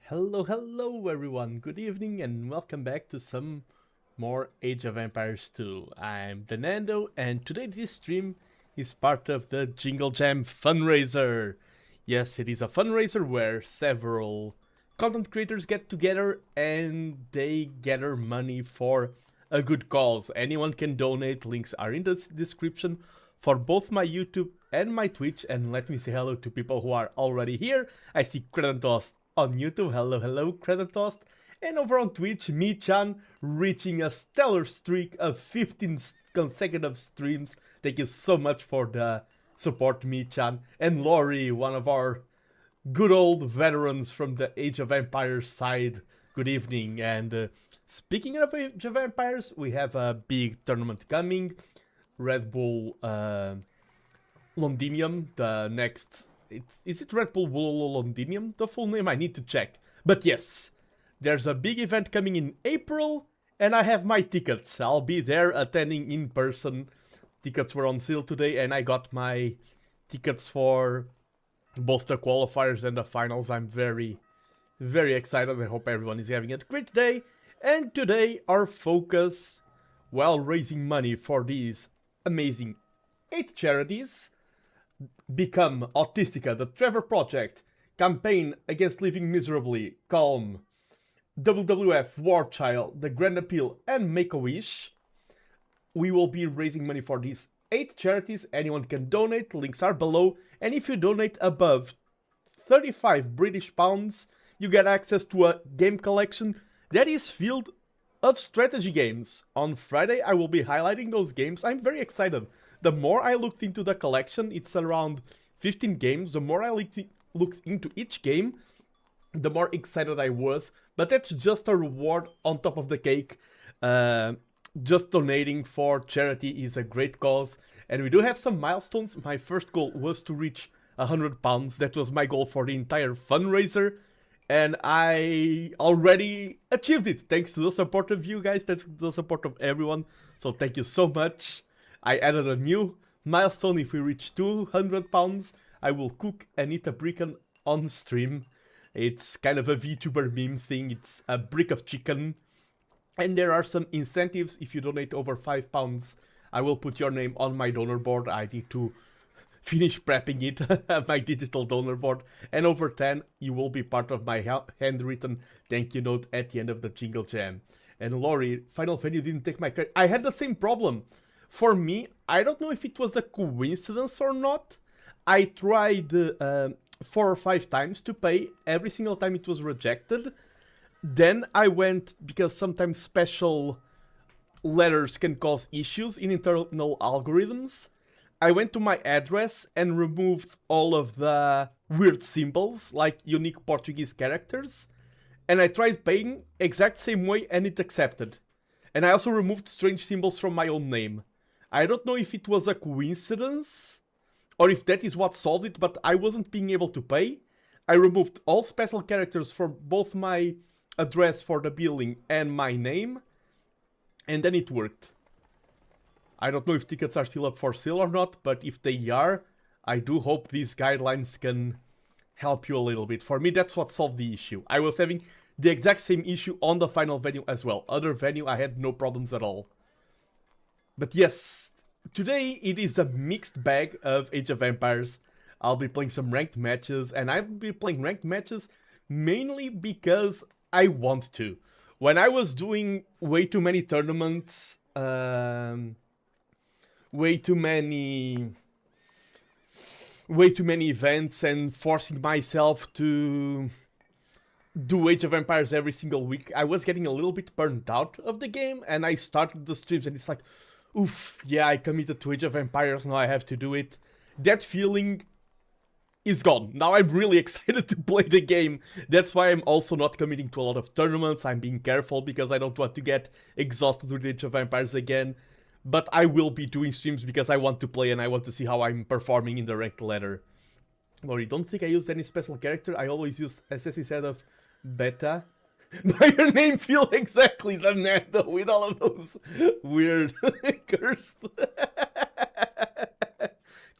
Hello everyone, good evening and welcome back to some more Age of Empires 2. I'm TheNando and today this stream is part of the Jingle Jam fundraiser. Yes, it is a fundraiser where several content creators get together and they gather money for a good cause. Anyone can donate, links are in the description for both my YouTube and my Twitch. And let me say hello to people who are already here. I see Kratos on YouTube, hello Kratos. And over on Twitch, Mi-chan reaching a stellar streak of 15 consecutive streams. Thank you so much for the support, Mi-chan. And Lori, one of our good old veterans from the Age of Empires side. Good evening. And speaking of Age of Empires, we have a big tournament coming. Red Bull Londinium, the next... Is it Red Bull Londinium? The full name? I need to check. But yes, there's a big event coming in April, and I have my tickets. I'll be there attending in person. Tickets were on sale today, and I got my tickets for both the qualifiers and the finals. I'm very, very excited. I hope everyone is having a great day. And today, our focus, while raising money for these amazing 8 charities: Become Autistica, the Trevor Project, Campaign Against Living Miserably, Calm, WWF, War Child, The Grand Appeal, and Make-A-Wish. We will be raising money for these 8 charities. Anyone can donate, links are below, and if you donate above 35 British pounds, you get access to a game collection that is filled of strategy games. On Friday, I will be highlighting those games. I'm very excited. The more I looked into the collection, it's around 15 games. The more I looked into each game, the more excited I was. But that's just a reward on top of the cake. Just donating for charity is a great cause. And we do have some milestones. My first goal was to reach £100. That was my goal for the entire fundraiser. And I already achieved it, thanks to the support of you guys, thanks to the support of everyone. So thank you so much. I added a new milestone. If we reach £200, I will cook and eat a bricken on stream. It's kind of a VTuber meme thing. It's a brick of chicken. And there are some incentives. If you donate over £5, I will put your name on my donor board. I need to finish prepping it, my digital donor board. And over 10, you will be part of my handwritten thank you note at the end of the Jingle Jam. And Lori, Final Venue didn't take my credit. I had the same problem. For me, I don't know if it was a coincidence or not. I tried 4 or 5 times to pay. Every single time it was rejected. Then I went, because sometimes special letters can cause issues in internal algorithms. I went to my address and removed all of the weird symbols, like unique Portuguese characters. And I tried paying exact same way and it accepted. And I also removed strange symbols from my own name. I don't know if it was a coincidence or if that is what solved it, but I wasn't being able to pay. I removed all special characters from both my address for the billing and my name, and then it worked. I don't know if tickets are still up for sale or not, but if they are, I do hope these guidelines can help you a little bit. For me, that's what solved the issue. I was having the exact same issue on the final venue as well. Other venue, I had no problems at all. But yes, today it is a mixed bag of Age of Empires. I'll be playing some ranked matches, and I'll be playing ranked matches mainly because I want to. When I was doing way too many tournaments, way too many events, and forcing myself to do Age of Empires every single week, I was getting a little bit burned out of the game, and I started the streams and it's like, oof, yeah, I committed to Age of Empires, now I have to do it. That feeling is gone. Now I'm really excited to play the game. That's why I'm also not committing to a lot of tournaments. I'm being careful because I don't want to get exhausted with Age of Empires again. But I will be doing streams because I want to play and I want to see how I'm performing in the ranked ladder. Lori, don't think I used any special character. I always use SS instead of beta. By your name feel exactly TheNando with all of those weird cursed.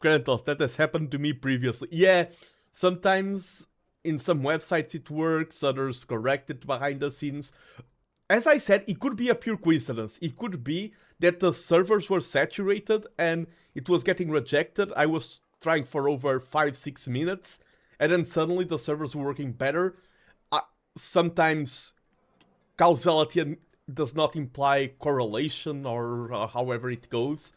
Kratos, that has happened to me previously. Yeah, sometimes in some websites it works, others correct it behind the scenes. As I said, it could be a pure coincidence. It could be that the servers were saturated and it was getting rejected. I was trying for over 5-6 minutes and then suddenly the servers were working better. Sometimes causality does not imply correlation or however it goes.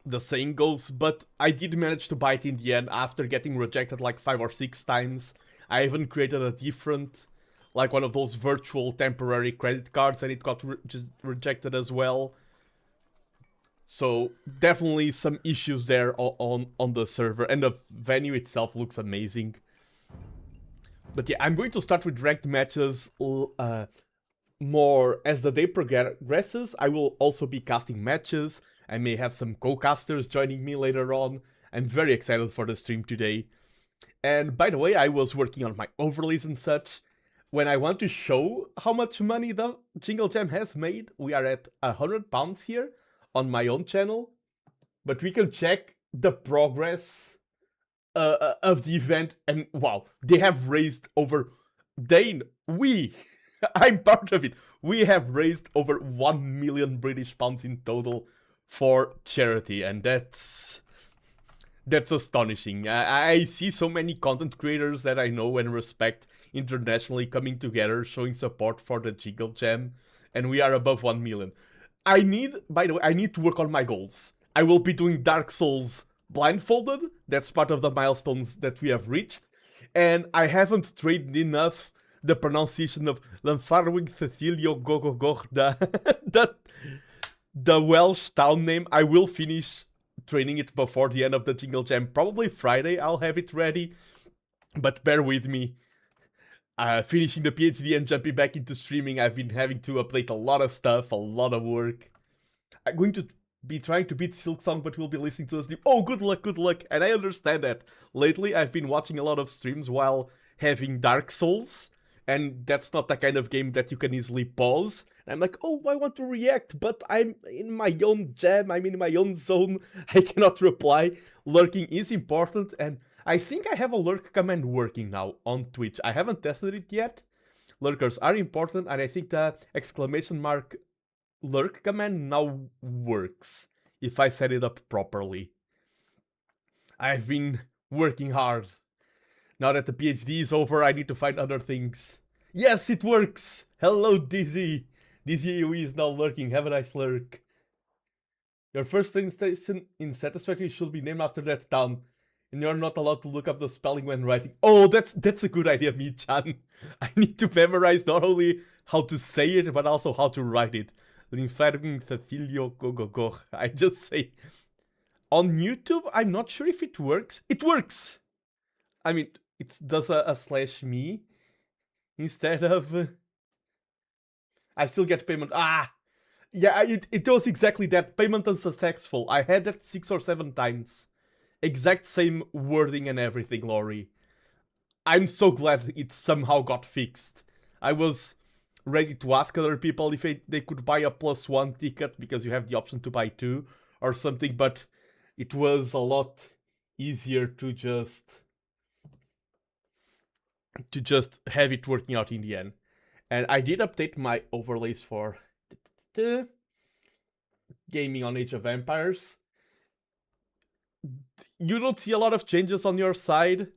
The saying goes, but I did manage to buy it in the end after getting rejected like 5 or 6 times. I even created a different, like one of those virtual temporary credit cards, and it got rejected as well. So definitely some issues there on the server, and the venue itself looks amazing. But yeah, I'm going to start with ranked matches more as the day progresses. I will also be casting matches. I may have some co-casters joining me later on. I'm very excited for the stream today. And by the way, I was working on my overlays and such. When I want to show how much money the Jingle Jam has made, we are at £100 here on my own channel. But we can check the progress of the event, and wow, they have raised over... I'm part of it. We have raised over 1 million British pounds in total for charity, and that's astonishing. I see so many content creators that I know and respect internationally coming together, showing support for the Jingle Jam, and we are above 1 million. By the way, I need to work on my goals. I will be doing Dark Souls blindfolded. That's part of the milestones that we have reached. And I haven't trained enough the pronunciation of Lanfarwing Cecilio Gogogog, the Welsh town name. I will finish training it before the end of the Jingle Jam. Probably Friday I'll have it ready. But bear with me. Finishing the PhD and jumping back into streaming, I've been having to update a lot of stuff, a lot of work. I'm going to be trying to beat Silksong, but we'll be listening to the stream. Oh, good luck, good luck. And I understand that. Lately, I've been watching a lot of streams while having Dark Souls, and that's not the kind of game that you can easily pause. I'm like, oh, I want to react, but I'm in my own jam, I'm in my own zone, I cannot reply. Lurking is important, and I think I have a lurk command working now on Twitch. I haven't tested it yet. Lurkers are important, and I think the exclamation mark lurk command now works if I set it up properly. I've been working hard. Now that the PhD is over, I need to find other things. Yes, it works! Hello, Dizzy! Dizzy AOE is now lurking. Have a nice lurk. Your first train station in Satisfactory should be named after that town. And you're not allowed to look up the spelling when writing. Oh, that's a good idea, Mi-chan. I need to memorize not only how to say it, but also how to write it. I just say... On YouTube, I'm not sure if it works. It works! I mean, it does a slash me instead of... I still get payment. Yeah, it does exactly that. Payment unsuccessful. I had that 6 or 7 times. Exact same wording and everything, Laurie. I'm so glad it somehow got fixed. I was ready to ask other people if they could buy a +1 ticket, because you have the option to buy 2 or something, but it was a lot easier to just have it working out in the end. And I did update my overlays for gaming on Age of Empires. You don't see a lot of changes on your side.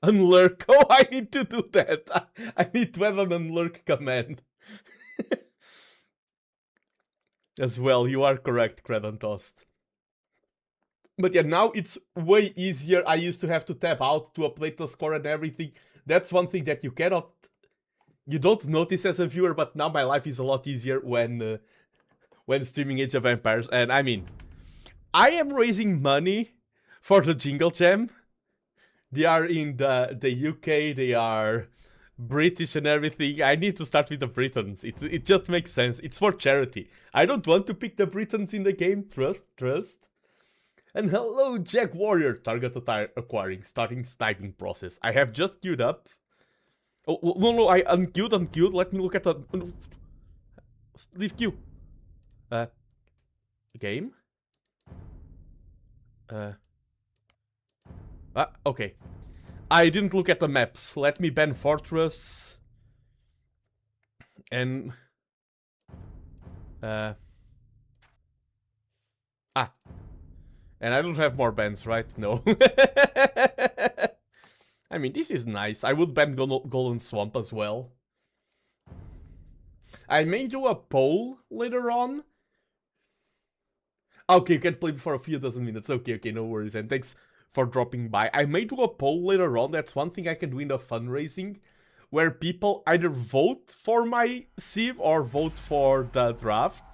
Unlurk. Oh, I need to do that. I need to have an unlurk command. As well, you are correct, Credentost. But yeah, now it's way easier. I used to have to tab out to update the score and everything. That's one thing that you don't notice as a viewer, but now my life is a lot easier when streaming Age of Empires. And I mean, I am raising money for the Jingle Jam. They are in the UK, they are British and everything. I need to start with the Britons. It just makes sense. It's for charity. I don't want to pick the Britons in the game. Trust. And hello, Jack Warrior. Target acquiring. Starting sniping process. I have just queued up. Oh, no, I unqueued. Let me look at the... Leave queue. Game? Okay. I didn't look at the maps. Let me ban Fortress. And... And I don't have more bans, right? No. I mean, this is nice. I would ban Golden Swamp as well. I may do a poll later on. Okay, you can play for a few dozen minutes. Okay, no worries. And thanks for dropping by. I may do a poll later on. That's one thing I can do in the fundraising, where people either vote for my Civ or vote for the draft.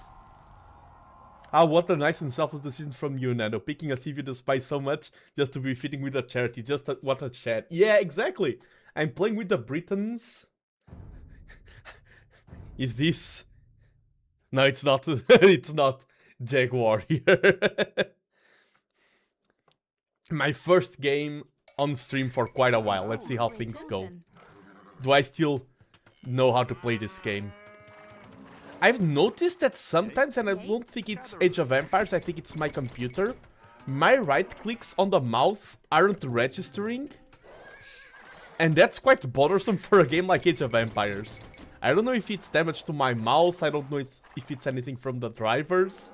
Ah, what a nice and selfless decision from you, Nando. Picking a Civ you despise so much just to be fitting with a charity. What a chat. Yeah, exactly. I'm playing with the Britons. Is this... No, it's not. It's not Jaguar here. My first game on stream for quite a while. Let's see how things go. Do I still know how to play this game? I've noticed that sometimes, and I don't think it's Age of Empires, I think it's my computer, my right clicks on the mouse aren't registering. And that's quite bothersome for a game like Age of Empires. I don't know if it's damage to my mouse, I don't know if it's anything from the drivers.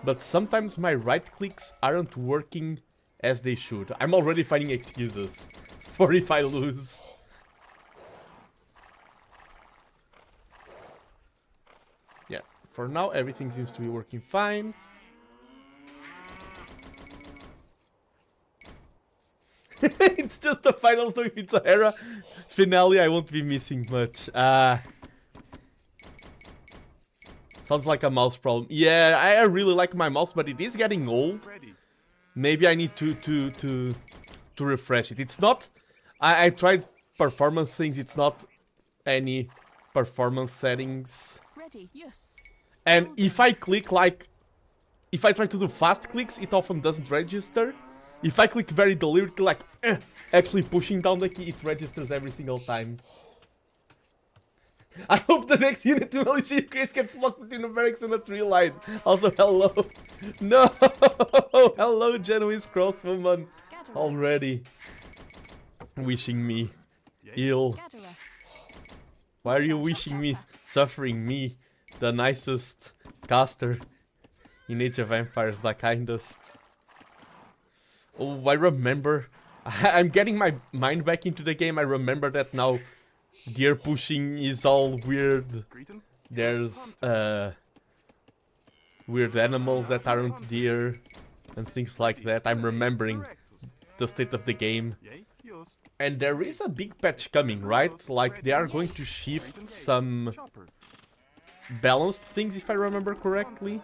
But sometimes my right clicks aren't working as they should. I'm already finding excuses for if I lose. Yeah, for now everything seems to be working fine. It's just the finals, so if it's a Hera finale, I won't be missing much. Sounds like a mouse problem. Yeah, I really like my mouse, but it is getting old. Maybe I need to refresh it. It's not... I tried performance things, it's not any performance settings. And if I click like... If I try to do fast clicks, it often doesn't register. If I click very deliberately, like, actually pushing down the key, it registers every single time. I hope the next unit to militia create gets blocked between the barracks and the tree line. Also, hello. No! Hello, Genoese crossbowman. Already. Wishing me ill. Why are you wishing me suffering? Me, the nicest caster in Age of Empires, the kindest. Oh, I remember. I'm getting my mind back into the game. I remember that now. Deer pushing is all weird. There's weird animals that aren't deer and things like that. I'm remembering the state of the game. And there is a big patch coming, right? Like they are going to shift some balanced things, if I remember correctly.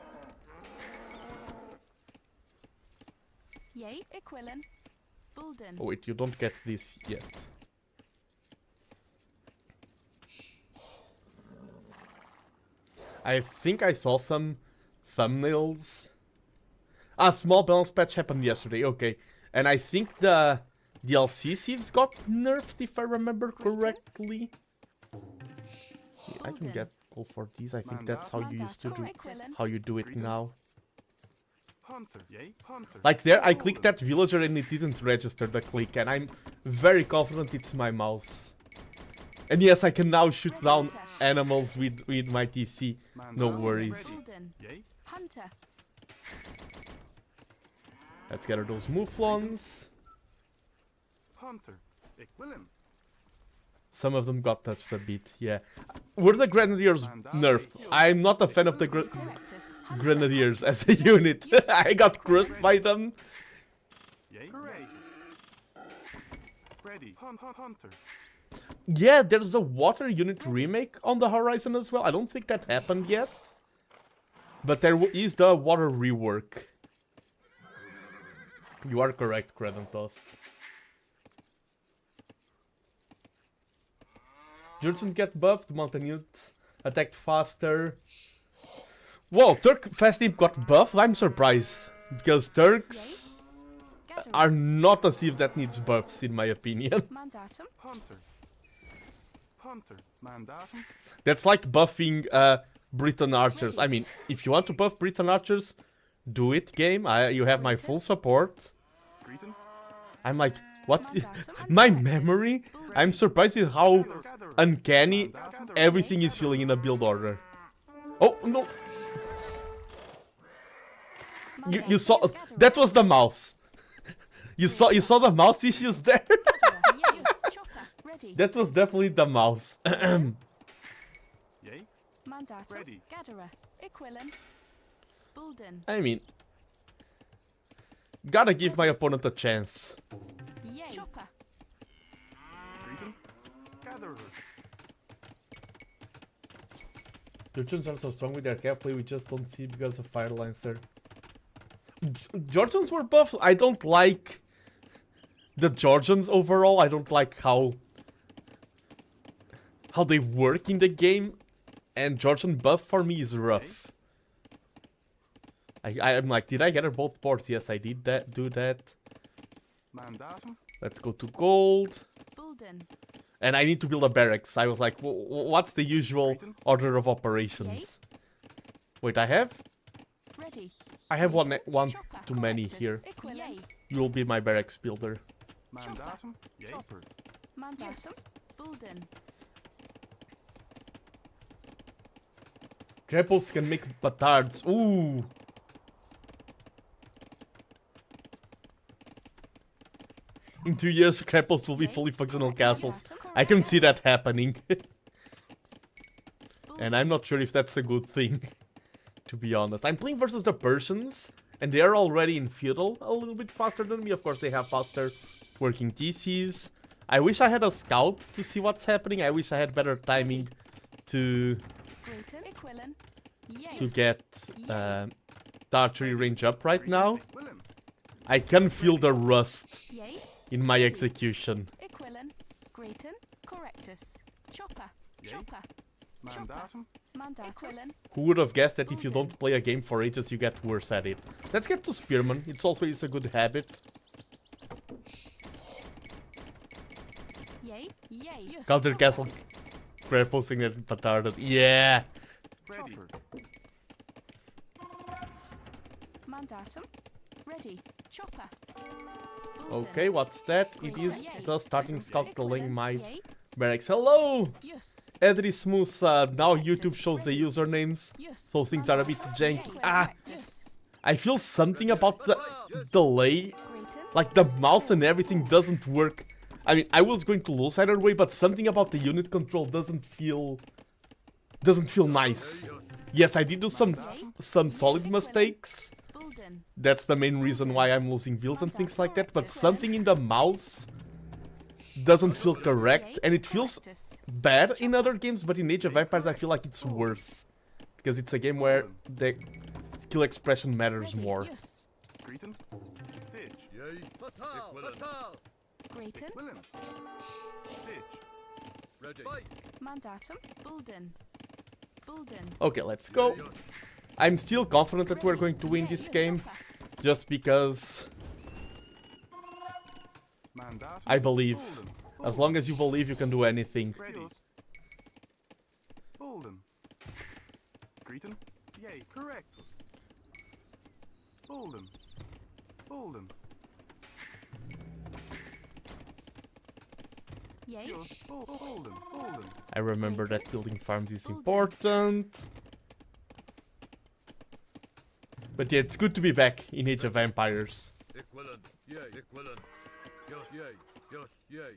Oh wait, you don't get this yet. I think I saw some thumbnails. Ah, small balance patch happened yesterday, okay. And I think the DLC Civs got nerfed, if I remember correctly. Yeah, I can get gold for these. I think that's how you used to do, how you do it now. Like there, I clicked that villager and it didn't register the click, and I'm very confident it's my mouse. And yes, I can now shoot down animals with my TC. No worries. Let's gather those mouflons. Some of them got touched a bit, yeah. Were the Grenadiers nerfed? I'm not a fan of the Grenadiers as a unit. I got crushed by them. Yeah, there's a water unit remake on the horizon as well. I don't think that happened yet. But there is the water rework. You are correct, Credentost. Jurgens get buffed, mountain unit attacked faster. Whoa, Turk Fast Imp got buffed? I'm surprised. Because Turks are not a Civ that needs buffs, in my opinion. That's like buffing Briton archers. I mean, if you want to buff Briton archers, do it, game. You have my full support. I'm like, what? My memory? I'm surprised with how uncanny everything is feeling in a build order. Oh, no. You saw... That was the mouse. You saw the mouse issues there? That was definitely the mouse. Mandatum. Ready. Gatherer. Equilin. Bulden. I mean, gotta give my opponent a chance. Yay. Chopper. Greeting. Gatherer. Georgians are so strong with their cap play, we just don't see because of Fire Lancer. Georgians were buff. I don't like the Georgians overall. I don't like how they work in the game. And Georgian buff for me is rough. I'm like, did I gather both boards? Yes, I did do that. Mandatum. Let's go to gold. Bulden. And I need to build a barracks. I was like, what's the usual order of operations? Wait, I have Ready. one Chopper. too many Correctus. here. Equilin. You will be my barracks builder. Mandatum. Yay. Chopper. Mandatum. Bulden. Grapples can make batards. Ooh. In 2 years, grapples will be fully functional castles. I can see that happening. And I'm not sure if that's a good thing, to be honest. I'm playing versus the Persians, and they're already in feudal a little bit faster than me. Of course, they have faster working TCs. I wish I had a scout to see what's happening. I wish I had better timing to get the archery range up right now. Willem. I can feel the rust in my execution. Equilin. Grayton. Correctus. Chopper. Yay. Chopper. Mandatum. Mandatum. Who would have guessed that if you don't play a game for ages, you get worse at it? Let's get to Spearman. It's always a good habit. Yay. Yay. Counter castle. Posting that petarded. Yeah. Ready. Mandatum. Ready. Chopper. Okay, what's that? It is the starting scout calling my barracks. Hello! Edri Smooth, now YouTube shows the usernames, so things are a bit janky. I feel something about the delay, like the mouse and everything doesn't work. I mean, I was going to lose either way, but something about the unit control doesn't feel nice. Yes, I did do some solid mistakes. That's the main reason why I'm losing wheels and things like that, but something in the mouse doesn't feel correct, and it feels bad in other games, but in Age of Empires I feel like it's worse. Because it's a game where the skill expression matters more. Greeting. Ditch. Yay. Fatal. Fatal. Grayton. Willem. Ditch. Ready. Mandatum. Bulden. Bulden. Okay, let's go. I'm still confident that we're going to win this game, just because Mandatum. I believe. Bulden. As long as you believe, you can do anything. Ready. Bulden. Greeting. Yay. Correctus. Bulden. Bulden. Yay. Bulden. Bulden. I remember that building farms is important. But yeah, it's good to be back in Age of Empires. Equivalent. Yay. Equivalent. Yes. Yay. Yes. Yay.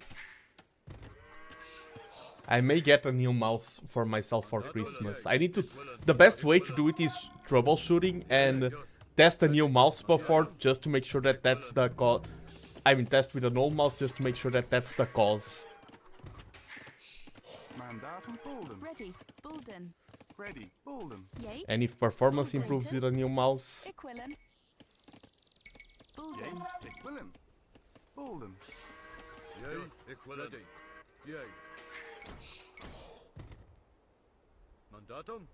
I may get a new mouse for myself for Christmas. I need to... The best way to do it is troubleshooting and test a new mouse before, just to make sure that that's the cause. I mean, test with an old mouse just to make sure that that's the cause. Mandatum. Bulden. Ready. Bulden. Ready. Bulden. Yay. And if performance improves with a new mouse... Equilin. Yay. Bulden. Willem. Bulden. Yay. Equivalent. Yay. Mandatum.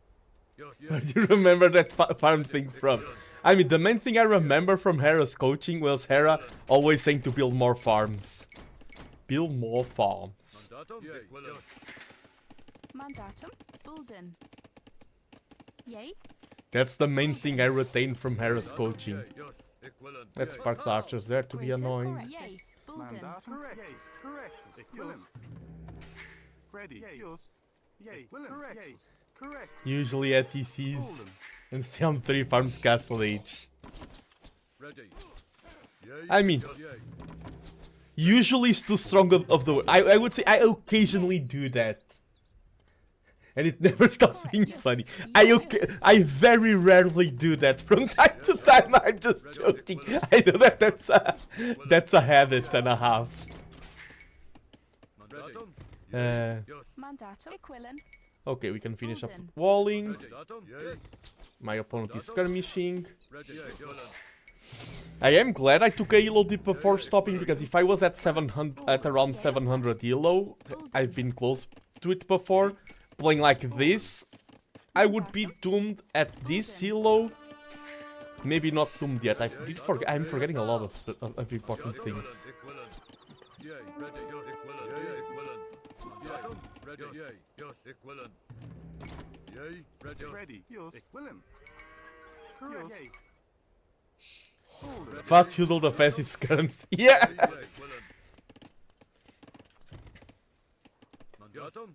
Yes. Where Yay. do you remember that farm thing from? I mean, the main thing I remember from Hera's coaching was Hera always saying to build more farms. Build more farms. Mandatum. Yay. Equivalent. Mandatum. Bulden. Yay. That's the main thing I retain from Hera's coaching. Yay. Yes. Equivalent. Let's Yay. park the archers there to be Grayton. annoying. Correctus. Bulden. Mandatum. Correct. Yay. Correct. Willem. Ready. Yay. Yay. Willem. Correct. Yay. Correct. Usually at TCs Bulden. and stay on 3 farms castle age. Ready. Yay. I mean, Yes. Yay. usually it's too strong of the... I would say I occasionally do that. and it never stops being funny. I very rarely do that. From time to time, I'm just joking. I know that that's a habit and a half. Mandatum. Yes. Mandatum. Equilin. Okay, we can finish up Golden. walling. Mandatum. Yes. My opponent is skirmishing. Ready. Equivalent. I am glad I took a elo dip before stopping, because if I was at 700, at around 700 elo, I've been close to it before, playing like this, I would be doomed at this elo. Maybe not doomed yet. I'm forgetting a lot of important things. Equivalent. Yay. Ready. Yes. Equivalent. Yay. Equivalent. Mandatum. Ready. Yay. Yes. Equivalent. Yay. Ready. Ready. Yours. Equivalent. Correct. Yay. Fast feudal defensive skirms. Yeah! Equivalent. Mandatum.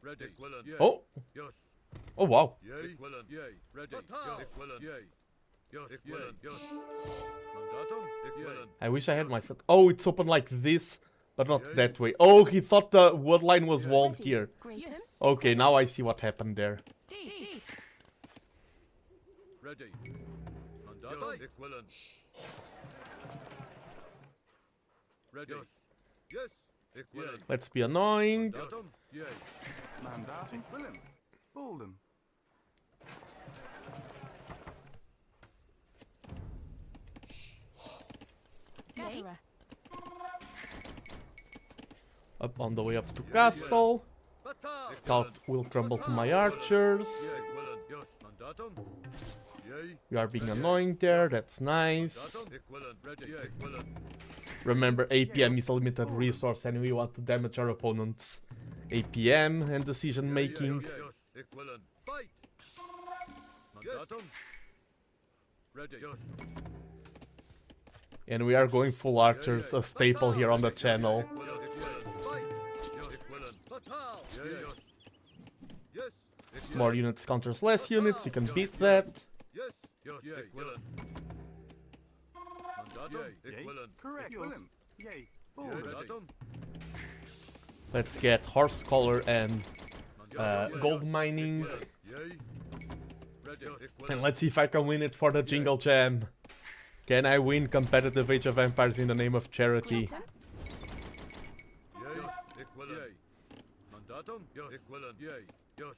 Ready. Equivalent. Oh! Yes. Oh wow. Yay. Equivalent. Yay. Ready. Yes. Equivalent. Yay. Yes. Equivalent. Yes. Mandatum. Equivalent. I wish I had my... Oh, it's open like this, but not that way. Oh, he thought the wood line was walled here. Grayton. Okay, now I see what happened there. D. Ready. Mandatum. Equivalent. Ready. Yes. Yes. Equivalent. Let's be annoying. Mandatum. Yay. Mandatum. Equivalent. Bolden. Gatherer. Up on the way up to castle. Batal. Scout will crumble to my archers. Yay. Equivalent. Yes. Mandatum. Yay. We are being annoying there, that's nice. Mandatum. Equivalent. Ready. Yay. Equivalent. Remember, APM is a limited resource and we want to damage our opponent's APM and decision making. Yes. Equivalent. Fight. Mandatum. Ready. Yes. And we are going full archers, a staple here on the channel. Equivalent. Equivalent. Fight. Yes. Equivalent. Batal. Yes. Yes. Equivalent. More units counters less units, you can beat that. Yes. Yes. Equivalent. Mandatum. Yay. Equivalent. Correct. Equivalent. Yay. Bolden. Mandatum. Let's get horse collar and Mandatum. gold mining. Yay. Ready. Equivalent. And let's see if I can win it for the Jingle Jam. Can I win competitive Age of Empires in the name of charity? Grayton. Yay. Equivalent. Mandatum. Yes. Equivalent. Yay. Yes.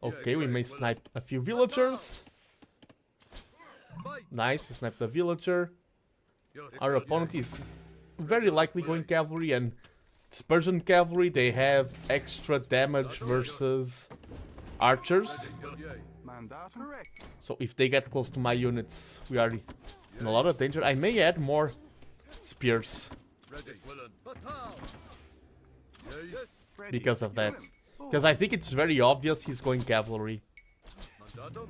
Okay, we may snipe a few villagers. Fight. Nice, we sniped the villager. Yes. Our opponent is very likely going cavalry, and it's Persian cavalry, they have extra damage versus archers. Yay. Mandatum. Correct. So if they get close to my units, we are in a lot of danger. I may add more spears Ready. Equivalent. Batal. Yay. Yes. Ready. because of that. Equivalent. Because I think it's very obvious he's going cavalry. Mandatum.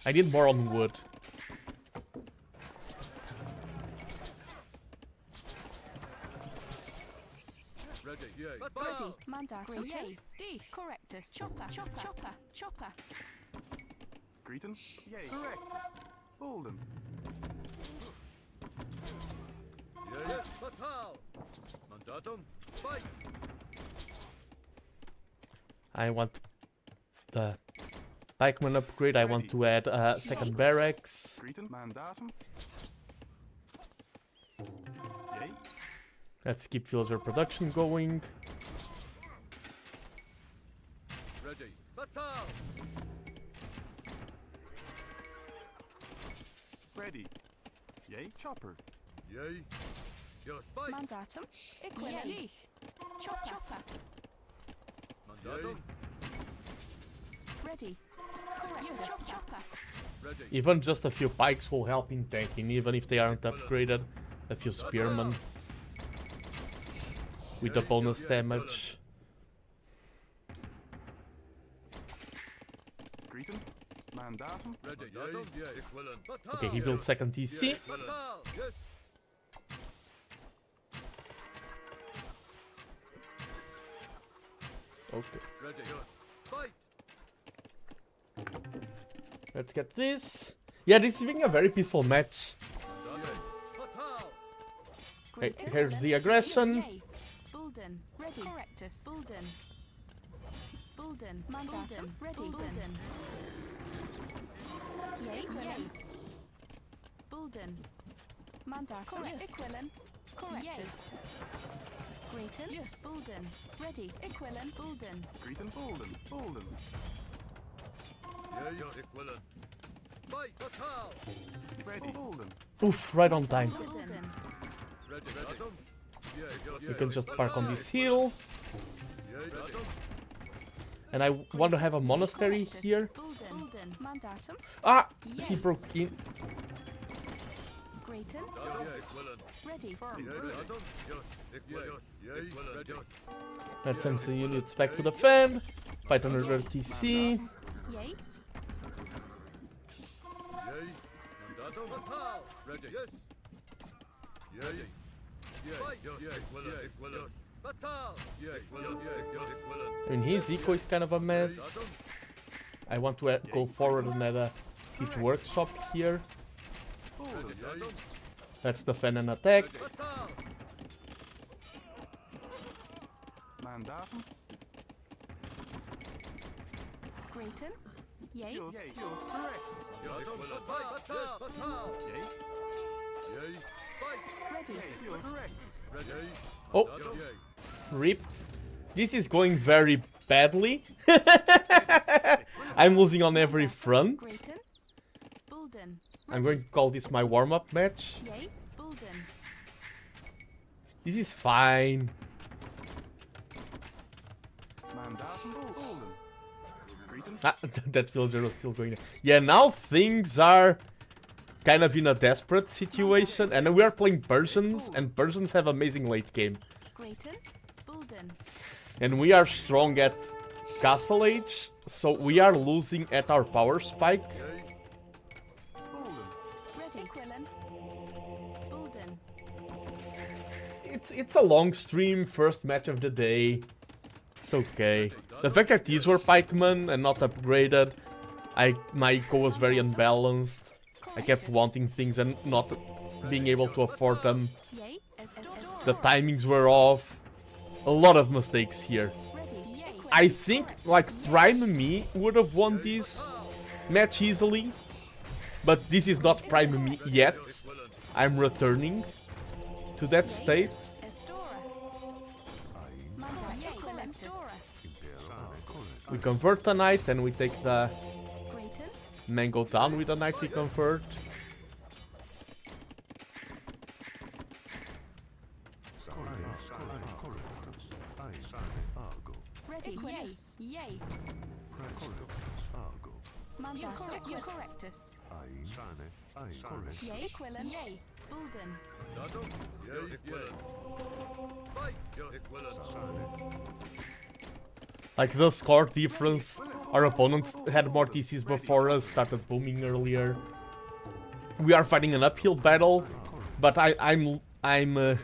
I need more on wood. Ready. Yay. Ready. Batal. Mandatum. Yay. D. Correctus. Chopper. Chopper. Grayton. Yay. Correct. Bolden. Yay. Yes. Batal. Mandatum. Fight. I want the pikeman upgrade. I want to add a second barracks. Grayton. Mandatum. Yay. Let's keep villager production going. Ready. Batal. Ready. Yay. Chopper. Yay. Yes. Fight. Mandatum. Equilin. Yay. Chopper. Mandatum. Ready. Correctus. Chopper. Ready. Even just a few pikes will help in tanking, even if they aren't upgraded. A few spearmen with the bonus damage. Grayton. Mandatum. Ready. Mandatum. Yay. Equivalent. Batal. Okay, he built second TC. Batal. Yes. Okay, Ready. Yes. Fight. let's get this. Yeah, this is being a very peaceful match. Mandatum. Batal. Hey, here's the aggression. Yay. Bulden. Ready. Ready. Correctus. Bulden. Bulden. Mandatum. Ready. Bulden. Yay. Yay. Bulden. Mandatum. Equilin. Correctus. Grayton. Yes. Bulden. Ready. Equilin. Bulden. Greeton Bolden. Bolden. Yay, equilin. Fight, fatal. Ready. Bolden. Oof, right on time. Bulden. Ready, ready. We can just park on this hill. Ready. And I want to have a monastery Correctus. here. Bulden. Mandatum. Ah! He Yes. broke in. Grayton. Equilin. Ready. Let's send some units back to the fan. Fight another TC. Yay. Yay. Mandatum. Fatal. Ready. Yes. Yay. Fight. Equilin. Equilin. Fatal. Equilin. Equilin. I mean, his eco is kind of a mess. I want to go forward and add a siege workshop here. Bolden. Let's defend and attack. Fatal. Mandatum. Grayton. Yay. Yours. Yay. Yours. Correct. Fatal. Fatal. Yay. Yay. Fight. Ready. Yay. Yours. Correct. Ready. Oh, Yay. rip. This is going very badly. I'm losing on every front. Grayton. Bulden. I'm going to call this my warm-up match. Yay. Bulden. This is fine. Mandatum. Bolden. Greeton. Ah, that villager was still going there. Yeah, now things are kind of in a desperate situation. And we are playing Persians, and Persians have amazing late game. Grayton. Bulden. And we are strong at Castle Age, so we are losing at our power spike. Bolden. Ready. Quillen. Bulden. It's a long stream, first match of the day. It's okay. The fact that these were pikemen and not upgraded, my eco was very unbalanced. I kept wanting things and not being able to afford them. Yay. The timings were off. A lot of mistakes here. Ready. Yay. I think, like, Prime Me would have won this match easily. But this is not Prime Me yet. I'm returning to that state. Estora. Manda. Quillen. Estora. We convert a knight and we take the Grayton. mango down with a knight we convert. Ready. Yay. Yay. Manda. You correctus. Yay. Quillen. Yay. Bulden. Mandatum. Yay. Equilin. Fight. Equilin. Like the score difference, our opponents had more TCs before us, started booming earlier. We are fighting an uphill battle, but I'm Yay. Yay.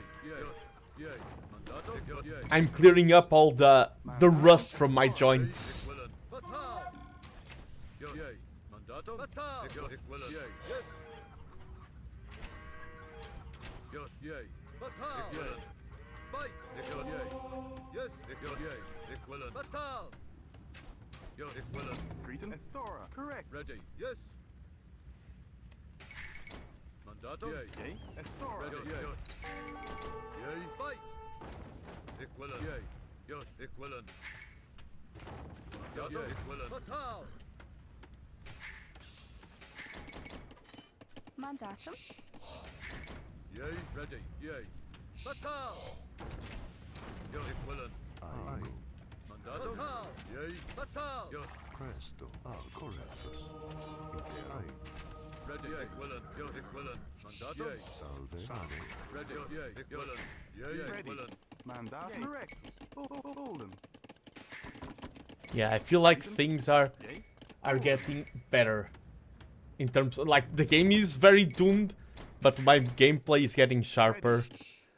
Mandatum. Yay. I'm clearing up all the rust from my joints. Equilin. Fatal. Yay. Mandatum. Fatal. Equilin. Yay. Yes. Yes. Yay. Fatal. Equilin. Fight. Equilin. Yay. Yes. Equilin. Yay. Equilin. Fatal. Yes. Equilin. Greeton. Estora. Correct. Ready. Yes. Mandatum. Yay. Yay. Estora. Ready. Yes. Yay. Fight. Equilin. Yay. Yes. Equilin. Mandatum. Equilin. Fatal. Mandatum. Yay. Ready. Yay. Fatal. Yes. Equilin. Mandatum. Fatal. Yay. Fatal. Yes. Presto, correctus. Ready. Equilin. Yes. Equilin. Mandatum. Yay. Salve, sane. Ready. Yay. Equilin. Yay. Ready. Equilin. Mandatum. Correct. Bolden. Yeah, I feel like things are Yay. getting better. In terms of, like, the game is very doomed, but my gameplay is getting sharper.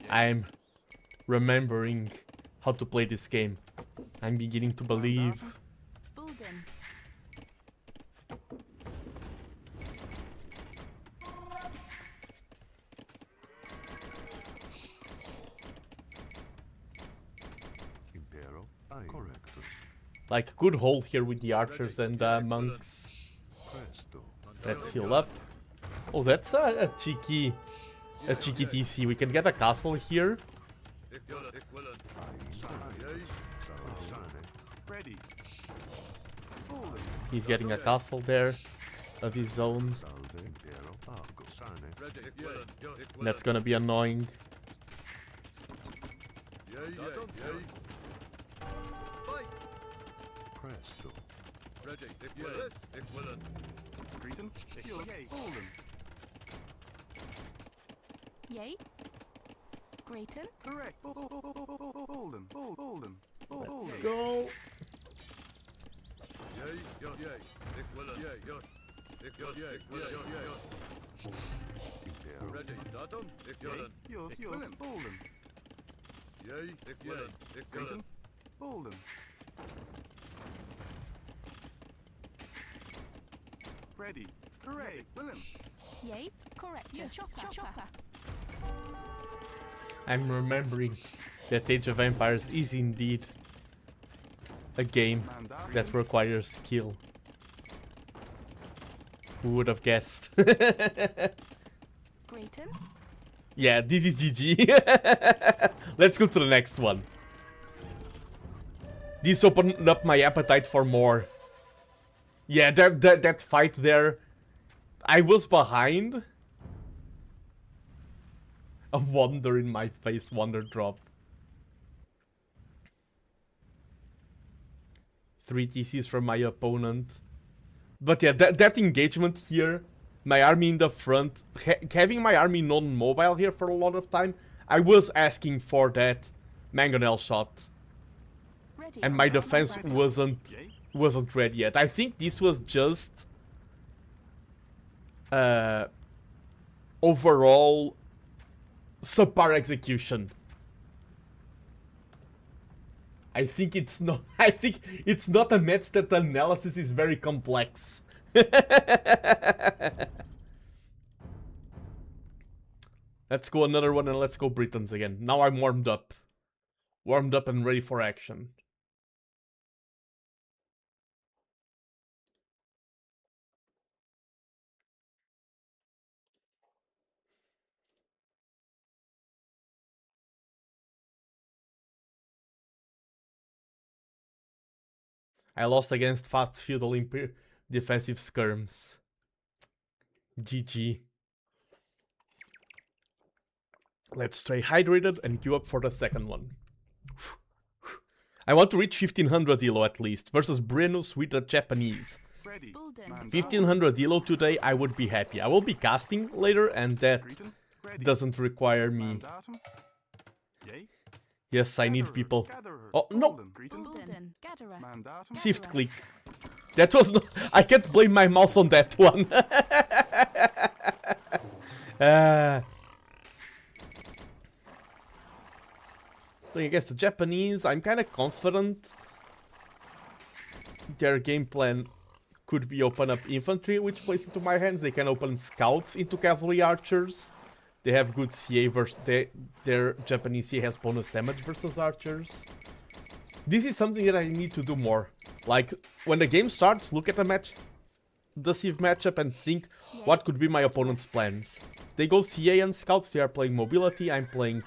I'm remembering how to play this game. I'm beginning to believe. Bulden. Correctus. Like, good hold here with the archers and monks. Presto. Let's heal up. Oh, that's a cheeky TC. We can get a castle here. Ready. Hold them. He's getting a castle there of his own. Salve intero arco. Sane. That's gonna be annoying. Presto. Greeton. Heals. Yay. Hold them. Yay. Grayton. Correct. Hold them. Hold them. Hold them. Go. Intero. Heals. Hold them. Greeton. Hold them. Ready. Correct. Willem. Yay. Correct. Yes. Chopper. I'm remembering that Age of Empires is indeed a game that requires skill. Who would have guessed? Grayton. Yeah, this is GG. Let's go to the next one. This opened up my appetite for more. Yeah, that fight there, I was behind. A wonder in my face, wonder drop. 3 TCs from my opponent. But yeah, that engagement here, my army in the front, having my army non-mobile here for a lot of time, I was asking for that mangonel shot. Ready. And my defense wasn't ready yet. I think this was just overall subpar execution. I think it's not a match that the analysis is very complex. Let's go another one and let's go Britons again. Now I'm warmed up. Warmed up and ready for action. I lost against fast feudal defensive skirms. GG. Let's stay hydrated and queue up for the second one. I want to reach 1500 elo at least, versus Brennus with the Japanese. Ready. Bulden. 1500 elo today, I would be happy. I will be casting later, and that Greeton. Ready. doesn't require me. Mandatum. Yay. Yes, I need Gatherer. people. Gatherer. Oh, no. Hold them. Greeton. Bulden. Gatherer. Mandatum. Shift click. That was not... I can't blame my mouse on that one. Playing against the Japanese, I'm kind of confident their game plan could be open up infantry, which plays into my hands. They can open scouts into cavalry archers. They have good CA versus... Their Japanese CA has bonus damage versus archers. This is something that I need to do more. Like, when the game starts, look at the Civ matchup and think what could be my opponent's plans. If they go CA and scouts, they are playing mobility, I'm playing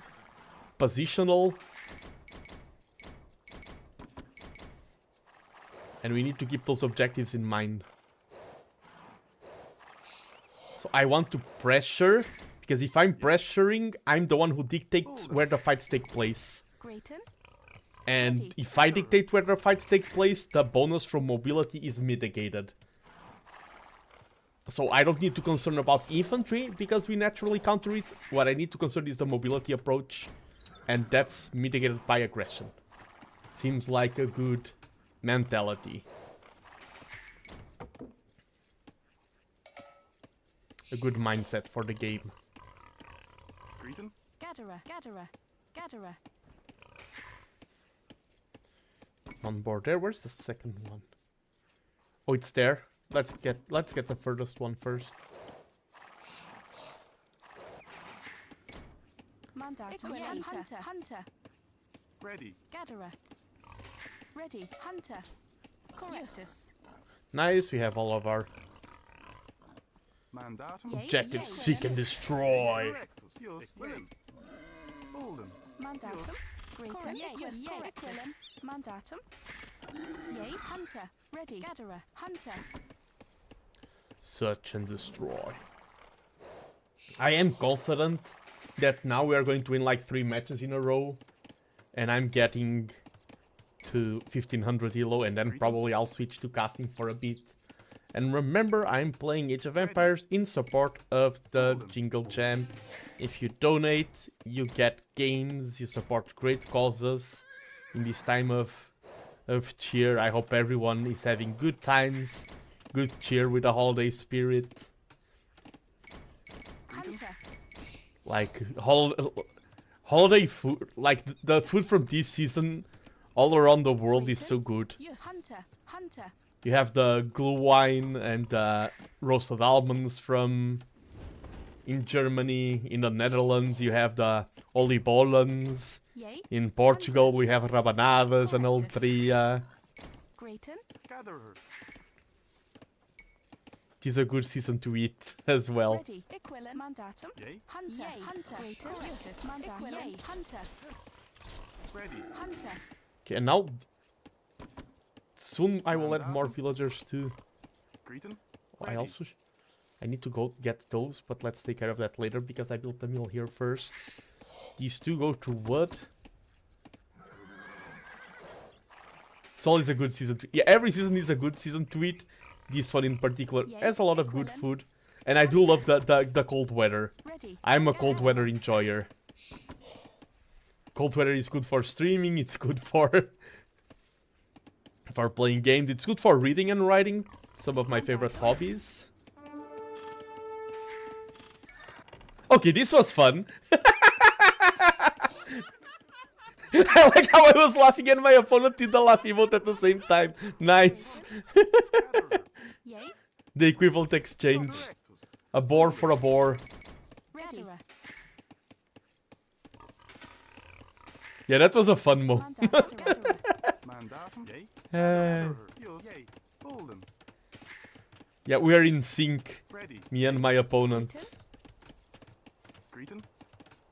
positional. And we need to keep those objectives in mind. So I want to pressure, because if I'm pressuring, I'm the one who dictates where the fights take place. Grayton. And if I dictate where the fights take place, the bonus from mobility is mitigated. So I don't need to concern about infantry, because we naturally counter it. What I need to concern is the mobility approach. And that's mitigated by aggression. Seems like a good mentality. A good mindset for the game. Greeton. Gatherer. On board there. Where's the second one? Oh, it's there. Let's get the furthest one first. Mandatum. Hunter. Ready. Gatherer. Ready. Hunter. Correctus. Nice, we have all of our Mandatum. Yay. objectives. Yay. Seek and destroy. Correctus. Jus. Willem. Bolden. Mandatum. Greater. Yes. Correctus. Mandatum. Yay. Hunter. Ready. Gatherer. Hunter. Search and destroy. I am confident that now we are going to win like 3 matches in a row. And I'm getting to 1500 elo, and then probably I'll switch to casting for a bit. And remember, I'm playing Age of Empires in support of the Jingle Jam. If you donate, you get games, you support great causes in this time of cheer. I hope everyone is having good times, good cheer with the holiday spirit. Hunter. Like holiday food, like the food from this season all around the world is so good. Yes. Hunter. Hunter. You have the glue wine and roasted almonds from in Germany. In the Netherlands, you have the olibolens. Yay. In Portugal, we have rabanadas and altria. Grayton. Gatherer. It is a good season to eat as well. Ready. Equilin. Mandatum. Yay. Hunter. Yay. Hunter. Correctus. Mandatum. Yay. Hunter. Ready. Hunter. Okay, and now soon I will add more villagers too. Greeton. I need to go get those, but let's take care of that later because I built the mill here first. These two go to wood. It's always a good season to... Yeah, every season is a good season to eat. This one in particular has a lot of good food. And I do love the cold weather. Ready. I'm a cold weather enjoyer. Cold weather is good for streaming, it's good for playing games, it's good for reading and writing. Some of my favorite hobbies. Okay, this was fun. I like how I was laughing and my opponent did the laugh emote at the same time. Nice. Yay. The equivalent exchange. Correctus. A boar for a boar. Ready. Yeah, that was a fun moment. Mandatum. Yay. Uh, Gatherer. Jus. Yay. Bolden. yeah, we are in sync. Ready. Me and my opponent. Greeton.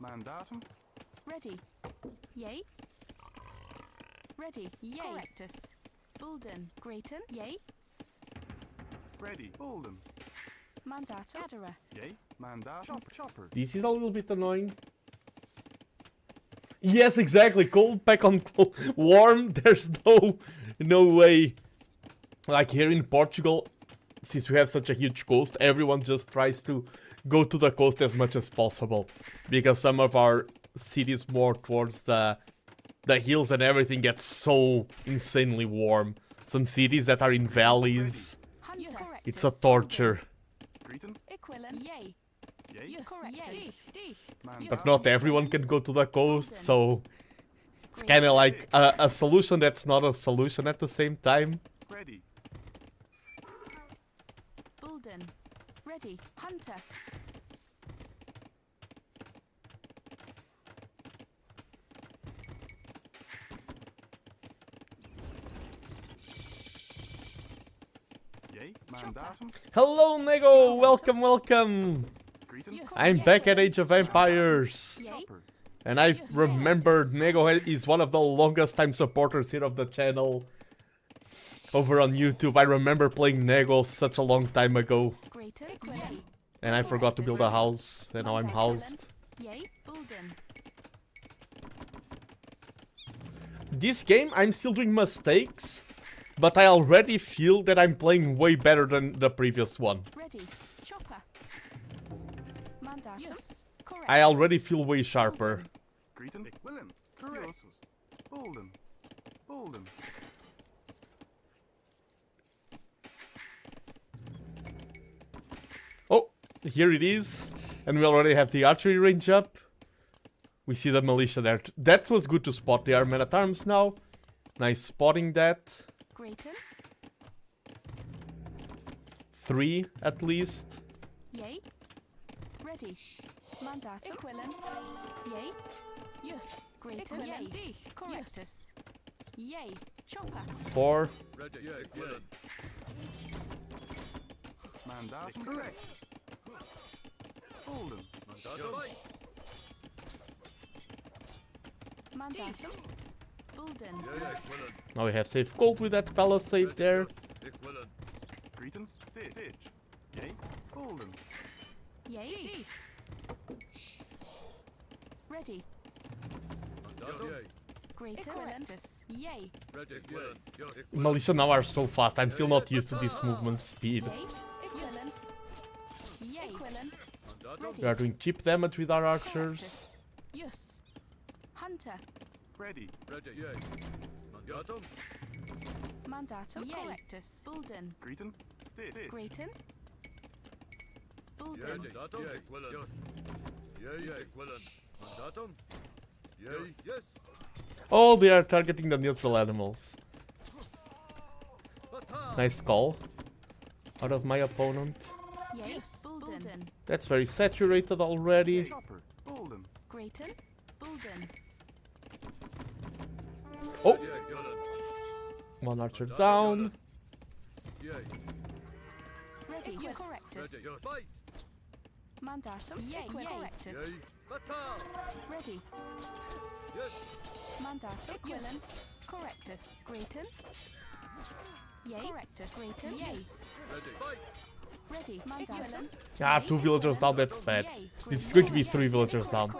Mandatum. Ready. Yay. Ready. Yay. Correctus. Bulden. Grayton. Yay. Ready. Bolden. Mandatum. Gatherer. Yay. Mandatum. Chopper. This is a little bit annoying. Yes, exactly. Cold pack on cold. Warm. There's no way. Like here in Portugal, since we have such a huge coast, everyone just tries to go to the coast as much as possible. Because some of our cities more towards the hills and everything gets so insanely warm. Some cities that are in valleys, Hunter. it's a torture. Greeton. Equilin. Yay. Yay. Yes. Correctus. Mandatum. But not everyone can go to the coast, so it's kind of like a solution that's not a solution at the same time. Ready. Bulden. Ready. Hunter. Yay. Mandatum. Hello, Nego! Welcome, welcome! Greeton. Yes. I'm back at Age of Empires. Yay. Chopper. And I've remembered Nego is one of the longest time supporters here of the channel. Over on YouTube, I remember playing Nego such a long time ago. Grayton. Yay. And I forgot to build a house, and now I'm housed. Yay. Bulden. This game, I'm still doing mistakes, but I already feel that I'm playing way better than the previous one. Ready. Chopper. Mandatum. Yes. Correct. I already feel way sharper. Greeton. Willem. Correctus. Bolden. Bolden. Oh, here it is. And we already have the archery range up. We see the militia there. That was good to spot. They are men at arms now. Nice spotting that. Grayton. 3 at least. Yay. Ready. Mandatum. Equilin. Yay. Yes. Grayton. Yay. Correctus. Yay. Chopper. 4. Ready, yay, willen. Mandatum. Correct. Hold him. Mandatum. Fight. Mandatum. Bulden. Yay, willen. Now we have safe gold with that palisade there. Ik willen. Greet him. Ditch. Yay. Hold him. Yay. Ready. Mandatum. Yay. Greater. Equilentus. Yay. Ready, willen. Yo, ik willen. Militia now are so fast. I'm still not used to this movement speed. Yay. Equilen. Yay. Equilen. Mandatum. We are doing cheap damage with our archers. Yes. Hunter. Ready. Ready, yay. Mandatum. Mandatum. Correctus. Bulden. Greet him. Ditch. Greaten. Yay, Bulden. mandatum. Yay, ik willen. Yes. Yay, yay, ik willen. Mandatum. Yay, yes. Oh, they are targeting the neutral animals. Batal. Nice call. Out of my opponent. Yay. Bulden. That's very saturated already. Chopper. Hold him. Greaten. Bulden. Oh, Yay, willen. one archer down. Yay. Ready. Correctus. Ready, yes. Fight. Mandatum. Yay. Correctus. Yay. Batal. Ready. Yes. Mandatum. Equilen. Correctus. Greaten. Yay. Correctus. Greaten. Yay. Ready. Fight. Ready. Mandatum. Ah, 2 villagers down, that's bad. This is going to be 3 villagers down.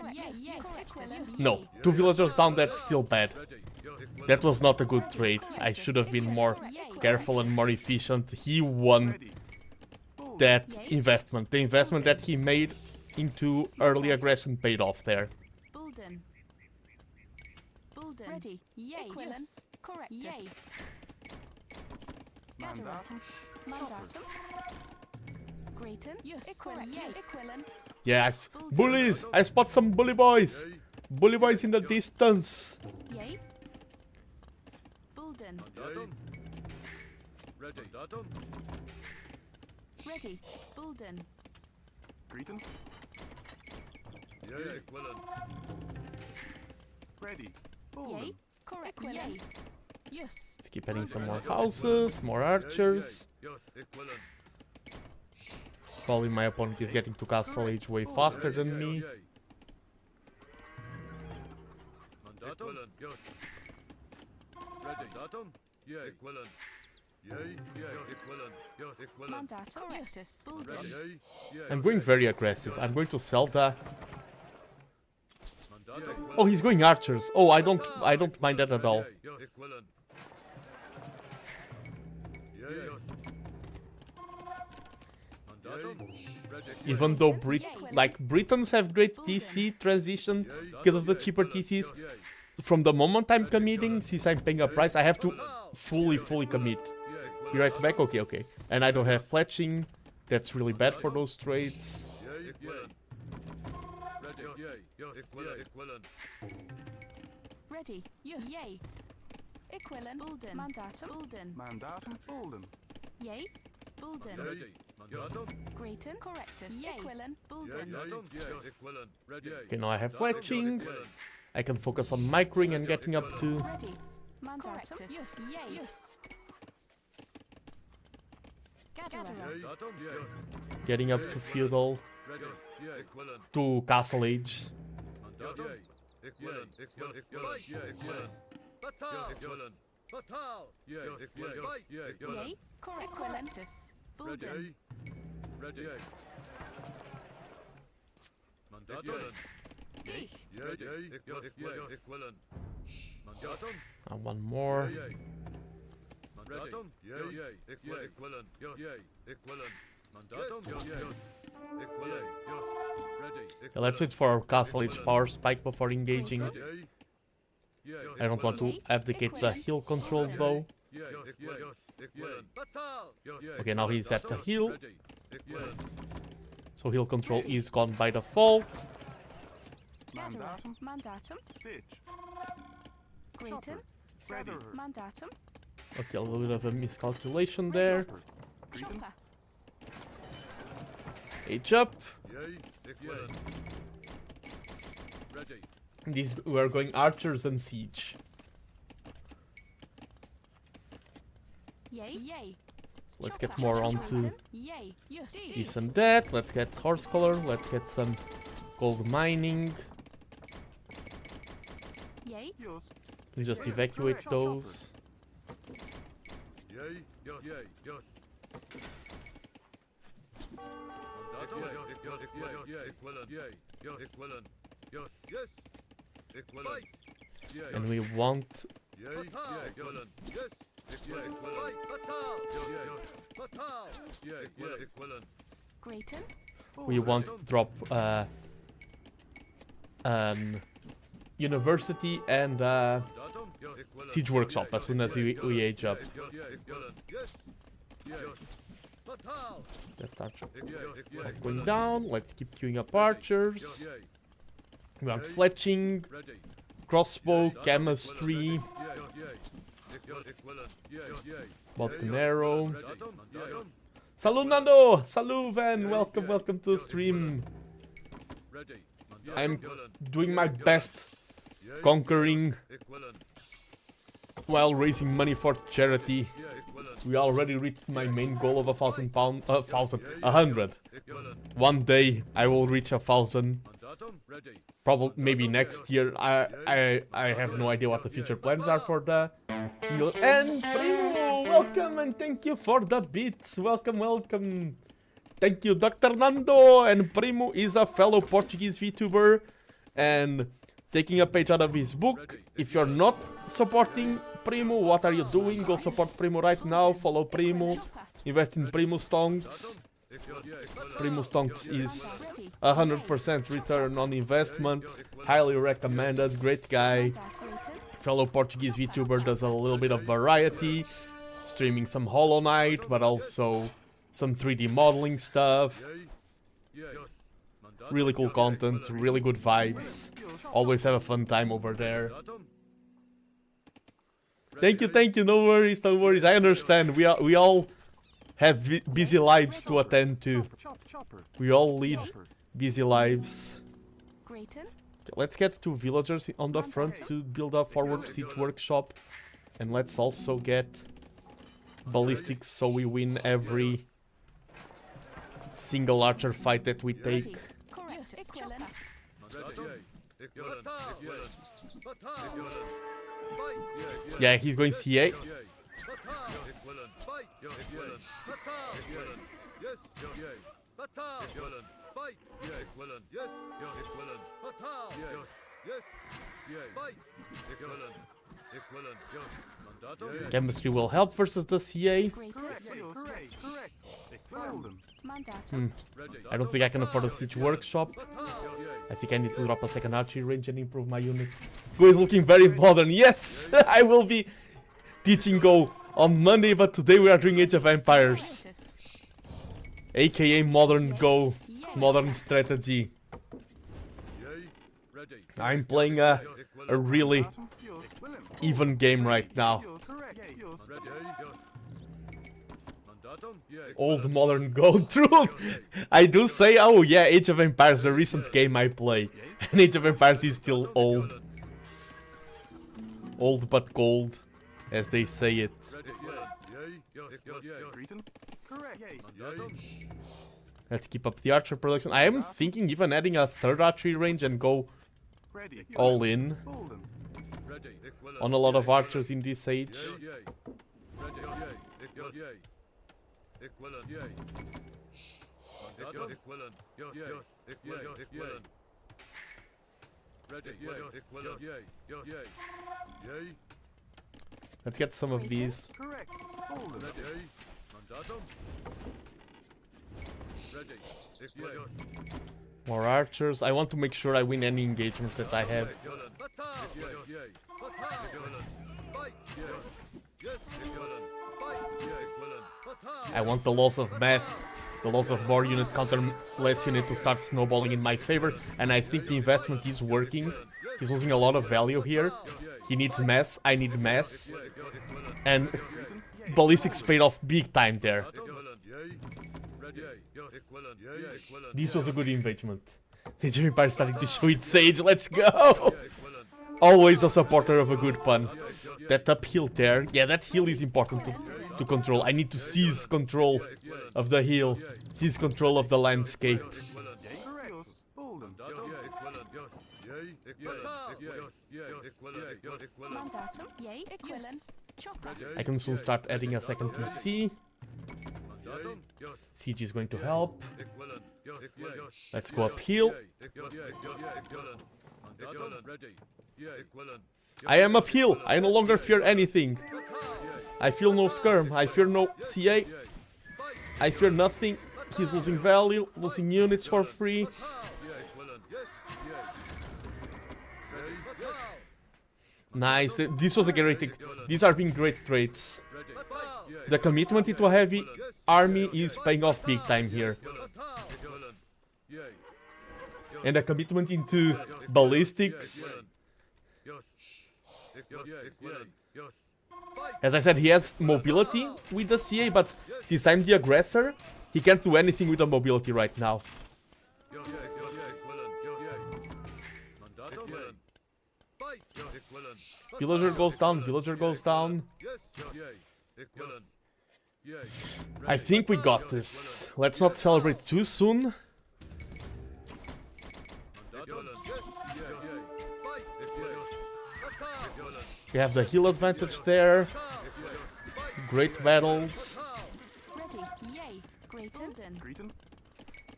No, 2 villagers down, that's still bad. Ready. Yo, ik willen. That was not a good trade. I should have been more careful and more efficient. He won Ready. Hold him. that investment. The investment that he made into early aggression paid off there. Bulden. Bulden. Ready. Yay. Equilen. Correctus. Yay. Mandatum. Mandatum. Greaten. Yes. Equilen. Yay. Equilen. Yes, bullies! I spot some bully boys! Yay. Bully boys in the distance! Yay. Bulden. Mandatum. Ready. Mandatum. Ready. Bulden. Greet him. Yay, ik willen. Ready. Hold Yay. him. Correct. Yay. Yes. Let's keep adding some more houses, more archers. Yay, yay. Yes, ik willen. Probably my opponent is getting to castle age way faster than me. Yay. Mandatum. Ik willen. Yes. Ready. Mandatum. Yay, ik willen. Yay, yay, ik willen. Yes, ik willen. Mandatum. Correctus. Bulden. Ready. Yay, yay. I'm going very aggressive. I'm going to Zelda. Mandatum. Oh, he's going archers. Oh, I don't mind that at all. Yay, yes, ik willen. Yay, yes. Mandatum. Ready. Even though Britons have great TC transition because of the cheaper TCs, Yay. from the moment I'm committing, since I'm paying a price, I have to fully commit. Yay, Be right back? Okay. And I don't have fletching. That's really bad for those trades. yay, ik willen. Ready. Yay, yes, ik willen. Ik willen. Ready. Yes. Yay. Equilen. Bulden. Mandatum. Bulden. Mandatum. Hold him. Yay. Bulden. Ready. Mandatum. Greaten. Correctus. Yay. Equilen. Yay, Bulden. mandatum. Yes, ik willen. Ready. Okay, now I have Mandatum. fletching. Ik willen. I can focus on microing and getting up to... Ready. Mandatum. Yes. Yay. Yes. Gatherer. Mandatum. Yes. Getting up to feudal, Ready. Yay, ik willen. to castle age. Mandatum. Ik willen. Ik willen. Ik willen. Yay, ik willen. Batal. Ik willen. Batal. Yay, ik willen. Yay, ik willen. Yay. Correct. Equilentus. Bulden. Ready. Ready. Yay. Mandatum. Dich. Yay, yay. Ik willen. Ik willen. Ik willen. Mandatum. And one more. Yay. Mandatum. Yay, yay. Ik wil. Ik willen. Yay. Ik willen. Mandatum. Yay. Ik willen. Yes. Ready. Yeah, let's wait for our castle age power spike before engaging. Yay. Yay. I don't want to abdicate the heal control though. Yay. Ik wil. Ik willen. Batal. Okay, now he's at the heal, Ready. Ik willen. so heal control is gone by default. Gatherer. Mandatum. Mandatum. Ditch. Greaten. Ready. Mandatum. Okay, a little bit of a miscalculation there. Chopper. Greet him. Chopper. Age up. Yay. Ik willen. Ready. These we are going archers and siege. Yay. Yay. So let's get more onto Yay. Yes. this and that. Let's get horse color. Let's get some gold mining. Yay. Yours. Let's just evacuate those. Yay, yes, yay, yes. Mandatum, yes, equivalent, yay, yes, equivalent, yes, yes, equivalent, yay, And we want yay, equivalent, yes, equivalent, fatal, yes, fatal, yay, equivalent, Grayton. we want to drop university and mandatum, yes, equivalent, siege workshop as soon as we age up. yes, equivalent, yes, yes, fatal, That archer yes, going down. Let's keep queuing up archers. yay, We want fletching, ready. crossbow, chemistry, both an arrow. Salut Nando! Salut Van! Welcome, welcome to the stream. I'm doing my best conquering while raising money for charity. We already reached my main goal of £1,000. One day I will reach 1,000. Probably maybe next year. I have no idea what the future plans are for the and Primo, welcome and thank you for the bits. Welcome, welcome. Thank you, Dr. Nando. And Primo is a fellow Portuguese VTuber and taking a page out of his book. If you're not supporting Primo, what are you doing? Go support Primo right now. Follow Primo. Invest in Primo Stonks. Primo Stonks is 100% return on investment. Highly recommended. Great guy. Fellow Portuguese VTuber, does a little bit of variety. Streaming some Hollow Knight, but also some 3D modeling stuff. Really cool content, really good vibes. Always have a fun time over there. Thank you, no worries, no worries. I understand, we all have busy lives to attend to. We all lead busy lives. Grayton. Let's get 2 villagers on the front to build a forward siege workshop. And let's also get ballistics so we win every single archer fight that we take. Correct. Equivalent. Yeah, he's going CA. Chemistry will help versus the CA. Grayton. Hmm. I don't think I can afford a siege workshop. I think I need to drop a second archery range and improve my unit. Go is looking very modern. Yes, I will be teaching Go on Monday, but today we are doing Age of Empires, aka modern Go, modern strategy. I'm playing a really even game right now. Old modern Go. True. I do say, oh yeah, Age of Empires, the recent game I play. And Age of Empires is still old. Old but gold, as they say it. Let's keep up the archer production. I am thinking even adding a 3rd archery range and go all in on a lot of archers in this age. Let's get some of these. More archers. I want to make sure I win any engagement that I have. I want the loss of math, the loss of more unit counter, less unit to start snowballing in my favor, and I think the investment is working. He's losing a lot of value here. He needs mass, I need mass, and ballistics paid off big time there. This was a good investment. Age of Empires starting to show its age, let's go! always a supporter of a good pun. That uphill there, yeah, that hill is important to control. I need to seize control of the hill, seize control of the landscape. Yay, correct. Bolden. Mandatum. Yay. Equivalent. Chopper. I can soon start adding a second TC. Siege is going to help. Let's go uphill. I am uphill. I no longer fear anything. I feel no skirm. I fear no CA. I fear nothing. He's losing value, losing units for free. Nice. This was a great thing. These are being great trades. The commitment into a heavy army is paying off big time here. And the commitment into ballistics. As I said, he has mobility with the CA, but since I'm the aggressor, he can't do anything with the mobility right now. Villager goes down, villager goes down. I think we got this. Let's not celebrate too soon. We have the heal advantage there. Great battles. Ready. Yay. Greaton. Greeton.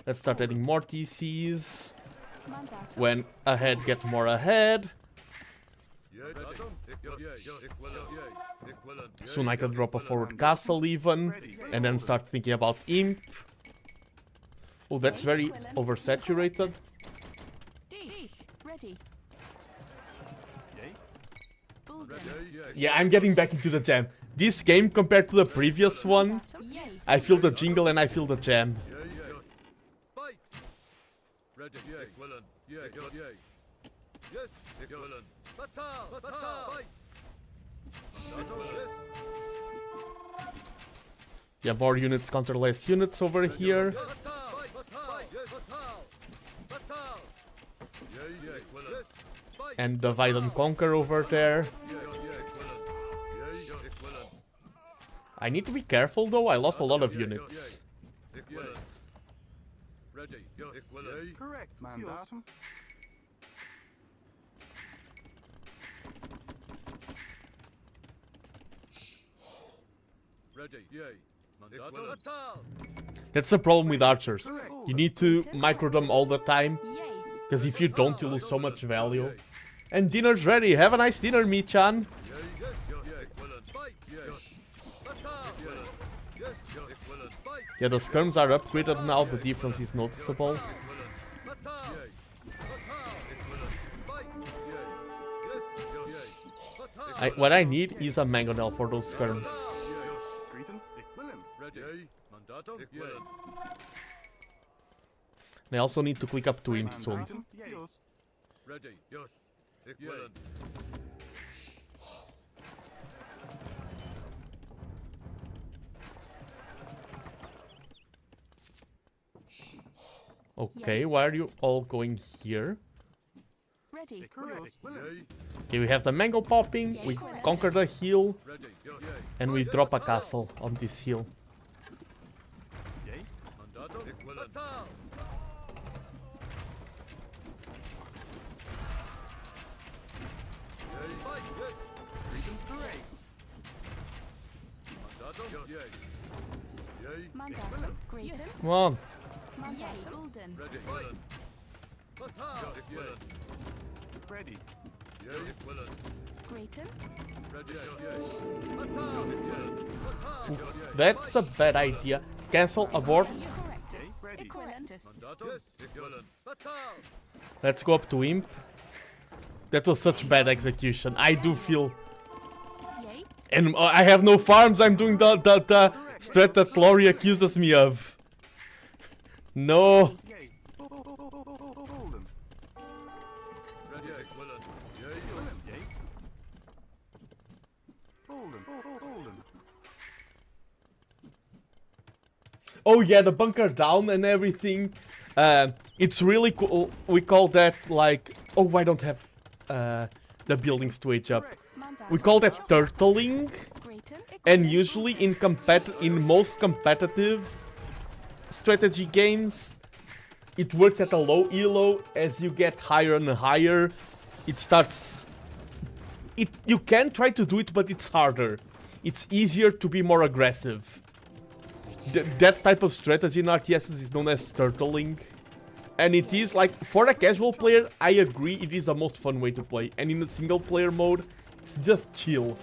Let's start adding more TCs. Mandatum. When ahead, get more ahead. Soon I can drop a forward castle even. And then start thinking about imp. Oh, that's very oversaturated. D. Ready. Yay. Bolden. Yeah, I'm getting back into the jam. This game compared to the previous one, Yay. I feel the jingle and I feel the jam. Yeah, more units counter less units over here. And divide and conquer over there. I need to be careful though, I lost a lot of units. Correct. Mandatum. That's the problem with archers. You need to micro them all the time, Yay. because if you don't, you lose so much value. And dinner's ready. Have a nice dinner, Mi-chan. Yeah, the skirms are upgraded now, the difference is noticeable. What I need is a mangonel for those skirms. Greeton. Equivalent. And I also need to click up to imp soon. Greeton. Yay. Okay, why are you all going here? Ready. Correct. Okay, we have the mango popping, we conquer the hill, and we drop a castle on this hill. Yay. Greeton. Correct. Mandatum. Greaton. Come on. Mandatum. Bolden. Ready. Greaton. That's a bad idea. Cancel, abort. Correctus. Ready. Equivalentus. Let's go up to imp. That was such bad execution. I do feel... Yay. And I have no farms, I'm doing the strat that Lori accuses me of. No. Yay. Bolden. Yay. Bolden. Bolden. Oh yeah, the bunker down and everything. It's really cool. We call that like... Oh, I don't have the buildings to age up. Mandatum. We call that turtling, Grayton. and usually in most competitive strategy games, it works at a low elo. As you get higher and higher, it starts... You can try to do it, but it's harder. It's easier to be more aggressive. That type of strategy in RTSs is known as turtling. And it is like, for a casual player, I agree it is the most fun way to play. And in a single player mode, it's just chill.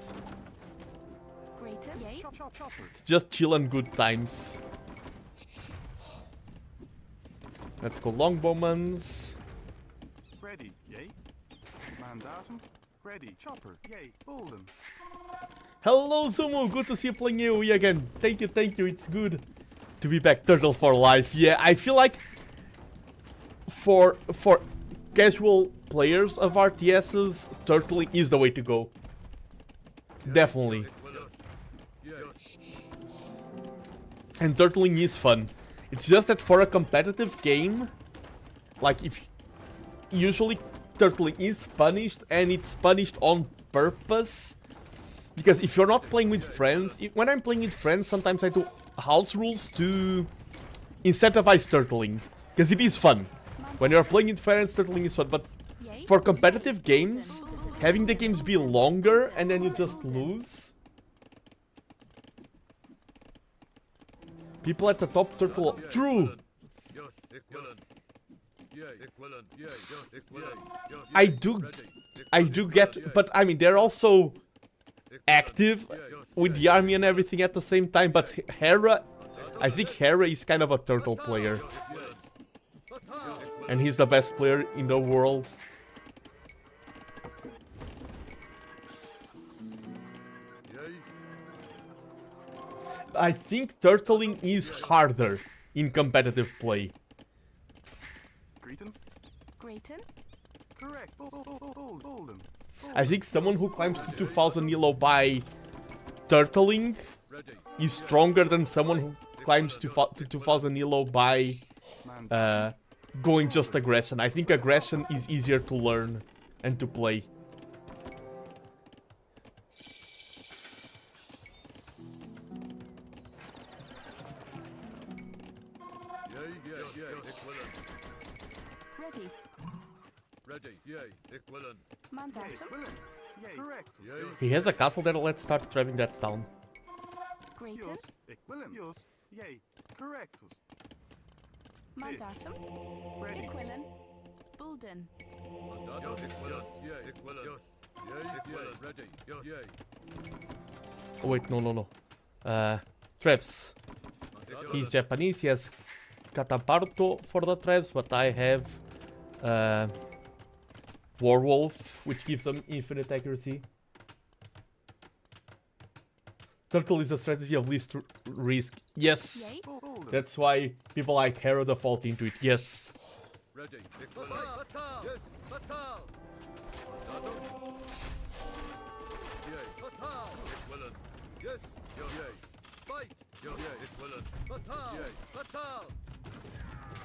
Grayton. Yay. Chopper. It's just chill and good times. Let's go longbowmans. Ready. Yay. Mandatum. Ready. Chopper. Yay. Bolden. Hello Zumu, good to see you playing AOE again. Thank you, it's good to be back. Turtle for life. Yeah, I feel like for casual players of RTSs, turtling is the way to go. Definitely. And turtling is fun. It's just that for a competitive game, like if usually turtling is punished, and it's punished on purpose. Because if you're not playing with friends, when I'm playing with friends, sometimes I do house rules to incentivize turtling. Because it is fun. When you're playing with friends, turtling is fun. But Yay. for competitive games, having the games be longer and then you just lose. People at the top turtle... True! I do get... But I mean, they're also active with the army and everything at the same time. But Hera... I think Hera is kind of a turtle player. And he's the best player in the world. I think turtling is harder in competitive play. Grayton. Grayton. Correct. Bolden. I think someone who climbs to 2000 elo by turtling is stronger than someone who climbs to 2000 elo by going just aggression. I think aggression is easier to learn and to play. Ready. Ready, yay, equivalent. Mandatum. Yay. Correct. Yay, He has a castle there, let's start driving that down. Grayton. Yos. Equilum. Yos. Yay. Correctus. Mandatum. Ready. Equilin. Bulden. Mandatum, equivalent, yay, equivalent, yay, equivalent, ready, yay. Oh wait, no. Traps. He's Japanese, he has Cataparto for the traps, but I have Warwolf, which gives them infinite accuracy. Turtle is a strategy of least risk. Yes! Yay. Bolden. That's why people like Hero default into it. Yes! Ready, equivalent, fatal, yes, fatal. Mandatum. Yay, fatal, equivalent, yes, yay. Fight, yay, equivalent, fatal, yay, fatal.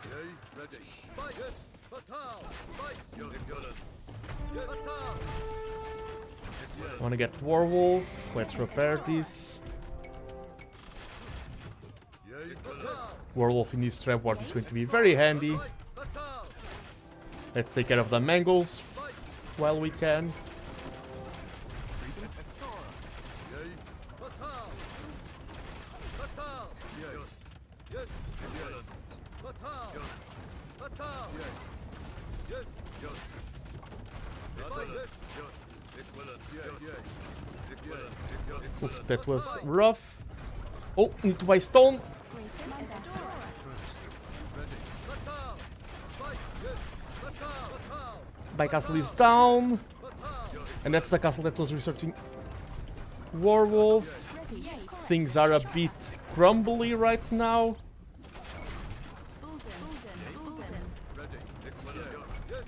Yay, ready, fight, yes, fatal, fight, yay, equivalent, yes, fatal. I wanna get Warwolf. Let's repair this. Yay, fatal. Warwolf in this trap ward is going to be very handy. Fight, fatal. Let's take care of the Mangles while we can. Grayton. Estora. Yay, fatal. Fatal. Yes. Yes. Equivalent. Fatal. Yes. Fatal. Yes. Yes. Yes. Fatal. Yes. Yes. Equivalent. Yeah. Yeah. Equivalent. Oof, that was rough. Oh, need to buy stone. Grayton. Mandatum. Ready. Fatal. Fight. Yes. Fatal. Fatal. My castle is down. Fatal. And that's the castle that was researching Warwolf. Ready. Yay. Correct. Things are a bit crumbly right now. Bulden. Ready. Equivalent. Yes.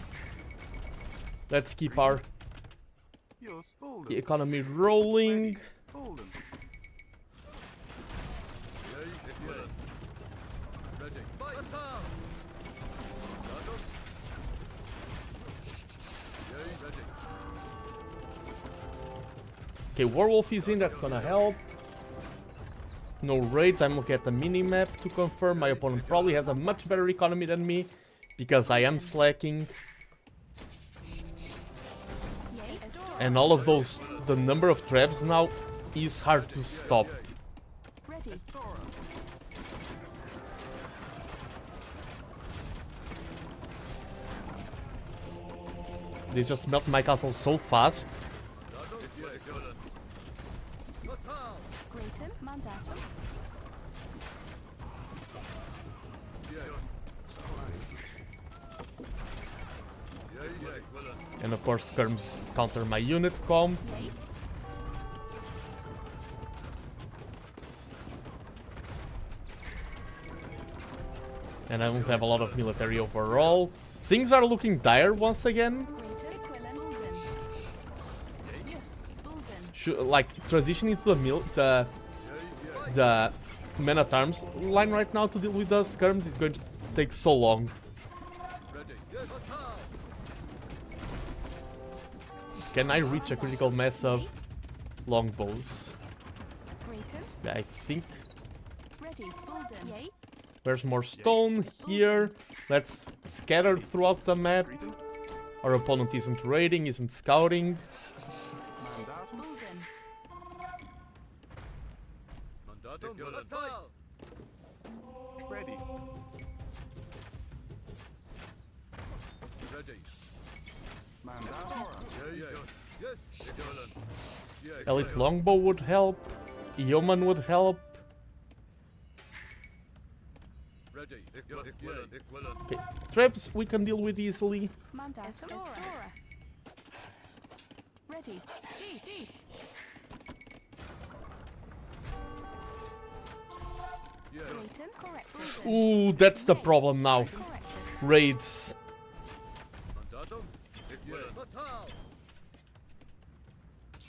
Let's keep our Yos. Bolden. economy rolling. Bolden. Yay. Equivalent. Ready. Fight. Fatal. Mandatum. Yay. Ready. Okay, Werewolf is in, that's gonna help. No raids, I'm looking at the mini-map to confirm. My opponent probably has a much better economy than me, because I am slacking. Yay, store. And all of those, the number of traps now is hard to stop. Ready. They just melt my castle so fast. Grayton, Mandatum. And of course skirms counter my unit comp. Yay. And I don't have a lot of military overall. Things are looking dire once again. Grayton, Quillen, Bulden. Yes, Bulden. Like transitioning to the men at arms line right now to deal with the skirms is going to take so long. Can I reach a critical mass of longbows? Grayton, Yeah, I think. ready. Bulden. Yay. There's more stone here. Let's scatter throughout the map. Our opponent isn't raiding, isn't scouting. Mandatum. Bulden. Ready. Mandatum. Elite longbow would help. Yeoman would help. Okay, traps we can deal with easily. Mandatum. Estora. Ready. D. Grayton, correct. Bulden. Ooh, that's the problem now. Correctus. Raids.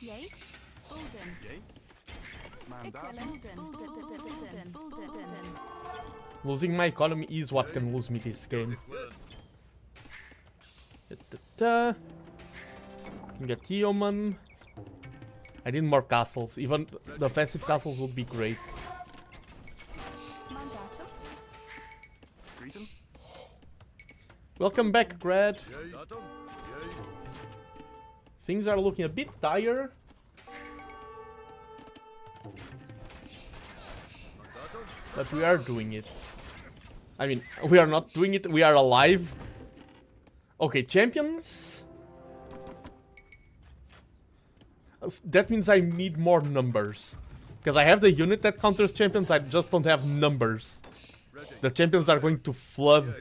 Yay. Bulden. Yay. Mandatum. Bulden. Bulden. Losing my economy is what can lose me this game. Da-da-da. Can get Yeoman. I need more castles. Even the offensive castles would be great. Mandatum. Grayton. Welcome back, Grad. Things are looking a bit dire. But we are doing it. I mean, we are not doing it, we are alive. Okay, champions. That means I need more numbers. Because I have the unit that counters champions, I just don't have numbers. The champions are going to flood.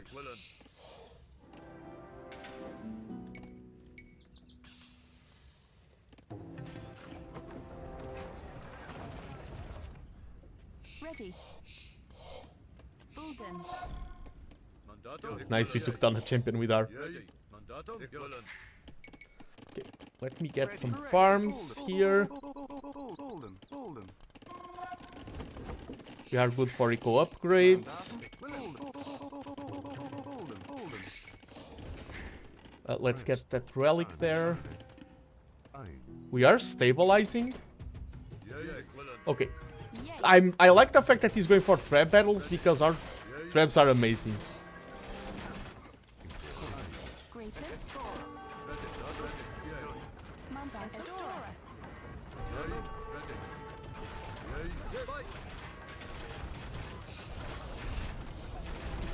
Ready. Bulden. Nice, we took down a champion with our... Okay, let me get some farms here. Bulden. Bulden. We are good for eco upgrades. Let's get that relic there. We are stabilizing. Okay. Yay. I like the fact that he's going for trap battles because our traps are amazing. Grayton. Mandatum. Estora.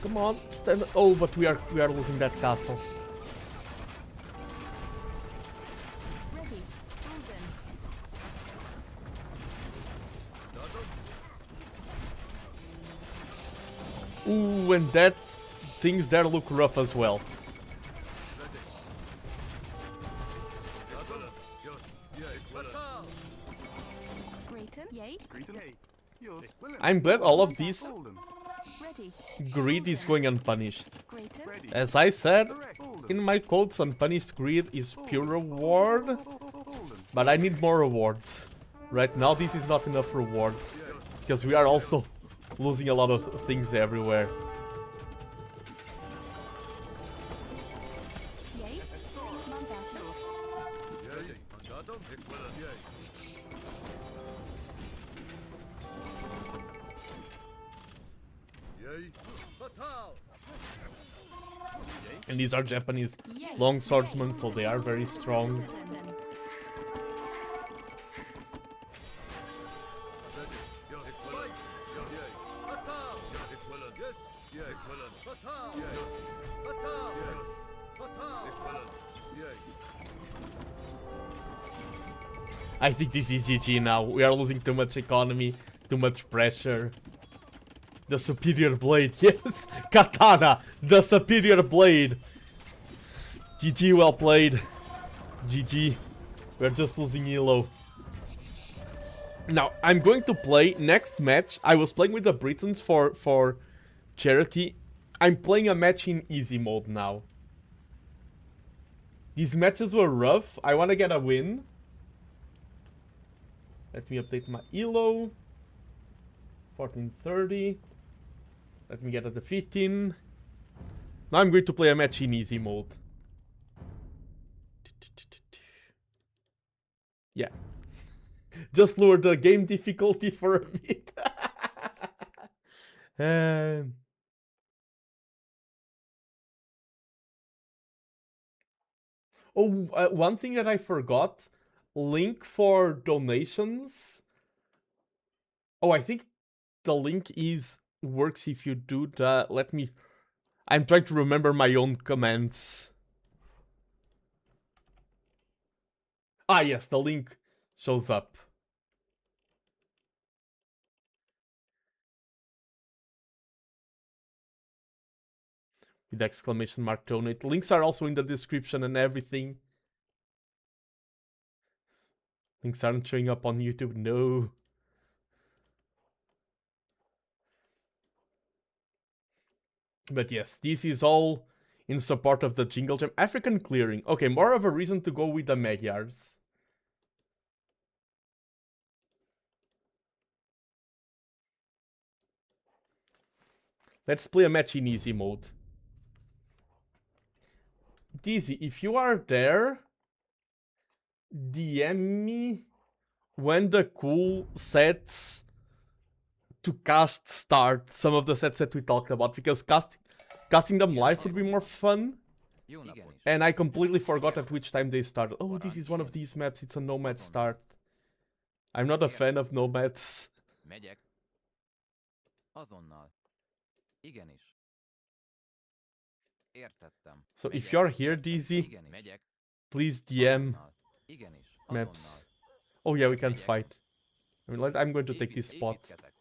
Come on, stand. Oh, but we are losing that castle. Ready. Bulden. Ooh, and that things there look rough as well. Grayton. Yay. Grayton. Yours. I'm glad all of these Bulden. Ready. greed is going unpunished. Grayton. Ready. As I said, Correct. Bulden. in my quotes, unpunished greed is pure reward, Bulden. but I need more rewards. Right now, this is not enough rewards, because we are also losing a lot of things everywhere. Yay. Mandatum. Yay. Batal. And these are Japanese Yes. long swordsmen, so they are very strong. Bulden. Ready. Yo, equivalent. Yo, yay. Batal. Yo, equivalent. Yes. Yeah, equivalent. Batal. Yes. Batal. Yes. Batal. Equivalent. Yay. I think this is GG now. We are losing too much economy, too much pressure. The superior blade, yes! Katana, the superior blade! GG, well played. GG. We're just losing Elo. Now, I'm going to play next match. I was playing with the Britons for charity. I'm playing a match in easy mode now. These matches were rough. I want to get a win. Let me update my Elo. 1430. Let me get a defeat in. Now I'm going to play a match in easy mode. Yeah. Just lower the game difficulty for a bit. One thing that I forgot. Link for donations. Oh, I think the link works if you do the... Let me... I'm trying to remember my own commands. Ah, yes, the link shows up. With exclamation mark donate. Links are also in the description and everything. Links aren't showing up on YouTube, no. But yes, this is all in support of the Jingle Jam. African clearing. Okay, more of a reason to go with the Magyars. Let's play a match in easy mode. Dizzy, if you are there, DM me when the cool sets to cast start, some of the sets that we talked about, because casting them live would be more fun. And I completely forgot at which time they started. Oh, this is one of these maps, it's a nomad start. I'm not a fan of nomads. Megyek. Azonnal. Igenis. Értettem. So if you're here, Dizzy, Megyek. please DM Azonnal. Igenis. maps. Azonnal. Oh yeah, we can't fight. I mean, I'm going to take this spot. Építkezek.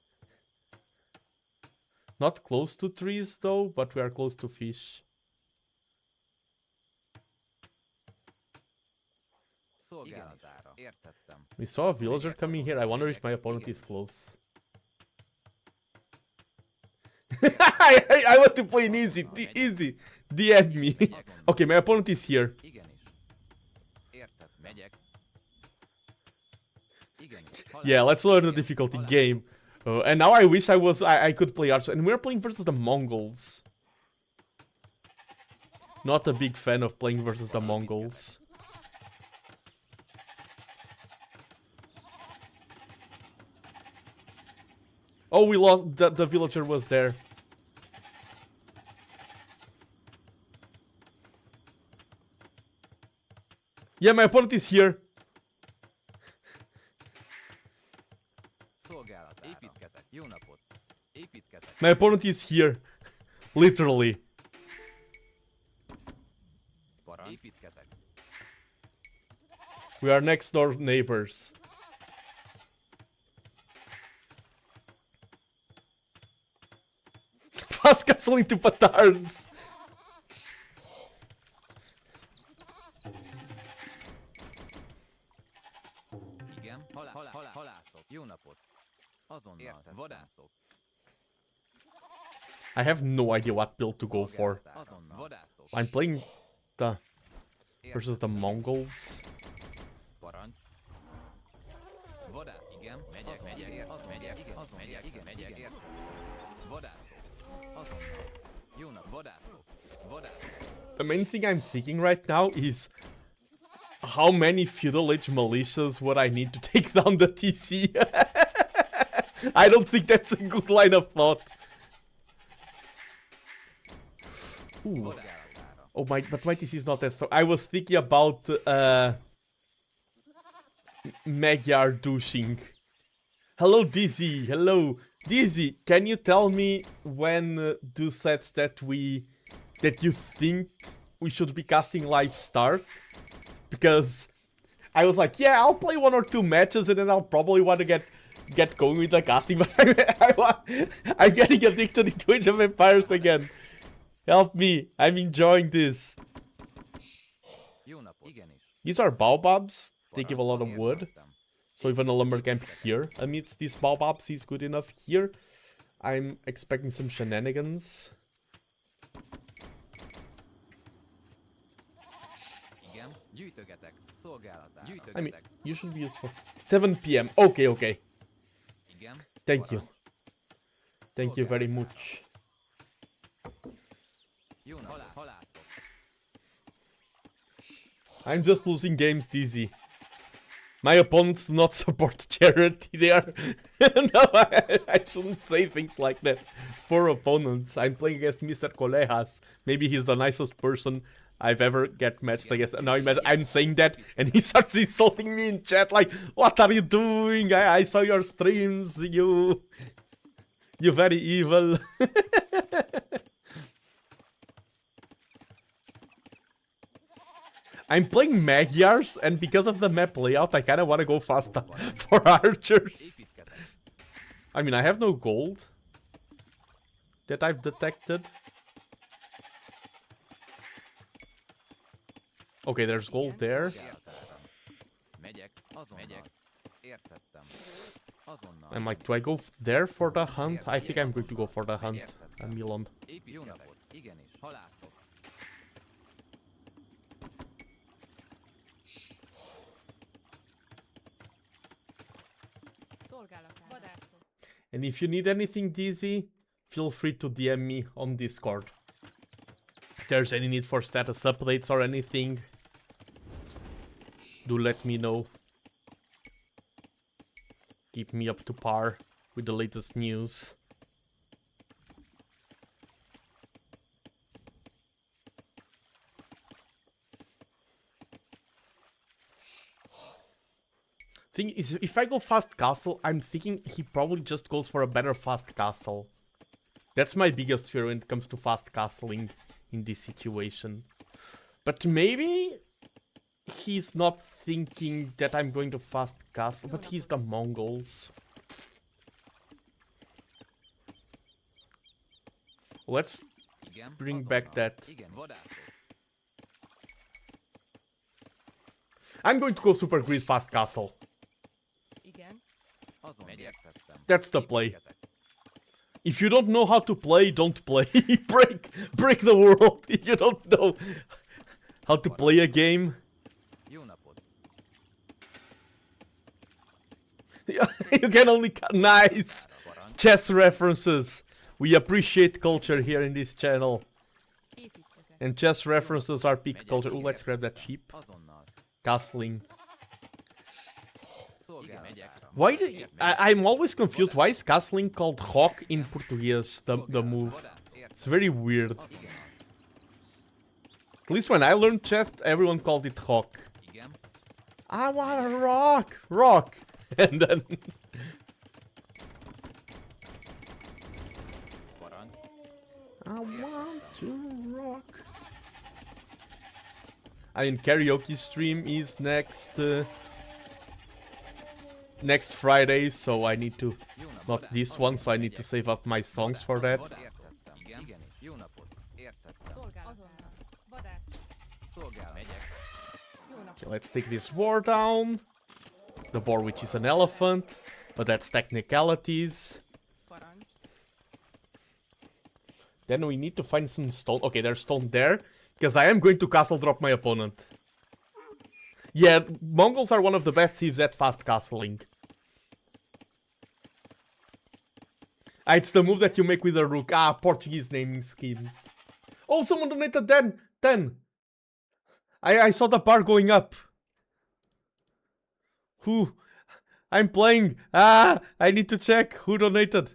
Not close to trees though, but we are close to fish. Szolgálatára. Értettem. We saw a villager coming here. I wonder if my opponent is close. I want to play in easy. Easy. DM me. Okay, my opponent is here. Igenis. Érted. Megyek. Igenis. Yeah, let's lower the difficulty game. And now I wish I could play Archer. And we're playing versus the Mongols. Not a big fan of playing versus the Mongols. Oh, we lost. The villager was there. Yeah, my opponent is here. Szolgálatára. Építkezek. Jó napot. Építkezek. My opponent is here. Literally. Parancs. Építkezek. We are next door neighbors. Fast castle into petards. Igen. Halászok. Jó napot. Azonnal. Érted. Vadászok. I have no idea what build to go for. Azonnal. Vadászok. I'm playing the versus the Mongols. Parancs. Vadász. Igen. Megyek. Megyek. Igen. Megyek. Érted. Vadászok. Azonnal. Jó nap. Vadászok. Vadászok. The main thing I'm thinking right now is how many feudal age militias would I need to take down the TC? I don't think that's a good line of thought. Ooh. Szolgálatára. Oh my, but my TC is not that strong. I was thinking about Magyar douching. Hello Dizzy, hello. Dizzy, can you tell me when do sets that you think we should be casting live start? Because I was like, yeah, I'll play 1 or 2 matches and then I'll probably want to get going with the casting, but I'm getting addicted into Age of Empires again. Help me, I'm enjoying this. Jó napot. Igenis. These are baobabs, they give a lot of wood. Értettem. So even a lumber camp here amidst these baobabs is good enough. Here, I'm expecting some shenanigans. Igen. Gyűjtögetek. Szolgálatára. I mean, Gyűjtögetek. you should be used for 7 p.m. Okay, okay. Igen. Thank you. Parancs. Thank you very Szolgálatára. much. Jó napot. Halászok. I'm just losing games, Dizzy. My opponents do not support charity. They are... No, I shouldn't say things like that. For opponents. I'm playing against Mr. Colejas. Maybe he's the nicest person I've ever get matched against. Now I'm saying that and he starts insulting me in chat like, what are you doing? I saw your streams. You very evil. I'm playing Magyars, and because of the map layout, I kind of want to go faster for archers. Építkezek. I mean, I have no gold that I've detected. Okay, there's gold there. Szolgálatára. Megyek. Azonnal. Megyek. Értettem. Azonnal. I'm like, do I go there for the hunt? I think I'm going to go for the hunt. Értettem. Milan. Jó napot. Igenis. Halászok. Szolgálatára. Vadászok. And if you need anything, Dizzy, feel free to DM me on Discord. If there's any need for status updates or anything, do let me know. Keep me up to par with the latest news. Thing is, if I go fast castle, I'm thinking he probably just goes for a better fast castle. That's my biggest fear when it comes to fast castling in this situation. But maybe he's not thinking that I'm going to fast castle, but he's the Mongols. Let's Igen. bring back Azonnal. that. Igen. Vadászok. I'm going to go super grid fast castle. Igen. Azon értettem. That's the play. Építkezek. If you don't know how to play, don't play. break the world. If you don't know how to play a game. Jó napot. You can only nice Parancs. chess references. We appreciate culture here in this channel, Építkezek. and chess references are peak culture. Oh, let's grab that sheep. Azonnal. Castling. Szolgálatára. Why do I'm always confused. Why is castling called hawk in Portuguese? The move. Vadász. It's very weird. Igen. At least when I learned chess, everyone called it hawk. Igen. I want to rock, and then Parancs. I want to rock. I mean, karaoke stream is next Friday, so I need to, Jó napot. not this one, so I need to save up my songs for that. Értettem. Igen. Igenis. Jó napot. Értettem. Szolgálatára. Vadászok. Szolgál. Megyek. Jó napot. Okay, let's take this boar down. The boar, which is an elephant, but that's technicalities. Parancs. Then we need to find some stone. Okay, there's stone there, because I am going to castle drop my opponent. Yeah, Mongols are one of the best thieves at fast castling. Ah, it's the move that you make with a rook. Ah, Portuguese naming schemes. Oh, someone donated 10. I saw the bar going up. Who? I'm playing. Ah, I need to check who donated.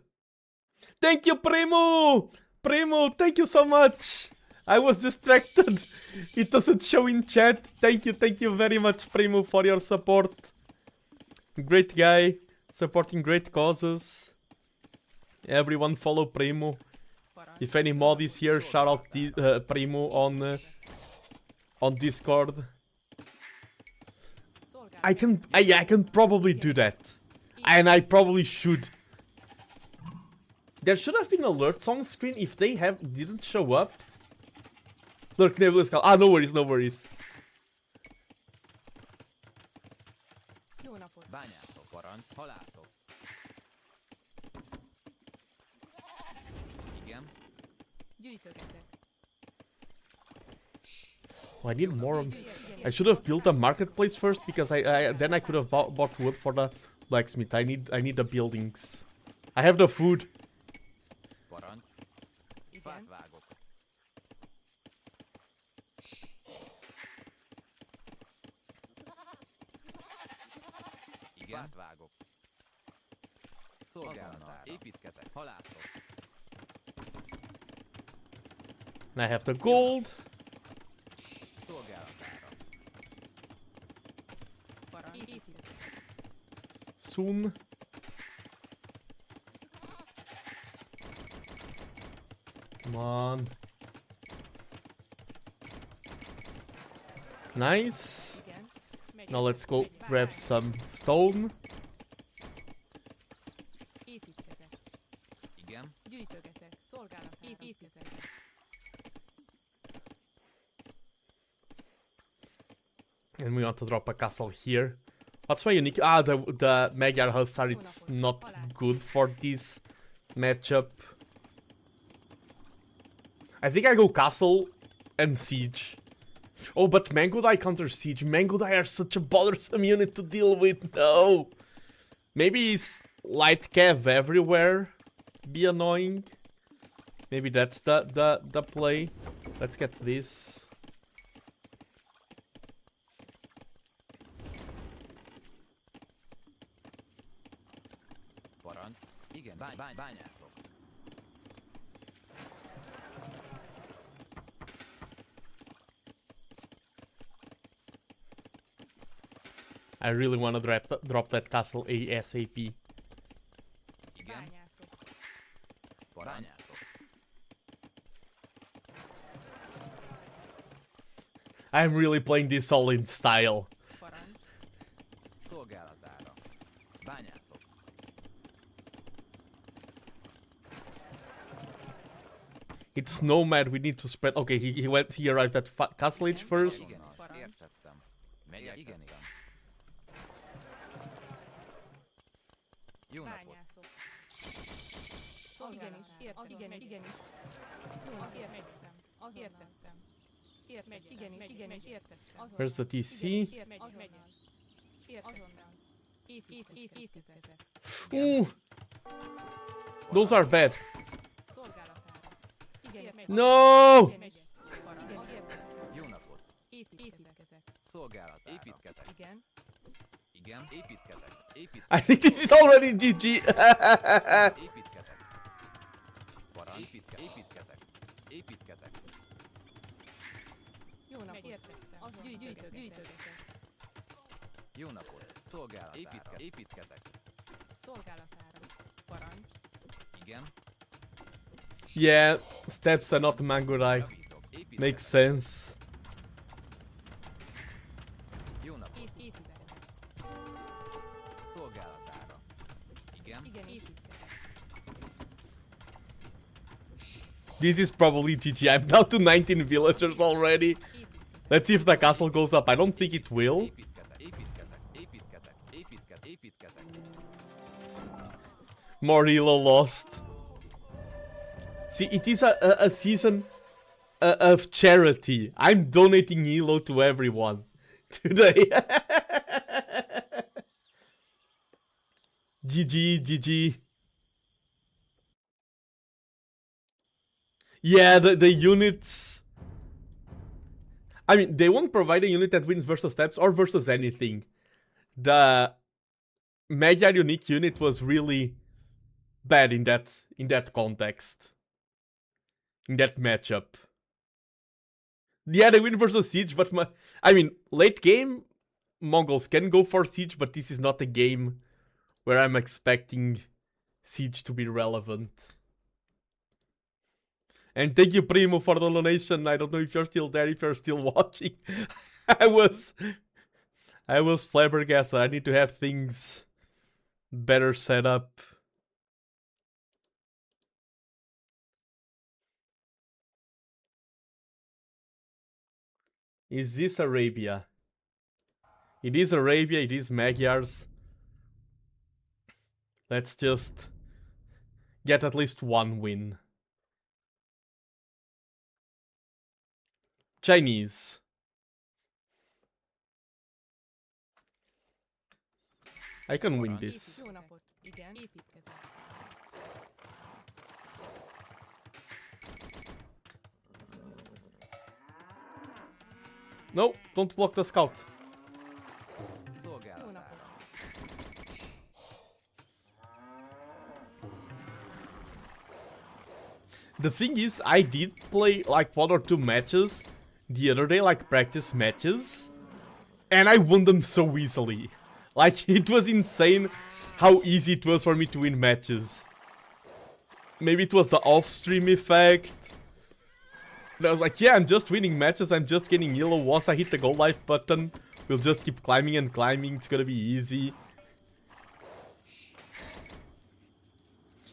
Thank you, Primo! Primo, thank you so much. I was distracted. It doesn't show in chat. Thank you very much, Primo, for your support. Great guy, supporting great causes. Everyone follow Primo. If any mod is here, shout out Primo on Discord. I can probably do that, and I probably should. There should have been alerts on screen if they didn't show up. Look, Nebulous Call. Ah, no worries, no worries. Bányászok, parancs, halászok. Igen. Oh, I need more. I should have built a marketplace first because then I could have bought wood for the blacksmith. I need the buildings. I have the food. Parancs. Fát vágok. Igen. Fát vágok. Szolgálatára. Építkezek. Halászok. And I have the gold. Szolgálatára. Soon. Come on. Nice. Now let's go grab some stone. Igen. And we want to drop a castle here. What's my unique? Ah, the Magyar Hussar, it's not good for this matchup. I think I go castle and siege. Oh, but Mango Dye counters siege. Mango Dye are such a bothersome unit to deal with. No. Maybe it's light cav everywhere. Be annoying. Maybe that's the play. Let's get this. Parancs. Igen, bányászok. I really want to drop that castle ASAP. Igen. Bányászok. I'm really playing this all in style. Szolgálatára. Bányászok. It's Nomad, we need to spread. Okay, he arrived at Castle Age first. Igen, értettem. Megyek. Igen. Jó napot. Where's the TC? Ooh. Those are bad. No! Jó napot. Szolgálat. Építkezek. Igen. Építkezek. I think this is already GG. Építkezek. Parancs. Építkezek. Építkezek. Jó napot. Szolgálatára. Építkezek. Igen. Yeah, steps are not Mangorai. Javítok. Építkezek. Makes sense. Jó napot. Szolgálatára. Igen. This is probably GG. I'm down to 19 villagers already. Let's see if the castle goes up. I don't think it will. Építkezek. More elo lost. See, it is a season of charity. I'm donating elo to everyone today. GG. Yeah, the units... I mean, they won't provide a unit that wins versus steps or versus anything. The Magyar unique unit was really bad in that context. In that matchup. Yeah, they win versus Siege, but I mean, late game, Mongols can go for Siege, but this is not a game where I'm expecting Siege to be relevant. And thank you, Primo, for the donation. I don't know if you're still there, if you're still watching. I was flabbergasted. I need to have things better set up. Is this Arabia? It is Arabia, it is Magyars. Let's just get at least one win. Chinese. I can win this. Jó napot. Igen, építkezem. No, don't block the scout. Szolgálatára. The thing is, I did play like 1 or 2 matches the other day, like practice matches, and I won them so easily. Like, it was insane how easy it was for me to win matches. Maybe it was the off-stream effect. And I was like, yeah, I'm just winning matches, I'm just getting yellow once I hit the goal life button. We'll just keep climbing and climbing, it's gonna be easy.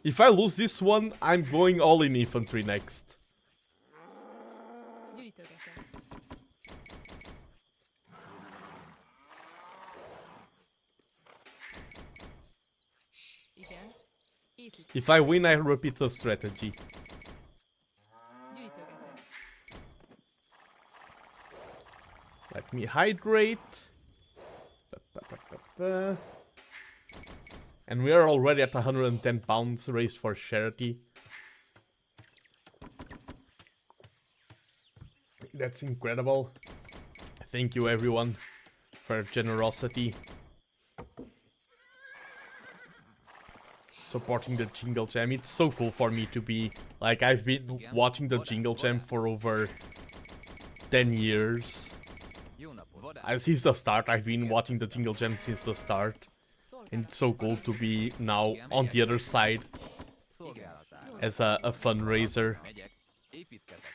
If I lose this one, I'm going all in infantry next. Gyűjtögetem. Igen. Építkezem. If I win, I repeat the strategy. Gyűjtögetem. Let me hydrate. And we are already at 110 pounds raised for charity. That's incredible. Thank you everyone for your generosity. Supporting the Jingle Jam. It's so cool for me to be like, I've been watching the Jingle Jam for over 10 years. Jó napot. Vadás. Since the start, I've been watching the Jingle Jam since the start. And it's so cool to be now on the other side Szolgálatára. as a fundraiser. Megyek. Építkezek.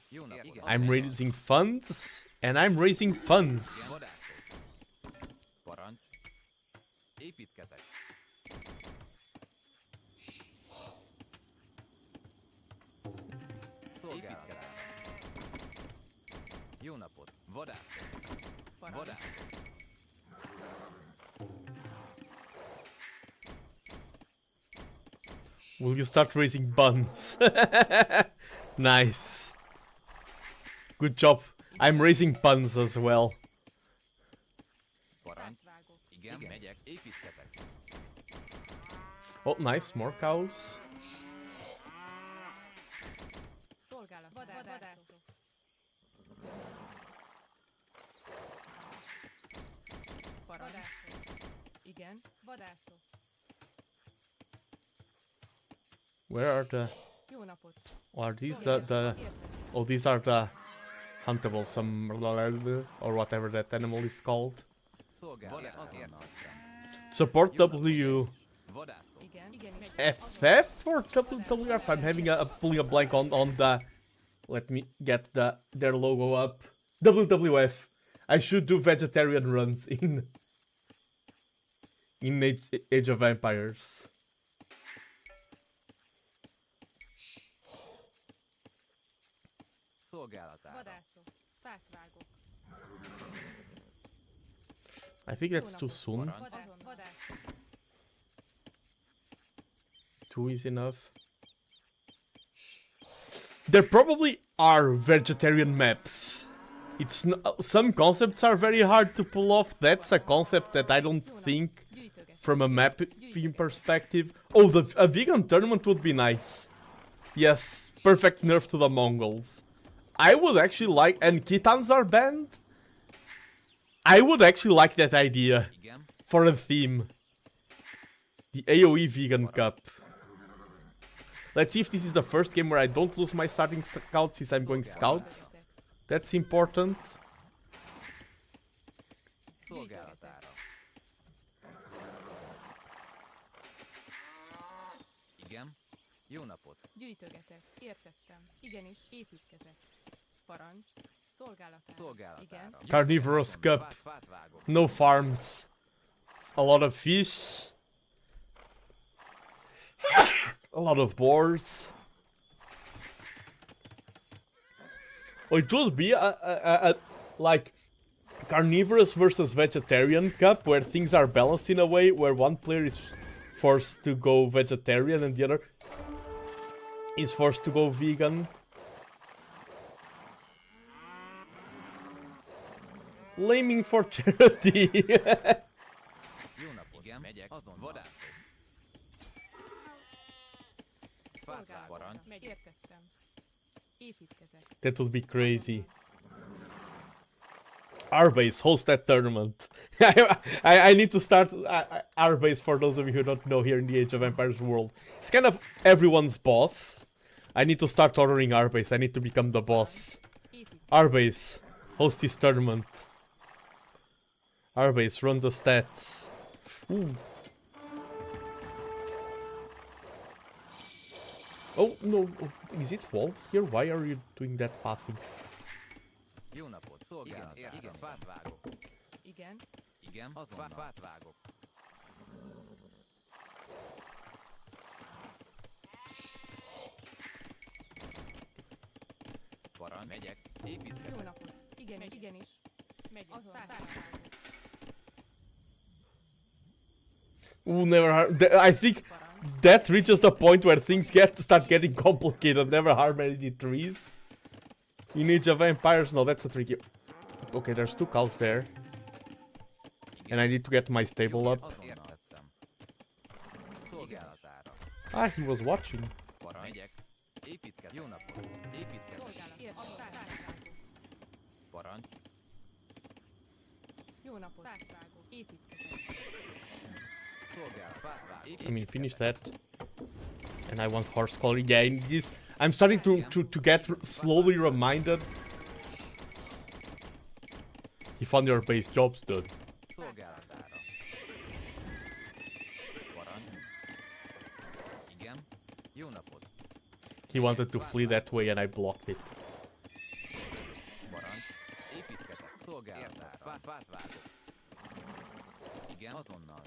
Jó napot. Igen. I'm raising funds, and I'm raising funds. Vadászok. Parancs. Építkezek. Szolgálatára. Jó napot. Vadászok. Vadászok. Will you start raising buns? Nice. Good job. I'm raising buns as well. Parancs. Igen, megyek. Építkezek. Oh, nice. More cows. Szolgálat. Vadászok. Vadászok. Igen. Vadászok. Where are the... Jó napot. Are these the... Oh, these are the huntable, some... or whatever that animal is called. Szolgálat. Azért adtam. Support W... Vadászok. Igen. Igen. Megy. FF or WWF? I'm having pulling a blank on the... Let me get their logo up. WWF. I should do vegetarian runs in Age of Empires. Szolgálatára. Vadászok. Fát vágok. I think that's too soon. Vadászok. 2 is enough. There probably are vegetarian maps. Some concepts are very hard to pull off. That's a concept that I don't think Gyűjtögetem. from a mapping perspective. Oh, a vegan tournament would be nice. Yes, perfect nerf to the Mongols. I would actually like... And Kitans are banned? I would actually like that idea Igen. for a theme. The AOE Vegan Cup. Let's see if this is the first game where I don't lose my starting scouts since I'm going scouts. That's important. Szolgálatára. Igen. Jó napot. Gyűjtögetek. Értettem. Igenis, építkezek. Parancs. Szolgálatára. Szolgálatára. Igen. Carnivorous Azonnal. cup. Fát vágok. No farms. A lot of fish. A lot of boars. Or it would be a like carnivorous versus vegetarian cup where things are balanced in a way where one player is forced to go vegetarian and the other is forced to go vegan. Laming for charity. Jó napot. Igen. Megyek. Azonnal. Vadászok. Fát vágok. Szolgálatára. Parancs. Megy. Értettem. Építkezek. That would be crazy. Our base host that tournament. I need to start our base for those of you who don't know here in the Age of Empires world. It's kind of everyone's boss. I need to start ordering our base. I need to become the boss. Építkezek. Our base host this tournament. Our base run the stats. Ooh. Oh no, is it walled here? Why are you doing that pathing? Jó napot. Szolgálatára. Igen. Fát vágok. Igen. Igen. Azonnal. Fát vágok. Parancs. Megyek. Jó Építkezek. napot. Igen, igenis. Megy. Azon. Fát. Ooh, never harm. I think Parancs. that reaches the point where things start getting complicated. Never harm any trees. In Age of Empires, no, that's a tricky. Okay, there's 2 cows there, and I need to get my stable up. Azonnal. Értettem. Szolgálatára. Ah, he was watching. Parancs. Megyek. Építkezek. Jó napot. Építkezek. Szolgálat. Értettem. Parancs. Jó napot. Fátvágó. Építkezek. Szolgálat. Fát vágok. I mean, finish that. And I want horse color. Yeah, in this, I'm starting to get slowly reminded. He found your base, job's done. Szolgálatára. Parancs. Igen. Jó napot. He wanted to flee that way and I blocked it. Parancs. Építkezek. Szolgálatára. Fát vágok. Igen. Azonnal.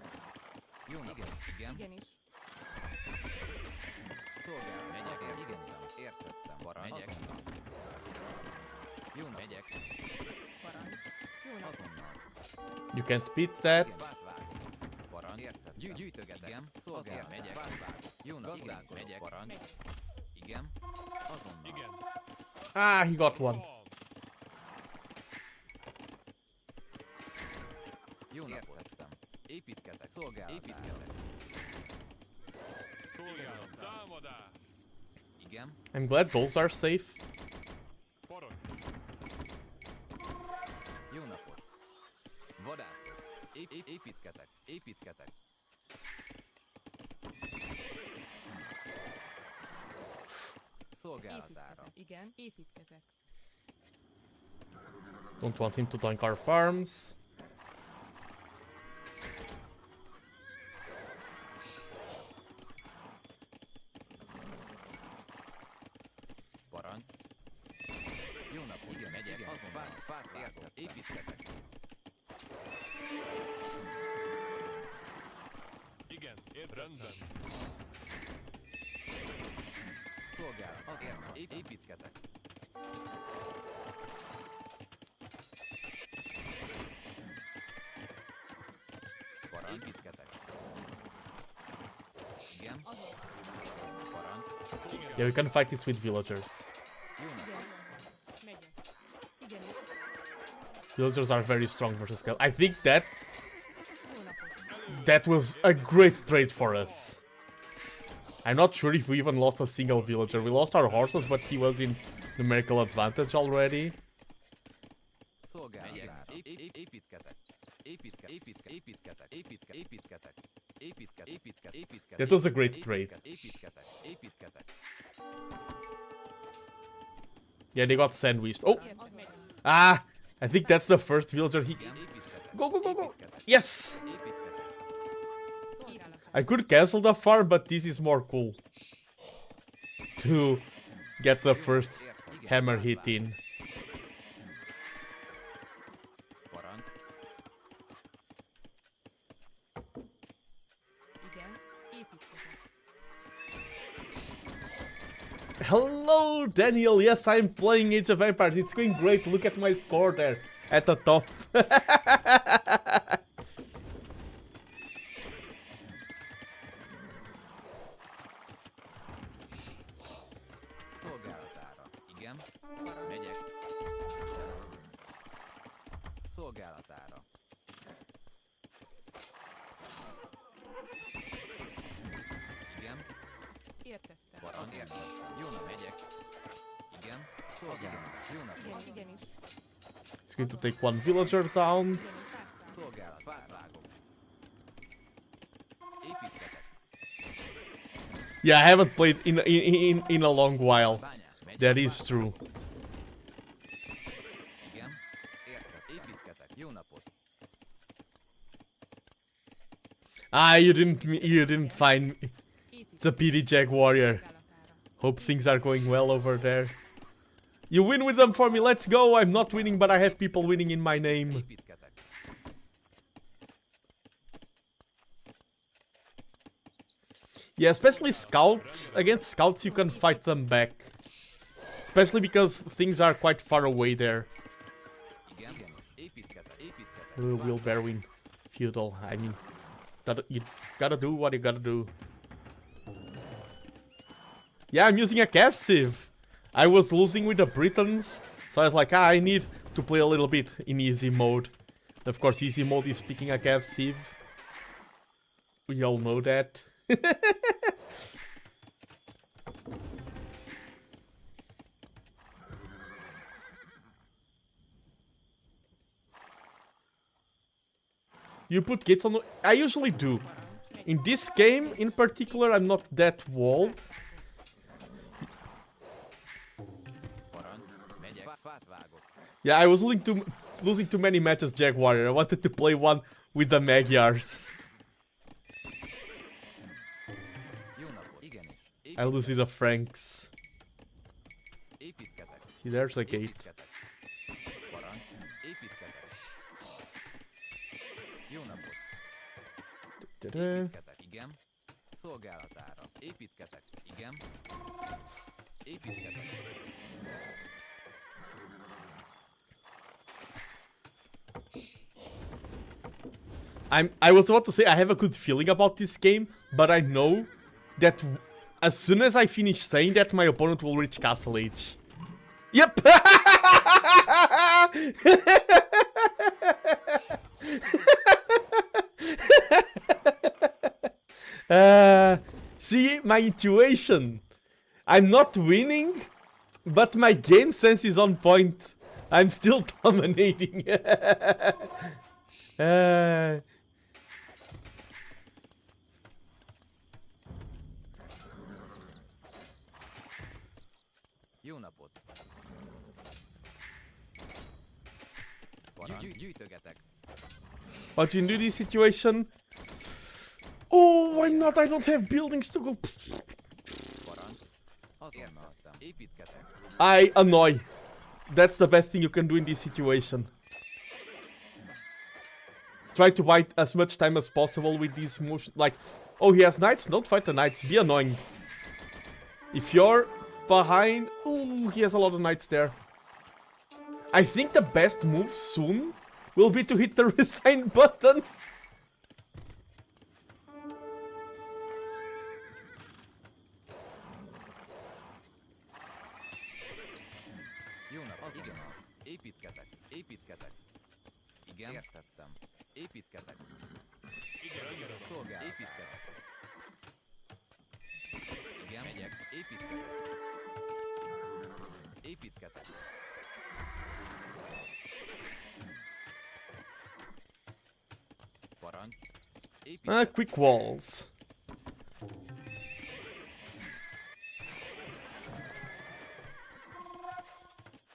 Jó napot. Igen. Igenis. Szolgálat. Megyek. Igen. Értettem. Parancs. Megyek. Jó napot. Megyek. Parancs. Jó napot. Azonnal. You can't beat that. Igen. Fát vágok. Parancs. Értettem. Gyűjtögetek. Igen. Szolgálat. Megyek. Fát vágok. Jó napot. Gazdálkodok. Megyek. Parancs. Megy. Igen. Azonnal. Igen. Ah, he got one. Jó napot. Értettem. Építkezek. Szolgálat. Építkezek. Szolgálat, támadás! Igen. I'm glad those are safe. Parancs! Jó napot. Vadászok. Építkezek. Építkezek. Szolgálatára. Építkezek. Igen. Építkezek. Don't want him to tank our farms. Parancs. Jó napot. Igen, megyek. Igen. Azon fát vágok. Építkezek. Igen, rendben. Szolgálat. Azonnal. Építkezek. Parancs. Építkezek. Igen. Parancs. Yeah, we can fight this with villagers. Jó napot. Igen. Megyek. Igenis. Villagers are very strong versus scale. I think that Jó napot. that was a great trade for us. I'm not sure if we even lost a single villager. We lost our horses, but he was in numerical advantage already. Szolgálatára. Építkezek. Építkezek. That was a great trade. Építkezek. Yeah, they got sandwiched. Oh, Igen, az megy. Ah, I think that's the first villager he... Igen, építkezek. Go, go, go, go. Építkezek. Yes! Építkezek. I could cancel the farm, but this is more cool. To get the first Igen, hammer fát hit vágok. in. Parancs. Igen, építkezek. Hello, Daniel. Yes, I'm playing Age of Empires. It's going great. Look at my score there at the top. Szolgálatára. Igen. Megyek. Szolgálatára. Igen. Értettem. Parancs. Értettem. Jó nap, megyek. Igen. Szolgálat. Jó nap. Igen, igenis. It's going to take one villager down. Igenis, láttam. Szolgálat. Fát vágok. Építkezek. Yeah, I haven't played in a long while. Bányász. Megyek. That is true. Igen. Érted. Építkezek. Jó napot. Ah, you didn't find the PD Jag Warrior. Szolgálatára. Hope things are going well over there. You win with them for me. Let's go. I'm not winning, but I have people winning in my name. Építkezek. Yeah, especially scouts. Against scouts, you can fight them back. Especially because things are quite far away there. Igen. Igen. Építkezek. Építkezek. We'll bear win. Feudal. I mean, you gotta do what you gotta do. Yeah, I'm using a Cav Civ. I was losing with the Britons, so I was like, I need to play a little bit in easy mode. Of course, easy mode is picking a Cav Civ. We all know that. You put gates on... I usually do. In this game, in particular, I'm not that walled. Parancs. Megyek. Fát vágok. Yeah, I was losing too many matches Jaguar. I wanted to play one with the Magyars. Jó napot. Igenis. I lose with the Franks. Építkezek. See, there's a gate. Építkezek. Parancs. Építkezek. Jó napot. Ta-da. Építkezek. Igen. Szolgálatára. Építkezek. Igen. Építkezek. I was about to say I have a good feeling about this game, but I know that as soon as I finish saying that, my opponent will reach Castle Age. Yep! See, my intuition. I'm not winning, but my game sense is on point. I'm still dominating. Jó napot. Gyűjtögetek. What you do this situation? Oh, I'm not. I don't have buildings to go. Parancs. Azonnal. Építkezek. I annoy. That's the best thing you can do in this situation. Try to buy as much time as possible with these motion. Like, oh, he has knights. Don't fight the knights. Be annoying. If you're behind, ooh, he has a lot of knights there. I think the best move soon will be to hit the resign button. Jó nap. Igen. Építkezek. Építkezek. Igen. Értettem. Építkezek. Igen. Szolgál. Építkezek. Igen. Megyek. Építkezek. Építkezek. Parancs. Építkezek. Quick walls.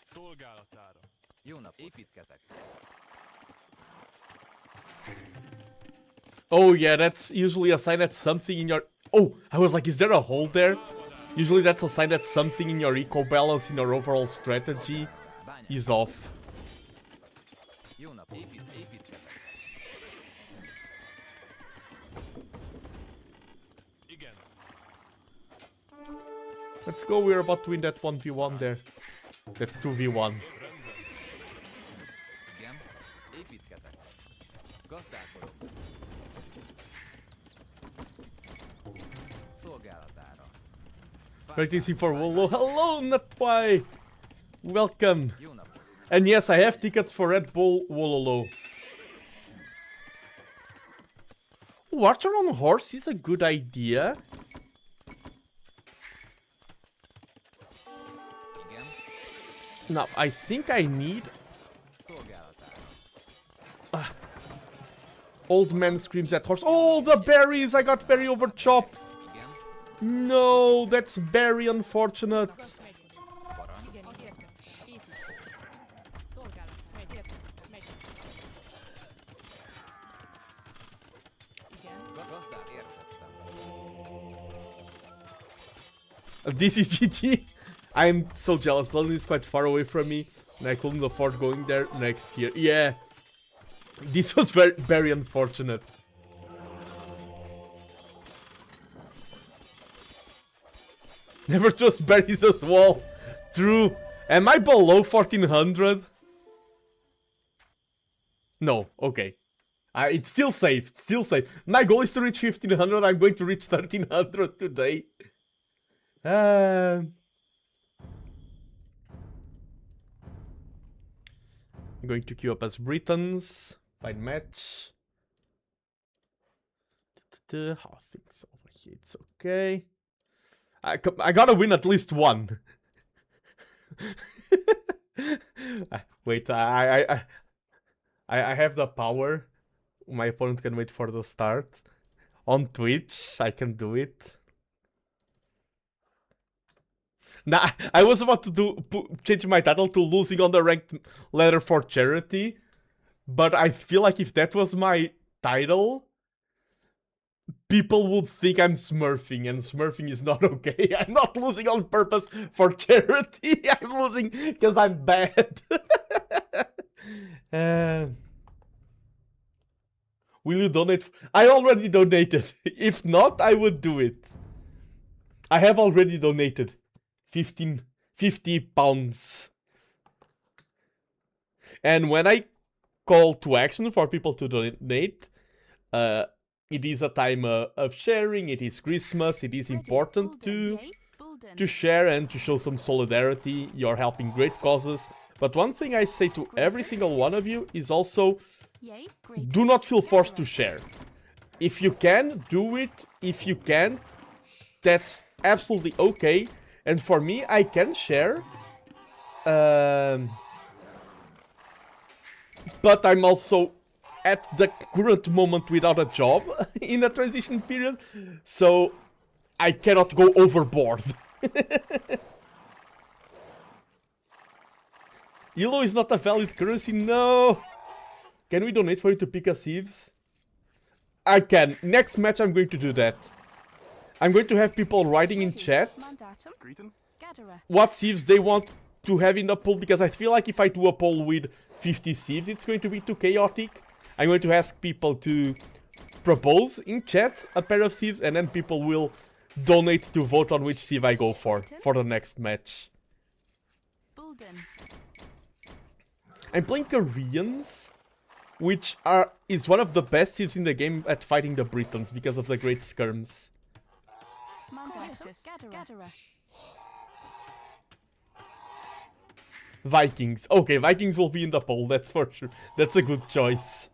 Szolgálatára. Jó nap, építkezek. Oh yeah, that's usually a sign that something in your... Oh, I was like, is there a hole there? Usually that's a sign that something in your eco balance, in your overall strategy, is off. Jó nap, építkezek. Let's go, we're about to win that 1v1 there. That's 2v1. Igen, építkezek. Gazdálkodok. Szolgálatára. Very easy for Wolo. Hello, Natwai! Welcome. Jó nap. And yes, I have tickets for Red Bull Wololo. Archer on horse is a good idea. Igen, Now, I think I need... szolgálatára. Old man screams at horse. Oh, the berries! I got berry over chop. Igen, No, that's very unfortunate. Gazd megyünk. parancs. Igen, így értem. Épít. Szolgálat. Megy, értem. Megy. Igen. Gazdál, értettem. This is GG. I'm so jealous. London is quite far away from me, and I couldn't afford going there next year. Yeah. This was very, very unfortunate. Never trust berries as well. True. Am I below 1400? No. Okay. It's still safe. Still safe. My goal is to reach 1500. I'm going to reach 1300 today. I'm going to queue up as Britons. Find match. How things over here? It's okay. I gotta win at least one. Wait, I have the power. My opponent can wait for the start. On Twitch, I can do it. Nah, I was about to change my title to losing on the ranked ladder for charity. But I feel like if that was my title, people would think I'm smurfing, and smurfing is not okay. I'm not losing on purpose for charity. I'm losing because I'm bad. Will you donate? I already donated. If not, I would do it. I have already donated 50 pounds. And when I call to action for people to donate, it is a time of sharing, it is Christmas, it is important to share and to show some solidarity. You're helping great causes. But one thing I say to every single one of you is also, do not feel forced to share. If you can, do it. If you can't, that's absolutely okay. And for me, I can share. But I'm also at the current moment without a job in a transition period, so I cannot go overboard. ELO is not a valid currency, no! Can we donate for you to pick a sieves? I can. Next match I'm going to do that. I'm going to have people writing in chat what sieves they want to have in the pool, because I feel like if I do a poll with 50 sieves, it's going to be too chaotic. I'm going to ask people to propose in chat a pair of sieves, and then people will donate to vote on which sieve I go for the next match. I'm playing Koreans, which is one of the best sieves in the game at fighting the Britons because of the great skirms. Vikings. Okay, Vikings will be in the poll, that's for sure. That's a good choice.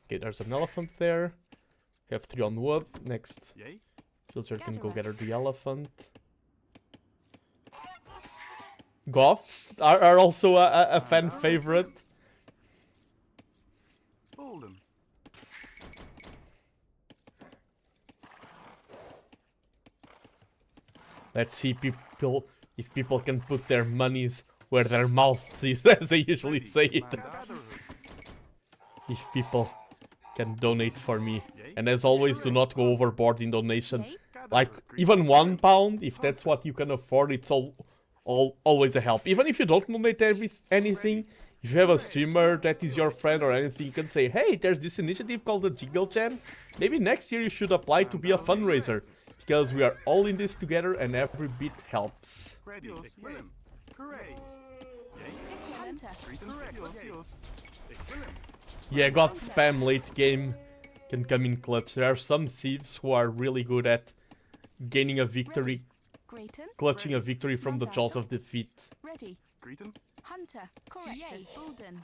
Okay, there's an elephant there. We have 3 on wood. Next, Filter can go gather the elephant. Goths are also a fan favorite. Bolden. Let's see people if people can put their monies where their mouth is, as they usually say it. Mandatum. If people can donate for me. And as always, do not go overboard in donation. Yay. Like, even £1, if that's what you can afford, it's always a help. Even if you don't donate anything, if you have a streamer that is your friend or anything, you can say, hey, there's this initiative called the Jingle Jam. Maybe next year you should apply to be a fundraiser. Because we are all in this together and every bit helps. Ready. Willem. Correct. Hunter. Correct. Willem. Yeah, got spam late game can come in clutch. There are some thieves who are really good at gaining a victory, Grayton. clutching a victory from the jaws of defeat. Ready. Greeton. Hunter. Correct. Yay. Bulden.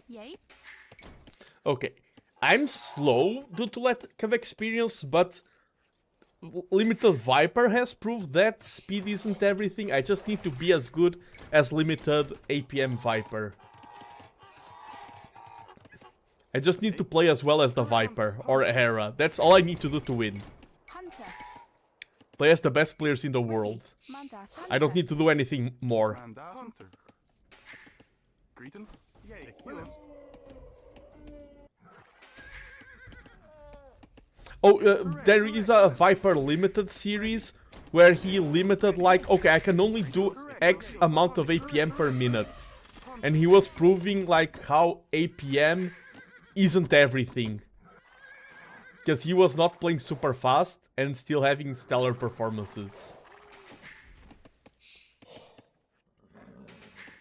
Yay. Okay, I'm slow due to lack of experience, but Limited Viper has proved that speed isn't everything. I just need to be as good as Limited APM Viper. I just need to play as well as the Viper or Hera. That's all I need to do to win. Hunter. Play as the best players in the world. Mandat. I don't need to do anything more. Manda Hunter. Greeton. Yay. Willem. Oh, there is a Viper Limited series where he limited like, okay, I can only do X amount of APM per minute. And he was proving like how APM isn't everything. Because he was not playing super fast and still having stellar performances.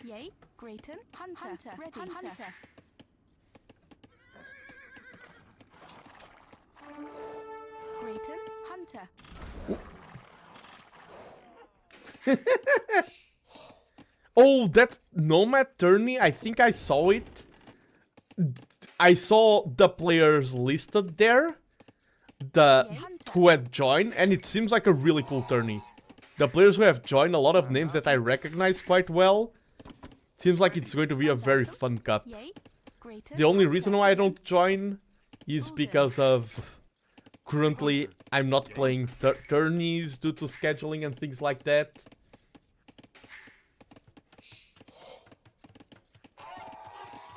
Yay. Grayton. Hunter. Ready. Hunter. Grayton. Hunter. Oh, that Nomad tourney, I think I saw it. I saw the players listed there. Who had joined, and it seems like a really cool tourney. The players who have joined, a lot of names that I recognize quite well. Seems like it's going to be a very fun cup. Yay. Grayton. The only reason why I don't join is because of currently I'm not playing tourneys due to scheduling and things like that.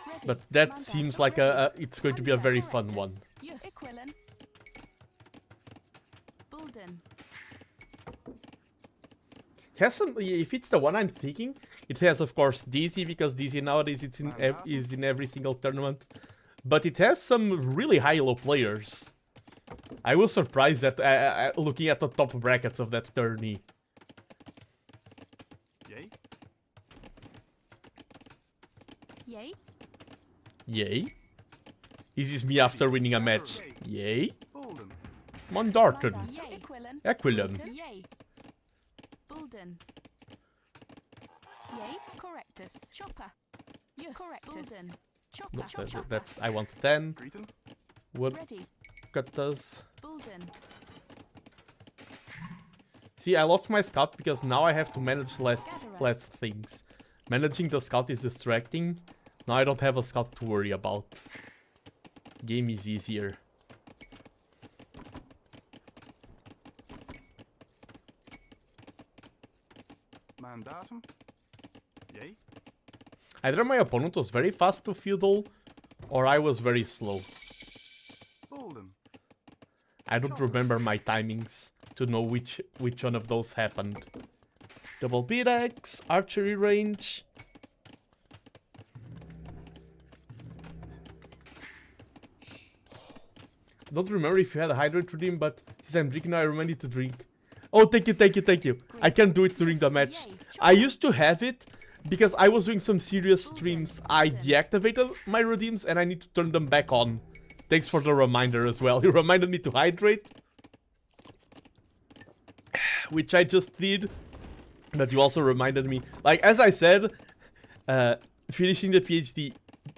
Ready. But that Mandat. seems like it's going to be a very fun one. Yes. Equilin. Bulden. It has some, if it's the one I'm thinking, it has of course DZ, because DZ nowadays it's is in every single tournament. But it has some really high-low players. I was surprised at looking at the top brackets of that tourney. Yay. Yay. Yay. This is me after winning a match. Yay. Bolden. Mandarton. Mandat. Yay. Equilin. Aquilum. Yay. Bulden. Yay. Correctus. Chopper. Yes. Correctus. Bulden. Chopper. No, Chopper. that's I want 10. Greeton. Wood Ready. cutters. Bulden. See, I lost my scout because now I have to manage less things. Managing the scout is distracting. Now I don't have a scout to worry about. Game is easier. Mandatum. Yay. Either my opponent was very fast to feudal, or I was very slow. Bolden. I don't remember my timings to know which one of those happened. Double beat-axe, archery range. Don't remember if you had a hydrate redeem, but since I'm drinking now, I remind you to drink. Oh, thank you, thank you, thank you. I can't do it during the match. I used to have it because I was doing some serious streams. I deactivated my redeems and I need to turn them back on. Thanks for the reminder as well. You reminded me to hydrate, which I just did. But you also reminded me, like as I said, finishing the PhD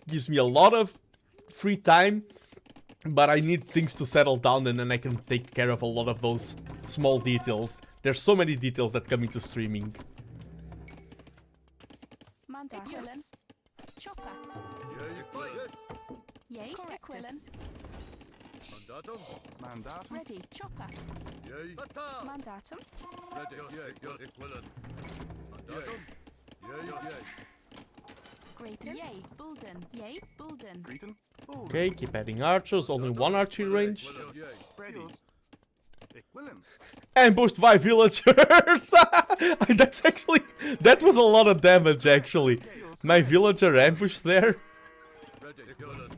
gives me a lot of free time. But I need things to settle down and then I can take care of a lot of those small details. There's so many details that come into streaming. Mandatum. Chopper. Yay, fight. Yes. Yay. Correctus. Mandatum. Mandatum. Ready. Chopper. Yay. Batal. Mandatum. Ready. Yay. Yes. Equivalent. Mandatum. Yay. Yay. Greater. Yay. Bulden. Yay. Bulden. Greeton. Bull. Okay, keep adding archers. Only one archery range. Yay. Ready. Willem. Ambushed by villagers! That's actually... That was a lot of damage, actually. My villager ambushed there. Ready. Equivalent.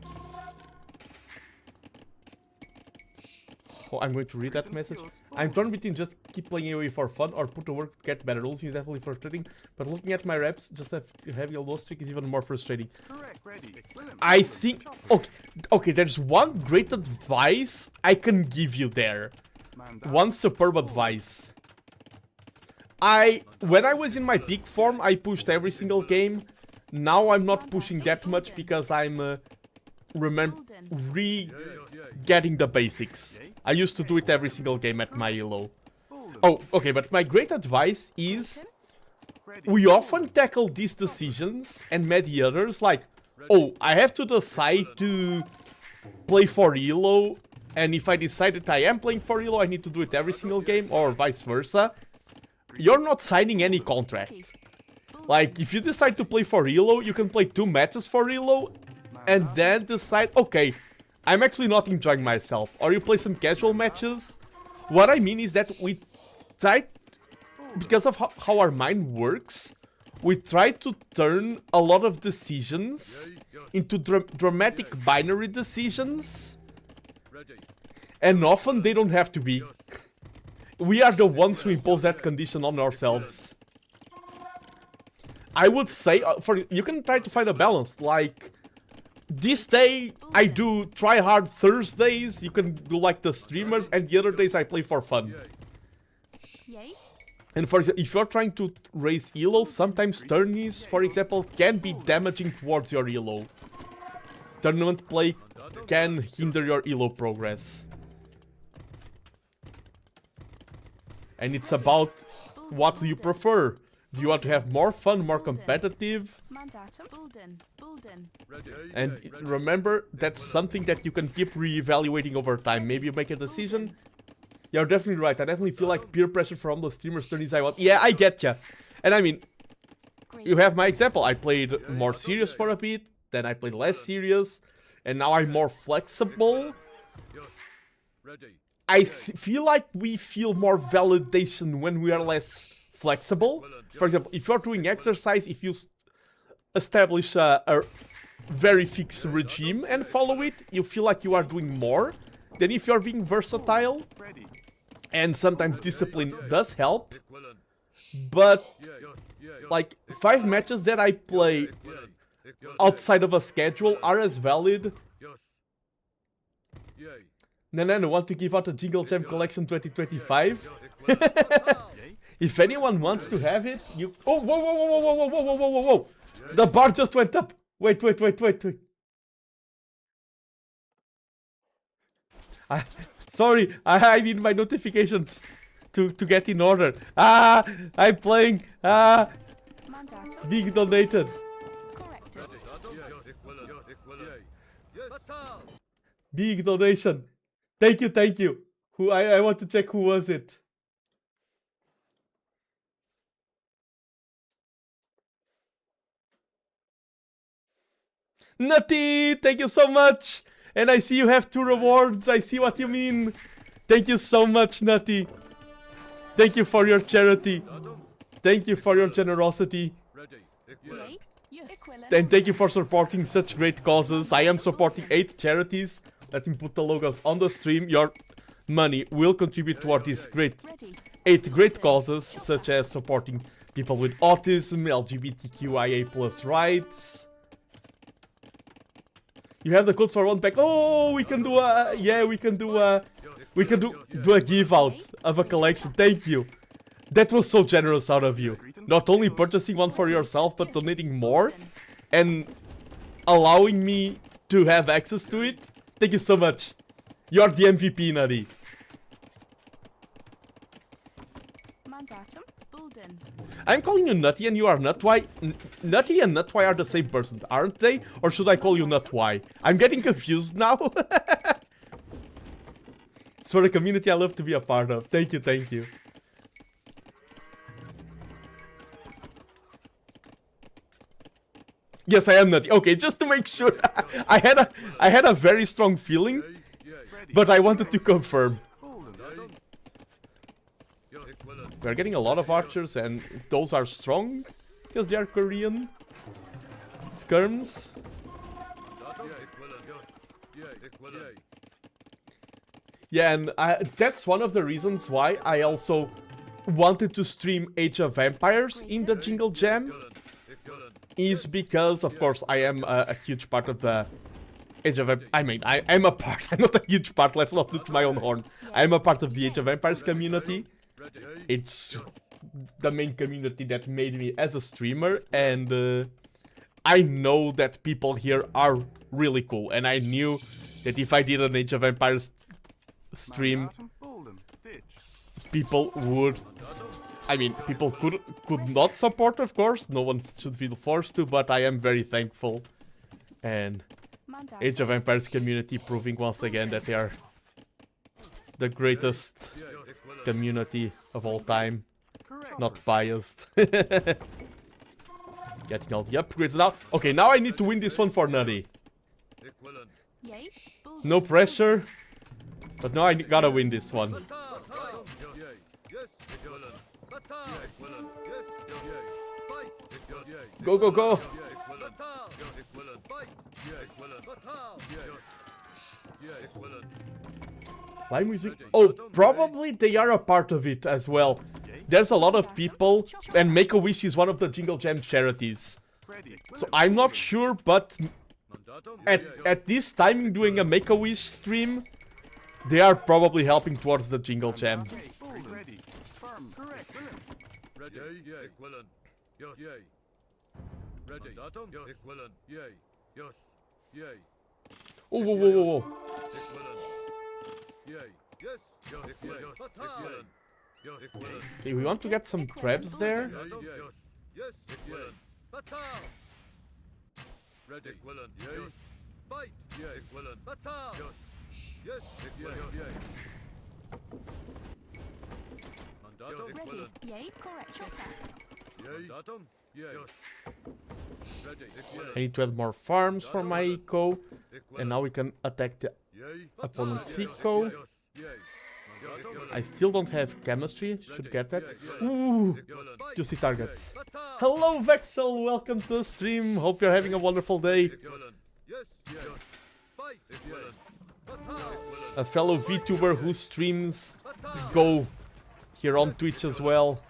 Oh, I'm going to read that message. I'm torn between just keep playing AoE for fun or put to work to get better rules. Is definitely frustrating. But looking at my reps, just having a low streak is even more frustrating. Correct. Ready. Willem. I think... Okay, there's one great advice I can give you there. Mandatum. One superb advice. When I was in my peak form, I pushed every single game. Now I'm not pushing that much because I'm getting the basics. I used to do it every single game at my elo. Bulden. Oh, okay, but my great advice is Ready. we often tackle these decisions and many others like, oh, I have to decide to play for elo, and if I decide that I am playing for elo, I need to do it every single game, or vice versa. You're not signing any contract. Like, if you decide to play for elo, you can play 2 matches for elo, and then decide, okay, I'm actually not enjoying myself. Or you play some casual matches. What I mean is that we try, because of how our mind works, we try to turn a lot of decisions into dramatic binary decisions. Ready. And often they don't have to be. We are the ones who impose that condition on ourselves. I would say, you can try to find a balance, like, this day I do try hard Thursdays, you can do like the streamers, and the other days I play for fun. Yay. And for example, if you're trying to raise elo, sometimes tourneys, for example, can be damaging towards your elo. Tournament play can hinder your elo progress. And it's about what do you prefer. Do you want to have more fun, more competitive? Mandatum. Bulden. Bulden. Ready. And remember, that's something that you can keep re-evaluating over time. Maybe you make a decision. You're definitely right. I definitely feel like peer pressure from the streamers tourneys I want. Yeah, I get ya. And I mean, you have my example. I played more serious for a bit, then I played less serious, and now I'm more flexible. Yes. Ready. I feel like we feel more validation when we are less flexible. For example, if you're doing exercise, if you establish a very fixed regime and follow it, you feel like you are doing more than if you're being versatile. Ready. And sometimes discipline does help, Equivalent. but Yes. like 5 matches that I play outside of a schedule are as valid. Yes. Yay. TheNando want to give out a Jingle Jam Collection 2025. Equivalent. If anyone wants to have it, you... Oh, whoa, whoa, whoa, whoa, whoa, whoa, whoa, whoa, whoa, whoa! The bar just went up! Wait. Sorry, I need my notifications to get in order. I'm playing. Mandatum. Being donated. Correctus. Equivalent. Yes. Batal. Big donation. Thank you. Who I want to check who was it. Nutty, thank you so much. And I see you have 2 rewards. I see what you mean. Thank you so much, Nutty. Thank you for your charity. Thank you for your generosity. Ready. Equivalent. Yay. Yes. Equivalent. And thank you for supporting such great causes. I am supporting 8 charities. Let me put the logos on the stream. Your money will contribute toward these Ready. 8 great causes, such as supporting people with autism, LGBTQIA+ rights. You have the codes for 1 pack. Oh, we can do a give out of a collection. Thank you. That was so generous out of you. Not only purchasing one for yourself, but donating more and allowing me to have access to it. Thank you so much. You're the MVP, Nutty. Mandatum. Bulden. I'm calling you Nutty and you are Nutwy. Nutty and Nutwy are the same person, aren't they? Or should I call you Nutwy? I'm getting confused now. It's for the community I love to be a part of. Thank you, thank you. Yes, I am Nutty. Okay, just to make sure. I had a very strong feeling, but I wanted to confirm. We're getting a lot of archers, and those are strong because they are Korean. Skirms. Yeah, and that's one of the reasons why I also wanted to stream Age of Empires in the Jingle Jam. Is because, of course, I am a huge part of the Age of Empires. I mean, I'm a part. I'm not a huge part. Let's not toot my own horn. I'm a part of the Age of Empires community. It's the main community that made me as a streamer, and I know that people here are really cool. And I knew that if I did an Age of Empires stream, people would. I mean, people could not support, of course. No one should feel forced to, but I am very thankful. And Age of Empires community proving once again that they are the greatest community of all time. Not biased. Getting all the upgrades now. Okay, now I need to win this one for Nutty. No pressure. But now I gotta win this one. Go, go, go! Why music? Oh, probably they are a part of it as well. There's a lot of people, and Make-A-Wish is one of the Jingle Jam charities. So I'm not sure, but at this time doing a Make-A-Wish stream, they are probably helping towards the Jingle Jam. Oh, whoa, whoa, whoa, whoa. Okay, we want to get some traps there. Ready. Yay. Correct. I need to add more farms for my eco. And now we can attack the opponent's eco. I still don't have chemistry. Should get that. Ooh! Juicy targets. Hello, Vexel! Welcome to the stream. Hope you're having a wonderful day. A fellow VTuber who streams Go here on Twitch as well.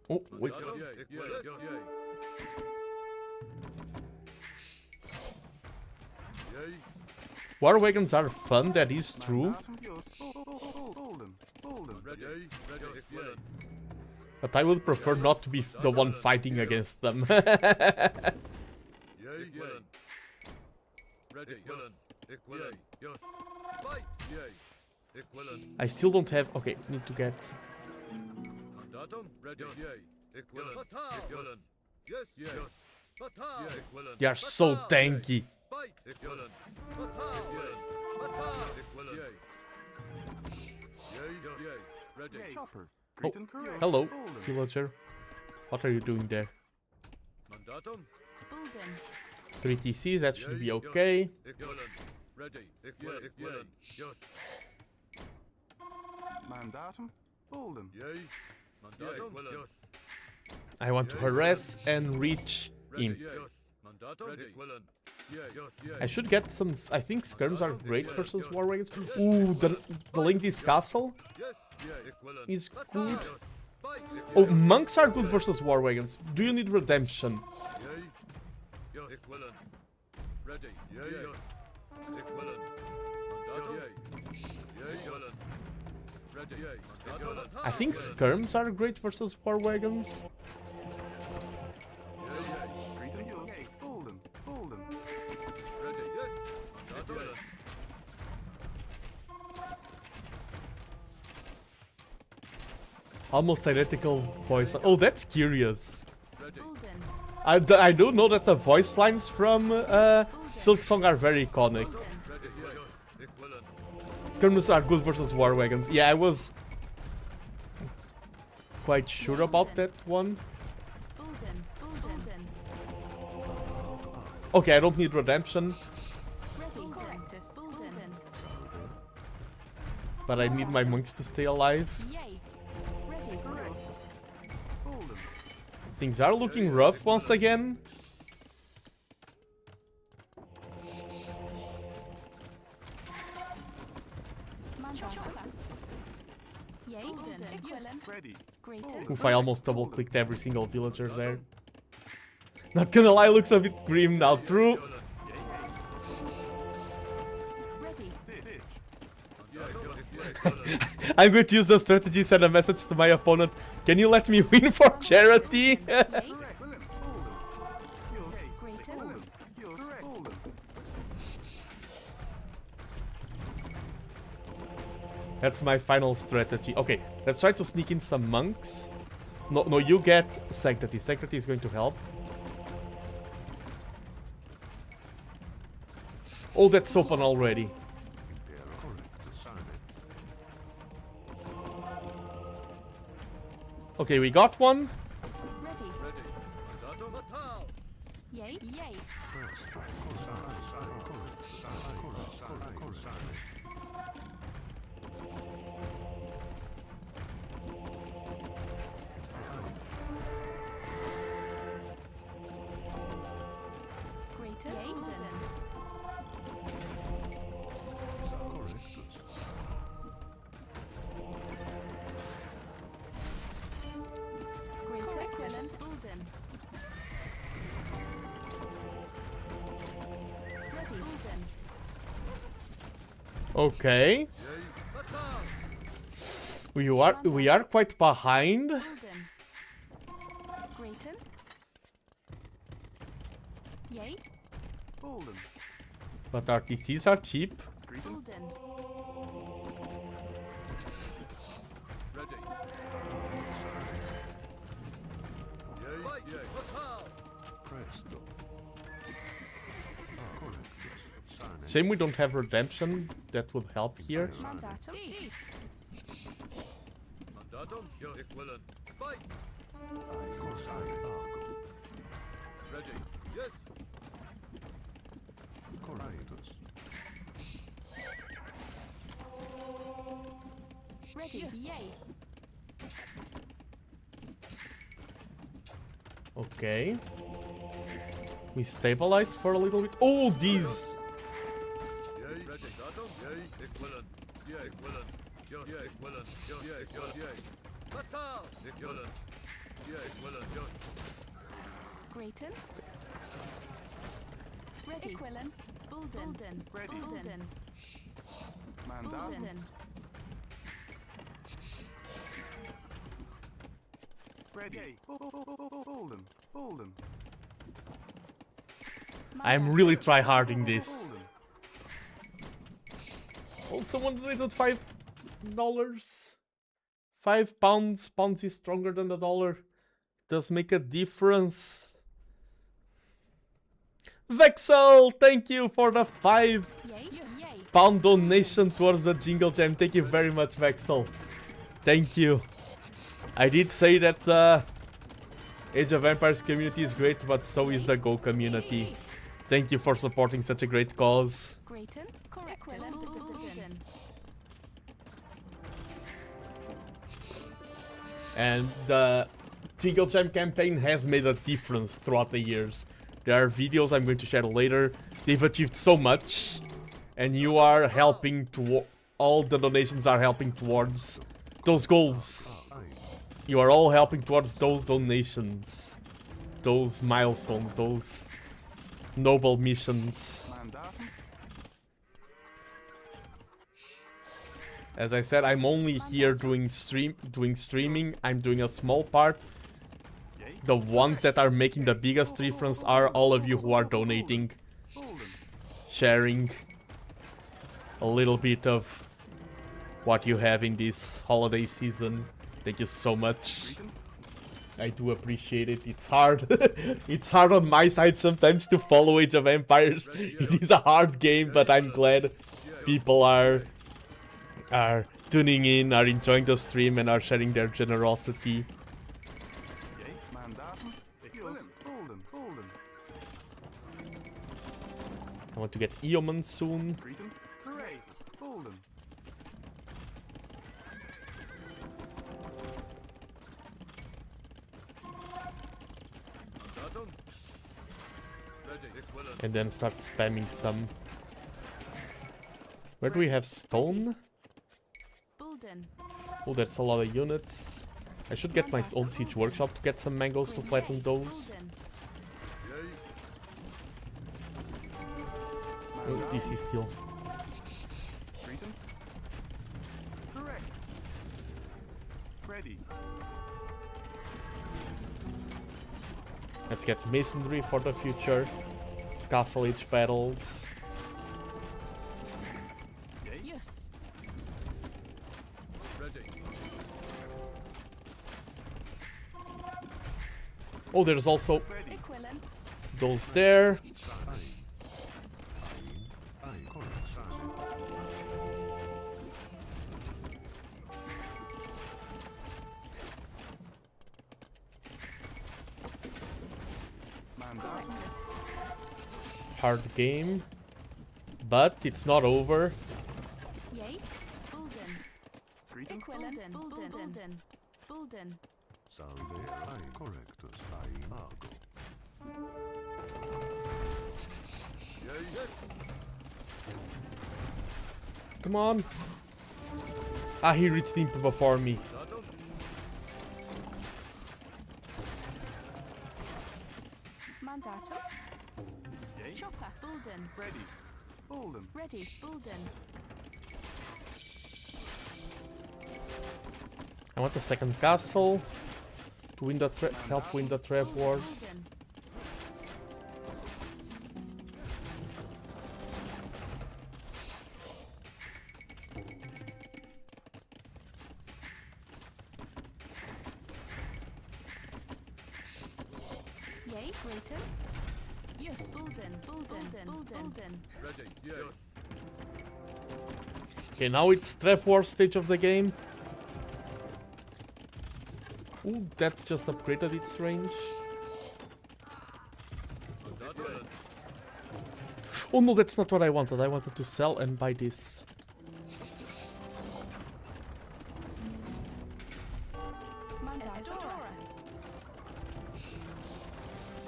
Oh, wait. War wagons are fun, that is true. But I would prefer not to be the one fighting against them. I still don't have... Okay, need to get... They are so tanky. Oh, hello, villager. What are you doing there? 3 TCs, that should be okay. I want to harass and reach him. I should get some... I think skirms are great versus war wagons. Ooh, the Lindy's castle is good. Oh, monks are good versus war wagons. Do you need redemption? I think skirms are great versus war wagons. Almost identical voice. Oh, that's curious. Bulden. I do know that the voice lines from Silksong are very iconic. Skirmers are good versus war wagons. Yeah, I was quite sure about that one. Bulden. Bulden. Okay, I don't need redemption, Ready. Correctus. Bulden. but I need my monks to stay alive. Yay. Ready. Bulden. Things are looking rough once again. Mandatum. Yay. Bulden. Equivalent. Ready. Greater. Oof, I almost double-clicked every single villager there. Not gonna lie, looks a bit grim now. True. Ready. I'm going to use the strategy, send a message to my opponent. Can you let me win for charity? Yay. Correct. Bulden. Yours. Greater. Bulden. Yours. Bulden. That's my final strategy. Okay, let's try to sneak in some monks. No, you get Sanctity. Sanctity is going to help. Oh, that's open already. Impero correcto. Sane. Okay, we got one. Ready. Mandatum Batal. Yay. Yay. Presto. Sane. Sane. Correcto. Sane. Correcto. Sane. Correcto. Sane. Greater. Yay. Bulden. Sa correctus. Greater. Equivalent. Bulden. Ready. Bulden. Okay, Yay. Batal. we are quite behind. Bulden. Greater. Yay. Bulden. But RTCs are cheap. Bulden. Ready. Yay. Yay. Batal. Presto. Correctus. Sane. Shame we don't have redemption. That would help here. Mandatum. D. Mandatum. Yours. Equivalent. Fight. Sane. Argo. Ready. Yes. Correctus. Ready. Yay. Okay. We stabilized for a little bit. Oh, these. Yay. Ready. Mandatum. Yay. Equivalent. Yay. Equivalent. Yours. Yay. Equivalent. Yours. Yay. Yours. Yay. Batal. Equivalent. Yay. Equivalent. Yours. Greater. Ready. Equivalent. Bulden. Ready. Bulden. Mandatum. Bulden. Ready. Bulden. Bulden. I'm really tryharding this. Bulden. Oh, someone donated $5. £5. Pounds is stronger than the dollar. Does make a difference. Vexel, thank you for the £5 Yay. Yay. donation towards the Jingle Jam. Thank you very much, Vexel. Thank you. I did say that Age of Empires community is great, but so is the Go community. Thank you for supporting such a great cause. Greater. Correct. Bulden. And the Jingle Jam campaign has made a difference throughout the years. There are videos I'm going to share later. They've achieved so much, and you are helping to. All the donations are helping towards those goals. You are all helping towards those donations, those milestones, those noble missions. Mandatum. As I said, I'm only here doing streaming. I'm doing a small part. Yay. The ones that are making the biggest difference are all of you who are donating, Bulden. sharing a little bit of what you have in this holiday season. Thank you so much. Greeting. I do appreciate it. It's hard. It's hard on my side sometimes to follow Age of Empires. It is a hard game, but I'm glad people are tuning in, are enjoying the stream, and are sharing their generosity. Yay, mandatum. Equivalent. Golden. I want to get Eoman soon. Greeting. Correct. Golden. Mandatum. Ready. Equivalent. And then start spamming some. Where do we have stone? Bulden. Oh, that's a lot of units. I should get my own siege workshop to get some mangoes to flatten those. Bulden. Yay. Oh, DC steel. Greeting. Correct. Ready. Let's get masonry for the future. Castle age battles. Yes. Ready. Oh, there's also Ready. Equivalent. those there. Mandatum. Correctus. Hard game. But it's not over. Yay. Bulden. Greeting. Equivalent. Bulden. Bulden. Salve ai correctus ai mago. Yay. Yes. Come on. Ah, he reached in before me. Mandatum. Mandatum. Yay. Chopper. Bulden. Ready. Golden. Ready. Bulden. I want a second castle to win the help win the trap wars. Bulden. Yay. Greater. Yes. Bulden. Bulden. Ready. Yes. Okay, now it's trap war stage of the game. Ooh, that just upgraded its range. Mandatum. Oh no, that's not what I wanted. I wanted to sell and buy this. Estora.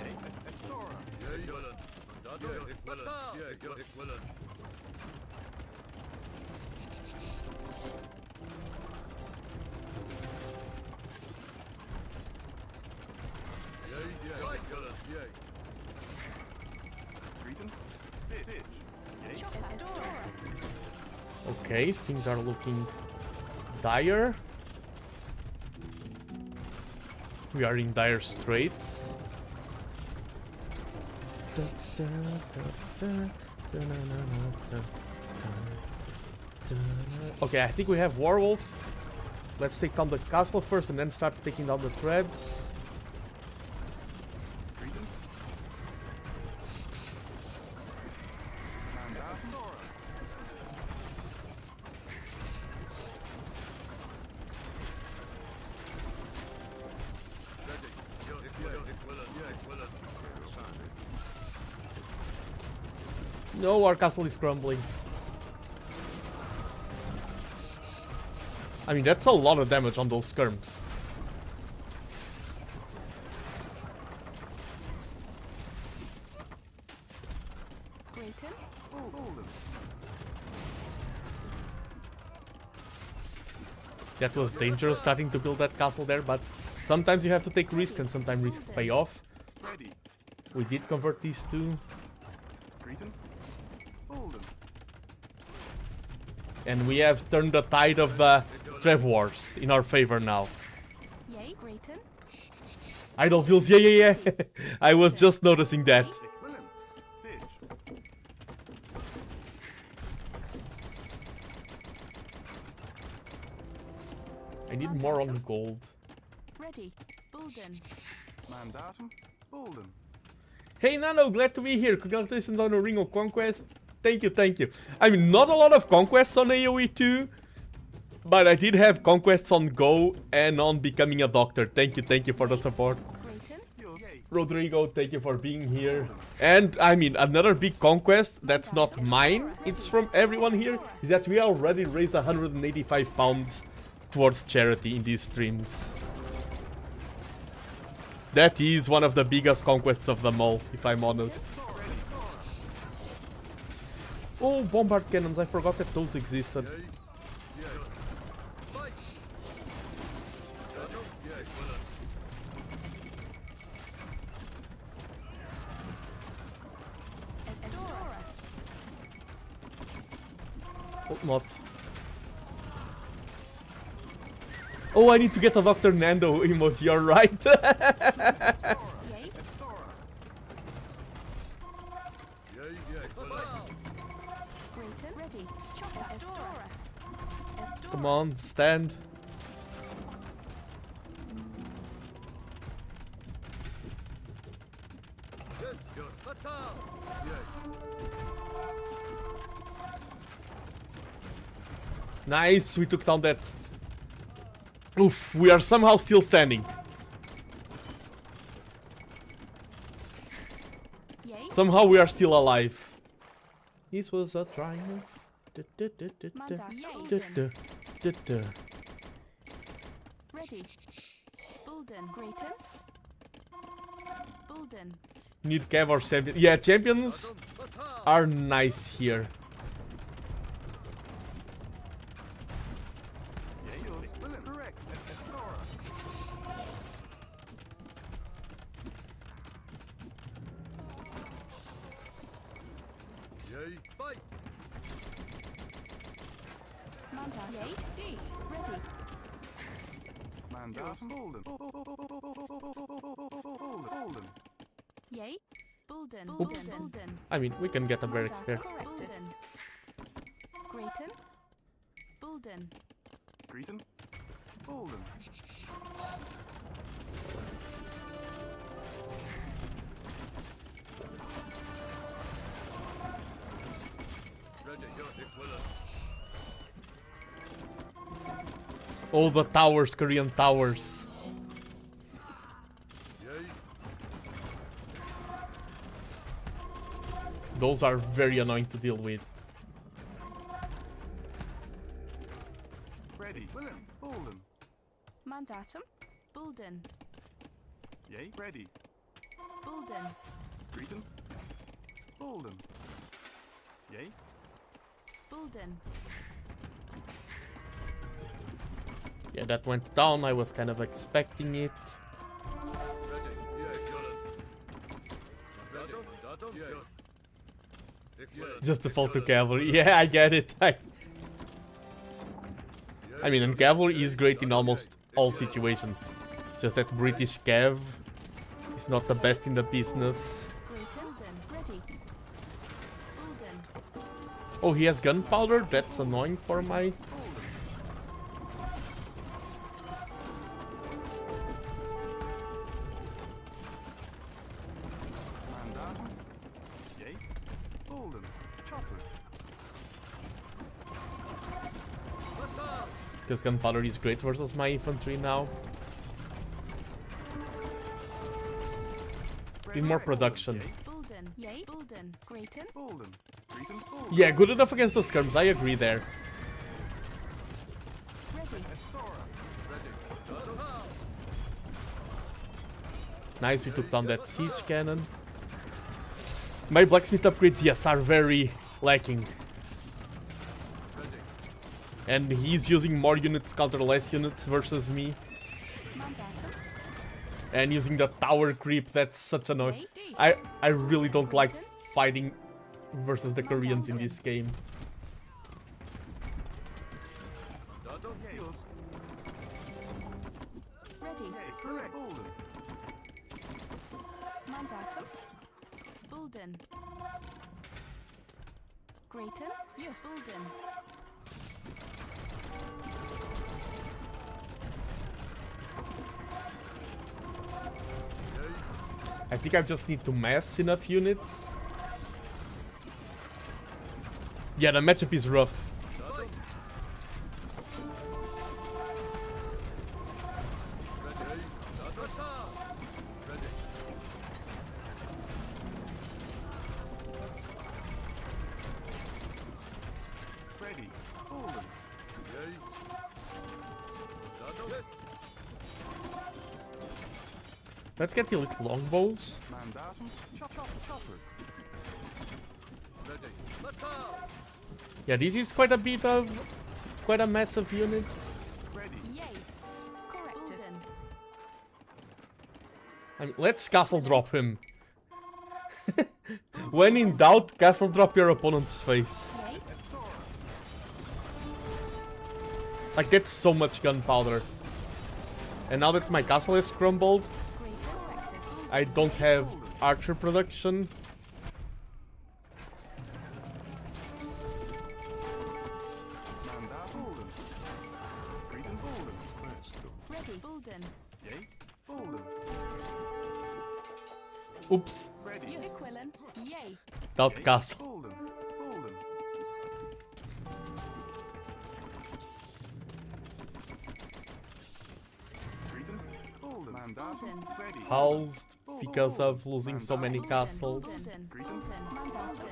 Yay. Estora. Yay. Equivalent. Mandatum. Equivalent. Yay. Equivalent. Yay. Yay. Equivalent. Yay. Greeting. Fish. Yay. Estora. Okay, things are looking dire. We are in dire straits. Okay, I think we have Warwolf. Let's take down the castle first and then start taking down the traps. Greeting. Mandatum. Ready. Yes. Equivalent. Yeah. Equivalent. No, our castle is crumbling. I mean, that's a lot of damage on those skirms. Greater. Golden. That was dangerous starting to build that castle there, but sometimes you have to take risks and sometimes risks pay off. Ready. We did convert these two, Greeting. Golden. and we have turned the tide of the trap wars in our favor now. Yay. Greater. Idle fields, yeah. I was just noticing that. Equivalent. Fish. I need more on gold. Ready. Bulden. Mandatum. Bulden. Hey Nano, glad to be here. Congratulations on the Ring of Conquest. Thank you, thank you. I mean, not a lot of conquests on AOE II, but I did have conquests on Go and on becoming a doctor. Thank you for the support. Grayton. Yay. Rodrigo, thank you for being here. And I mean, another big conquest that's not mine, it's from everyone here, is that we already raised 185 pounds towards charity in these streams. That is one of the biggest conquests of them all, if I'm honest. Oh, bombard cannons, I forgot that those existed. Hope not. Oh, I need to get a Dr. Nando emoji, you're right. Yay. Grayton. Ready. Chopper. Estora. Come on, stand. Nice, we took down that. Oof, we are somehow still standing. Yay. Somehow we are still alive. This was a triumph. Ready. Bulden. Grayton. Bulden. Need Cav or champion. Yeah, champions are nice here. Yay. William. Correct. Estora. Yay, fight! Manta. Yay. D. Ready. Mandatum. Bulden. Bulden. Yay. Bulden. Oops. Bulden. I mean, we can get a barracks there. Bulden. Grayton. Bulden. Greeton. Bulden. Ready, your equivalent. Oh, the towers, Korean towers. Yay, Those are very annoying to deal with. Ready. William. Bulden. Mandatum. Bulden. Yay. Ready. Bulden. Greeton. Bulden. Yay. Bulden. Yeah, that went down. I was kind of expecting it. ready, yay, Ready, mandatum, yay. Equivalent. Just default to cavalry. Yeah, I get it. I mean, and cavalry is great in almost all situations. It's just that British Cav is not the best in the business. Bulden. Ready. Bulden. Oh, he has gunpowder? That's annoying for my... Mandatum. Yay. Bulden. Chopper. Because gunpowder is great versus my infantry now. Need more production. Bulden. Yay. Bulden. Grayton. Bulden. Greeton. Bulden. Yeah, good enough against the skirms, I agree there. Ready. Estora. Nice, we took down that siege cannon. My blacksmith upgrades, yes, are very lacking. And he's using more units counter less units versus me. Mandatum. And using the tower creep, that's such a noise. Yay. I really don't like fighting versus the Koreans in this game. Mandatum, Yay. Ready. Yay. Correct. Bulden. Mandatum. Bulden. Grayton. Yes. Bulden. I think I just need to mass enough units. Yeah, the matchup is rough. Ready. Fallen. Let's get the little longbows. Mandatum. Chopper. Yeah, this is quite a mess of units. Ready. Yay. Correctus. I mean, let's castle drop him. When in doubt, castle drop your opponent's face. Yay. Like, that's so much gunpowder. And now that my castle is crumbled, Great. Correctus. I don't have archer production. Mandat. Fallen. Greeting Fallen. Questo. Ready. Bulden. Yay. Fallen. Oops, Ready. Equilin. Yay. that castle. Fallen. Greeting Fallen. Mandat. Bulden. Ready. Housed because of losing so many castles. Bulden. Bulden. Mandatum.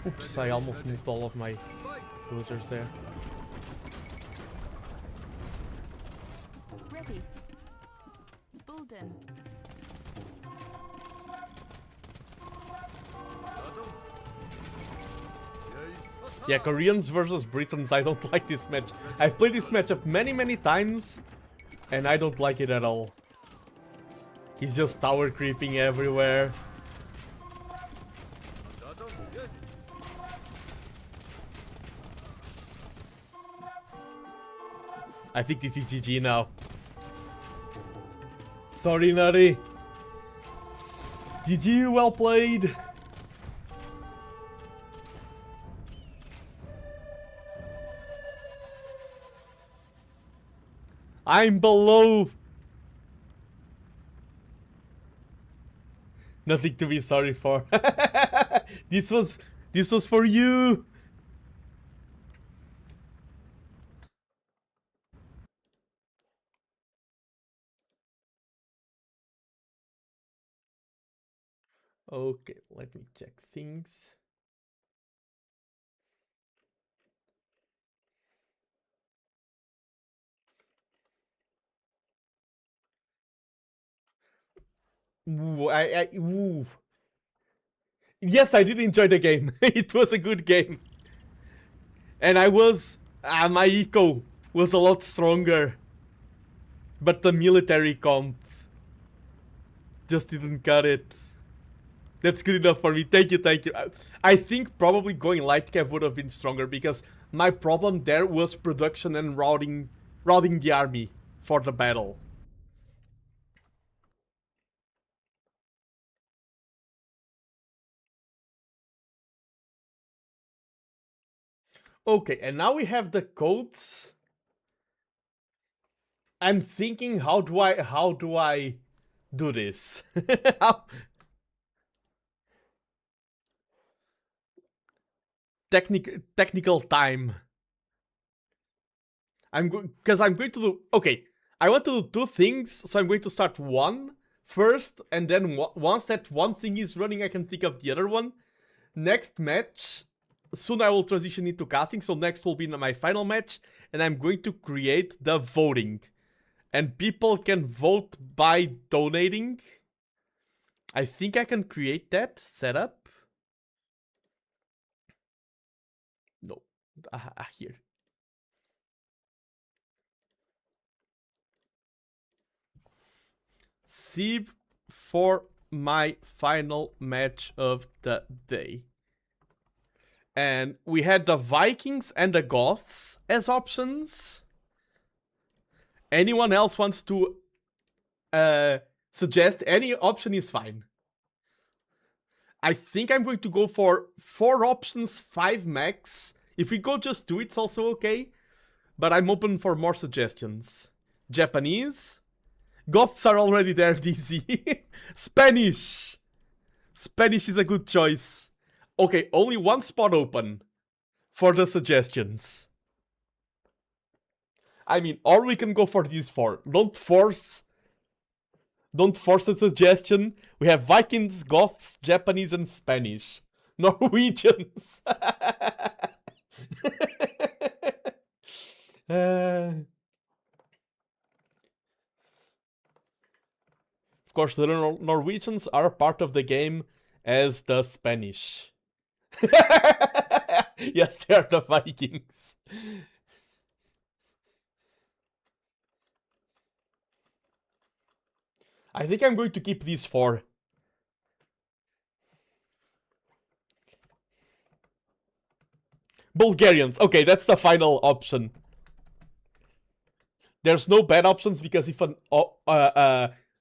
Oops, I almost moved all of my villagers there. Ready. Bulden. Yeah, Koreans versus Britons, I don't like this match. I've played this matchup many times, and I don't like it at all. He's just tower creeping everywhere. I think this is GG now. Sorry, Nutty. GG, well played. I'm below. Nothing to be sorry for. This was for you. Okay, let me check things. Ooh. Yes, I did enjoy the game. It was a good game. And my eco was a lot stronger. But the military comp just didn't cut it. That's good enough for me. Thank you. I think probably going light cav would have been stronger because my problem there was production and routing the army for the battle. Okay, and now we have the codes. I'm thinking, how do I do this? Technical time. Because I'm going to do, okay, I want to do two things, so I'm going to start one first, and then once that one thing is running, I can think of the other one. Next match, soon I will transition into casting, so next will be my final match, and I'm going to create the voting. And people can vote by donating. I think I can create that setup. No, here. Save for my final match of the day. And we had the Vikings and the Goths as options. Anyone else wants to suggest any option is fine. I think I'm going to go for 4 options, 5 max. If we go just 2, it's also okay. but I'm open for more suggestions. Japanese? Goths are already there, DZ. Spanish! Spanish is a good choice. Okay, only one spot open for the suggestions. I mean, or we can go for these four. Don't force a suggestion. We have Vikings, Goths, Japanese, and Spanish. Norwegians. Of course, the Norwegians are part of the game as the Spanish. Yes, they are the Vikings. I think I'm going to keep these four. Bulgarians. Okay, that's the final option. There's no bad options because if an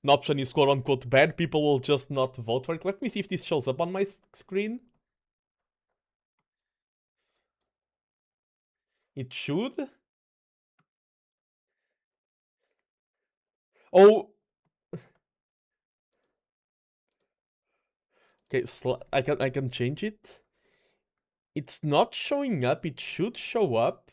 option is quote-unquote bad, people will just not vote for it. Let me see if this shows up on my screen. It should. Oh. Okay, I can change it. It's not showing up. It should show up.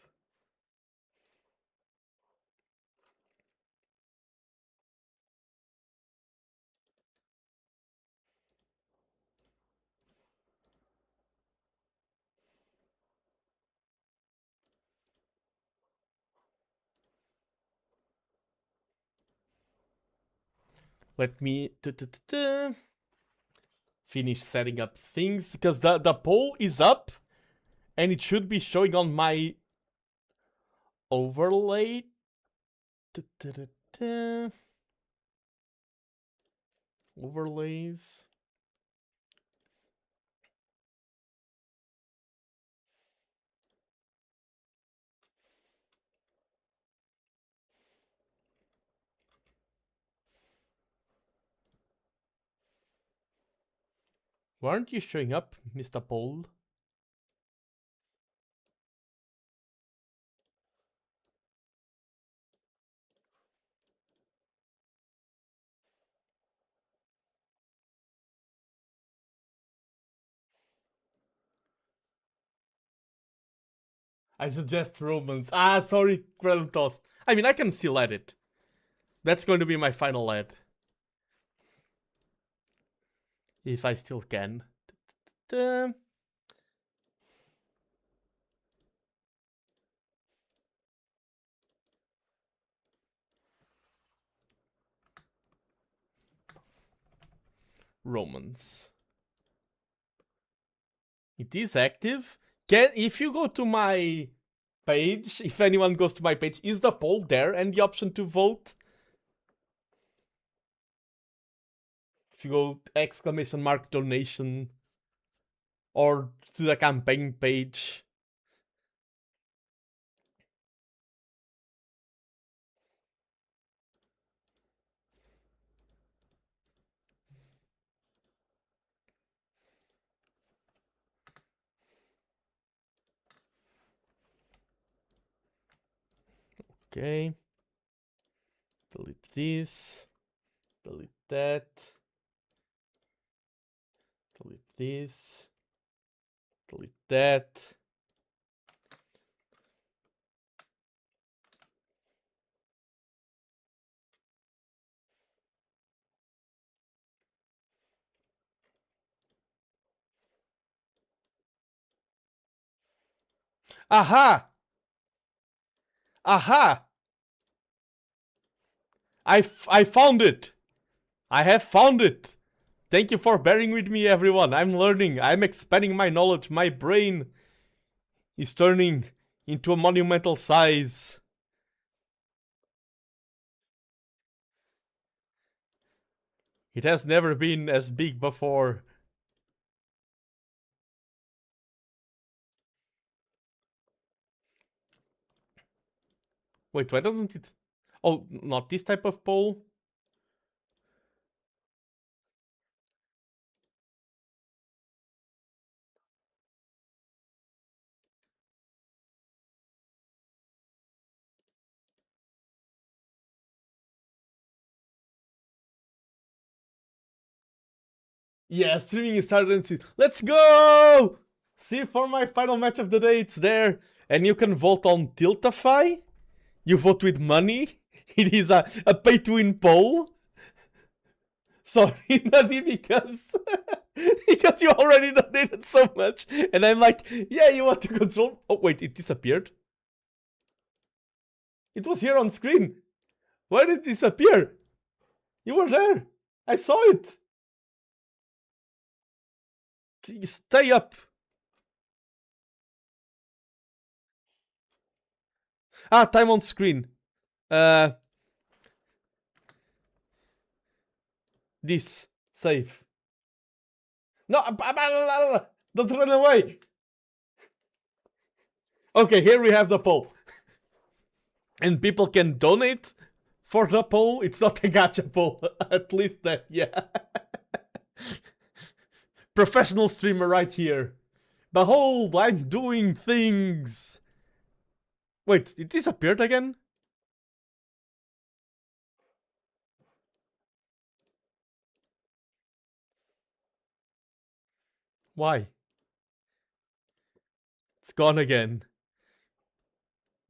Let me finish setting up things because the poll is up and it should be showing on my overlay. Overlays. Why aren't you showing up, Mr. Poll? I suggest Romans. Ah, sorry, Kreltost. I mean, I can still add it. That's going to be my final ad. If I still can. Romans. It is active. If you go to my page, if anyone goes to my page, is the poll there and the option to vote? If you go !donation or to the campaign page. Okay. Delete this. Delete that. Delete this. Delete that. Aha! Aha! I found it! I have found it! Thank you for bearing with me, everyone. I'm learning. I'm expanding my knowledge. My brain is turning into a monumental size. It has never been as big before. Wait, why doesn't it... Oh, not this type of poll? Yeah, streaming is started and see. Let's go! See, for my final match of the day, it's there. And you can vote on Tiltify. You vote with money. It is a pay-to-win poll. Sorry, Nani, because because you already donated so much. And I'm like, yeah, you want to control... Oh, wait, it disappeared? It was here on screen. Why did it disappear? You were there. I saw it. Stay up. Ah, time on screen. This. Save. No, don't run away. Okay, here we have the poll. And people can donate for the poll. It's not a gacha poll. At least that, yeah. Professional streamer right here. Behold, I'm doing things. Wait, it disappeared again? Why? It's gone again.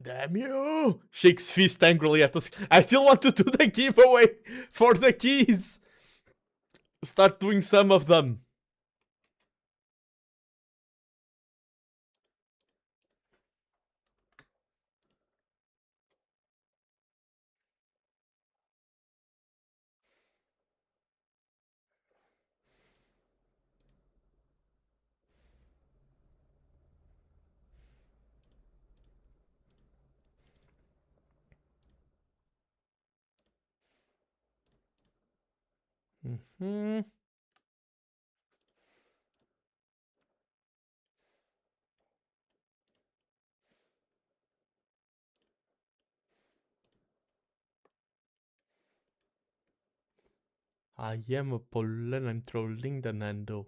Damn you! Shakes fist angrily at us. I still want to do the giveaway for the keys. Start doing some of them. Mm-hmm. I am a Polen, I'm trolling TheNando.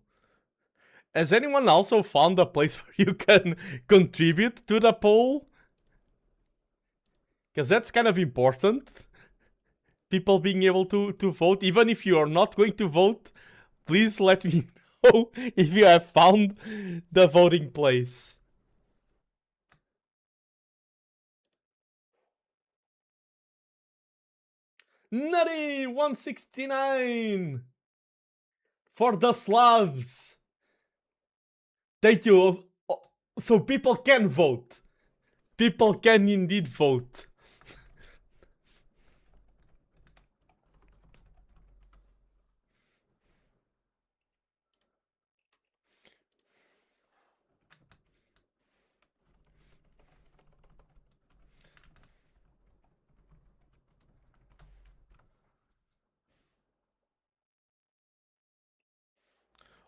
Has anyone also found a place where you can contribute to the poll? Because that's kind of important. People being able to vote. Even if you are not going to vote, please let me know if you have found the voting place. Nutty 169 for the Slavs. Thank you. So people can vote. People can indeed vote.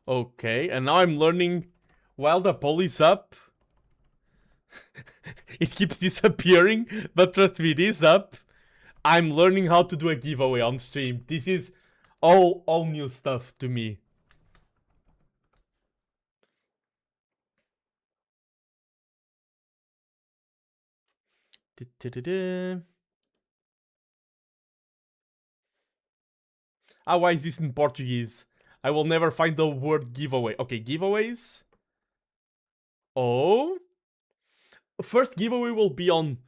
Okay, and now I'm learning while the poll is up. It keeps disappearing, but trust me, it is up. I'm learning how to do a giveaway on stream. This is all new stuff to me. Ah, why is this in Portuguese? I will never find the word giveaway. Okay, giveaways. Oh. First giveaway will be on...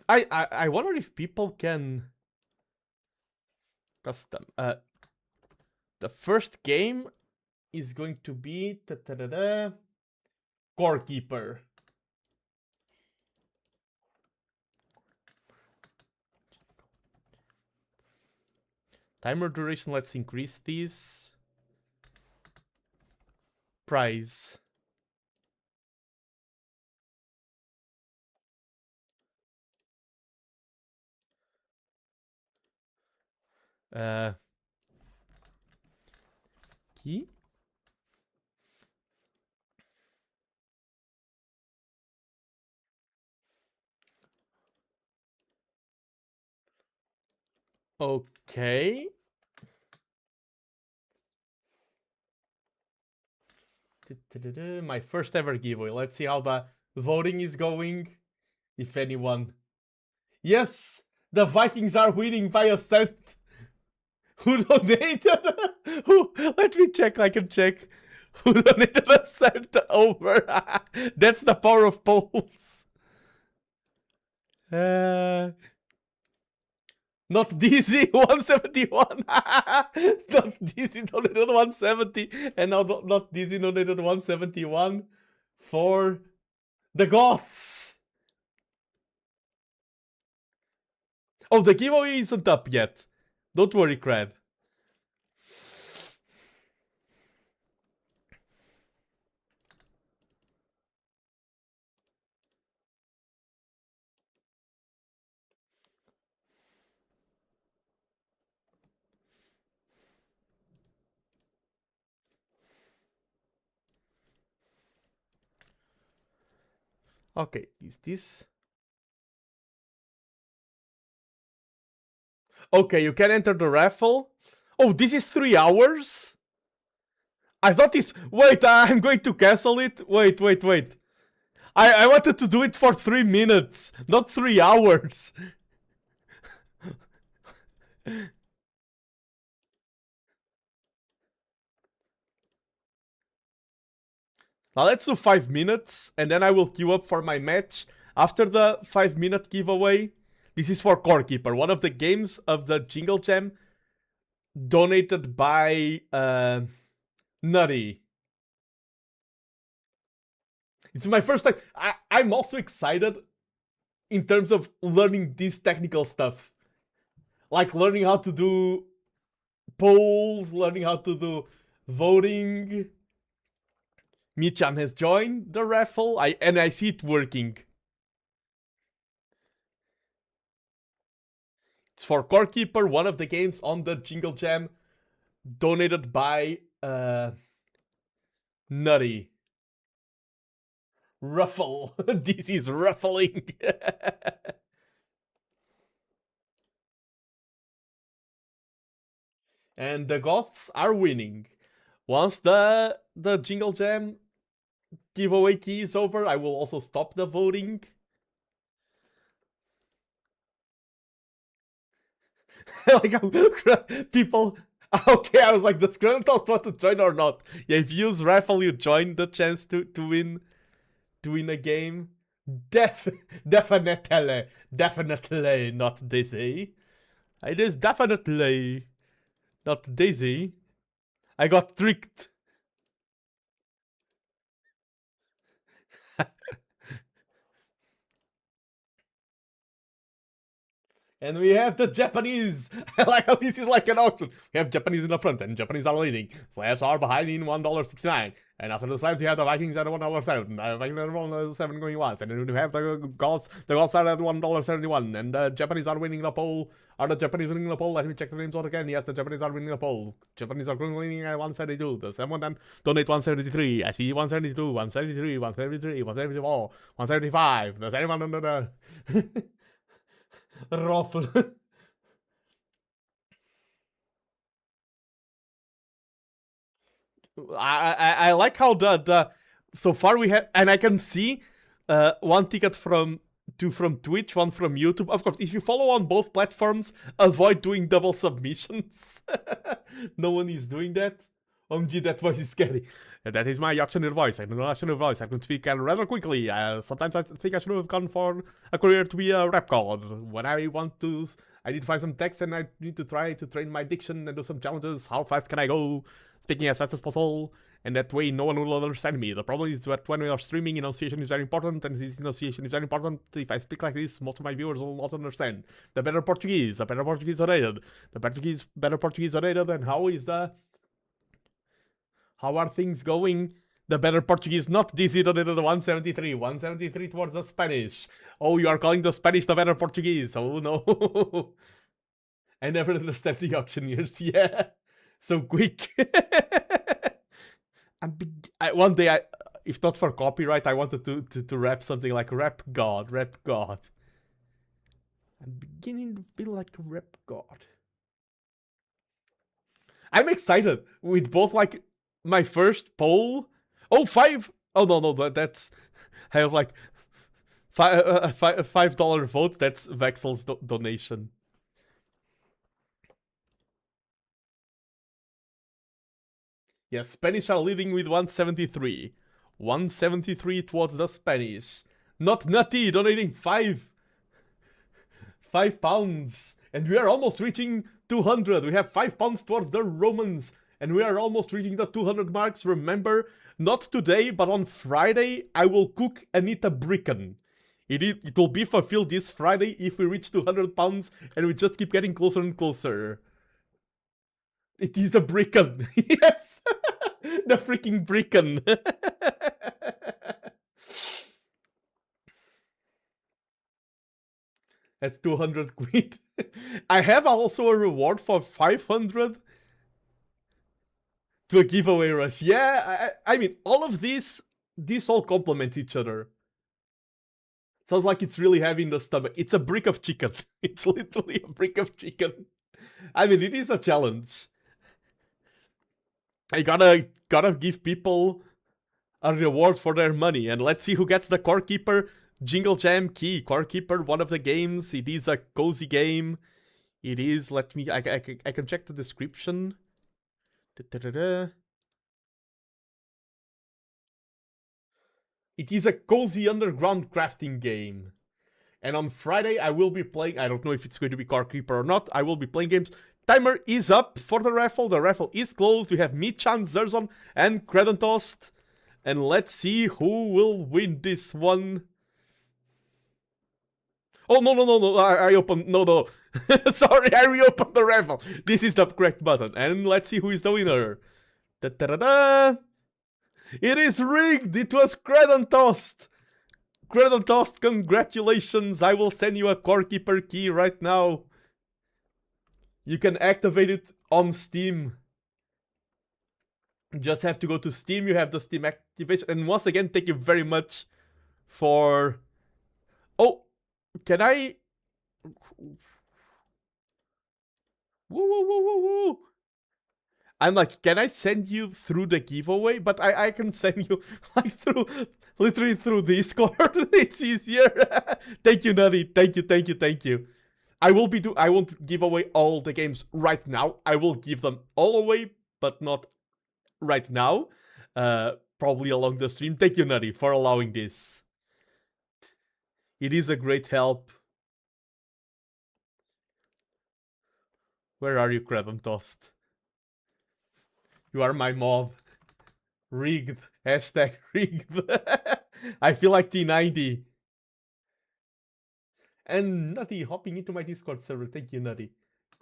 I wonder if people can... Custom. The first game is going to be... Core Keeper. Timer duration, let's increase this. Prize. Key? Okay. My first ever giveaway. Let's see how the voting is going. If anyone... Yes! The Vikings are winning by a cent! Who donated? Who? Let me check. I can check. Who donated a cent over? That's the power of polls. Not Dizzy 171. Not Dizzy donated 170, and now not Dizzy donated 171 for the Goths. Oh, the giveaway isn't up yet. Don't worry, Crab. Okay, is this... Okay, you can enter the raffle. Oh, this is 3 hours? I thought this... Wait, I'm going to cancel it. Wait. I wanted to do it for 3 minutes, not 3 hours. Now let's do 5 minutes, and then I will queue up for my match. After the 5-minute giveaway, this is for Core Keeper, one of the games of the Jingle Jam donated by Nutty. It's my first time. I'm also excited in terms of learning this technical stuff. Like learning how to do polls, learning how to do voting. Michan has joined the raffle, and I see it working. It's for Core Keeper, one of the games on the Jingle Jam, donated by Nutty. Ruffle. This is ruffling. And the Goths are winning. Once the Jingle Jam giveaway key is over, I will also stop the voting. Like people... Okay, I was like, does Gruntos want to join or not? Yeah, if you use raffle, you join the chance to win a game. Definitely not Daisy. It is definitely not Daisy. I got tricked. And we have the Japanese. I like how this is like an auction. We have Japanese in the front and Japanese are leading. Slavs are behind in $1.69. And after the Slavs, you have the Vikings at $1.07. Vikings at $1.07 going once. And then you have the Goths. The Goths are at $1.71. And the Japanese are winning the poll. Are the Japanese winning the poll? Let me check the names out again. Yes, the Japanese are winning the poll. Japanese are winning at 172. The someone then donate 173. I see 172, 173, 173, 174, 175. Does anyone under the... Ruffle. I like how the so far we have, and I can see one ticket from Twitch, one from YouTube. Of course, if you follow on both platforms, avoid doing double submissions. No one is doing that. OMG, that voice is scary. That is my auctioneer voice. I know auctioneer voice. I can speak rather quickly. Sometimes I think I should have gone for a career to be a rap god. When I want to, I need to find some text and I need to try to train my diction and do some challenges. How fast can I go? Speaking as fast as possible. And that way no one will understand me. The problem is that when we are streaming, enunciation is very important. And this enunciation is very important. If I speak like this, most of my viewers will not understand. The better Portuguese are rated. Better Portuguese are rated. And how are things going? The better Portuguese, not this, you donated 173. 173 towards the Spanish. Oh, you are calling the Spanish the better Portuguese. Oh, no. I never understand the auctioneers. Yeah. So quick. One day, if not for copyright, I wanted to rap something like rap god. I'm beginning to feel like a rap god. I'm excited with both, like, my first poll. Oh, 5. Oh, no, that's... I was like... $5 vote, that's Vexel's donation. Yes, Spanish are leading with 173. 173 towards the Spanish. Not Nutty donating 5 pounds. And we are almost reaching 200. We have 5 pounds towards the Romans. And we are almost reaching the 200 marks. Remember, not today, but on Friday, I will cook and eat a bricken. It will be fulfilled this Friday if we reach 200 pounds and we just keep getting closer and closer. It is a bricken. Yes! The freaking bricken. That's 200 quid. I have also a reward for 500 to a giveaway rush. Yeah, I mean, all of this all complement each other. Sounds like it's really heavy in the stomach. It's a brick of chicken. It's literally a brick of chicken. I mean, it is a challenge. I gotta give people a reward for their money. And let's see who gets the Core Keeper Jingle Jam key. Core Keeper, one of the games. It is a cozy game. It is, I can check the description. It is a cozy underground crafting game. And on Friday I will be playing, I don't know if it's going to be Core Keeper or not, I will be playing games. Timer is up for the raffle is closed. We have Michan, Zerzon, and Credentost. And let's see who will win this one. Oh, no, I opened, no. Sorry, I reopened the raffle. This is the correct button. And let's see who is the winner. Da-da-da-da! It is rigged! It was Credentost! Credentost, congratulations! I will send you a Core Keeper key right now. You can activate it on Steam. You just have to go to Steam, you have the Steam activation. And once again, thank you very much for... Oh! Can I... Woo! I'm like, can I send you through the giveaway? But I can send you like literally through Discord. It's easier. Thank you, Nutty. Thank you. I won't give away all the games right now. I will give them all away, but not right now. Probably along the stream. Thank you, Nutty, for allowing this. It is a great help. Where are you, Credentost? You are my mob. Rigged. Hashtag rigged. I feel like T90. And Nutty hopping into my Discord server. Thank you, Nutty.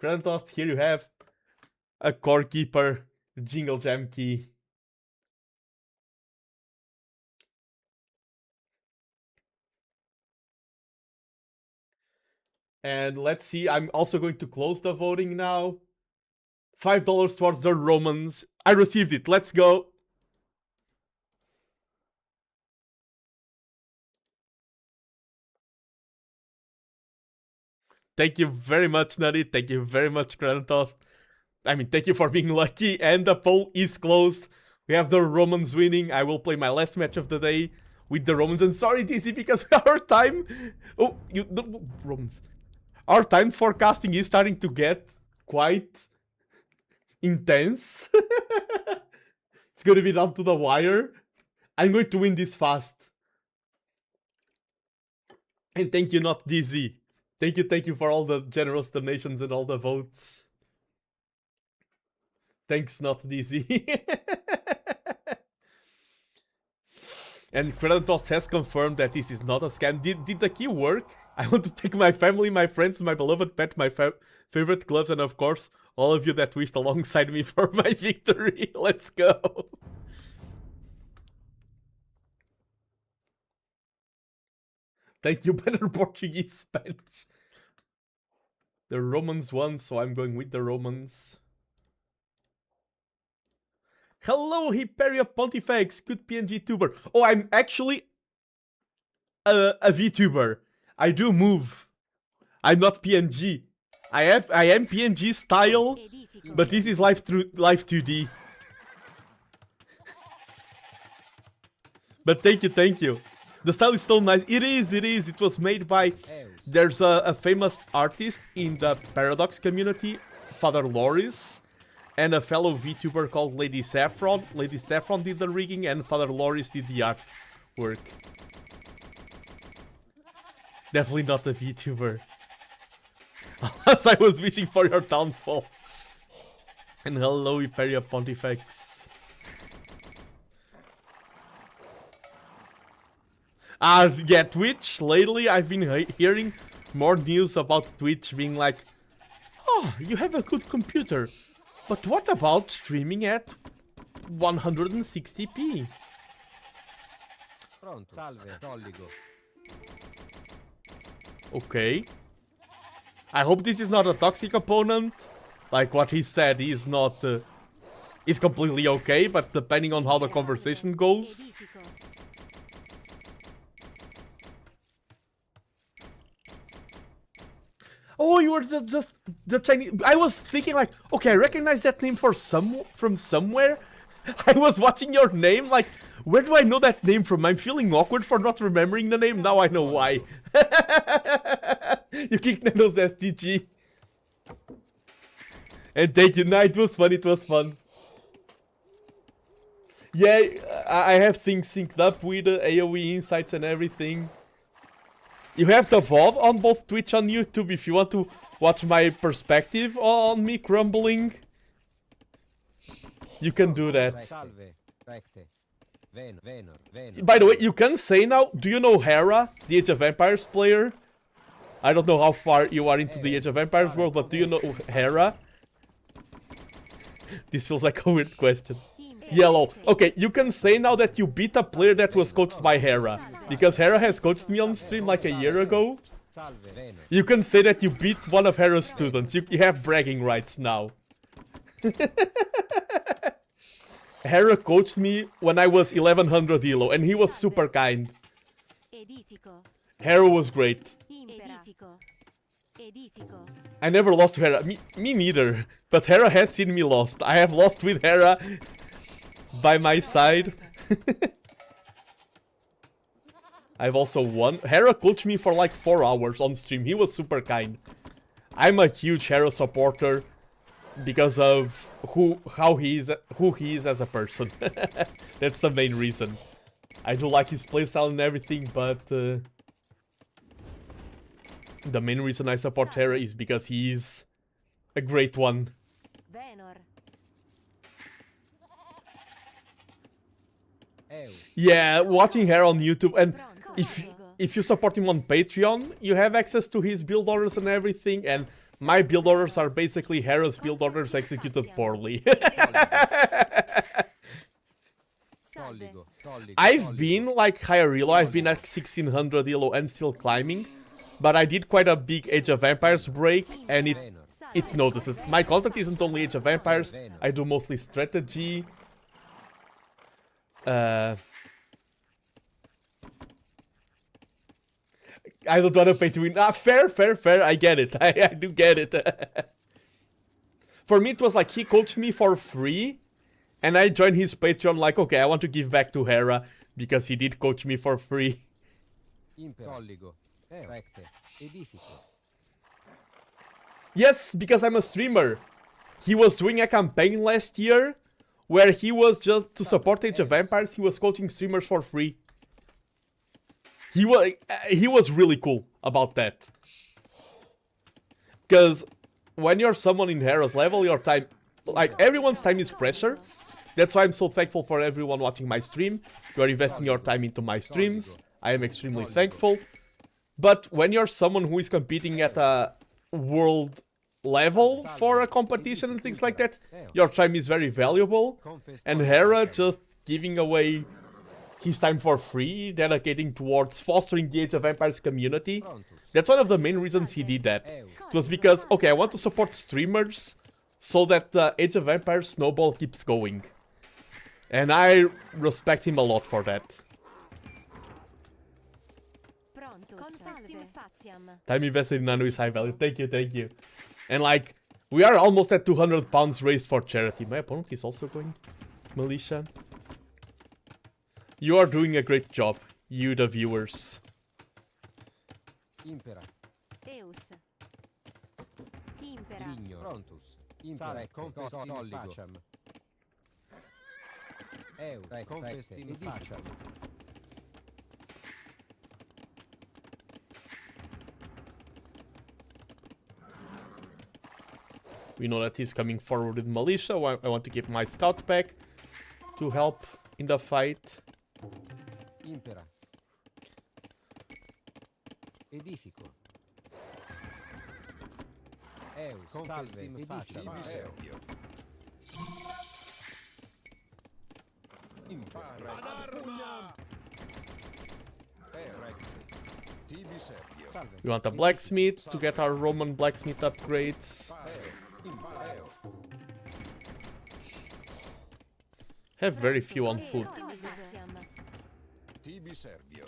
Credentost, here you have a Core Keeper Jingle Jam key. And let's see, I'm also going to close the voting now. $5 towards the Romans. I received it. Let's go. Thank you very much, Nutty. Thank you very much, Credentost. I mean, thank you for being lucky. And the poll is closed. We have the Romans winning. I will play my last match of the day with the Romans. And sorry, DC, because our time... Oh, Romans. Our time forecasting is starting to get quite intense. It's going to be down to the wire. I'm going to win this fast. And thank you, not DZ. Thank you for all the generous donations and all the votes. Thanks, not DZ. And Credentost has confirmed that this is not a scam. Did the key work? I want to thank my family, my friends, my beloved pet, my favorite gloves, and of course, all of you that wished alongside me for my victory. Let's go. Thank you, better Portuguese, Spanish. The Romans won, so I'm going with the Romans. Hello, Hyperia Pontifex, good PNG tuber. Oh, I'm actually a VTuber. I do move. I'm not PNG. I am PNG style, but this is live 2D. But thank you. The style is so nice. It is. It was made by... There's a famous artist in the Paradox community, Father Loris. and a fellow VTuber called Lady Saffron. Lady Saffron did the rigging and Father Loris did the artwork. Definitely not a VTuber. As I was wishing for your downfall. And hello, Imperia Pontifex. Yeah, Twitch. Lately, I've been hearing more news about Twitch being like, oh, you have a good computer. But what about streaming at 160p? Pronto. Salve, Dolligo. Okay. I hope this is not a toxic opponent. Like what he said, he's not... he's completely okay, but depending on how the conversation goes... Oh, you were just the Chinese... I was thinking like, okay, I recognize that name from somewhere. I was watching your name like, where do I know that name from? I'm feeling awkward for not remembering the name. Now I know why. You kicked Nando's SGG. And thank you. No, it was fun. It was fun. Yeah, I have things synced up with AOE insights and everything. You have the VOD on both Twitch and YouTube if you want to watch my perspective on me crumbling. You can do that. By the way, you can say now, do you know Hera, the Age of Empires player? I don't know how far you are into the Age of Empires world, but do you know Hera? This feels like a weird question. Yellow. Okay, you can say now that you beat a player that was coached by Hera. Because Hera has coached me on stream like a year ago. You can say that you beat one of Hera's students. You have bragging rights now. Hera coached me when I was 1100 elo, and he was super kind. Hera was great. I never lost to Hera. Me neither. But Hera has seen me lost. I have lost with Hera by my side. I've also won. Hera coached me for like 4 hours on stream. He was super kind. I'm a huge Hera supporter because of who he is as a person. That's the main reason. I do like his playstyle and everything, but the main reason I support Hera is because he's a great one. Yeah, watching Hera on YouTube, and if you support him on Patreon, you have access to his build orders and everything, and my build orders are basically Hera's build orders executed poorly. I've been like higher elo, I've been at 1600 elo and still climbing, but I did quite a big Age of Empires break, and it notices. My content isn't only Age of Empires, I do mostly strategy. I don't want to pay to win. Fair. I get it. I do get it. For me, it was like he coached me for free, and I joined his Patreon like, okay, I want to give back to Hera because he did coach me for free. Yes, because I'm a streamer. He was doing a campaign last year where he was just to support Age of Empires, he was coaching streamers for free. He was really cool about that. Because when you're someone in Hera's level, your time, like everyone's time is precious. That's why I'm so thankful for everyone watching my stream. You are investing your time into my streams. I am extremely thankful. But when you're someone who is competing at a world level for a competition and things like that, your time is very valuable. And Hera just giving away his time for free, dedicating towards fostering the Age of Empires community. That's one of the main reasons he did that. It was because, okay, I want to support streamers so that the Age of Empires snowball keeps going. And I respect him a lot for that. Time invested in Nano is high value. Thank you. And like, we are almost at 200 pounds raised for charity. My opponent is also going militia. You are doing a great job, you the viewers. Sare, confestin facem. Eus, confestin facem. We know that he's coming forward with militia. I want to keep my scout back to help in the fight. Impera. Edifico. Eus, confestin facem. Impara. Ad arma. Tibi Sergio. Salve. We want a blacksmith to get our Roman blacksmith upgrades. Impareo. Have very few on food. Tibi Sergio.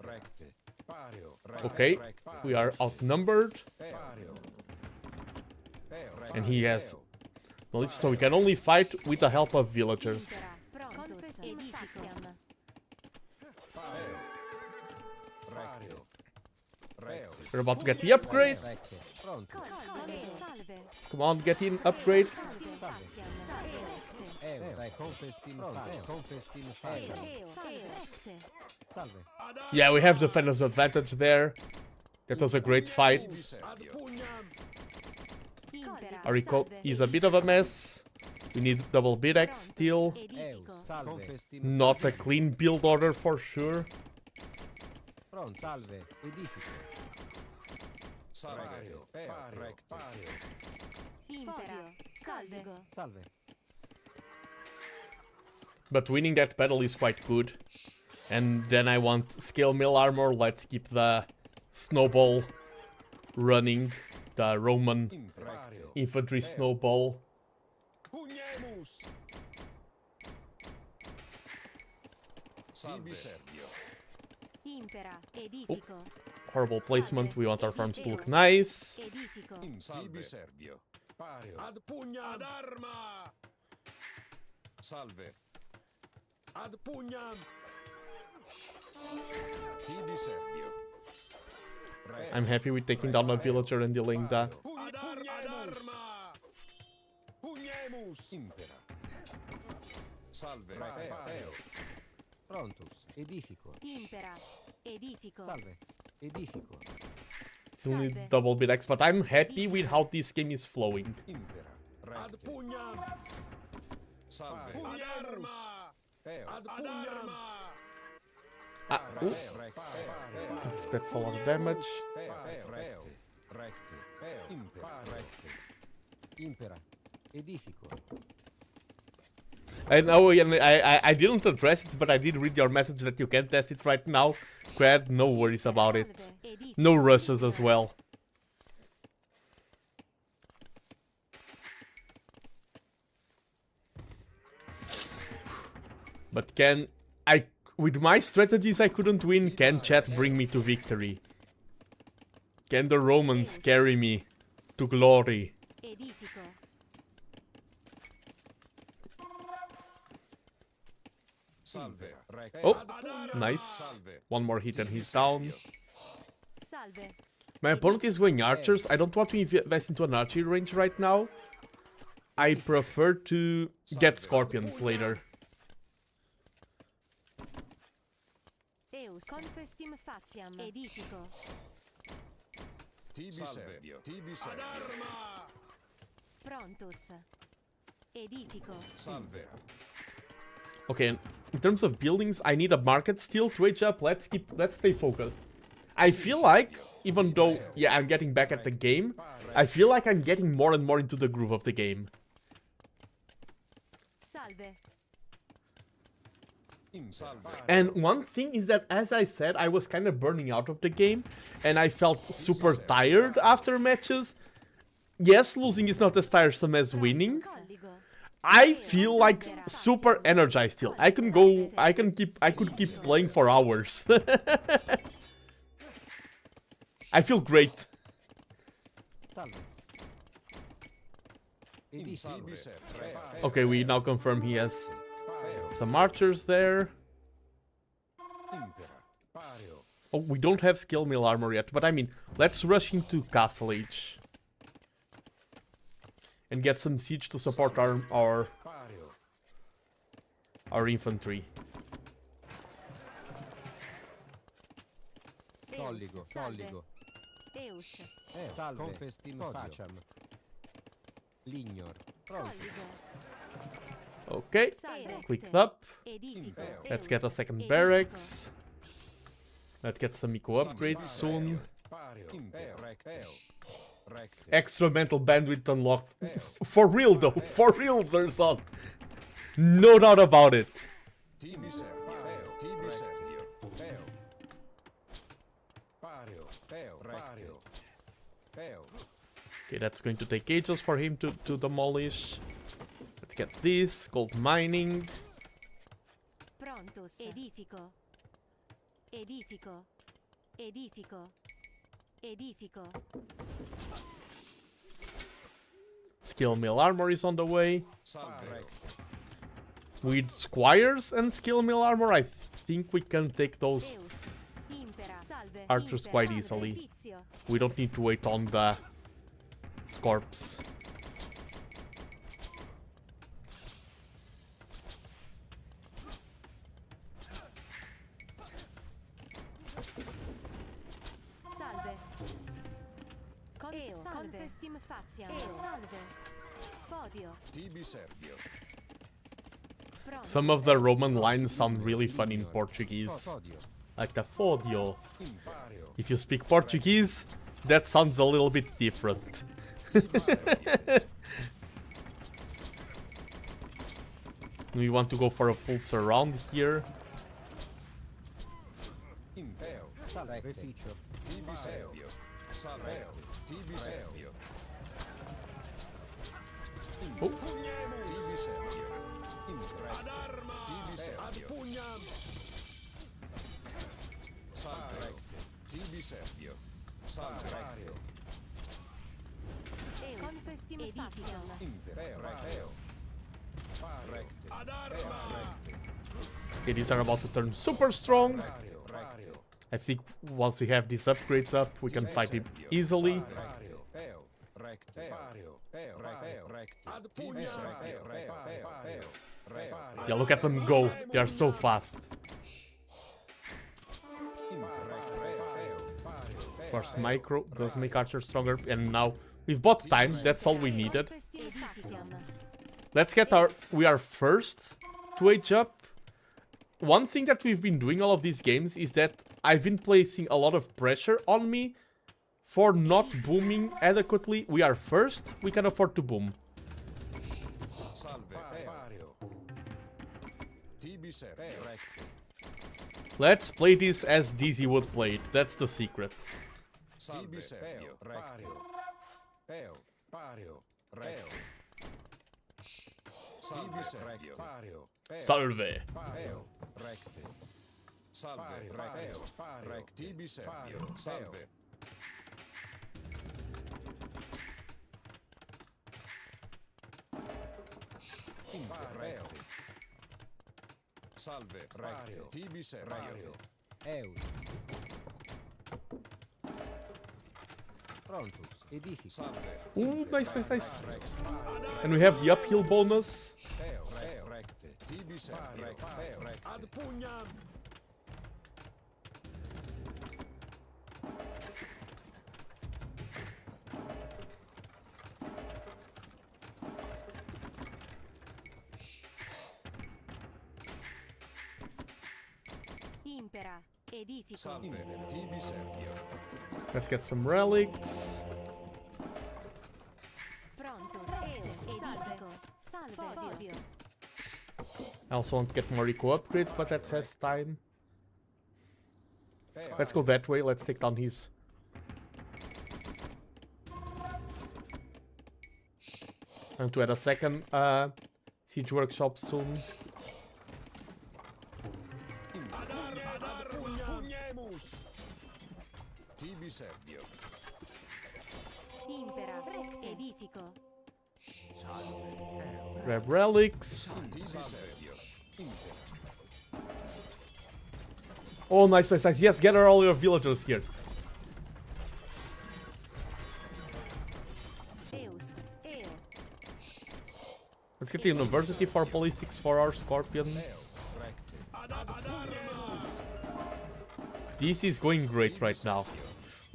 Recte. Pareo. Okay, we are outnumbered, Pareo. and he has knowledge, so we can only fight with the help of villagers. Prontus. Edificiam. Pareo. Reo. We're about to get the upgrade. Recte. Pronto. Salve. Come on, get in upgrade. Faciam. Eus, confestin facem. Confestin facem. Salve. Salve. Yeah, we have defender's advantage there. That was a great fight. Impera. Our recall is a bit of a mess. We need double bidex still. Eus, salve. Confestin Not a clean build order for sure. Pronto. Salve. Edifico. Pareo. Recte. Impera. Salve. Salve. But winning that battle is quite good. And then I want scale mill armor. Let's keep the snowball running. The Roman Impareo. infantry snowball. Pugnemus. Tibi Sergio. Impera. Edifico. Horrible placement. We want our farms to look nice. Edifico. Tibi Sergio. Pareo. Ad pugnam. Ad arma. Salve. Ad pugnam. Tibi Sergio. I'm happy with taking down a villager and dealing the... Ad arma. Pugnemus. Impera. Salve. Pareo. Prontus. Edifico. Impera. Edifico. Salve. Edifico. Still need double bidex, but I'm happy with how this game is flowing. Impera. Ad pugnam. Salve. Ad arma. Ad pugnam. Ah, ooh, that's a lot of damage. Recte. Impera. Recte. Impera. Edifico. I know, and I didn't address it, but I did read your message that you can test it right now. Quad, no worries about it. No rushes as well. But with my strategies I couldn't win, can chat bring me to victory? Can the Romans carry me to glory? Edifico. Salve. Oh, nice. One more hit and he's down. Salve. My opponent is going archers. I don't want to invest into an archery range right now. I prefer to get scorpions later. Eus. Confestim faciam. Edifico. Tibi Sergio. Tibi Sergio. Prontus. Edifico. Salve. Okay, in terms of buildings, I need a market still to age up. Let's stay focused. I feel like, even though, yeah, I'm getting back at the game, I feel like I'm getting more and more into the groove of the game. Salve. And one thing is that, as I said, I was kind of burning out of the game, and I felt super tired after matches. Yes, losing is not as tiresome as winning. Colligo. I feel like super energized still. I could keep playing for hours. I feel great. Salve. Edifico. Okay, we now confirm he has some archers there. Oh, we don't have skill mill armor yet, but I mean, let's rush into Castle Age. and get some siege to support our infantry. Colligo, salve. colligo. Eus, Salve. Confestim facem. Lignor. Pronto. colligo. Okay, Salve. clicked up. Edifico. Let's get a Eus, second edifico. barracks. Let's get some eco upgrades soon. Extra mental bandwidth unlocked. For real though, for real, Zerzon. No doubt about it. Tibi servio. Tibi servio. Peo. Pario. Peo. Pario. Peo. Okay, that's going to take ages for him to demolish. Let's get this, gold mining. Prontus. Edifico. Edifico. Edifico. Edifico. Skill mill armor is on the way. Salve. With squires and skill mill armor, I think we can take those Eus. Impera. Salve. archers Impera. quite Salve. easily. Vizio. We don't need to wait on the scorps. Salve. Salve. Confestim faciam. Salve. Fodio. Tibi servio. Prontus. Some of the Roman lines sound really fun in Portuguese. Fodio. Like the fodio. Impario. If you speak Portuguese, that sounds a little bit different. We want to go for a full surround here. Impeo. Salve. Reficio. Tibi servio. Salve. Tibi servio. Oh. Tibi servio. Impero. Tibi servio. Salve. Tibi servio. Salve. Eus. Confestim faciam. Impero. Recte. Okay, these are about to turn super strong. I think once we have these upgrades up, we can fight it easily. Yeah, look at them go. They are so fast. Of course, micro does make archers stronger. And now we've bought time. That's all we needed. Confestim faciam. Let's get our... We are first to age up. One thing that we've been doing all of these games is that I've been placing a lot of pressure on me for not booming adequately. We are first. We can afford to boom. Let's play this as DZ would play it. That's the secret. Tibi servio. Peo. Pario. Reo. Tibi servio. Pario. Salve. Peo. Recte. Salve. Peo. Rec. Tibi servio. Salve. Impareo. Salve. Recte. Tibi servio. Eus. Prontus. Edifico. Salve. Ooh, nice, nice, nice. And we have the uphill bonus. Peo. Recte. Tibi servio. Peo. Recte. Ad pugnam. Impera. Edifico. Salve. Tibi servio. Let's get some relics. Prontus. Eus. Edifico. Salve. Fodio. I also want to get more eco upgrades, but that has time. Let's go that way. Let's take down his... I want to add a second siege workshop soon. Tibi servio. Impera. Recte. Edifico. Grab relics. Tibi servio. Oh, nice, nice, nice. Yes, gather all your villagers here. Eus. Eo. Let's get the university for ballistics for our scorpions. This is going great right now.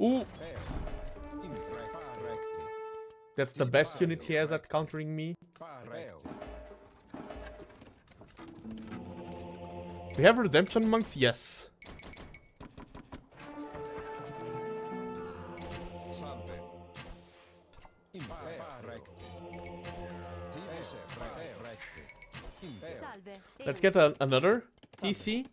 Ooh! That's the best unit he has at countering me. We have redemption monks? Yes. Let's get another TC.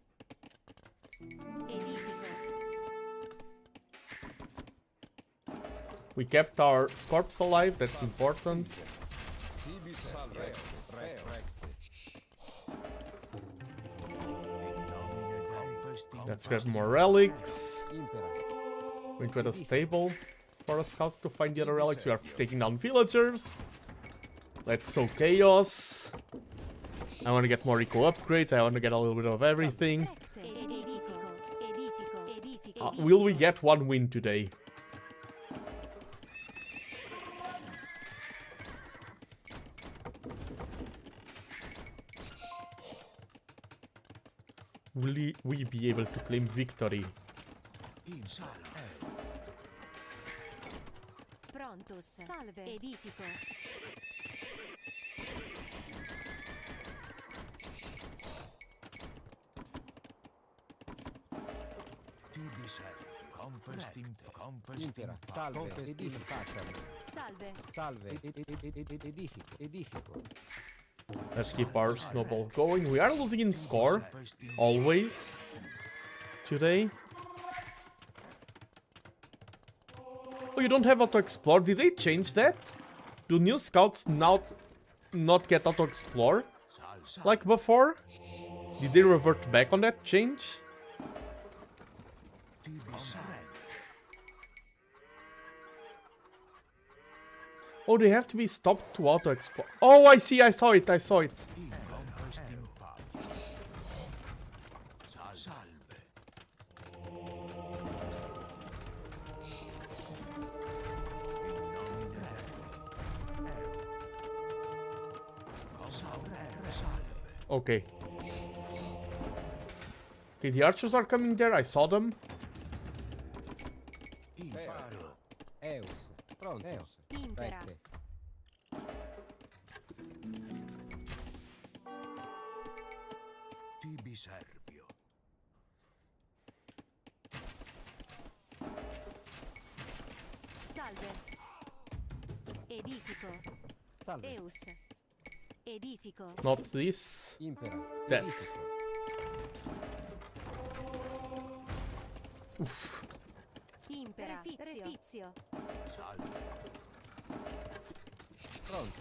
We kept our Scorps alive, that's important. Let's grab more relics. Going to a stable for a scout to find the other relics. We are taking down villagers. Let's sow chaos. I want to get more eco upgrades. I want to get a little bit of everything. Will we get one win today? Will we be able to claim victory? Prontus. Salve. Edifico. Salve, edifico. Salve. Salve, edifico. Let's keep our snowball going. We are losing in score, always, today. Oh, you don't have auto-explore? Did they change that? Do new scouts now not get auto-explore like before? Did they revert back on that change? Oh, they have to be stopped to auto-explore. Oh, I see, I saw it. Okay. Okay, the archers are coming there, I saw them. Eus. Pronto. Impera. Tibi Servio. Salve. Edifico. Salve. Eus. Edifico. Not this. Impera. That. Edifico. Oof. Impera. Refizio. Pronto.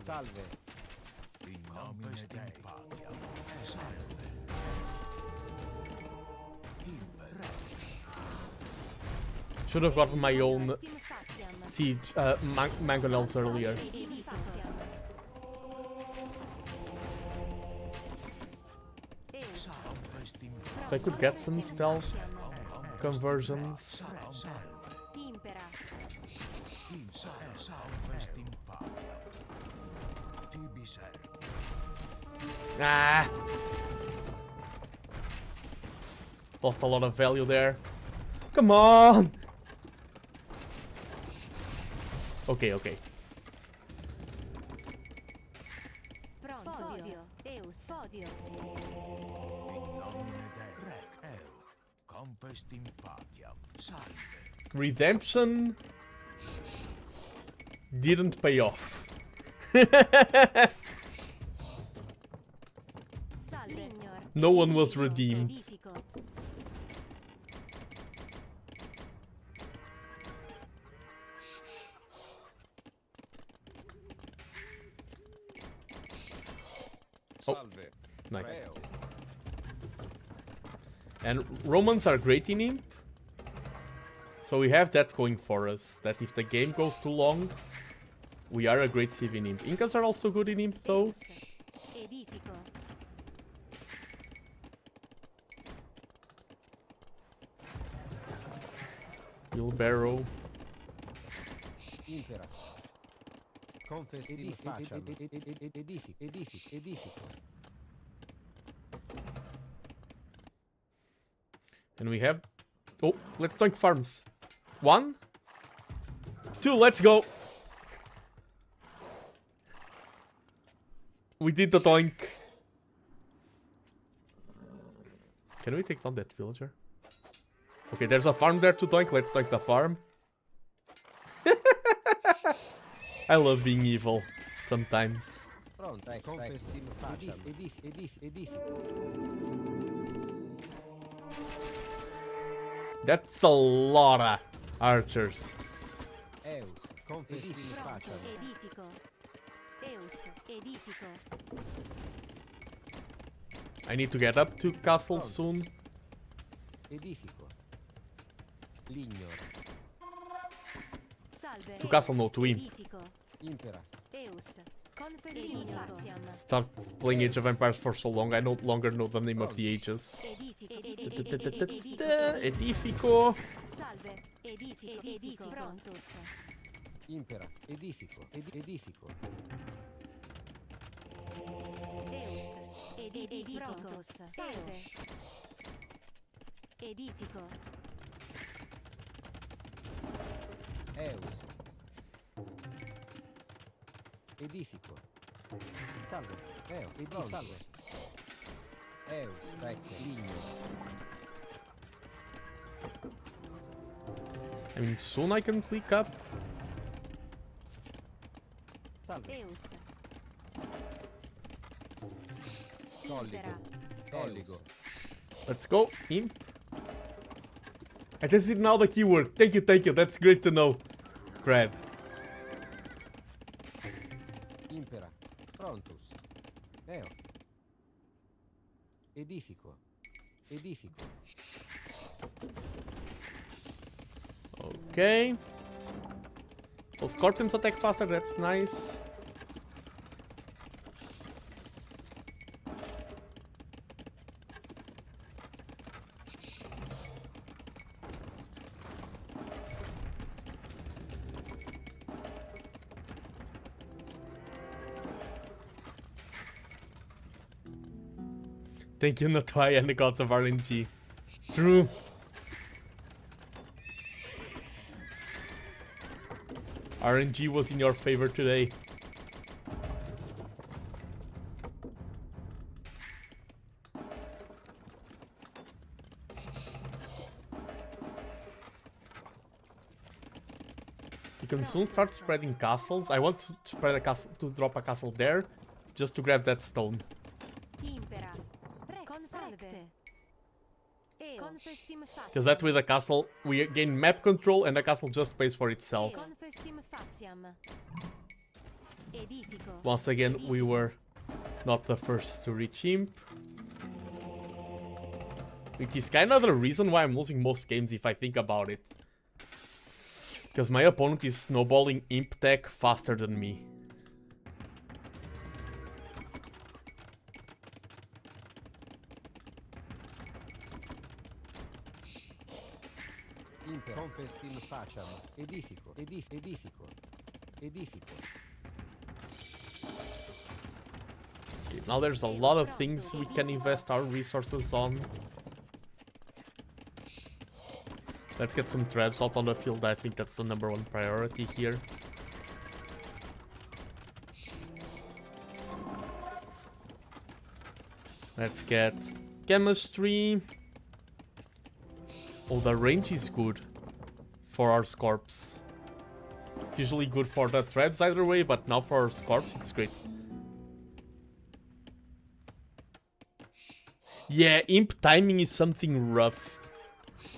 Salve. In nomine Dei. Salve. Should have gotten my own siege mangonels earlier. If I could get some stealth conversions. Ah! Lost a lot of value there. Come on! Okay. Fodio. Eus. Fodio. In nomine Dei. Compest in patiam. Salve. Redemption didn't pay off. No one was redeemed. Oh, nice. And Romans are great in Imp. So we have that going for us, that if the game goes too long, we are a great civ in Imp. Incas are also good in Imp though. Wheelbarrow. Impera. Confestim facem. Edifico. And we have... Oh, let's doink farms. 1, 2, let's go! We did the doink. Can we take down that villager? Okay, there's a farm there to doink. Let's doink the farm. I love being evil sometimes. Pronto, confestim facem. Edifico. That's a lot of archers. Eus. Confestim facem. Edifico. Eus. Edifico. I need to get up to castle soon. Edifico. Lignor. Salve. To castle, no, to imp. Edifico. Impera. Eus. Confestim faciem. Start playing Age of Empires for so long, I no longer know the name of the ages. Edifico. Edifico. Salve. Edifico. Prontus. Impera. Edifico. Edifico. Eus. Edifico. Salve. Edifico. Eus. Edifico. Salve. Edifico. Salve. Eus. Recte. Lignor. I mean, soon I can click up. Salve. Eus. Colligo. Colligo. Let's go, imp. I tested now the keyword. Thank you, that's great to know. Crab. Impera. Prontus. Eo. Edifico. Edifico. Okay. Well, scorpions attack faster, that's nice. Thank you, Natwai and the gods of RNG. True. RNG was in your favor today. You can soon start spreading castles. I want to spread a castle, to drop a castle there, just to grab that stone. Impera. Salve. Because that way the castle, we gain map control and the castle just pays for itself. Once again, we were not the first to reach imp. Which is kind of the reason why I'm losing most games if I think about it. Because my opponent is snowballing imp tech faster than me. Confestim facem. Edifico. Edifico. Edifico. Okay, now there's a lot of things we can invest our resources on. Let's get some traps out on the field. I think that's the #1 priority here. Let's get chemistry. Oh, the range is good for our Scorps. It's usually good for the traps either way, but now for our Scorps, it's great. Yeah, imp timing is something rough.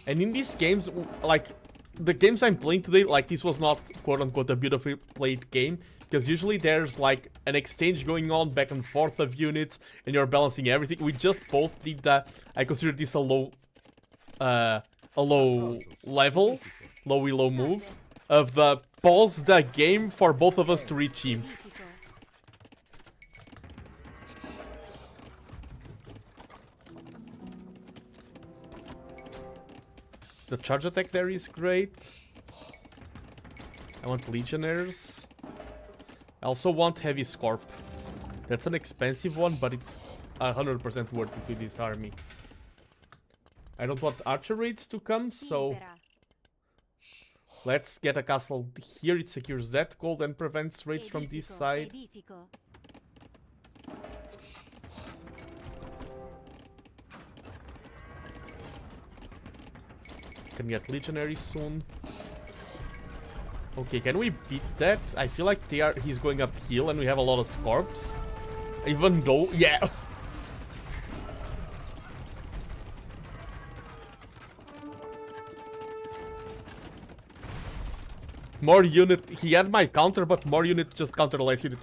And in these games, like, the games I'm playing today, like, this was not, quote-unquote, a beautifully played game. Because usually there's, like, an exchange going on back and forth of units, and you're balancing everything. We just both did that. I consider this a low level, low move, of the pause the game for both of us to reach him. The charge attack there is great. I want Legionnaires. I also want Heavy Scorp. That's an expensive one, but it's 100% worth it with this army. I don't want archer raids to come, so let's get a castle here. It secures that gold and prevents raids from this side. Can get legionaries soon. Okay, can we beat that? I feel like he's going uphill and we have a lot of scorps. Even though, yeah. More unit. He had my counter, but more unit just counter less unit.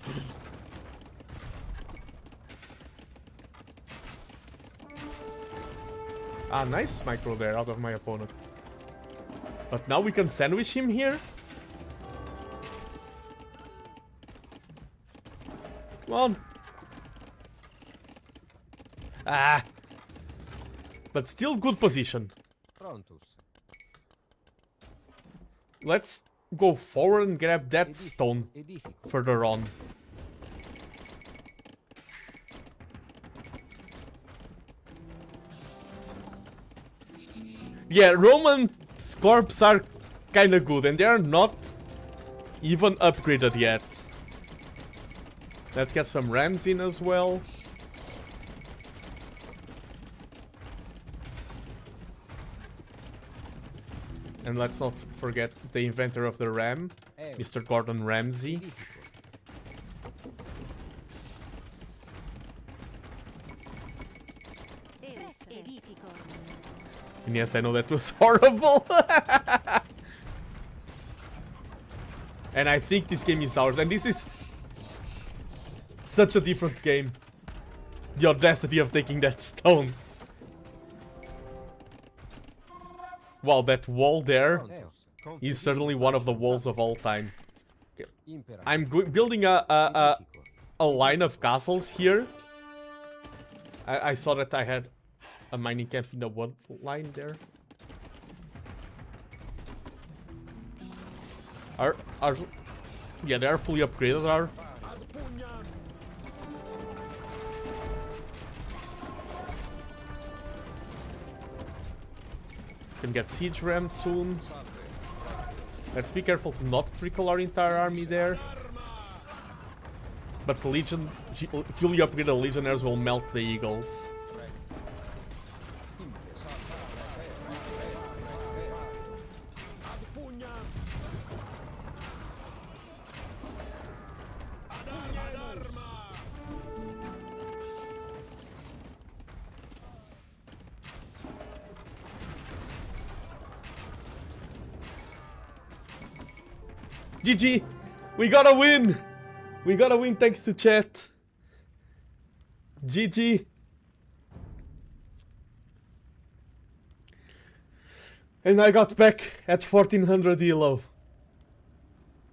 Ah, nice micro there out of my opponent. But now we can sandwich him here. Come on. Ah. But still good position. Let's go forward and grab that stone further on. Yeah, Roman Scorps are kinda good and they are not even upgraded yet. Let's get some rams in as well. And let's not forget the inventor of the ram, Mr. Gordon Ramsay. And yes, I know that was horrible. And I think this game is ours. And this is such a different game. The audacity of taking that stone. Wow, that wall there is certainly one of the walls of all time. Okay. I'm building a line of castles here. I saw that I had a mining camp in the one line there. Yeah, they are fully upgraded. Can get siege ram soon. Let's be careful to not trickle our entire army there. But the legions, fully upgraded legionnaires will melt the eagles. GG! We gotta win! We gotta win thanks to chat. GG! And I got back at 1400 elo.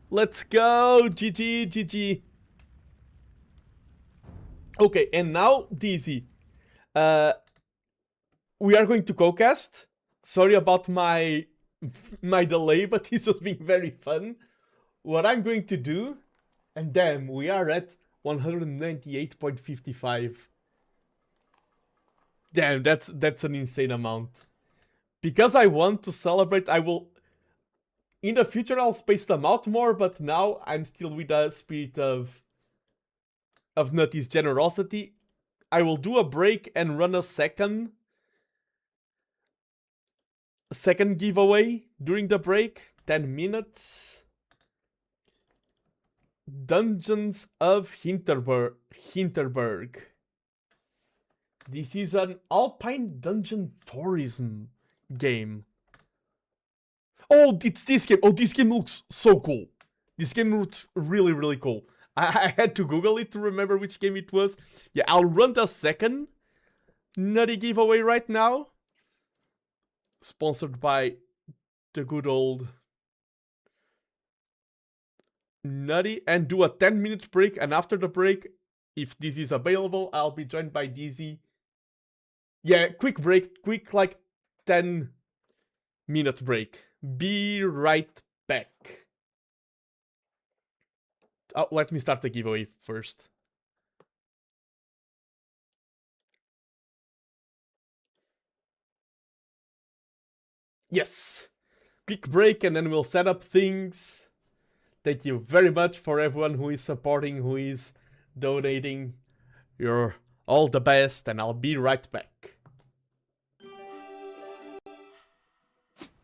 Let's go! GG, GG. Okay, and now Dizzy. We are going to co-cast. Sorry about my delay, but this was being very fun. What I'm going to do, and damn, we are at 198.55. Damn, that's an insane amount. Because I want to celebrate, I will... In the future, I'll space them out more, but now I'm still with the spirit of Nutty's generosity. I will do a break and run a second giveaway during the break. 10 minutes. Dungeons of Hinterberg. This is an Alpine Dungeon Tourism game. Oh, it's this game. Oh, this game looks so cool. This game looks really, really cool. I had to Google it to remember which game it was. Yeah, I'll run the second Nutty giveaway right now. Sponsored by the good old Nutty, and do a 10-minute break, and after the break, if this is available, I'll be joined by Dizzy. Yeah, quick break, quick like 10 minute break. Be right back. Oh, let me start the giveaway first. Yes! Quick break and then we'll set up things. Thank you very much for everyone who is supporting, who is donating. You're all the best, and I'll be right back.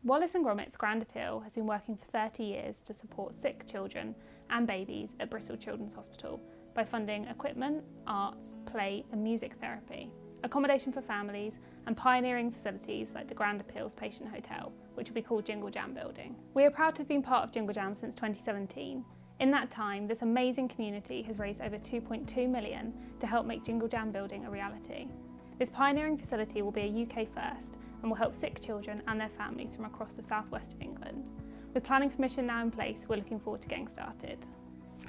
Wallace & Gromit's Grand Appeal has been working for 30 years to support sick children and babies at Bristol Children's Hospital by funding equipment, arts, play and music therapy, accommodation for families and pioneering facilities like the Grand Appeal's Patient Hotel, which will be called Jingle Jam Building. We are proud to have been part of Jingle Jam since 2017. In that time, this amazing community has raised over 2.2 million to help make Jingle Jam Building a reality. This pioneering facility will be a UK first and will help sick children and their families from across the southwest of England. With planning permission now in place, we're looking forward to getting started.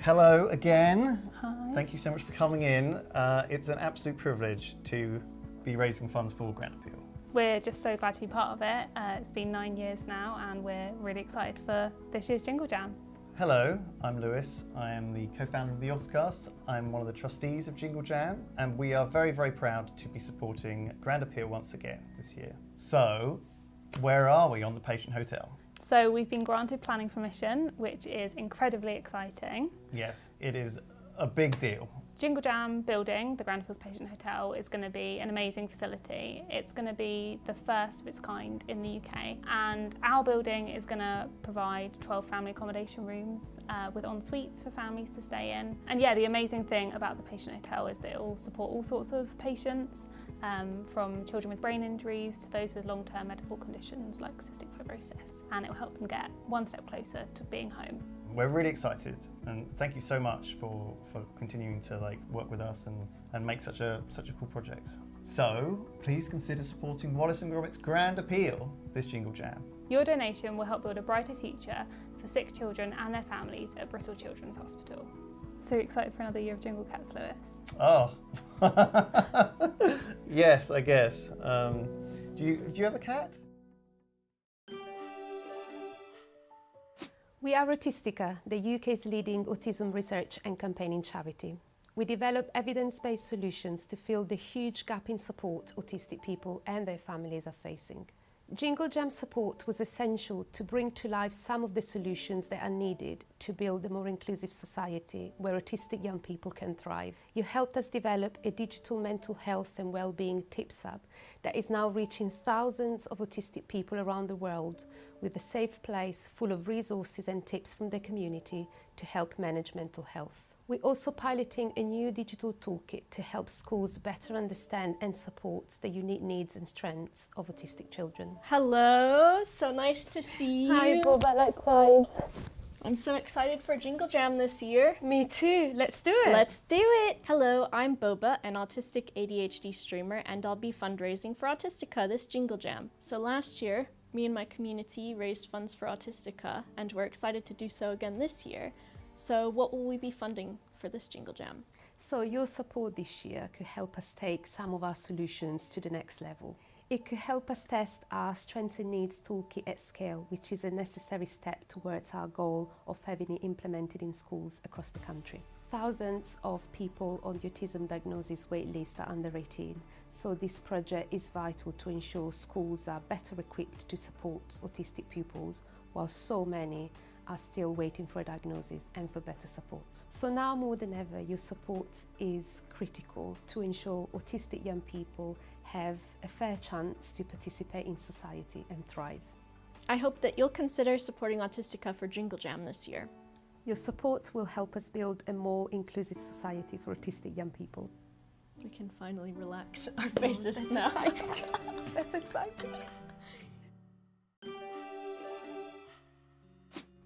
Hello again. Hi. Thank you so much for coming in. It's an absolute privilege to be raising funds for Grand Appeal. We're just so glad to be part of it. It's been 9 years now and we're really excited for this year's Jingle Jam. Hello, I'm Lewis. I am the co-founder of the Oscast. I'm one of the trustees of Jingle Jam, and we are very, very proud to be supporting Grand Appeal once again this year. So, where are we on the Patient Hotel? So we've been granted planning permission, which is incredibly exciting. Yes, it is a big deal. Jingle Jam Building, the Grand Appeal's Patient Hotel, is going to be an amazing facility. It's going to be the first of its kind in the UK, and our building is going to provide 12 family accommodation rooms with en-suites for families to stay in. And yeah, the amazing thing about the Patient Hotel is that it will support all sorts of patients, from children with brain injuries to those with long-term medical conditions like cystic fibrosis, and it will help them get one step closer to being home. We're really excited, and thank you so much for continuing to work with us and make such a cool project. So please consider supporting Wallace & Gromit's Grand Appeal this Jingle Jam. Your donation will help build a brighter future for sick children and their families at Bristol Children's Hospital. So excited for another year of Jingle Cats, Lewis? Oh, yes, I guess. Do you have a cat? We are Autistica, the UK's leading autism research and campaigning charity. We develop evidence-based solutions to fill the huge gap in support autistic people and their families are facing. Jingle Jam support was essential to bring to life some of the solutions that are needed to build a more inclusive society where autistic young people can thrive. You helped us develop a digital mental health and well-being tips hub that is now reaching thousands of autistic people around the world with a safe place full of resources and tips from the community to help manage mental health. We're also piloting a new digital toolkit to help schools better understand and support the unique needs and strengths of autistic children. Hello, so nice to see you. Hi, Boba, likewise. I'm so excited for Jingle Jam this year. Me too, let's do it. Let's do it. Hello, I'm Boba, an autistic ADHD streamer, and I'll be fundraising for Autistica this Jingle Jam. So last year, me and my community raised funds for Autistica, and we're excited to do so again this year. So what will we be funding for this Jingle Jam? So your support this year could help us take some of our solutions to the next level. It could help us test our Strengths and Needs toolkit at scale, which is a necessary step towards our goal of having it implemented in schools across the country. Thousands of people on the autism diagnosis waitlist are under 18, so this project is vital to ensure schools are better equipped to support autistic pupils, while so many are still waiting for a diagnosis and for better support. So now more than ever, your support is critical to ensure autistic young people have a fair chance to participate in society and thrive. I hope that you'll consider supporting Autistica for Jingle Jam this year. Your support will help us build a more inclusive society for autistic young people. We can finally relax our faces now. That's exciting. That's exciting.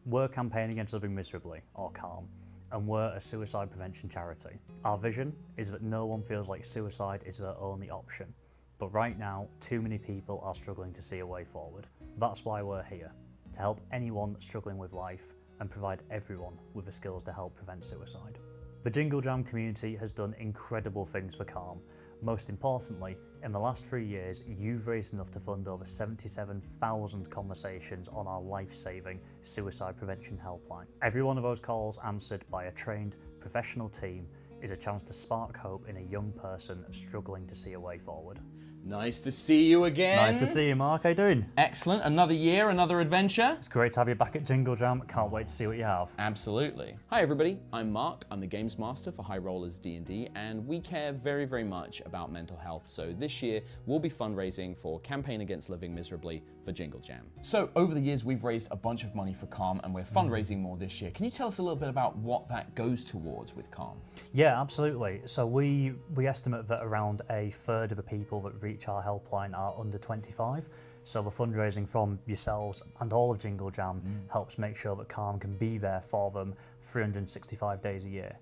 We're campaigning against living miserably, or CALM, and we're a suicide prevention charity. Our vision is that no one feels like suicide is their only option, but right now, too many people are struggling to see a way forward. That's why we're here, to help anyone struggling with life and provide everyone with the skills to help prevent suicide. The Jingle Jam community has done incredible things for Calm. Most importantly, in the last 3 years, you've raised enough to fund over 77,000 conversations on our life-saving suicide prevention helpline. Every one of those calls answered by a trained, professional team is a chance to spark hope in a young person struggling to see a way forward. Nice to see you again. Nice to see you, Mark. How you doing? Excellent. Another year, another adventure. It's great to have you back at Jingle Jam. Can't wait to see what you have. Absolutely. Hi everybody, I'm Mark. I'm the Games Master for High Rollers D&D, and we care very, very much about mental health. So this year, we'll be fundraising for Campaign Against Living Miserably for Jingle Jam. So over the years, we've raised a bunch of money for Calm, and we're fundraising more this year. Can you tell us a little bit about what that goes towards with Calm? Yeah, absolutely. So we estimate that around a third of the people that reach our helpline are under 25. So the fundraising from yourselves and all of Jingle Jam helps make sure that Calm can be there for them 365 days a year.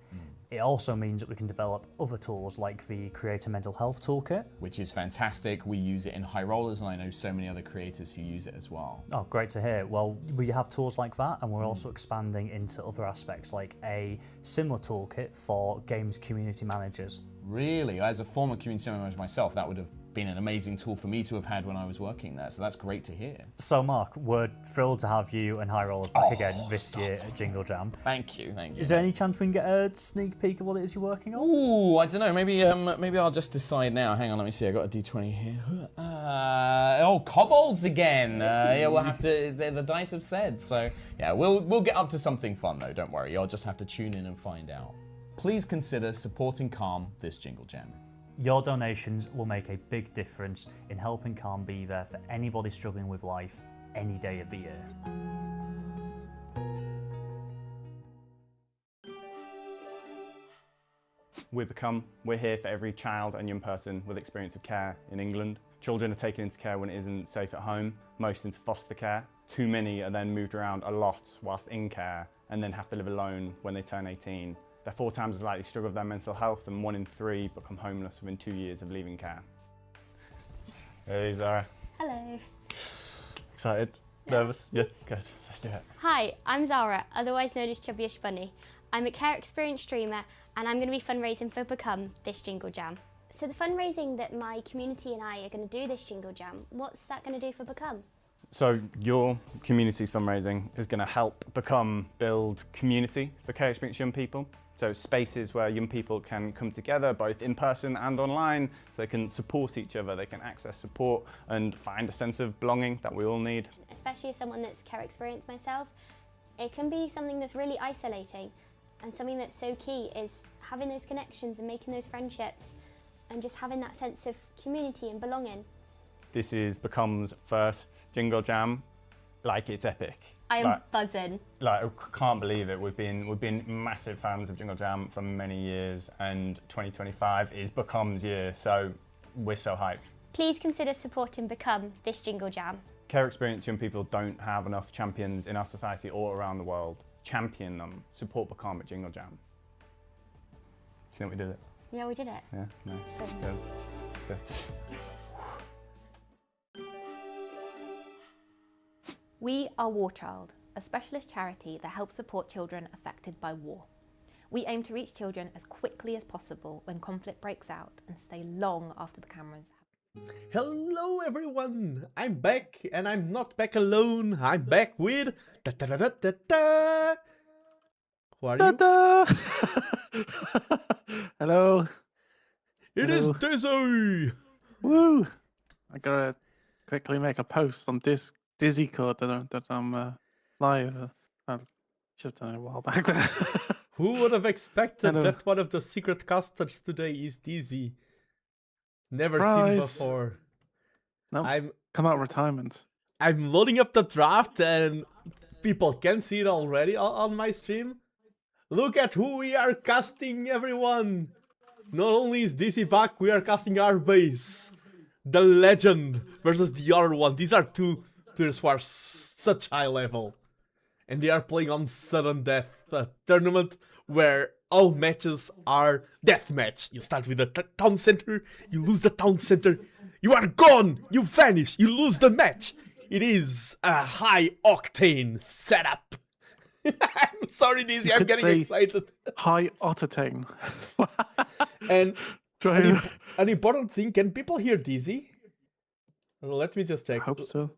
It also means that we can develop other tools like the Creator Mental Health Toolkit. Which is fantastic. We use it in High Rollers, and I know so many other creators who use it as well. Oh, great to hear. Well, we have tools like that, and we're also expanding into other aspects like a similar toolkit for games community managers. Really? As a former community manager myself, that would have been an amazing tool for me to have had when I was working there, so that's great to hear. So Mark, we're thrilled to have you and High Rollers back again this year at Jingle Jam. Thank you, thank you. Is there any chance we can get a sneak peek of what it is you're working on? Ooh, I don't know, maybe I'll just decide now. Hang on, let me see, I got a D20 here. Oh, kobolds again. Yeah, we'll have to, the dice have said, so yeah, we'll get up to something fun though, don't worry. You'll just have to tune in and find out. Please consider supporting Calm this Jingle Jam. Your donations will make a big difference in helping Calm be there for anybody struggling with life any day of the year. We're here for every child and young person with experience of care in England. Children are taken into care when it isn't safe at home, most into foster care. Too many are then moved around a lot whilst in care and then have to live alone when they turn 18. They're 4 times as likely to struggle with their mental health, and 1 in 3 become homeless within 2 years of leaving care. Hey Zara. Hello. Excited? Nervous? Yeah, good. Let's do it. Hi, I'm Zara, otherwise known as Chubbyish Bunny. I'm a care experience streamer, and I'm going to be fundraising for Become this Jingle Jam. So the fundraising that my community and I are going to do this Jingle Jam, what's that going to do for Become? So your community's fundraising is going to help Become build community for care experienced young people. So spaces where young people can come together both in person and online, so they can support each other, they can access support and find a sense of belonging that we all need. Especially as someone that's care experienced myself, it can be something that's really isolating, and something that's so key is having those connections and making those friendships and just having that sense of community and belonging. This is Become's first Jingle Jam. Like, it's epic. I am buzzing. Like, I can't believe it. We've been massive fans of Jingle Jam for many years, and 2025 is Become's year, so we're so hyped. Please consider supporting Become this Jingle Jam. Care experienced young people don't have enough champions in our society or around the world. Champion them. Support Become at Jingle Jam. Do you think we did it? Yeah, we did it. Yeah, no. Good. Good. We are War Child, a specialist charity that helps support children affected by war. We aim to reach children as quickly as possible when conflict breaks out and stay long after the cameras have. Hello everyone, I'm back, and I'm not back alone. I'm back with da-da-da-da-da-da. Who are you? Hello. It is Dizzy. Woo! I gotta quickly make a post on this Dizzy code that I'm live. I just done it a while back. Who would have expected Hello. that one of the secret casters today is Dizzy? Never Surprise. seen before. No, come out of retirement. I'm loading up the draft, and people can see it already on my stream. Look at who we are casting, everyone! Not only is Dizzy back, we are casting our base. The legend versus the other one. These are two players who are such high level. And they are playing on sudden death, a tournament where all matches are deathmatch. You start with the town center, you lose the town center, you are gone, you vanish, you lose the match. It is a high octane setup. I'm sorry, Dizzy, You I'm could getting say excited. High octane. And Try an important thing, can people hear Dizzy? Let me just check. I hope so.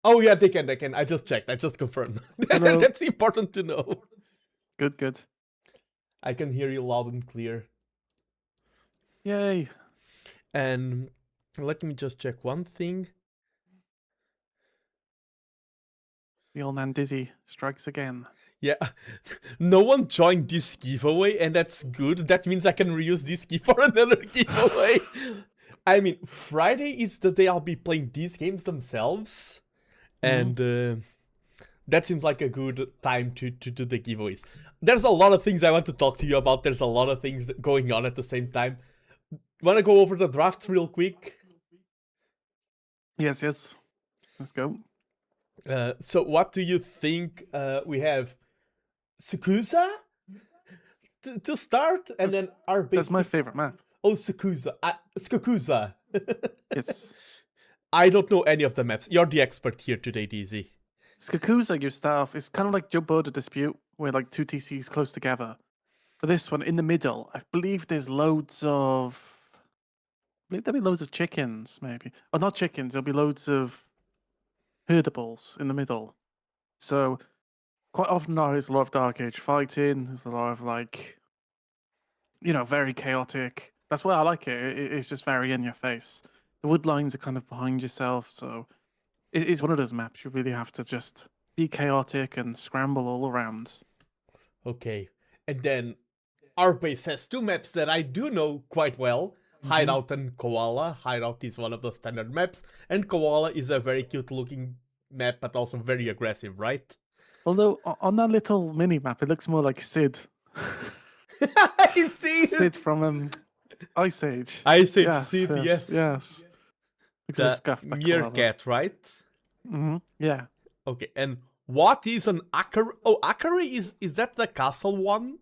Oh yeah, they can. I just checked. I just confirmed. Hello. That's important to know. Good. I can hear you loud and clear. Yay. And let me just check one thing. The old man Dizzy strikes again. Yeah, no one joined this giveaway, and that's good. That means I can reuse this key for another giveaway. I mean, Friday is the day I'll be playing these games themselves, and that seems like a good time to do the giveaways. There's a lot of things I want to talk to you about. There's a lot of things going on at the same time. Want to go over the draft real quick? Yes. Let's go. So what do you think? We have Sukusa to start, and then our big... That's my favorite map. Oh, Skukuza. It's... I don't know any of the maps. You're the expert here today, DZ. Skukuza, you start off, it's kind of like Joe Border Dispute, where like two TCs close together. For this one, in the middle, I believe there's loads of... I believe there'll be loads of chickens, maybe. Or not chickens, there'll be loads of herdables in the middle. So, quite often there's a lot of Dark Age fighting, there's a lot of like, very chaotic. That's why I like it. It's just very in your face. The wood lines are kind of behind yourself, so it's one of those maps you really have to just be chaotic and scramble all around. Okay, and then our base has two maps that I do know quite well. Hideout and Koala. Hideout is one of the standard maps, and Koala is a very cute looking map, but also very aggressive, right? Although, on that little mini-map, it looks more like Sid. I see Sid from Ice Age. Ice Age Sid, yes. Looks like a scuffed back meerkat, right? Yeah. Okay, and what is an Akari? Oh, Akari, is that the castle one?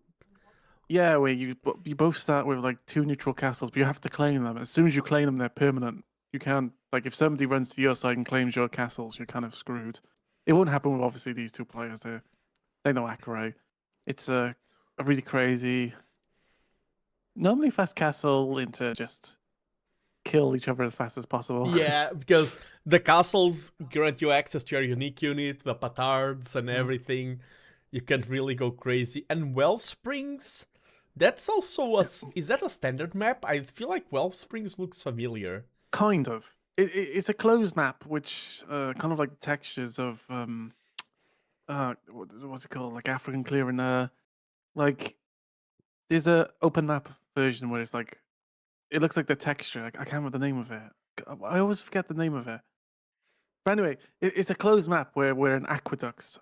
Yeah, where you both start with like two neutral castles, but you have to claim them. As soon as you claim them, they're permanent. You can't, like, if somebody runs to your side and claims your castles, you're kind of screwed. It won't happen with obviously these two players. They know Akari. It's a really crazy, normally fast castle into just kill each other as fast as possible. Yeah, because the castles grant you access to your unique unit, the petards and everything. You can really go crazy. And Wellsprings, that's also is that a standard map? I feel like Wellsprings looks familiar. Kind of. It's a closed map, which kind of like textures of what's it called? Like African clearing. Like there's a open map version where it's like it looks like the texture. I can't remember the name of it. I always forget the name of it. But anyway, it's a closed map where an aqueduct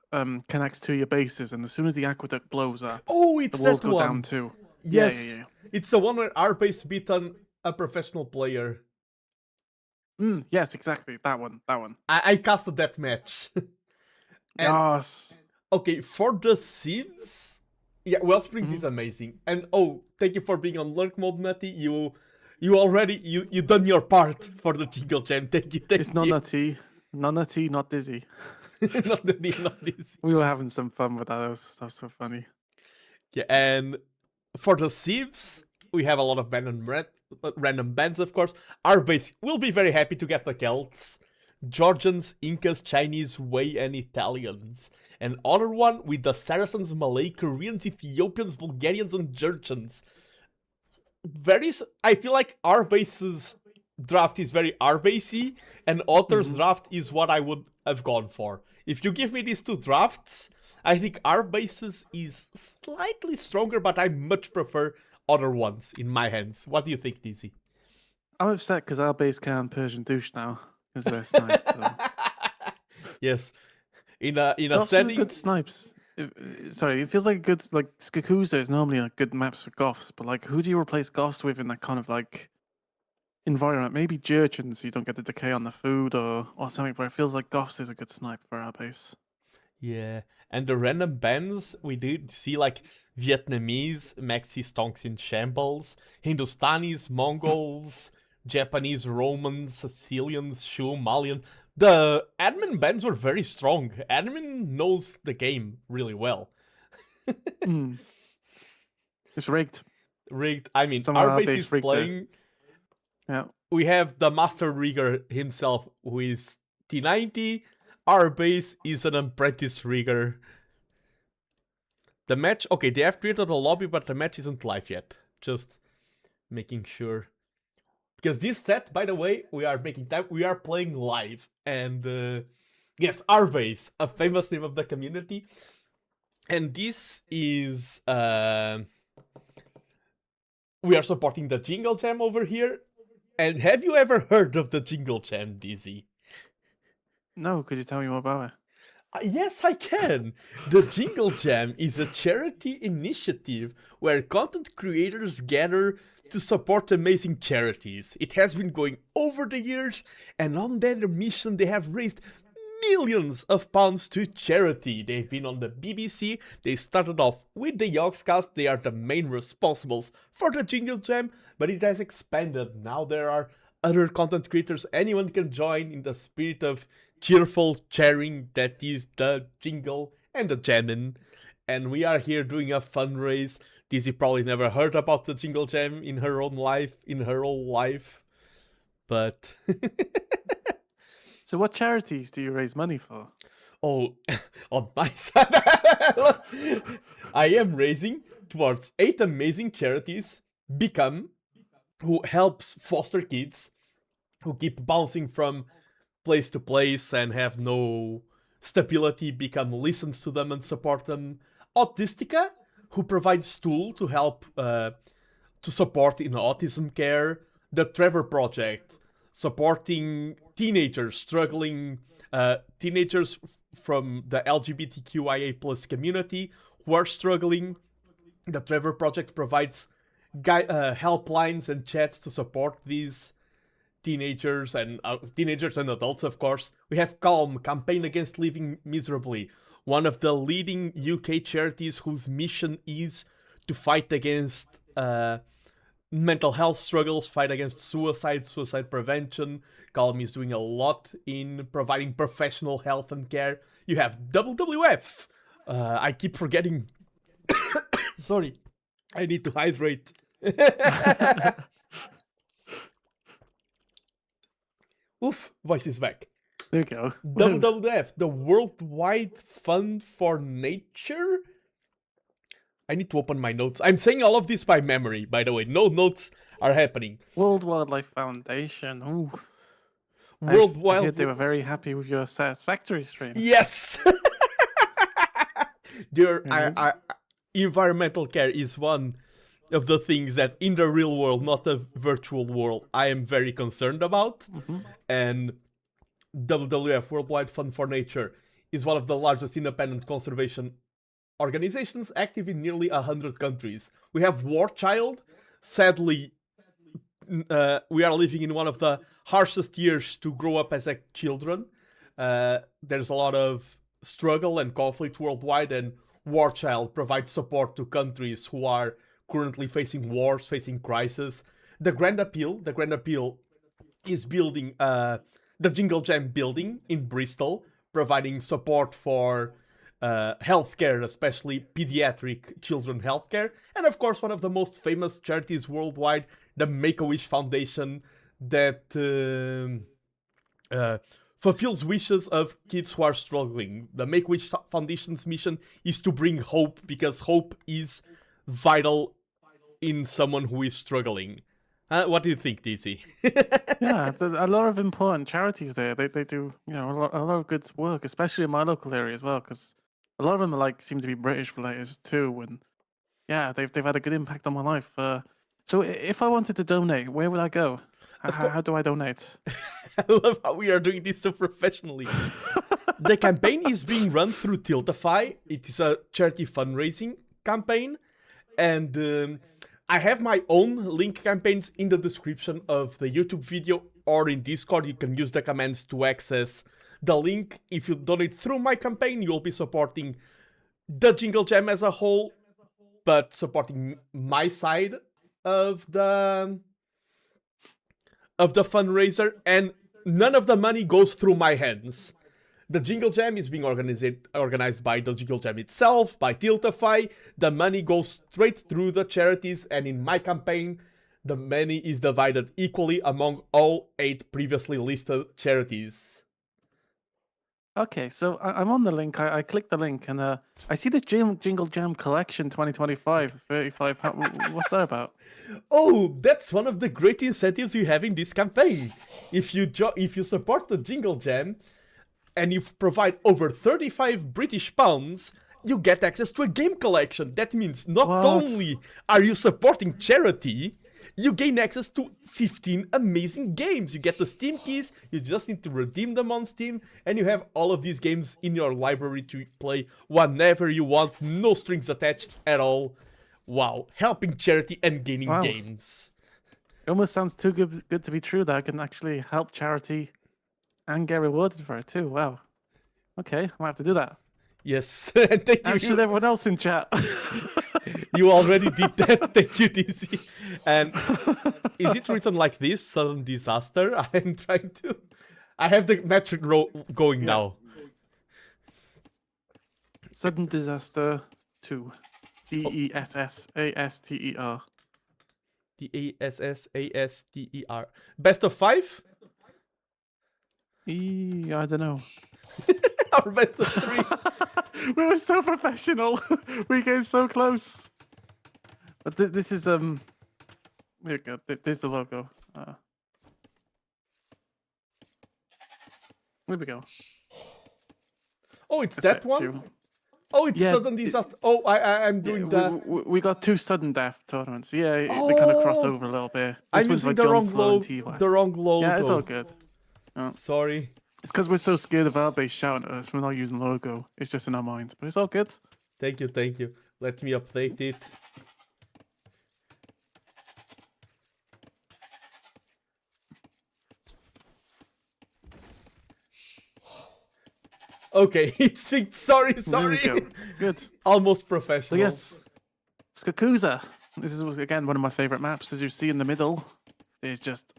connects to your bases, and as soon as the aqueduct blows up, it's the walls that go one. down too. Yes, Yeah. It's the one where our base beat on a professional player. Yes, exactly. That one. I casted that match. Yes. Okay, for the Sieves, yeah, Wellsprings is amazing. And thank you for being on lurk mode, Nutty. You already you done your part for the Jingle Jam. Thank you. It's not Nutty, not Dizzy. not Dizzy. We were having some fun with that. That was so funny. Yeah, and for the Sieves, we have a lot of random bands, of course. Our base will be very happy to get the Celts, Georgians, Incas, Chinese, Wei, and Italians. And other one with the Saracens, Malay, Koreans, Ethiopians, Bulgarians, and Georgians. I feel like our base's draft is very R-basey, and Otter's draft is what I would have gone for. If you give me these two drafts, I think our bases is slightly stronger, but I much prefer other ones in my hands. What do you think, DZ? I'm upset because our base can't Persian douche now because they're snipes. So. Yes, in a Goths setting. Good snipes. It feels like a good Skakuza is normally a good maps for Goths, but like who do you replace Goths with in that kind of like environment? Maybe Jurchens, so you don't get the decay on the food or something. But it feels like Goths is a good snipe for our base. Yeah, and the random bands, we did see like Vietnamese, Maxi Stonks in Shambles, Hindustanis, Mongols, Japanese, Romans, Sicilians, Shu, Malian. The admin bans were very strong. Admin knows the game really well. It's rigged. Rigged. I mean, Somehow our base they is rigged it. playing. Yeah. We have the master rigger himself, who is T90. Our base is an apprentice rigger. The match, okay, they have created a lobby, but the match isn't live yet. Just making sure. Because this set, by the way, we are making time, we are playing live. And yes, our base, a famous name of the community. And this is, we are supporting the Jingle Jam over here. And have you ever heard of the Jingle Jam, DZ? No, could you tell me more about it? Yes, I can. The Jingle Jam is a charity initiative where content creators gather to support amazing charities. It has been going over the years, and on their mission they have raised millions of pounds to charity. They've been on the BBC. They started off with the Yogscast. They are the main responsibles for the Jingle Jam, but it has expanded. Now there are other content creators anyone can join in the spirit of cheerful sharing that is the Jingle and the Jammin'. And we are here doing a fundraise. Dizzy probably never heard about the Jingle Jam in her own life, but... So what charities do you raise money for? Oh, on my side, I am raising towards 8 amazing charities. Become, who helps foster kids who keep bouncing from place to place and have no stability. Become listens to them and support them. Autistica, who provides tool to help to support in autism care. The Trevor Project, supporting teenagers struggling, teenagers from the LGBTQIA plus community who are struggling. The Trevor Project provides helplines and chats to support these teenagers and adults, of course. We have Calm, Campaign Against Living Miserably, one of the leading UK charities whose mission is to fight against mental health struggles, fight against suicide prevention. Calm is doing a lot in providing professional health and care. You have WWF. I keep forgetting. Sorry, I need to hydrate. Oof, voice is back. There you go. WWF, the Worldwide Fund for Nature. I need to open my notes. I'm saying all of this by memory, by the way. No notes are happening. World Wildlife Foundation. Ooh. World I heard Wildlife. they were very happy with your Satisfactory stream. Yes. Environmental care is one of the things that in the real world, not the virtual world, I am very concerned about. And WWF, Worldwide Fund for Nature, is one of the largest independent conservation organizations active in nearly 100 countries. We have War Child. Sadly, we are living in one of the harshest years to grow up as children. There's a lot of struggle and conflict worldwide, and War Child provides support to countries who are currently facing wars, facing crisis. The Grand Appeal is building the Jingle Jam building in Bristol, providing support for healthcare, especially pediatric children healthcare. And of course, one of the most famous charities worldwide, the Make-A-Wish Foundation, that fulfills wishes of kids who are struggling. The Make-A-Wish Foundation's mission is to bring hope, because hope is vital in someone who is struggling. What do you think, DC? Yeah, there's a lot of important charities there. They do, a lot of good work, especially in my local area as well, because a lot of them seem to be British related too, and yeah, they've had a good impact on my life. So if I wanted to donate, where would I go? How do I donate? I love how we are doing this so professionally. The campaign is being run through Tiltify. It is a charity fundraising campaign, and I have my own link campaigns in the description of the YouTube video or in Discord. You can use the commands to access the link. If you donate through my campaign, you'll be supporting the Jingle Jam as a whole, but supporting my side of the fundraiser. And none of the money goes through my hands. The Jingle Jam is being organized by the Jingle Jam itself, by Tiltify. The money goes straight through the charities, and in my campaign, the money is divided equally among all 8 previously listed charities. Okay, so I'm on the link. I clicked the link, and I see this Jingle Jam Collection 2025, £35. What's that about? Oh, that's one of the great incentives you have in this campaign. If you support the Jingle Jam, and you provide over 35 British pounds, you get access to a game collection. That means not only are you supporting charity, you gain access to 15 amazing games. You get the Steam keys, you just need to redeem them on Steam, and you have all of these games in your library to play whenever you want, no strings attached at all. Wow, helping charity and gaining games. It almost sounds too good to be true that I can actually help charity and get rewarded for it too. Wow. Okay, I might have to do that. Yes, and thank you. As should everyone else in chat. You already did that. Thank you, DC. And is it written like this? Sudden disaster? I'm trying to. I have the metric going now. Sudden disaster 2. DESSASTER. DESSASTER. Best of 5? I don't know. Our best of 3. We were so professional. We came so close. But this is there you go. There's the logo. There we go. Oh, it's that one. Oh, it's sudden disaster. Oh, I'm doing that. We got 2 sudden death tournaments. Yeah, they kind of cross over a little bit. I'm using the wrong logo. The wrong logo. Yeah, it's all good. Sorry. It's because we're so scared of our base shouting at us. We're not using logo. It's just in our minds, but it's all good. Thank you, thank you. Let me update it. Okay, it's fixed. Sorry. Good. Almost professional. So yes, Skakuza. This is again one of my favorite maps. As you see in the middle, there's just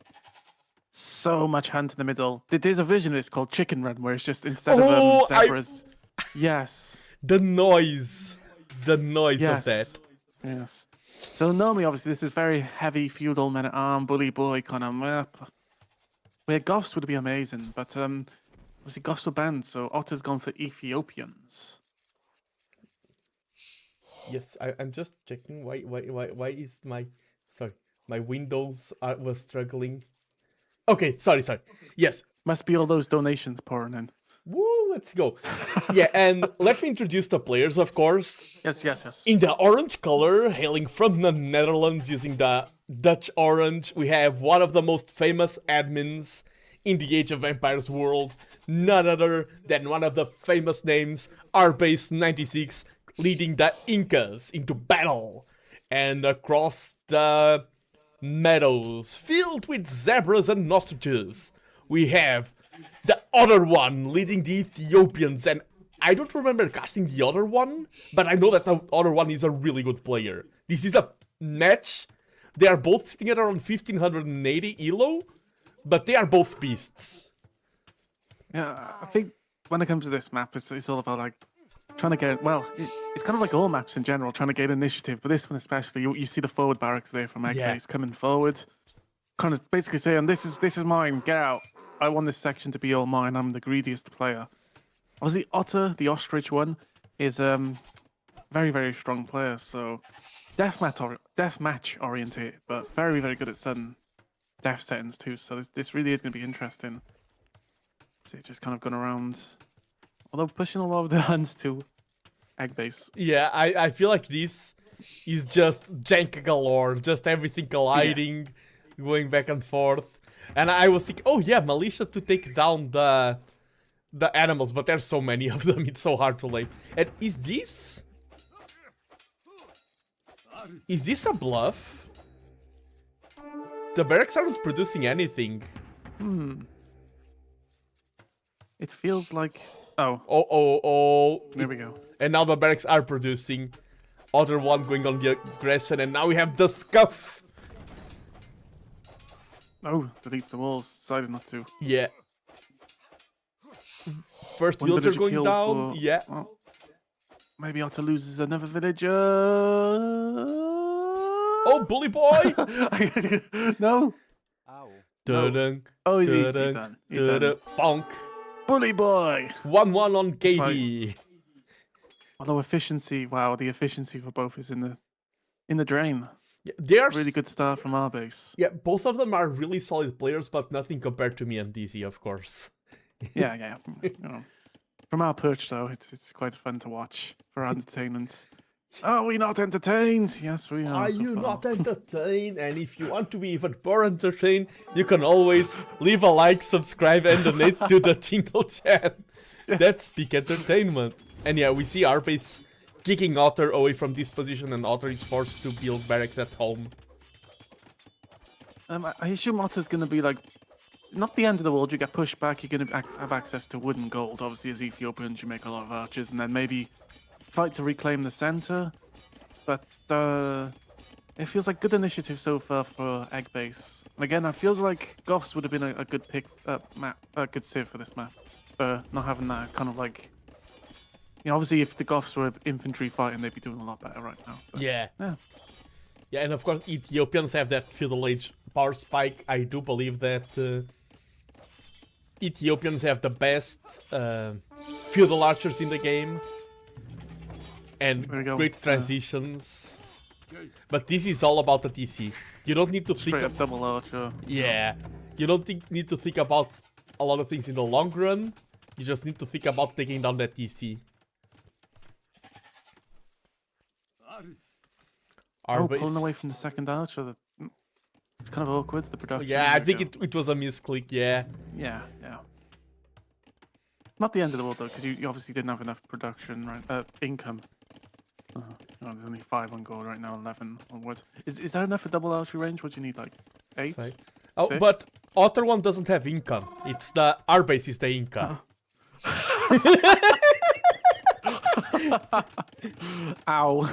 so much hunt in the middle. There's a version of this called Chicken Run, where it's just instead of zebras. Yes. The noise of that. Yes. So normally, obviously, this is very heavy feudal men-at-arm, bully boy kind of map. Where Goths would be amazing, but obviously Goths were banned, so Otter's gone for Ethiopians. Yes, I'm just checking why is my Windows was struggling. Okay, sorry. Yes. Must be all those donations pouring in. Woo, let's go. Yeah, and let me introduce the players, of course. Yes. In the orange color, hailing from the Netherlands using the Dutch orange, we have one of the most famous admins in the Age of Empires world, none other than one of the famous names, Arbase96, leading the Incas into battle. And across the meadows filled with zebras and ostriches, we have the other one leading the Ethiopians, and I don't remember casting the other one, but I know that the other one is a really good player. This is a match. They are both sitting at around 1580 elo, but they are both beasts. Yeah, I think when it comes to this map, it's all about like trying to get, well, it's kind of like all maps in general, trying to get initiative, but this one especially, you see the forward barracks there from Egg Base coming forward, kind of basically saying, this is mine, get out. I want this section to be all mine, I'm the greediest player. Obviously, Otter, the ostrich one, is very, very strong player, so deathmatch oriented, but very, very good at sudden death settings too, so this really is going to be interesting. So it's just kind of gone around, although pushing a lot of the hunts to Egg Base. Yeah, I feel like this is just jank galore, just everything colliding, going back and forth. And I was thinking, oh yeah, militia to take down the animals, but there's so many of them, it's so hard to lay. And is this a bluff? The barracks aren't producing anything. It feels like... Oh. Oh. There we go. And now the barracks are producing. Other one going on the aggression, and now we have the scuff. Oh, deletes the walls. Decided not to. Yeah. First One villager villager going killed down. for- Yeah. well, maybe Otter loses another villager. Oh, bully boy! No. Dun-dun, Oh, he's dun-dun, done. He's dun-dun, done. bonk. Bully boy. 1-1 on That's KD. Although efficiency, wow, the efficiency for both is in the drain. Yeah, they are Really good start from our base. Yeah, both of them are really solid players, but nothing compared to me and DZ, of course. Yeah. You know, from our perch, though, it's quite fun to watch for entertainment. Are we not entertained? Yes, we are. Are so you far. not entertained? And if you want to be even more entertained, you can always leave a like, subscribe, and donate to the Jingle Jam. That's big entertainment. And yeah, we see our base kicking Otter away from this position, and Otter is forced to build barracks at home. I assume Otter's going to be like, not the end of the world. You get pushed back, you're going to have access to wood and gold. Obviously, as Ethiopians, you make a lot of archers, and then maybe fight to reclaim the center. But it feels like good initiative so far for Egg Base. And again, it feels like Goths would have been a good pick, a good save for this map. For not having that, it's kind of like, you know, obviously if the Goths were infantry fighting, they'd be doing a lot better right now. But, Yeah. Yeah. Yeah, and of course Ethiopians have that feudal age power spike. I do believe that Ethiopians have the best feudal archers in the game. And great transitions. But this is all about the DC. You don't need to think Straight up double archer. Yeah. You don't need to think about a lot of things in the long run. You just need to think about taking down that DC. Pulling away from the second archer. It's kind of awkward, the production. Yeah, I think it was a misclick, yeah. Yeah. Not the end of the world, though, because you obviously didn't have enough production, right? Income. There's only 5 on gold right now, 11 onwards. Is that enough for double archery range? What do you need, like 8? Oh, 6? but Otter one doesn't have income. It's the our base is the income. Ow.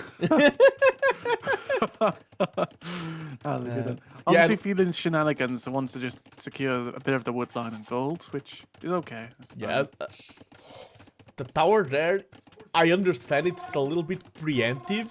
Obviously, feeling shenanigans wants to just secure a bit of the wood line and gold, which is okay. Yeah, the tower there, I understand it's a little bit preemptive,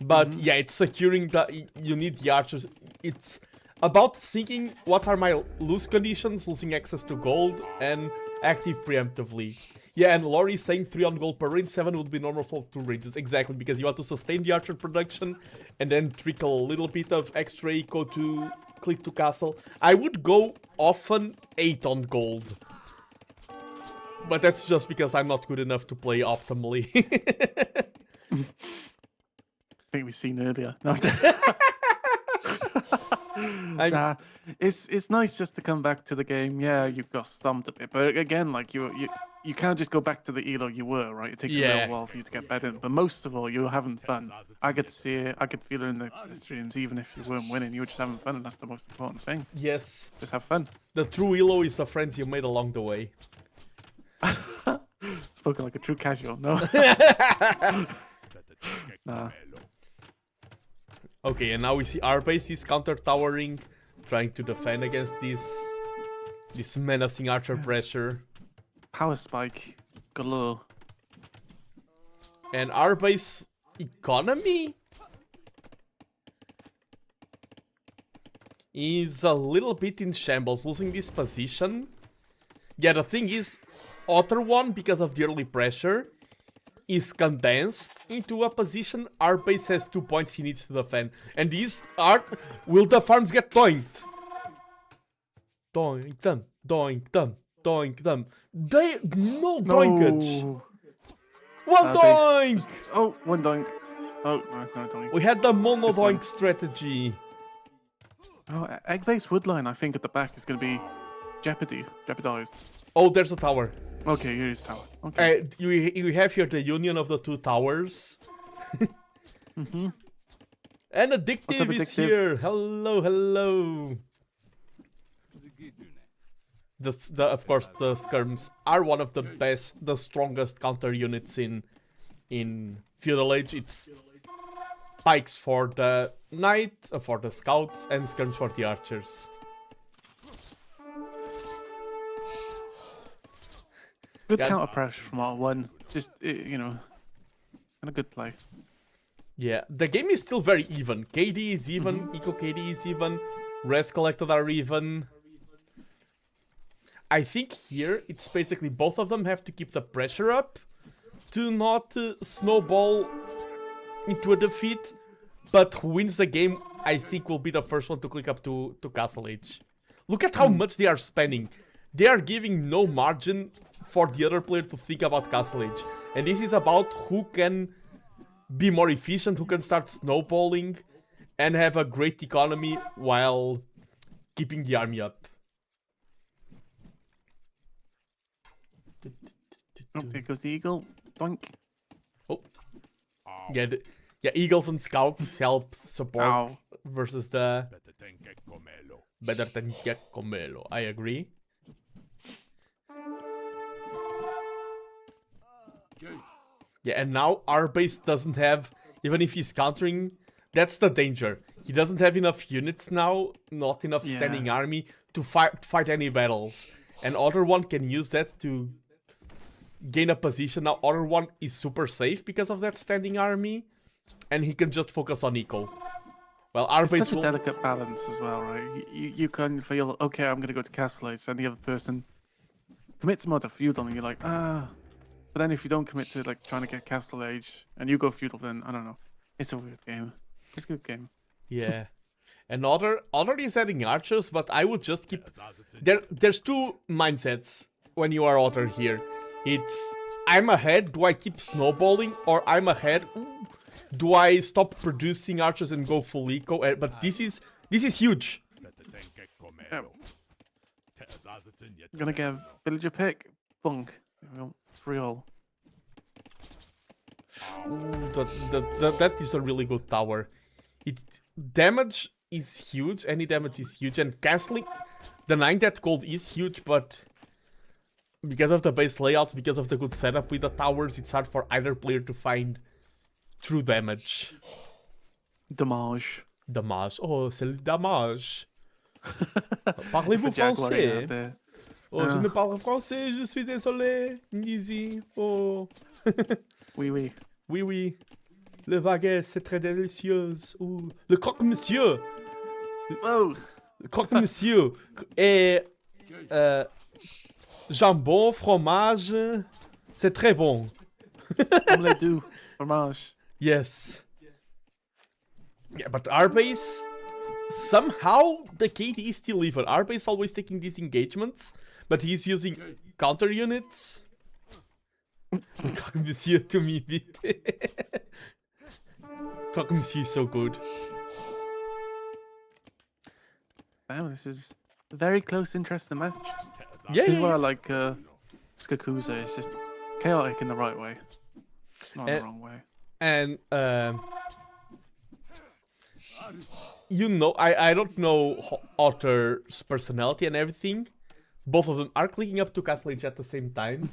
but yeah, it's securing the. You need the archers. It's about thinking what are my lose conditions, losing access to gold, and active preemptively. Yeah, and Lori's saying 3 on gold per range, 7 would be normal for 2 ranges. Exactly, because you want to sustain the archer production and then trickle a little bit of extra eco to click to castle. I would go often 8 on gold. But that's just because I'm not good enough to play optimally. I think we've seen earlier. No, nah, it's nice just to come back to the game. Yeah, you got stomped a bit, but again, like you can't just go back to the elo you were, right? It takes a little while for you to get better. But most of all, you're having fun. I could see it. I could feel it in the streams. Even if you weren't winning, you were just having fun, and that's the most important thing. Yes. Just have fun. The true elo is the friends you made along the way. Spoken like a true casual, no? Nah. Okay, and now we see our base is counter-towering, trying to defend against this menacing archer pressure. Power spike galore. And our base economy is a little bit in shambles, losing this position. Yeah, the thing is, Otter one, because of the early pressure, is condensed into a position. Our base has 2 points he needs to defend. And these are... Will the farms get doinked? Doink them, doink them, doink them. No doinkage. No. One doink! Oh, one doink. Oh, no doink. We had the mono doink strategy. Oh, egg base woodline, I think at the back is going to be jeopardized. Oh, there's a tower. Okay, here is tower. Okay. You have here the union of the 2 towers. Mm-hmm. And Addictive is here. Hello. Of course, the skirms are one of the best, the strongest counter units in Feudal Age. It's pikes for the knight, for the scouts, and skirms for the archers. Good Yeah. counter pressure from R1. Just, you know, and a good play. Yeah, the game is still very even. KD is even, Eco KD is even, res collected are even. I think here it's basically both of them have to keep the pressure up to not snowball into a defeat, but who wins the game, I think, will be the first one to click up to Castle Age. Look at how much they are spending. They are giving no margin for the other player to think about Castle Age. And this is about who can be more efficient, who can start snowballing and have a great economy while keeping the army up. Oh, there goes the eagle. Doink. Oh. Yeah, yeah, eagles and scouts help support versus the... Better than Giacomello. I agree. Yeah, and now our base doesn't have, even if he's countering, that's the danger. He doesn't have enough units now, not enough standing army to fight any battles. And other one can use that to gain a position. Now other one is super safe because of that standing army, and he can just focus on eco. Well, our It's base such a delicate balance as well, right? You can feel, okay, I'm going to go to Castle Age, and the other person commits more to feudal, and you're like, ah. But then if you don't commit to like trying to get Castle Age, and you go feudal, then I don't know. It's a weird game. It's a good game. Yeah. And other is adding archers, but I would just keep... There's two mindsets when you are Otter here. It's, I'm ahead, do I keep snowballing? Or I'm ahead, do I stop producing archers and go full eco? But this is huge. I'm gonna get a villager pick. Bunk. Real. That is a really good tower. Damage is huge, any damage is huge, and castling, the 9 that gold is huge, but because of the base layout, because of the good setup with the towers, it's hard for either player to find true damage. Damage. Damage. Oh, c'est le damage. Parlez-vous français? Oh, je ne parle français, je suis désolé. Easy. Oh. Oui, oui. Oui, oui. Le baguette, c'est très délicieux. Ouh. Le croque-monsieur. Oh. Le croque-monsieur. Et jambon, fromage, c'est très bon. Omelette du fromage. Yes. Yeah, but our base, somehow the KD is still even. Our base always taking these engagements, but he's using counter units. Monsieur to me, vite. Monsieur is so good. Damn, this is a very close, interesting match. Yeah, This is why I like Skakuza. It's just chaotic in the right way, not in the wrong way. And you know, I don't know Otter's personality and everything. Both of them are clicking up to Castle Age at the same time.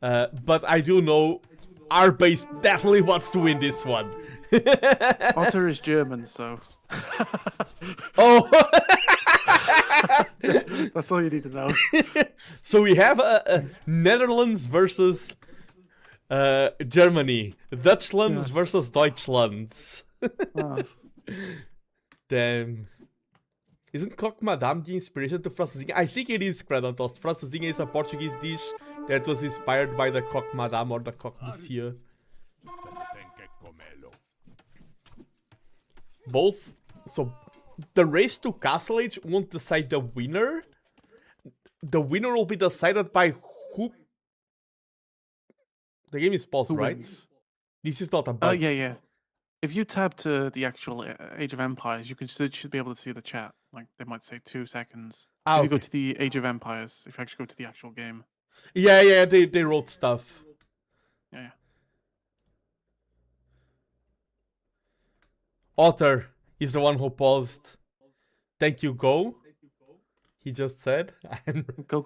But I do know our base definitely wants to win this one. Otter is German, so... Oh! That's all you need to know. So we have Netherlands versus Germany. Dutchlands versus Deutschlands. Damn. Isn't Coque Madame the inspiration to francesinha? I think it is, Credantost. Francesinha is a Portuguese dish that was inspired by the Coque Madame or the Coque Monsieur. Both. So, the race to Castle Age won't decide the winner. The winner will be decided by who... The game is paused, right? Wins? This is not a bug. Yeah. If you tab to the actual Age of Empires, you should be able to see the chat. Like, they might say 2 seconds. If you go to the Age of Empires, if you actually go to the actual game. Yeah, they wrote stuff. Yeah. Otter is the one who paused. Thank you, go. He just said. Go.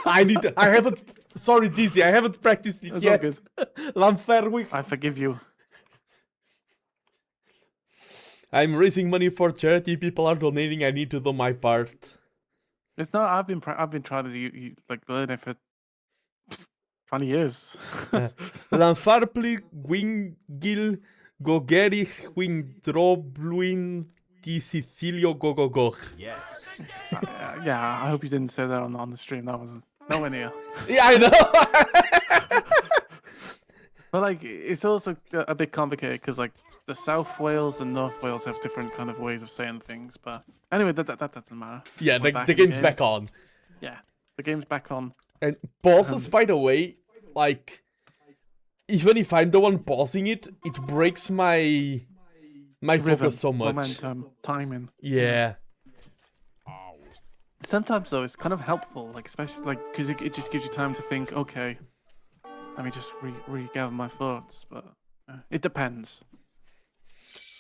I haven't. Sorry, Dizzy. I haven't practiced it It's yet. all good. L'enfer. I forgive you. I'm raising money for charity. People are donating. I need to do my part. It's not. I've been trying to like learn it for 20 years. Lanfarpli Gwingil Gogerich Wingdrobluin Di Sicilio Gogogoch. Yes. Yeah, I hope you didn't say that on the stream. That was nowhere near. Yeah, I know. But like, it's also a bit complicated because like the South Wales and North Wales have different kind of ways of saying things. But anyway, that doesn't matter. Yeah, We're the game's again. back on. Yeah, the game's back on. And pauses, by the way, like, even if I'm the one pausing it, it breaks my Rhythm, focus so much. Momentum, timing. Yeah. Sometimes though, it's kind of helpful, like especially like because it just gives you time to think. Okay, let me just regather my thoughts. But it depends.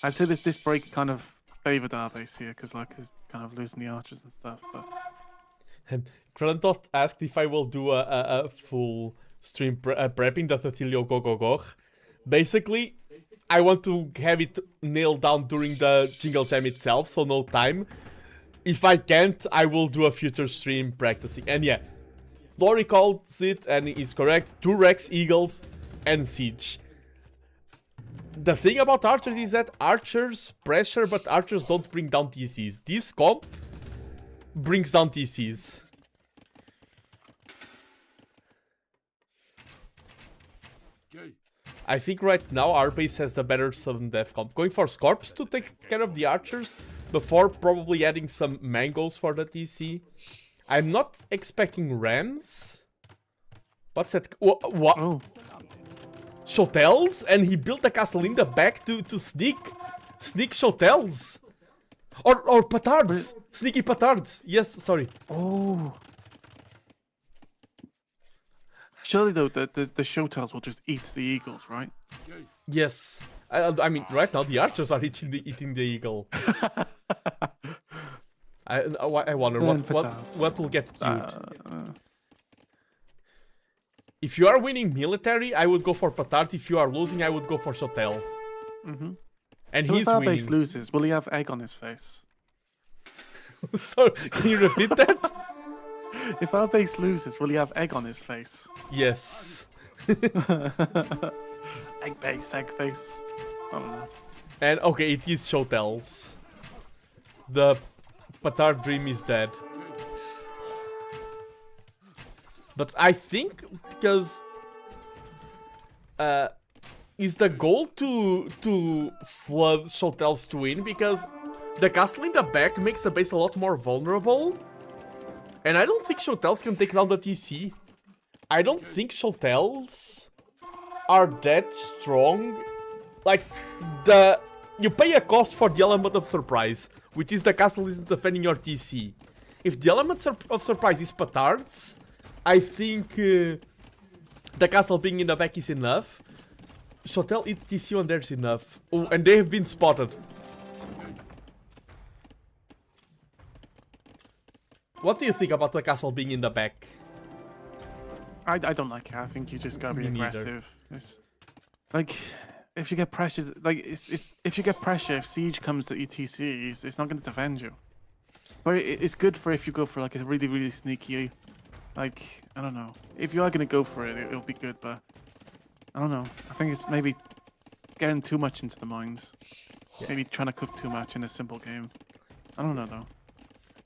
I'd say this break kind of favoured our base here because like it's kind of losing the archers and stuff. But Krantos asked if I will do a full stream prepping the Cecilio Gogogoch. Basically, I want to have it nailed down during the Jingle Jam itself, so no time. If I can't, I will do a future stream practicing. And yeah, Lori calls it, and he's correct. 2 Rex Eagles and Siege. The thing about archers is that archers pressure, but archers don't bring down TCs. This comp brings down TCs. I think right now our base has the better sudden death comp. Going for Scorps to take care of the archers before probably adding some mangoes for the TC. I'm not expecting rams. What's that? What? Oh. Shotels? And he built a castle in the back to sneak shotels. Or petards. Sneaky petards. Yes, sorry. Oh. Surely though the shotels will just eat the eagles, right? Yes. I mean, right now the archers are eating the eagle. I wonder what will get cute. If you are winning military, I would go for petard. If you are losing, I would go for shotel. Mm-hmm. And so he's if our winning. base loses, will he have egg on his face? So, can you repeat that? If our base loses, will he have egg on his face? Yes. Egg base, egg face. I don't know. And okay, it is shotels. The petard dream is dead. But I think because is the goal to flood shotels to win, because the castle in the back makes the base a lot more vulnerable. And I don't think shotels can take down the TC. I don't think shotels are that strong. Like, you pay a cost for the element of surprise, which is the castle isn't defending your TC. If the element of surprise is petards, I think the castle being in the back is enough. Shotel eats TC when there's enough. Oh, and they have been spotted. What do you think about the castle being in the back? I don't like it. I think you just gotta be aggressive. It's like if you get pressure, like if you get pressure, if siege comes to ETC, it's not gonna defend you. But it's good for if you go for like a really sneaky, like I don't know. If you are gonna go for it, it'll be good. But I don't know. I think it's maybe getting too much into the mines. Yeah. Maybe trying to cook too much in a simple game. I don't know though.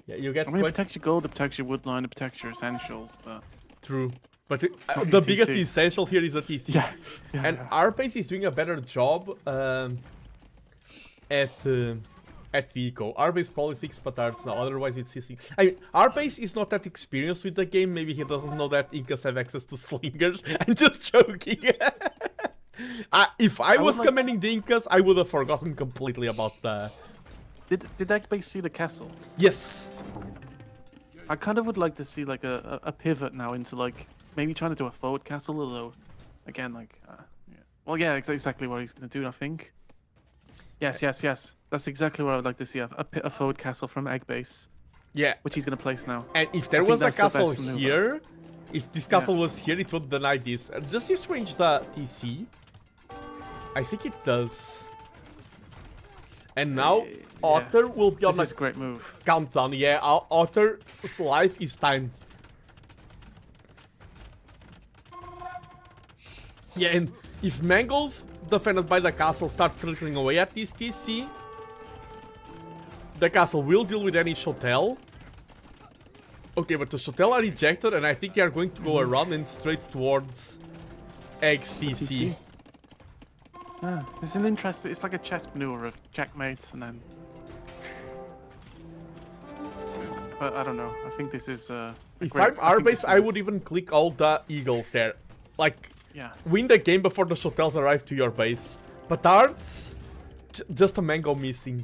Yeah, you get. I mean, it protects your gold, it protects your wood line, it protects your essentials, but. True. But the biggest essential here is the TC. Yeah. And our base is doing a better job at Vico. Our base probably fixed petards now, otherwise it's CC. I mean, our base is not that experienced with the game. Maybe he doesn't know that Incas have access to slingers. I'm just joking. If I was commanding the Incas, I would have forgotten completely about the... Did that base see the castle? Yes. I kind of would like to see like a pivot now into like maybe trying to do a forward castle, although again like yeah. Well, yeah, exactly what he's gonna do. I think. Yes. That's exactly what I would like to see. A forward castle from egg base. Yeah. Which he's gonna place now. And if there was a castle here, if this castle was here, it would deny this. Does this range the TC? I think it does. And now Otter will be on a great move. Countdown. Yeah, Otter's life is timed. Yeah, and if Mangoes defended by the castle start trickling away at this TC, the castle will deal with any Shotel. Okay, but the Shotel are ejected, and I think they are going to go around and straight towards XTC. Yeah, it's an interesting. It's like a chess maneuver of checkmate, and then. But I don't know. I think this is. If I'm R-base, I would even click all the eagles there. Like, yeah. Win the game before the Shotels arrive to your base. Petards, just a Mango missing.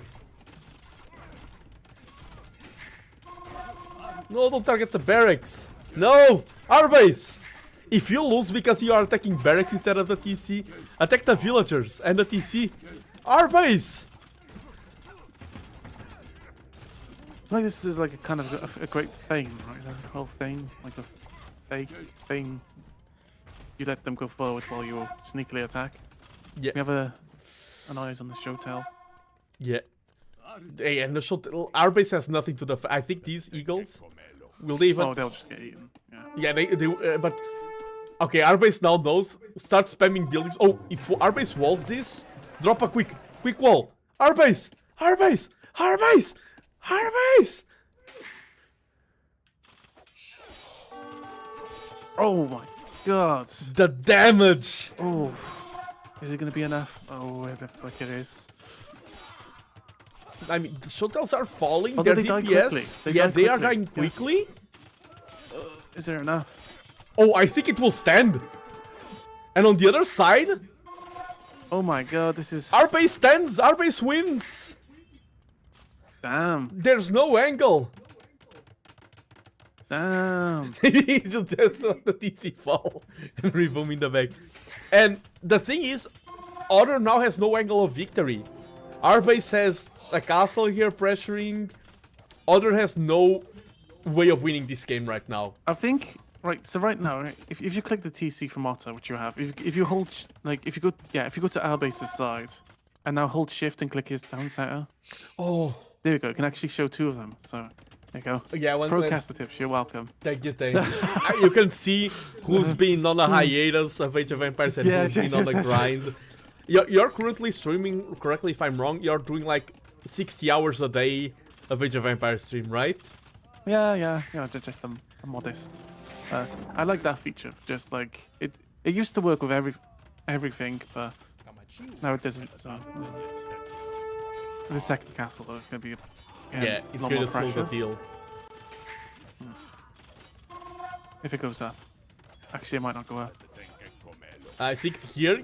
No, don't target the barracks. No, R-base. If you lose because you are attacking barracks instead of the TC, attack the villagers and the TC. R-base. Like this is like a kind of a great thing, right? That's a whole thing, like a fake thing. You let them go forward while you sneakily attack. Yeah. We have an eyes on the Shotel. Yeah. Hey, and the Shotel, our base has nothing to defend. I think these eagles will they even. Oh, they'll just get eaten. Yeah. Yeah, they but. Okay, our base now knows. Start spamming buildings. Oh, if our base walls this, drop a quick wall. Our base. Oh my god. The damage. Oh. Is it going to be enough? Oh, it looks like it is. I mean, the Shotels are falling. Although Their they die DPS. quickly. They are dying quickly. Yes. Is there enough? Oh, I think it will stand. And on the other side... Oh my god, this is... Our base stands! Our base wins! Damn. There's no angle. Damn. He just let the TC fall and reboom in the back. And the thing is, Other now has no angle of victory. Our base has a castle here pressuring. Other has no way of winning this game right now. I think... Right, so right now, right, if you click the TC from Otto, which you have, if you hold, if you go to our base's side, and now hold shift and click his down center. Oh. There we go, you can actually show two of them, so there you go. Yeah, Procaster tips, you're welcome. Thank you. You can see who's been on a hiatus of Age of Empires and who's been on the grind. You're currently streaming, correctly if I'm wrong, you're doing like 60 hours a day of Age of Empires stream, right? Yeah, just a modest. I like that feature. Just like it used to work with everything, but now it doesn't. So, the second castle though is going to be yeah, it's going to seal the deal. If it goes up, actually, it might not go up. I think here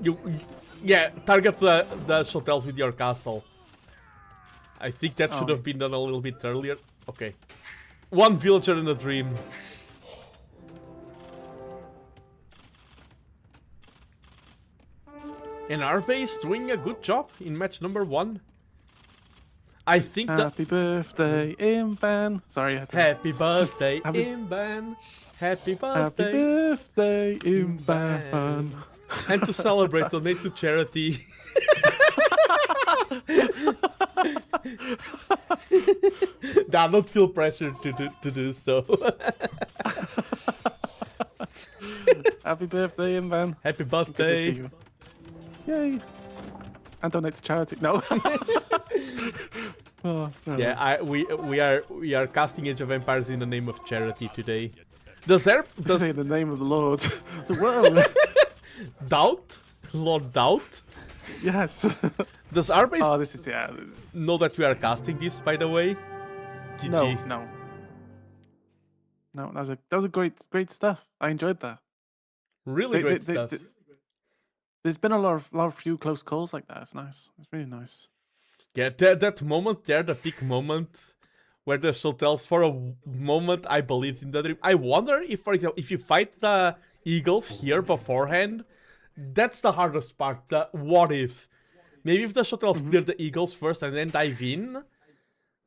target the Shotels with your castle. I think that should have been done a little bit earlier. Okay, one villager in a dream. And our base doing a good job in match number 1. I think that... Happy birthday, Imban. Sorry, I had to... Happy birthday, Imban. Happy birthday. Happy birthday, Imban. And to celebrate, donate to charity. I don't feel pressure to do so. Happy birthday, Imban. Happy birthday. Yay! And donate to charity. No. Oh, no. Yeah, we are casting Age of Empires in the name of charity today. Does say the name of the Lord? Whoa. Doubt? Lord Doubt? Yes. Does our base this is know that we are casting this, by the way? GG. No, that was a great stuff. I enjoyed that. Really great stuff. There's been a lot of few close calls like that. It's nice. It's really nice. Yeah, that moment there, the peak moment, where the Shotels for a moment I believed in the dream. I wonder if, for example, if you fight the Eagles here beforehand, that's the hardest part. The what if? Maybe if the Shotels clear the Eagles first and then dive in,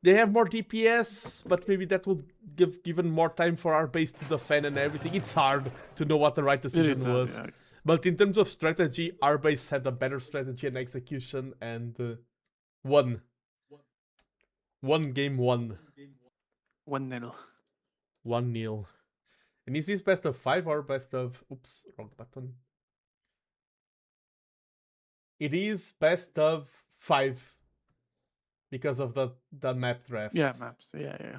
they have more DPS, but maybe that would give given more time for our base to defend and everything. It's hard to know what the right decision was. Yeah. But in terms of strategy, our base had a better strategy and execution and won. Game 1. 1-0. 1-0. And is this best of 5 or best of... Oops, wrong button. It is best of 5 because of the map draft. Yeah, maps. Yeah.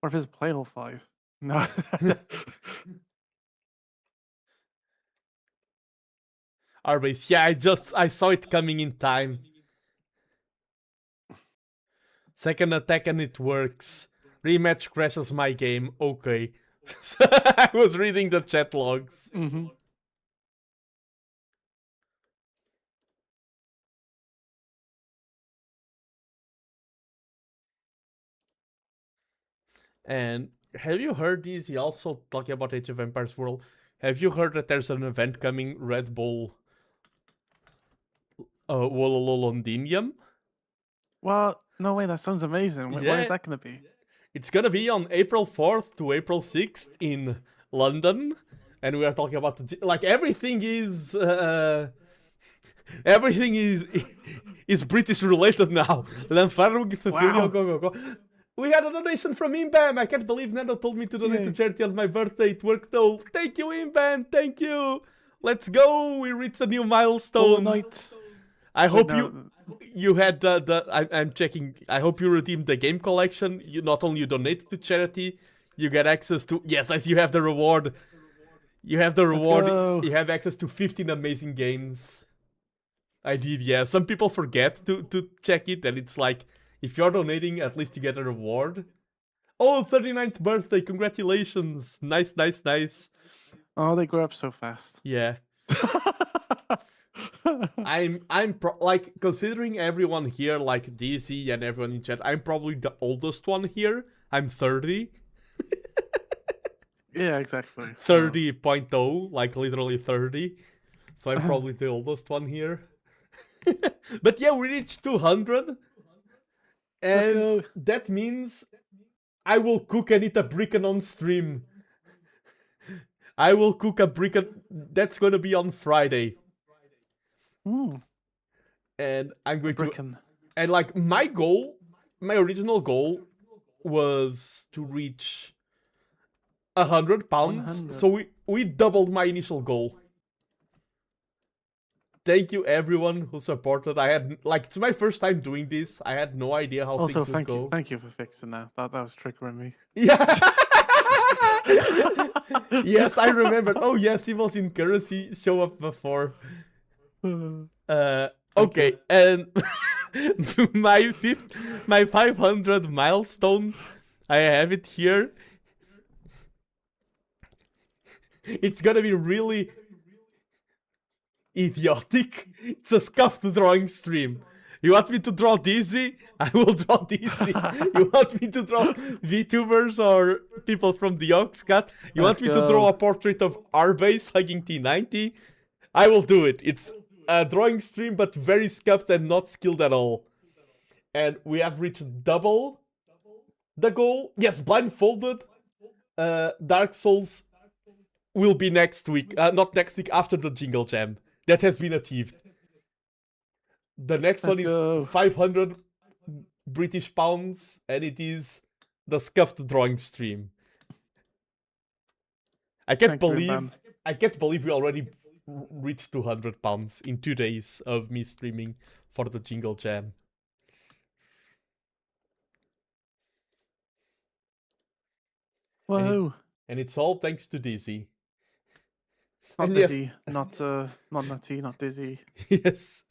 Or if it's playable 5. No. Arbase, yeah, I saw it coming in time. Second attack and it works. Rematch crashes my game. Okay. I was reading the chat logs. Mm-hmm. And have you heard this? He also talking about Age of Empires World. Have you heard that there's an event coming, Red Bull Wolololondinium? Well, no way, that sounds amazing. When is that going to be? It's gonna be on April 4th to April 6th in London. And we are talking about, like, everything is British related now. Wow. Go. We had a donation from Imbam. I can't believe Nando told me to donate to charity on my birthday. It worked though. Thank you, Imbam. Thank you. Let's go. We reached a new milestone. I hope you had I'm checking. I hope you redeemed the game collection. You not only donate to charity, you get access to. Yes, I see you have the reward. You have the reward. You have access to 15 amazing games. I did, yeah. Some people forget to check it, and it's like, if you're donating, at least you get a reward. Oh, 39th birthday, congratulations. Nice. Oh, they grow up so fast. Yeah. Like, considering everyone here, like DC and everyone in chat, I'm probably the oldest one here. I'm 30. Yeah, exactly. 30.0, like literally 30. So I'm probably the oldest one here. But yeah, we reached 200. And that means I will cook and eat a bricken on stream. I will cook a bricken. That's going to be on Friday. And I'm going to... And like my original goal was to reach 100 pounds. 100. So we doubled my initial goal. Thank you everyone who supported. I had, like, it's my first time doing this. I had no idea how also, things would go. Thank you for fixing that. That was triggering me. Yeah. Yes, I remembered. Oh yes, he was in currency show up before. Okay, and my 500 milestone, I have it here. It's gonna be really idiotic. It's a scuffed drawing stream. You want me to draw Dizzy? I will draw Dizzy. You want me to draw VTubers or people from the Oxcat? You want me to draw a portrait of Arbase hugging T90? I will do it. It's a drawing stream, but very scuffed and not skilled at all. And we have reached double the goal. Yes, blindfolded. Dark Souls will be next week. Not next week, after the Jingle Jam. That has been achieved. The next one is 500 British pounds, and it is the scuffed drawing stream. I can't believe we already reached 200 pounds in 2 days of me streaming for the Jingle Jam. Whoa! And it's all thanks to Dizzy. Not Dizzy, not Nutty, not Dizzy. Yes,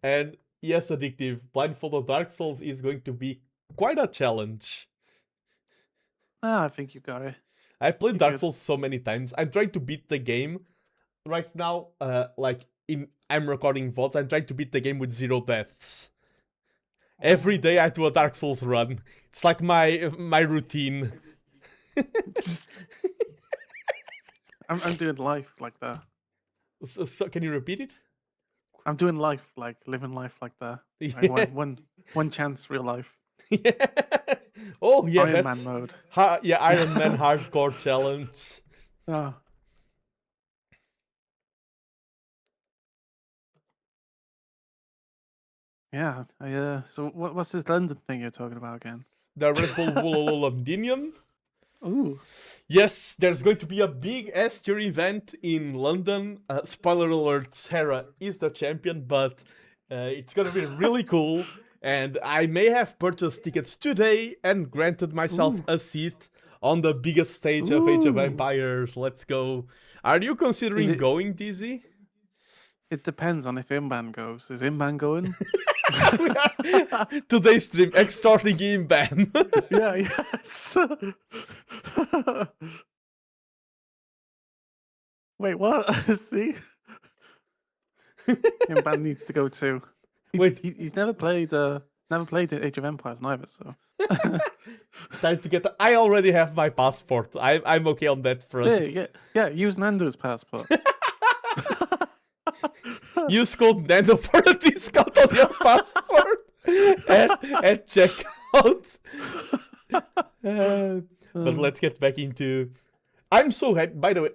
and yes, Addictive, blindfolded Dark Souls is going to be quite a challenge. I think you got it. I've played Dark Souls so many times. I'm trying to beat the game right now. I'm recording VODs. I'm trying to beat the game with 0 deaths. Every day I do a Dark Souls run. It's like my routine. I'm doing life like that. So can you repeat it? I'm doing life, like living life like that. Like one chance, real life. Yeah. Oh yeah, Iron that's Man mode. Iron Man hardcore challenge. Oh. Yeah. So what's this London thing you're talking about again? The Red Bull Londinium. Ooh. Yes, there's going to be a big S-tier event in London. Spoiler alert, Sarah is the champion, but it's gonna be really cool. And I may have purchased tickets today and granted myself a seat on the biggest stage of Age of Empires. Let's go. Are you considering going, Dizzy? It depends on if Imban goes. Is Imban going? Today's stream, extorting Imban. Yeah, yes. Wait, what? See? Imban needs to go too. He's never played Age of Empires neither, so. Time to get. I already have my passport. I'm okay on that front. Yeah. Use Nando's passport. Use code Nando for a discount on your passport at checkout. But let's get back into. I'm so happy. By the way,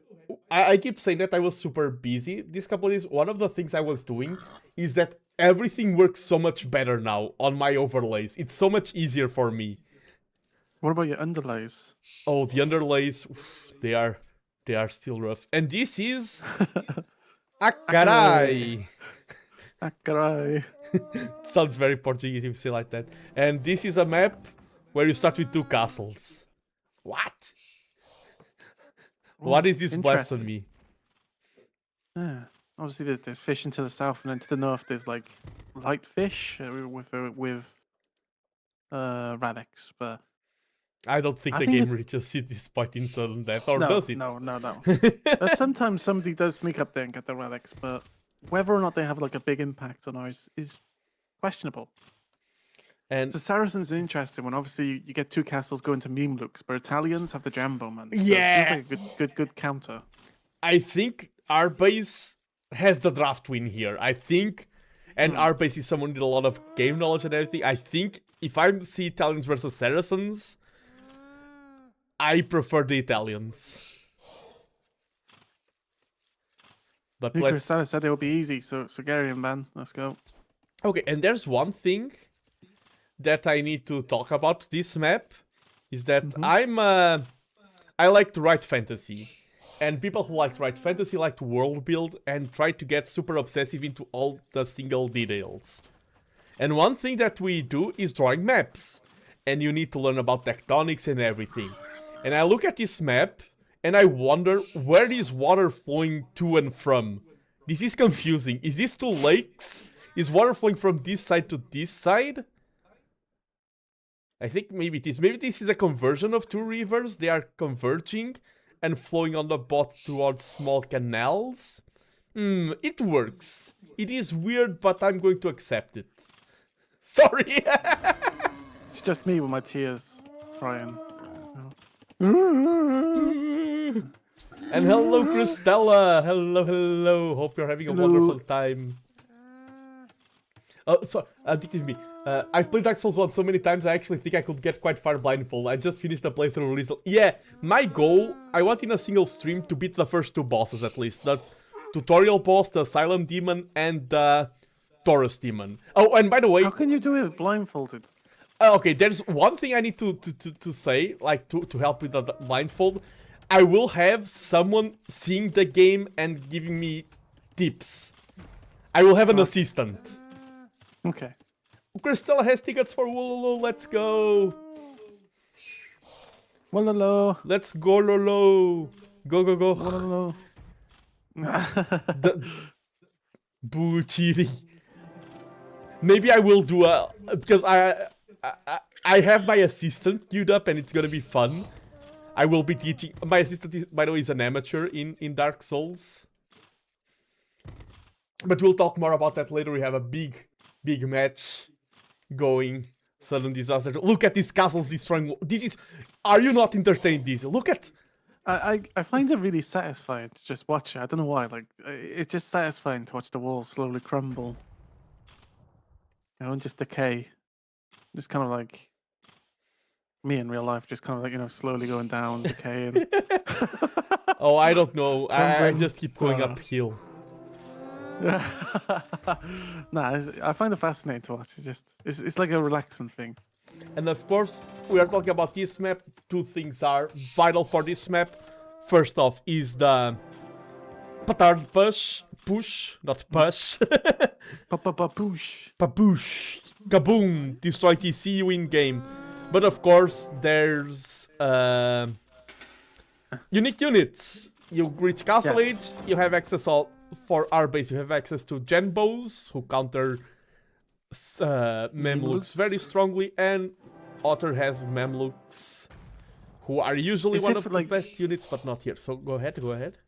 I keep saying that I was super busy this couple of days. One of the things I was doing is that everything works so much better now on my overlays. It's so much easier for me. What about your underlays? Oh, the underlays, they are still rough. And this is Acarai. Acarai. Sounds very Portuguese if you say like that. And this is a map where you start with 2 castles. What? What is this blasphemy? Yeah. Obviously, there's fishing to the south, and then to the north there's like light fish with radix. But I don't think the game reaches this point in sudden death, or does it? No. Sometimes somebody does sneak up there and get the relics, but whether or not they have like a big impact on ours is questionable. And so Saracen's an interesting one. Obviously, you get 2 castles going to meme looks, but Italians have the Jambo man. So yeah, it feels like a good counter. I think our base has the draft win here. I think, and our base is someone with a lot of game knowledge and everything. I think if I see Italians versus Saracens, I prefer the Italians. But Cristales said it will be easy, so Gary and Van, let's go. Okay, and there's one thing that I need to talk about this map, is that I like to write fantasy. And people who like to write fantasy like to world build and try to get super obsessive into all the single details. And one thing that we do is drawing maps. And you need to learn about tectonics and everything. And I look at this map and I wonder where is water flowing to and from. This is confusing. Is this 2 lakes? Is water flowing from this side to this side? I think maybe it is. Maybe this is a conversion of 2 rivers. They are converging and flowing on the bottom towards small canals. It works. It is weird, but I'm going to accept it. Sorry. It's just me with my tears, Ryan. And hello, Christella. Hello. Hope you're having a wonderful time. Oh, so addictive me. I've played Dark Souls 1 so many times, I actually think I could get quite far blindfold. I just finished a playthrough recently. Yeah, my goal, I want in a single stream to beat the first 2 bosses at least. The tutorial boss, the Asylum Demon, and the Taurus Demon. Oh, and by the way... How can you do it blindfolded? Okay, there's one thing I need to say, like, to help with the blindfold. I will have someone seeing the game and giving me tips. I will have an assistant. Okay. Cristela has tickets for Wololo, let's go! Wololo! Let's go, Lolo! Go! Wololo! Boo, cheating. Maybe I will do a... Because I have my assistant queued up and it's gonna be fun. I will be teaching... My assistant, is, by the way, is an amateur in Dark Souls. But we'll talk more about that later. We have a big match going. Sudden disaster. Look at these castles destroying. This is... Are you not entertained, this? Look at... I find it really satisfying to just watch it. I don't know why. Like, it's just satisfying to watch the walls slowly crumble. You know, and just decay. Just kind of like... Me in real life, just kind of like, you know, slowly going down, decaying. Oh, I don't know. I just keep going uphill. Nah, I find it fascinating to watch. It's just, it's like a relaxing thing. And of course, we are talking about this map. Two things are vital for this map. First off is the petard push, not push. Push. Papoosh. Kaboom. Destroy TC, win game. But of course, there's unique units. You reach Castle Age, you have access for our base. You have access to Genbos, who counter Mamluks very strongly, and Otter has Mamluks, who are usually one of the best units, but not here. So go ahead.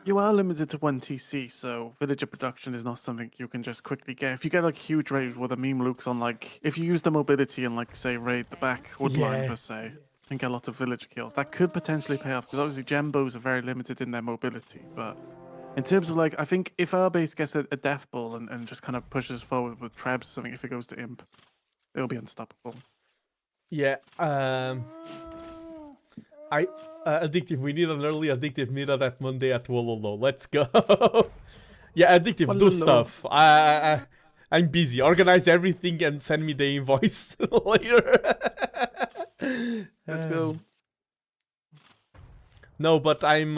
You are limited to 1 TC, so villager production is not something you can just quickly get. If you get like huge raids with the Mamluks on, like, if you use the mobility and like say raid the back woodline per se, and get a lot of villager kills, that could potentially pay off, because obviously Gembos are very limited in their mobility. But in terms of like, I think if our base gets a death ball and just kind of pushes forward with Trebs or something, if it goes to Imp, it'll be unstoppable. Yeah, Addictive, we need an early Addictive meetup that Monday at Wololo. Let's go. Yeah, Addictive, do stuff. I'm busy. Organize everything and send me the invoice later. Let's go. No, but I'm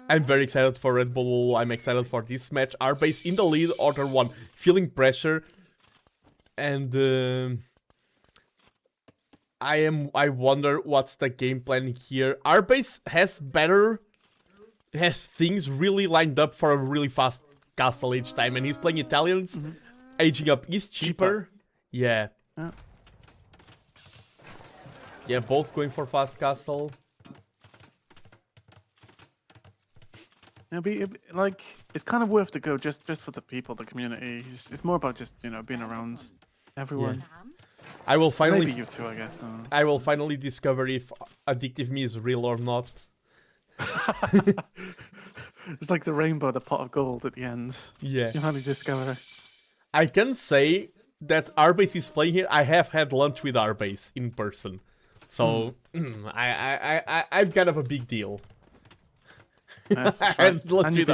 very excited for Red Bull. I'm excited for this match. Our base in the lead, Order 1, feeling pressure. And I wonder what's the game plan here. Our base has things really lined up for a really fast castle age time, and he's playing Italians. Aging up is cheaper. Yeah. Yeah, both going for fast castle. It's kind of worth to go just for the people, the community. It's more about just, being around everyone. Yeah. I will finally... Maybe you too, I guess. I will finally discover if Addictive Me is real or not. It's like the rainbow, the pot of gold at the end. Yeah. You finally discover. I can say that Arbase is playing here. I have had lunch with Arbase in person. So, I'm kind of a big deal. Yes, right. And you've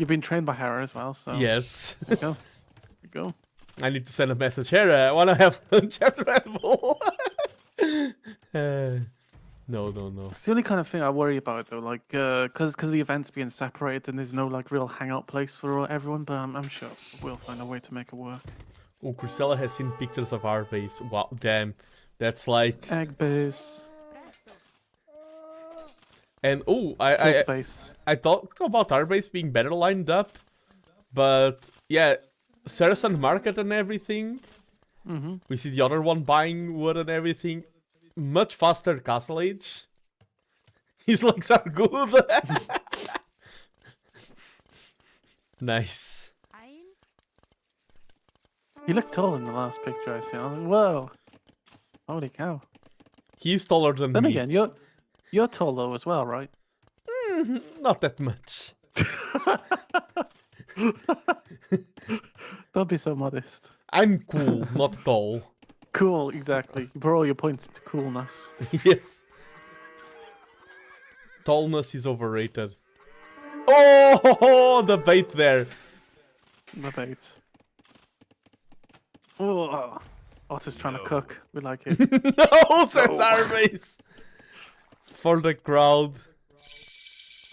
been trained by Hera as well, so... Yes. There you go. I need to send a message. Hera, I want to have lunch at Red Bull. No. It's the only kind of thing I worry about, though, like, because the event's being separated and there's no, like, real hangout place for everyone, but I'm sure we'll find a way to make it work. Oh, Cristela has seen pictures of our base. Wow, damn. That's like... Egg base. And, I talked about our base being better lined up, but, yeah... Saracen Market and everything. We see the other one buying wood and everything. Much faster Castle Age. His legs are good. Nice. He looked tall in the last picture I see. I was like, whoa. Holy cow. He's taller than me. Then again, you're tall though as well, right? Not that much. Don't be so modest. I'm cool, not tall. Cool, exactly. You put all your points into coolness. Yes. Tallness is overrated. Oh, the bait there. The bait. Oh, Otter's trying to cook. We like it. No, that's our base. For the crowd.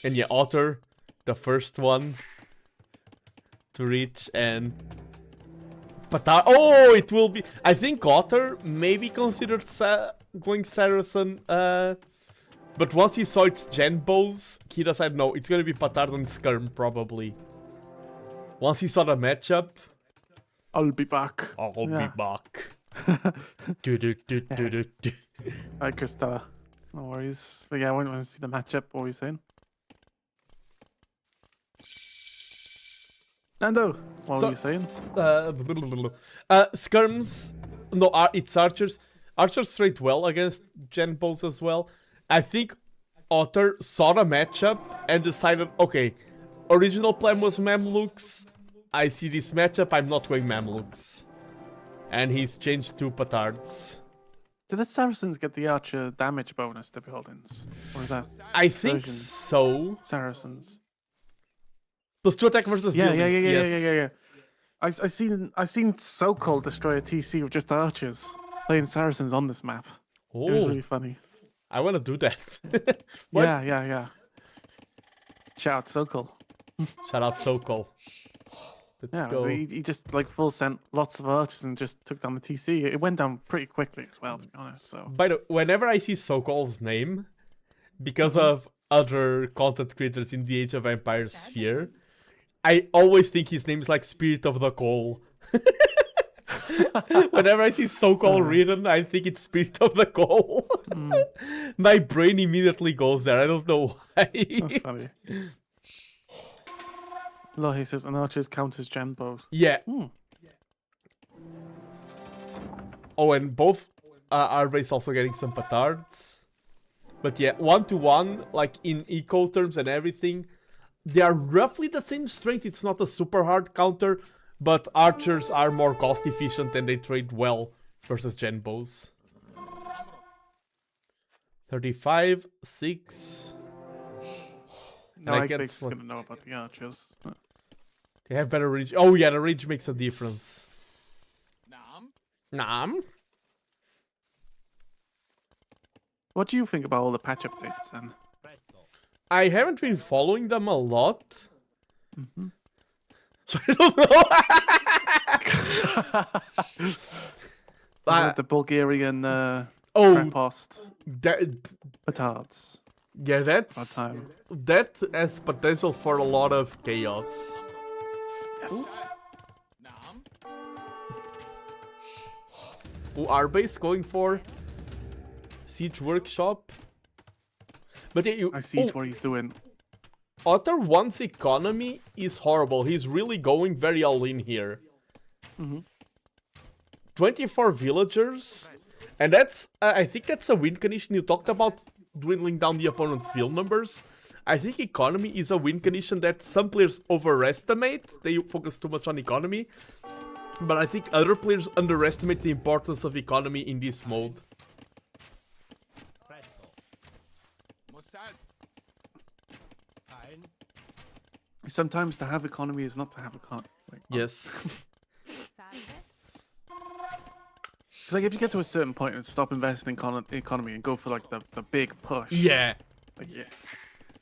And yeah, Otter, the first one to reach, and it will be... I think Otter maybe considered going Saracen, but once he saw its Genbos, he decided no, it's gonna be Patard and Skirm probably. Once he saw the matchup... I'll be back. I'll be back. Alright, Krista. No worries. But yeah, I want to see the matchup. What are you saying? Nando, what were you saying? Skirms, no, it's archers. Archers trade well against Genbos as well. I think Otter saw the matchup and decided, okay, original plan was Mamluks. I see this matchup, I'm not going Mamluks. And he's changed to Patards. Did the Saracens get the archer damage bonus to Beholdens? Or is that... I think so. Saracens. Plus 2 attack versus buildings. Yeah. I seen So-Called destroy a TC with just archers playing Saracens on this map. It was really funny. I want to do that. What? Yeah. Shout out So-Called. Shout out So-Called. Let's go. So he just like full sent lots of archers and just took down the TC. It went down pretty quickly as well, to be honest. So. By the whenever I see So-Called's name, because of other content creators in the Age of Empires sphere, I always think his name is like Spirit of the Call. Whenever I see So-Called written, I think it's Spirit of the Call. My brain immediately goes there. I don't know why. That's funny. Look, he says an archer's counters gen bows. Yeah. Oh, and both are race also getting some petards. But yeah, 1-to-1, like in eco terms and everything, they are roughly the same strength. It's not a super hard counter, but archers are more cost efficient and they trade well versus gen bows. 35, 6. No, I guess gonna know about the archers. They have better range. Oh yeah, the range makes a difference. Nam? What do you think about all the patch updates then? I haven't been following them a lot. So I don't know. The Bulgarian post petards. Yeah, that has potential for a lot of chaos. Yes. Who are base going for Siege Workshop? But yeah, I see what he's doing. Otter 1's economy is horrible. He's really going very all in here. 24 villagers, and that's I think that's a win condition. You talked about dwindling down the opponent's field numbers. I think economy is a win condition that some players overestimate. They focus too much on economy. But I think other players underestimate the importance of economy in this mode. Sometimes to have economy is not to have economy. Yes. It's like if you get to a certain point and stop investing in economy and go for like the big push. Yeah. Like,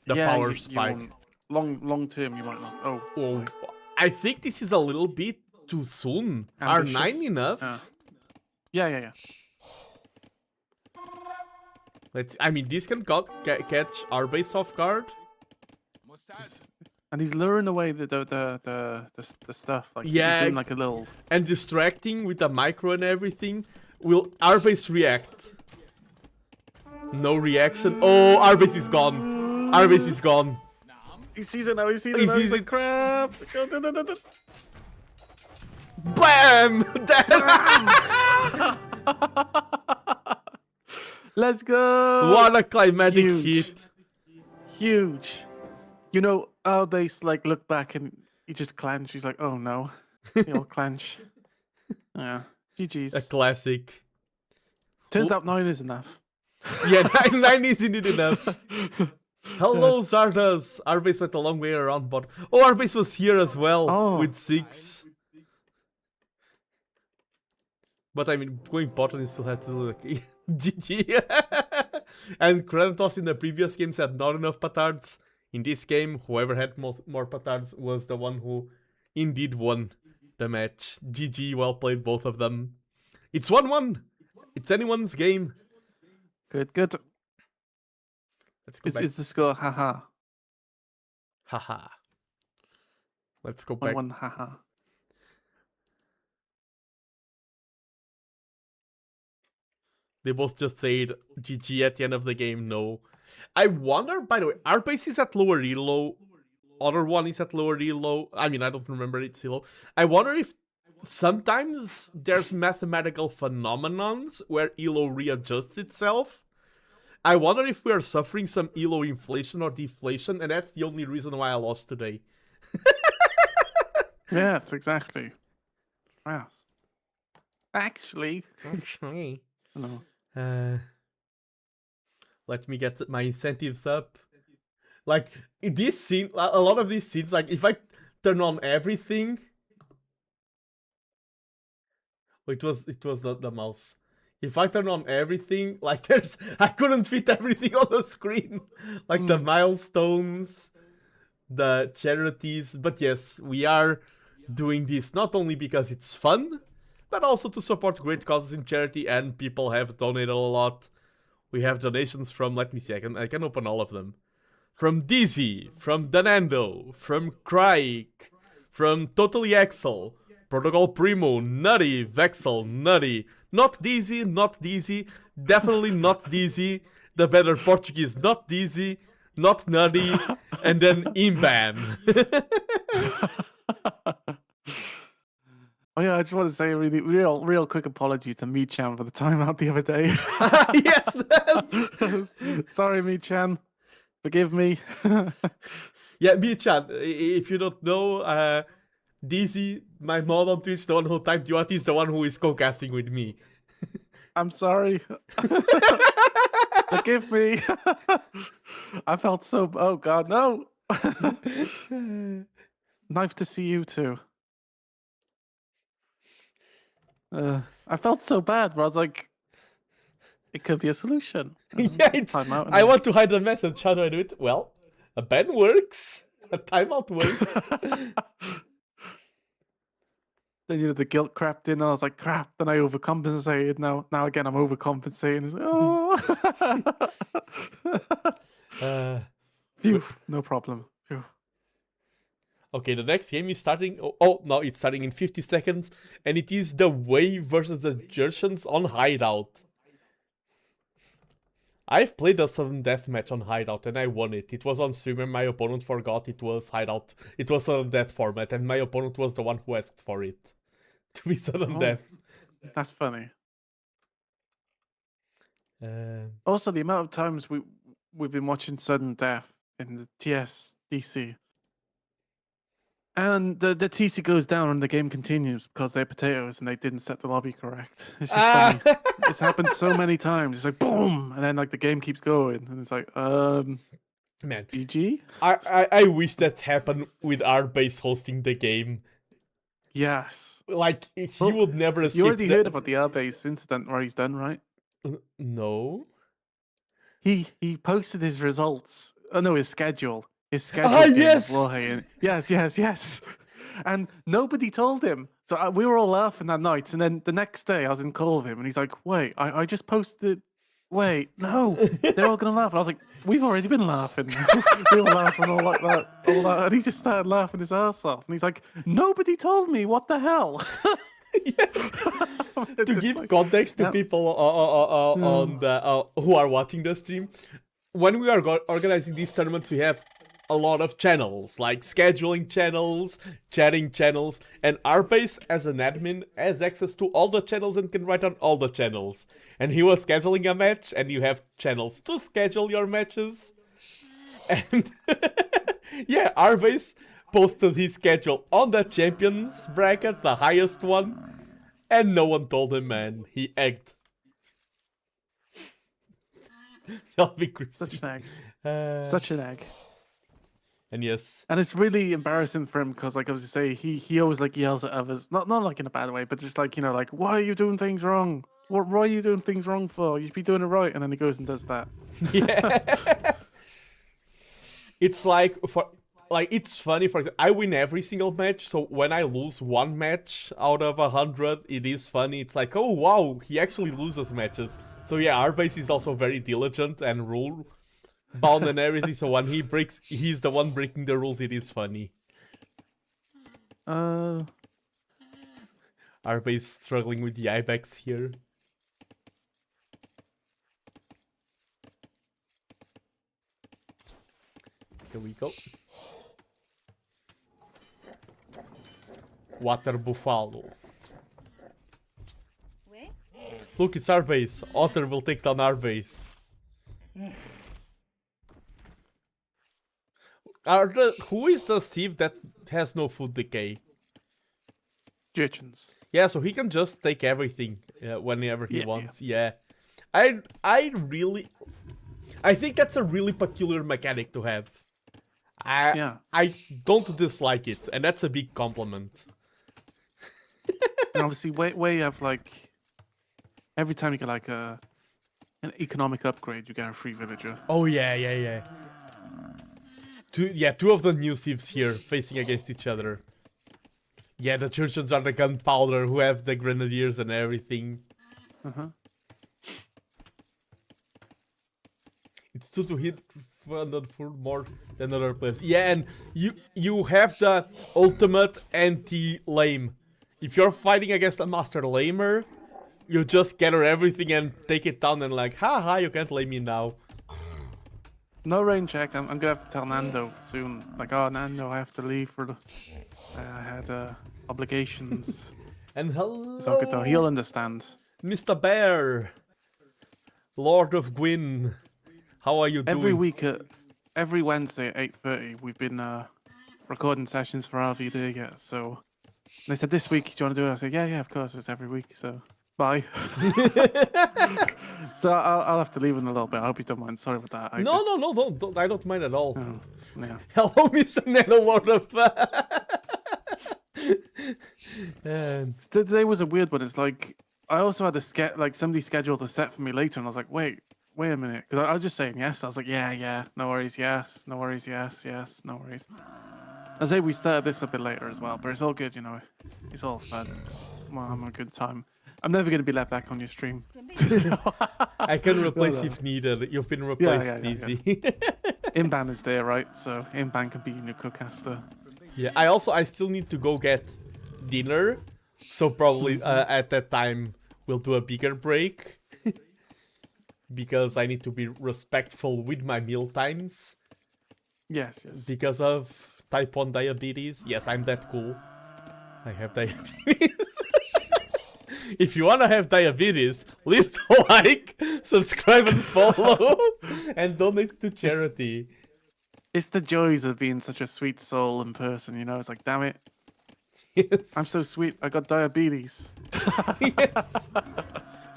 The power spike. Long term, you might not. Oh. I think this is a little bit too soon. Are 9 enough? Yeah. I mean, this can catch our base off guard. And he's luring away the stuff. Like, yeah, he's doing like a little and distracting with the micro and everything. Will our base react? No reaction. Oh, our base is gone. Our base is gone. He sees it now. He sees it. He's like, crap. Bam! Let's go. What a climatic hit. Huge. You know, our base like look back and he just clench. He's like, oh no. He'll clench. Yeah. GG's. A classic. Turns out 9 is enough. Yeah, 9 isn't enough. Hello, Zardas. Our base went a long way around, but our base was here as well with 6. But I mean, going bottom, you still have to do like GG. And Kratos in the previous games had not enough petards. In this game, whoever had more petards was the one who indeed won the match. GG, well played, both of them. It's 1-1. It's anyone's game. Good. Let's go back. Is the score haha? Haha. Let's go back. 1-1 haha. They both just said GG at the end of the game. No. I wonder, by the way, our base is at lower elo. Other one is at lower elo. I mean, I don't remember it's elo. I wonder if sometimes there's mathematical phenomenons where elo readjusts itself. I wonder if we are suffering some elo inflation or deflation, and that's the only reason why I lost today. Yes, exactly. Yes. Actually. No. Let me get my incentives up. Like, in this scene, a lot of these scenes, like, if I turn on everything, it was the mouse. If I turn on everything, like I couldn't fit everything on the screen. Like the milestones, the charities. But yes, we are doing this not only because it's fun, but also to support great causes in charity, and people have donated a lot. We have donations from, let me see, I can open all of them. From Dizzy, from TheNando, from Craig, from Totally Axel, Protocol Primo, Nutty, Vexel, Nutty, not Dizzy, definitely not Dizzy, the better Portuguese, not Dizzy, not Nutty, and then Imbam. Oh yeah, I just want to say a really real quick apology to Mi-chan for the timeout the other day. Yes! Sorry, Mi-chan. Forgive me. Yeah, Mi-chan, if you don't know, Dizzy, my mod on Twitch, the one who typed you out, is the one who is co-casting with me. I'm sorry. Forgive me. I felt so... Oh god, no! Nice to see you too. I felt so bad, but I was like, it could be a solution. Yeah, I want to hide the message. How do I do it? Well, a ban works. A timeout works. Then, you know, the guilt crept in, and I was like, crap. Then I overcompensated. Now again, I'm overcompensating. It's like, oh. Phew, no problem. Phew. Okay, the next game is starting. Oh, no, it's starting in 50 seconds, and it is the Way versus the Jershans on Hideout. I've played a sudden death match on Hideout, and I won it. It was on stream, and my opponent forgot it was Hideout. It was sudden death format, and my opponent was the one who asked for it to be sudden death. That's funny. Also, the amount of times we've been watching sudden death in the TSDC. And the TC goes down and the game continues because they're potatoes and they didn't set the lobby correct. It's just funny. It's happened so many times. It's like boom, and then like the game keeps going, and it's like man, GG. I wish that happened with our base hosting the game. Yes. Like he would never escape. You already heard about the Airbase incident where he's done, right? No. He posted his results. Oh no, his schedule. His schedule. Yes! Yes. And nobody told him. So we were all laughing that night. And then the next day I was in call with him and he's like, wait, I just posted. Wait, no. They're all going to laugh. And I was like, we've already been laughing. We were laughing all like that. All that. And he just started laughing his ass off. And he's like, nobody told me. What the hell? To give context to people on the who are watching the stream, when we are organizing these tournaments, we have a lot of channels, like scheduling channels, chatting channels, and Arbase, as an admin, has access to all the channels and can write on all the channels. And he was scheduling a match, and you have channels to schedule your matches. And yeah, Arbase posted his schedule on the champions bracket, the highest one, and no one told him, man. He egged. Such an egg. Such an egg. And yes. And it's really embarrassing for him because, like I was to say, he always like yells at others. Not like in a bad way, but just like, you know, like, why are you doing things wrong? What are you doing things wrong for? You should be doing it right. And then he goes and does that. Yeah. It's like it's funny, for example, I win every single match, so when I lose one match out of 100, it is funny. It's like, oh wow, he actually loses matches. So yeah, Arbase is also very diligent and rule bound and everything, so when he's the one breaking the rules, it is funny. Arbase struggling with the Ibex here. Here we go. Water Buffalo. Look, it's our base. Otter will take down our base. Who is the thief that has no food decay? Jurchens. Yeah, so he can just take everything whenever he wants. Yeah. I think that's a really peculiar mechanic to have. I don't dislike it, and that's a big compliment. And obviously, where you have like every time you get like an economic upgrade, you get a free villager. Oh yeah. Two of the new thieves here facing against each other. Yeah, the Churchians are the gunpowder who have the grenadiers and everything. It's 2 to hit 400 for more than other players. Yeah, and you have the ultimate anti-lame. If you're fighting against a master lamer, you just gather everything and take it down and like, haha, you can't lame me now. No rain check. I'm gonna have to tell Nando soon. Like, oh Nando, I have to leave for the. I had obligations. And hello, so good though. He'll understand. Mr. Bear, Lord of Gwyn, how are you doing? Every week, every Wednesday at 8:30, we've been recording sessions for RVD. Yeah, so they said this week, do you want to do it? I said, yeah, of course. It's every week. So bye. So I'll have to leave in a little bit. I hope you don't mind. Sorry about that. No, don't. I don't mind at all. Oh, yeah. Hello, Mr. Nano, Lord of... Today was a weird one. It's like, I also had somebody scheduled a set for me later, and I was like, wait a minute. Because I was just saying yes. I was like, yeah, no worries, yes, no worries, yes, no worries. I say we started this a bit later as well, but it's all good, you know. It's all fun. Well, I'm a good time. I'm never going to be let back on your stream. I can replace if needed. You've been replaced easy. Inban is there, right? So Inban can be your new co-caster. Yeah, I still need to go get dinner. So probably at that time we'll do a bigger break. Because I need to be respectful with my meal times. Yes. Because of type 1 diabetes. Yes, I'm that cool. I have diabetes. If you want to have diabetes, leave the like, subscribe and follow, and donate to charity. It's the joys of being such a sweet soul in person, you know? It's like, damn it. Yes. I'm so sweet. I got diabetes. Yes.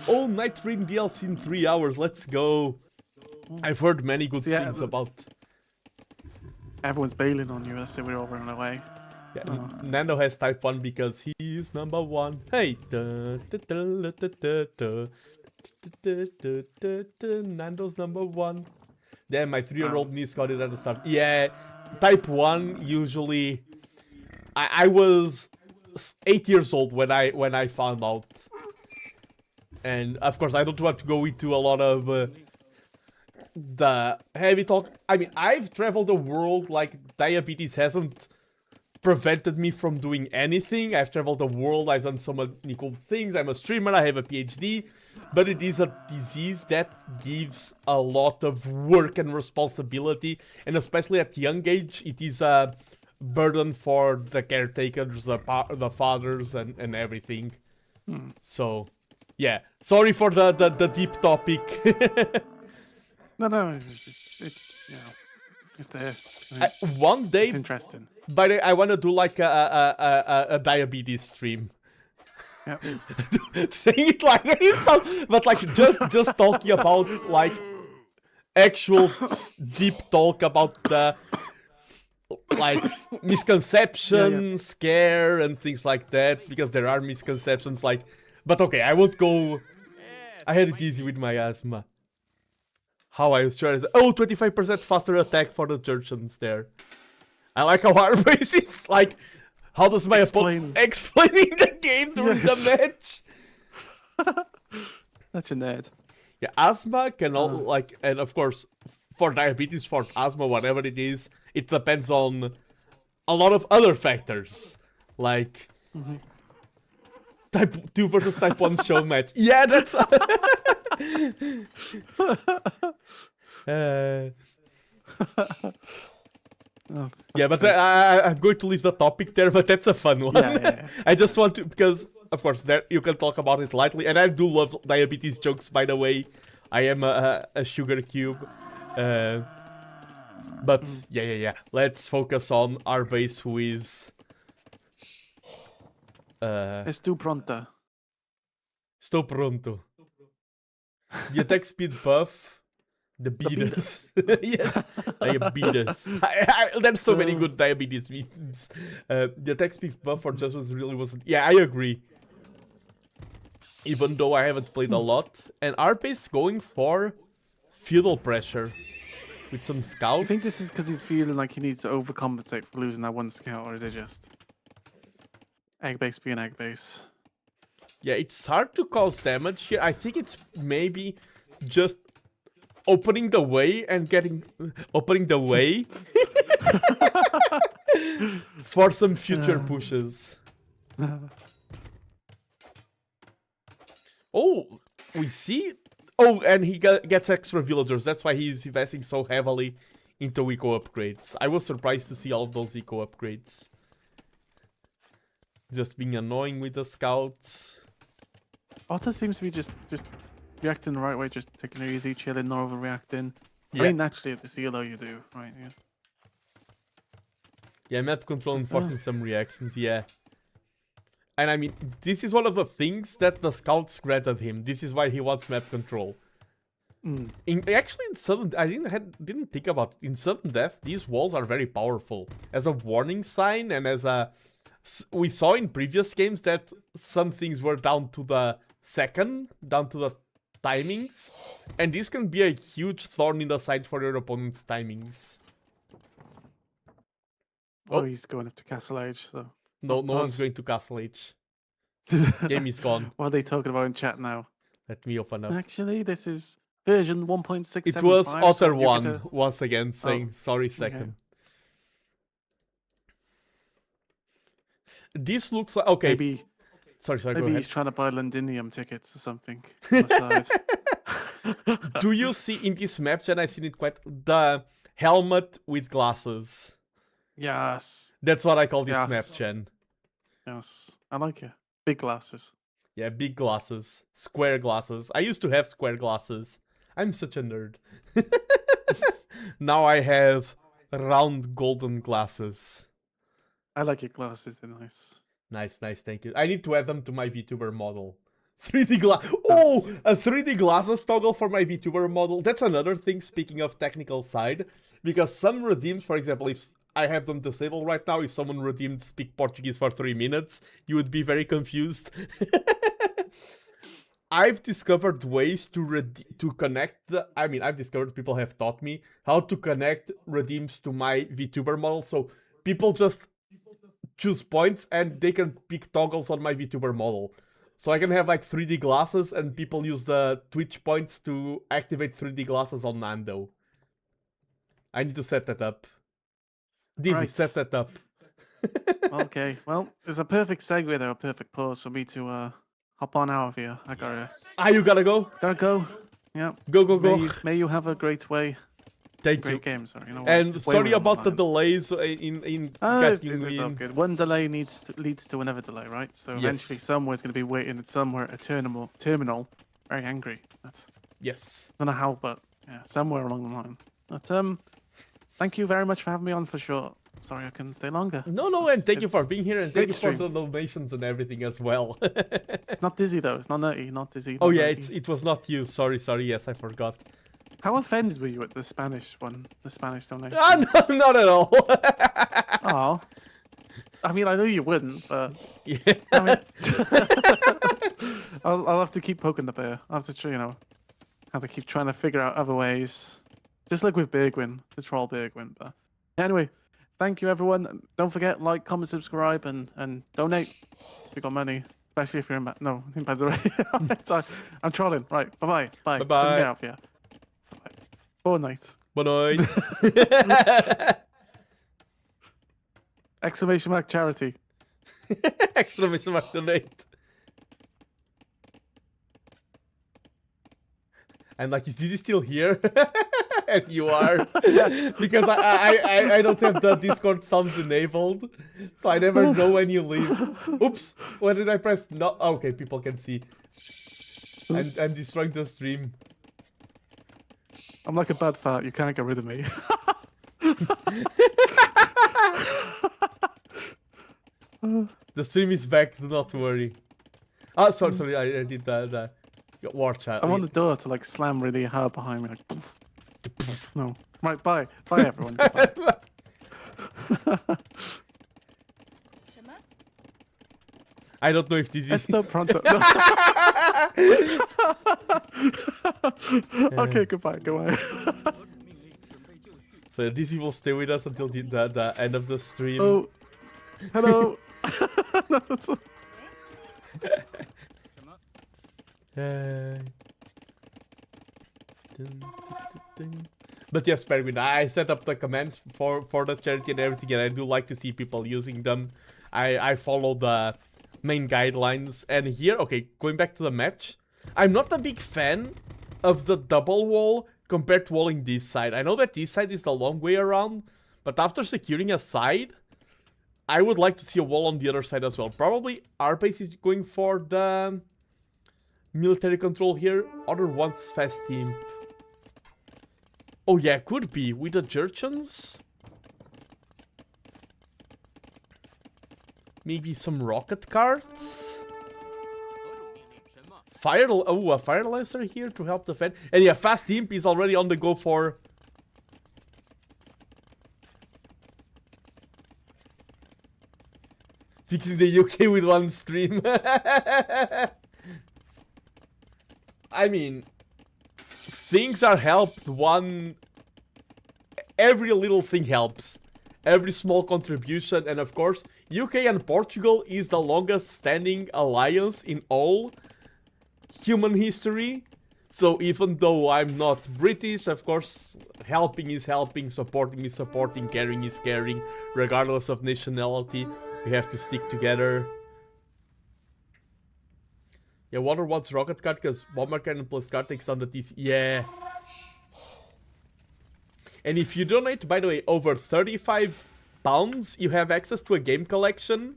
Oh, Night Rain DLC in 3 hours. Let's go. I've heard many good things about. Everyone's bailing on you. Let's say we're all running away. Yeah, Nando has type 1 because he is #1. Hey! Nando's #1. Damn, my 3-year-old niece got it at the start. Yeah, type 1 usually... I was 8 years old when I found out. And of course I don't want to go into a lot of the heavy talk. I mean, I've traveled the world, like diabetes hasn't prevented me from doing anything. I've traveled the world, I've done so many cool things, I'm a streamer, I have a PhD, but it is a disease that gives a lot of work and responsibility, and especially at young age, it is a burden for the caretakers, the fathers, and everything. So, yeah, sorry for the deep topic. No, it's you know, it's there. One day, it's interesting. But I want to do like a diabetes stream. Yeah. Saying it like it but like just talking about like actual deep talk about the like misconceptions, scare, and things like that, because there are misconceptions like. But okay, I won't go. I had it easy with my asthma. How I was trying to say, 25% faster attack for the Churchians there. I like how our base is like, how does my opponent explaining the game during the match? That's a nerd. Yeah, asthma can all like, and of course, for diabetes, for asthma, whatever it is, it depends on a lot of other factors, like type 2 versus type 1 show match. Yeah, that's. Yeah, but I'm going to leave the topic there, but that's a fun one. Yeah. I just want to, because, of course, there you can talk about it lightly, and I do love diabetes jokes, by the way. I am a sugar cube. But, yeah. Let's focus on our base, who is... Estou pronta. Estou pronto. The attack speed buff... The beaters. Yes, diabetes. There's so many good diabetes memes. The attack speed buff for just really wasn't. Yeah, I agree. even though I haven't played a lot. And RP is going for feudal pressure with some scouts. Do you think this is because he's feeling like he needs to overcompensate for losing that one scout, or is it just egg base being egg base? Yeah, it's hard to cause damage here. I think it's maybe just opening the way and opening the way for some future pushes. Oh, we see. Oh, and he gets extra villagers. That's why he's investing so heavily into eco upgrades. I was surprised to see all of those eco upgrades. Just being annoying with the scouts. Otter seems to be just reacting the right way, just taking it easy, chilling, not overreacting. Yeah. I mean, naturally at the CLO you do, right? Yeah. Yeah, map control enforcing some reactions, yeah. And I mean, this is one of the things that the scouts granted him. This is why he wants map control. Actually, in sudden, I didn't think about it. In sudden death, these walls are very powerful as a warning sign, and as a. We saw in previous games that some things were down to the second, down to the timings, and this can be a huge thorn in the side for your opponent's timings. Oh, he's going up to Castle Age, so. No one's going to Castle Age. Game is gone. What are they talking about in chat now? Let me open up. Actually, this is version 1.6. It was Otter 1 once again saying sorry second. Okay. This looks like okay. Maybe sorry, go maybe ahead. he's trying to buy Londinium tickets or something. On the side. Do you see in this map, and I've seen it quite, the helmet with glasses? Yes. That's what I call this map, Chen. Yes. I like it. Big glasses. Yeah, big glasses. Square glasses. I used to have square glasses. I'm such a nerd. Now I have round golden glasses. I like your glasses, they're nice. Nice, thank you. I need to add them to my VTuber model. 3D glass. Oh, a 3D glasses toggle for my VTuber model. That's another thing, speaking of technical side. Because some redeems, for example, if I have them disabled right now, if someone redeemed speak Portuguese for 3 minutes, you would be very confused. I've discovered ways to connect the... I mean, I've discovered, people have taught me how to connect redeems to my VTuber model. So people just choose points and they can pick toggles on my VTuber model. So I can have like 3D glasses and people use the Twitch points to activate 3D glasses on Nando. I need to set that up. Dizzy, set that up. Okay, well, there's a perfect segue there, a perfect pause for me to hop on out of here. I gotta... you gotta go? Gotta go. Yeah. Go. May you have a great way. Thank great you. Game, sorry. You know, and sorry about the delays in getting it's all good. One delay leads to another delay, right? So eventually somewhere's going to be waiting at somewhere a terminal, very angry. That's yes. I don't know how, but yeah, somewhere along the line. But thank you very much for having me on for sure. Sorry I couldn't stay longer. No, and thank you for being here, and thank you for the donations and everything as well. It's not Dizzy though. It's not Nutty. Not Dizzy. Oh yeah, it was not you. Sorry. Yes, I forgot. How offended were you at the Spanish one? The Spanish donation? No, not at all. Oh. I mean, I know you wouldn't, but... Yeah. I mean... I'll have to keep poking the bear. I'll have to, have to keep trying to figure out other ways. Just like with Bergwin, the troll Bergwin. But anyway, thank you everyone. Don't forget, like, comment, subscribe, and donate if you got money. Especially if you're in... No, by the way. Sorry, I'm trolling. Right, bye-bye. Bye. Bye-bye. Get out here. Good night. Good night. Exclamation mark charity. Exclamation mark donate. I'm like, is this still here? And you are. Yes. Because I don't have the Discord sounds enabled. So I never know when you leave. Oops. What did I press? No. Okay, people can see. I'm destroying the stream. I'm like a bad fart. You can't get rid of me. The stream is back. Do not worry. Oh, sorry. I did the war chat. I want the door to like slam really hard behind me. Like, no. Right. Bye. Bye, everyone. Bye. I don't know if this is... Esto pronto. Okay, goodbye. So this will stay with us until the end of the stream. Oh, hello. No, so... But yes, Peregrine, I set up the commands for the charity and everything, and I do like to see people using them. I follow the main guidelines, and here, okay, going back to the match, I'm not a big fan of the double wall compared to walling this side. I know that this side is the long way around, but after securing a side, I would like to see a wall on the other side as well. Probably our base is going for the military control here. Other wants fast imp. Oh yeah, could be with the Jurchens. Maybe some rocket carts. A fire lancer here to help defend. And yeah, fast imp is already on the go for. Fixing the UK with one stream. I mean, things are helped every little thing helps. Every small contribution, and of course, UK and Portugal is the longest standing alliance in all human history. So even though I'm not British, of course, helping is helping, supporting is supporting, caring is caring, regardless of nationality. We have to stick together. Yeah, Water wants rocket card because bomber cannon plus card takes on the TC. Yeah. And if you donate, by the way, over £35, you have access to a game collection.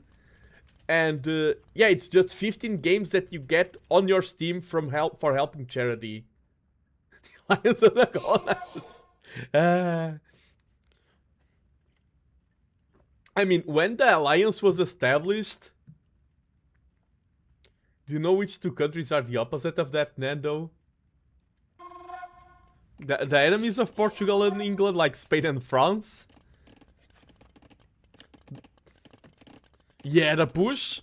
And yeah, it's just 15 games that you get on your Steam from for helping charity. Lions of the Colonize. I mean, when the alliance was established, do you know which two countries are the opposite of that, Nando? The enemies of Portugal and England, like Spain and France. Yeah, the push,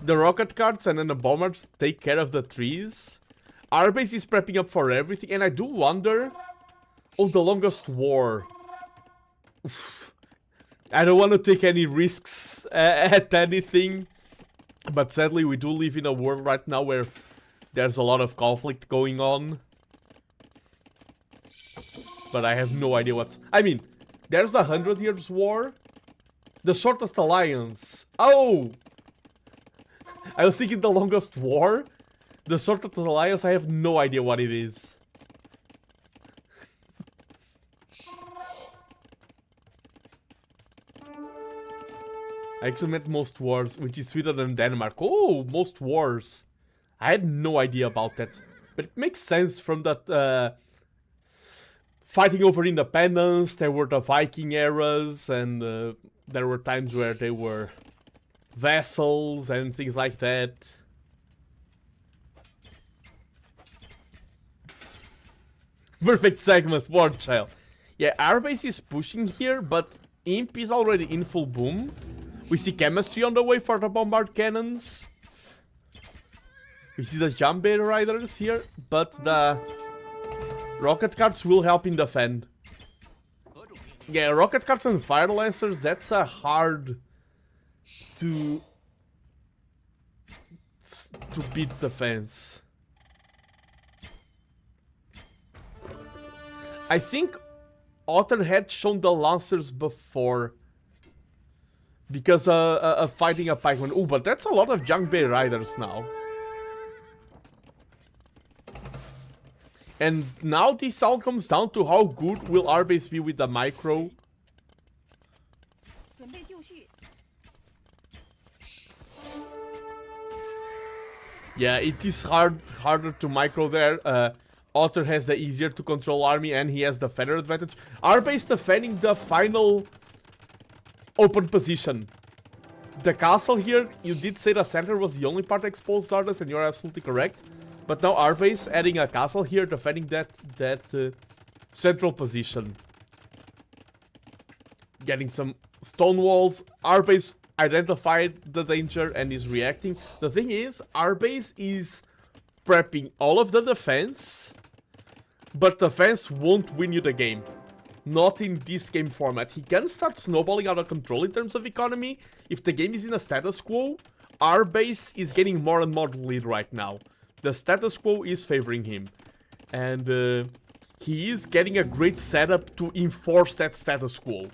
the rocket carts, and then the bombers take care of the trees. Our base is prepping up for everything, and I do wonder... Oh, the longest war. Oof. I don't want to take any risks at anything. But sadly, we do live in a world right now where there's a lot of conflict going on. But I have no idea what's... I mean, there's the 100 Years' War. The shortest alliance. Oh! I was thinking the longest war. The shortest alliance, I have no idea what it is. I actually meant most wars, which is Sweden and Denmark. Oh, most wars. I had no idea about that. But it makes sense from that... fighting over independence, there were the Viking eras, and there were times where they were vassals and things like that. Perfect segment, War Child. Yeah, our base is pushing here, but Imp is already in full boom. We see chemistry on the way for the bombard cannons. We see the Jambe Riders here, but the rocket carts will help in defend. Yeah, rocket carts and fire lancers, that's a hard to beat defense. I think Otter had shown the lancers before because of fighting a pikeman. Oh, but that's a lot of Junk Bay Riders now. And now this all comes down to how good will our base be with the micro. Yeah, it is harder to micro there. Otter has the easier to control army and he has the feather advantage. Our base defending the final open position. The castle here, you did say the center was the only part exposed, Zardes, and you're absolutely correct. But now our base adding a castle here, defending that central position. Getting some stone walls. Our base, identified the danger and is reacting. The thing is, our base is prepping all of the defense, but defense won't win you the game. Not in this game format. He can start snowballing out of control in terms of economy. If the game is in a status quo, our base is getting more and more lead right now. The status quo is favoring him. And he is getting a great setup to enforce that status quo.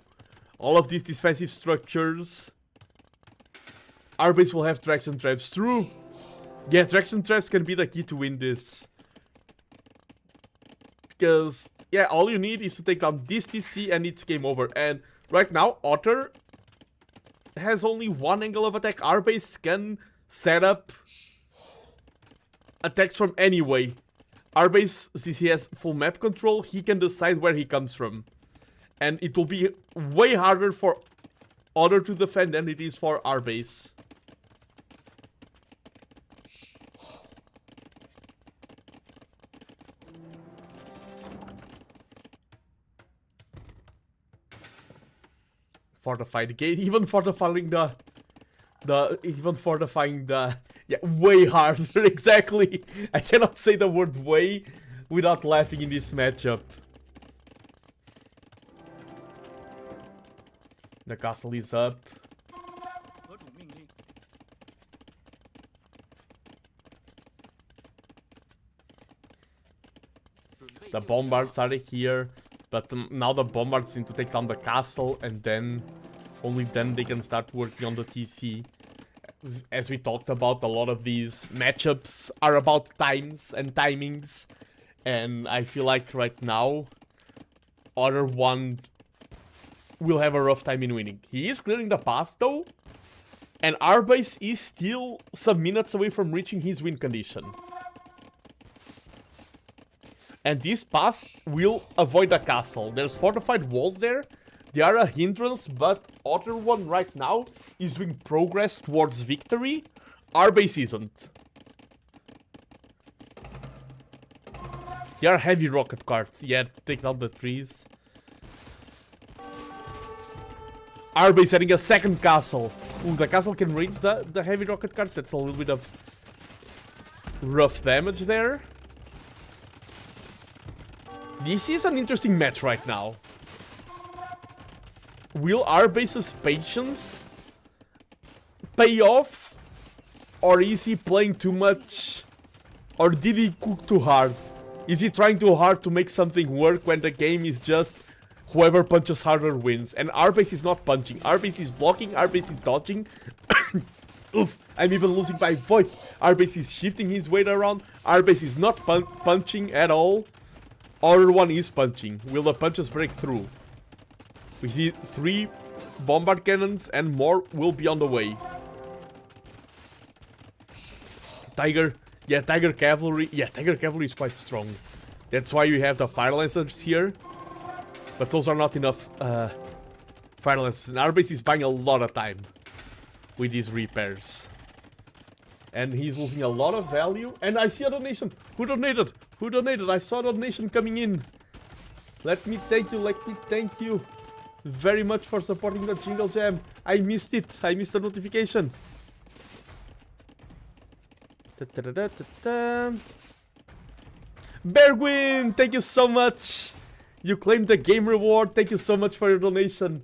All of these defensive structures. Our base will have traction traps. True. Yeah, traction traps can be the key to win this. Because, yeah, all you need is to take down this TC and it's game over. And right now, Otter has only one angle of attack. Our base can set up attacks from any way. Our base, since he has full map control, he can decide where he comes from. And it will be way harder for Otter to defend than it is for our base. Fortify the gate, even fortifying yeah, way harder, exactly. I cannot say the word way without laughing in this matchup. The castle is up. The bombards are here, but now the bombards need to take down the castle, and then only then they can start working on the TC. As we talked about, a lot of these matchups are about times and timings, and I feel like right now, Otter 1 will have a rough time in winning. He is clearing the path though, and our base is still some minutes away from reaching his win condition. And this path will avoid the castle. There's fortified walls there. They are a hindrance, but Otter 1 right now is doing progress towards victory. Our base isn't. They are heavy rocket carts. Yeah, take down the trees. Our base setting a second castle. Ooh, the castle can range the heavy rocket carts. That's a little bit of rough damage there. This is an interesting match right now. Will our base's patience pay off? Or is he playing too much? Or did he cook too hard? Is he trying too hard to make something work when the game is just whoever punches harder wins? And our base is not punching. Our base is blocking. Our base is dodging. Oof, I'm even losing my voice. Our base is shifting his weight around. Our base is not punching at all. Otter 1 is punching. Will the punches break through? We see 3 bombard cannons and more will be on the way. Tiger. Yeah, Tiger Cavalry. Yeah, Tiger Cavalry is quite strong. That's why you have the Fire Lancers here. But those are not enough Fire Lancers. And our base is buying a lot of time with these repairs. And he's losing a lot of value. And I see a donation. Who donated? Who donated? I saw a donation coming in. Let me thank you very much for supporting the Jingle Jam. I missed it. I missed the notification. Bergwin, thank you so much. You claimed the game reward. Thank you so much for your donation.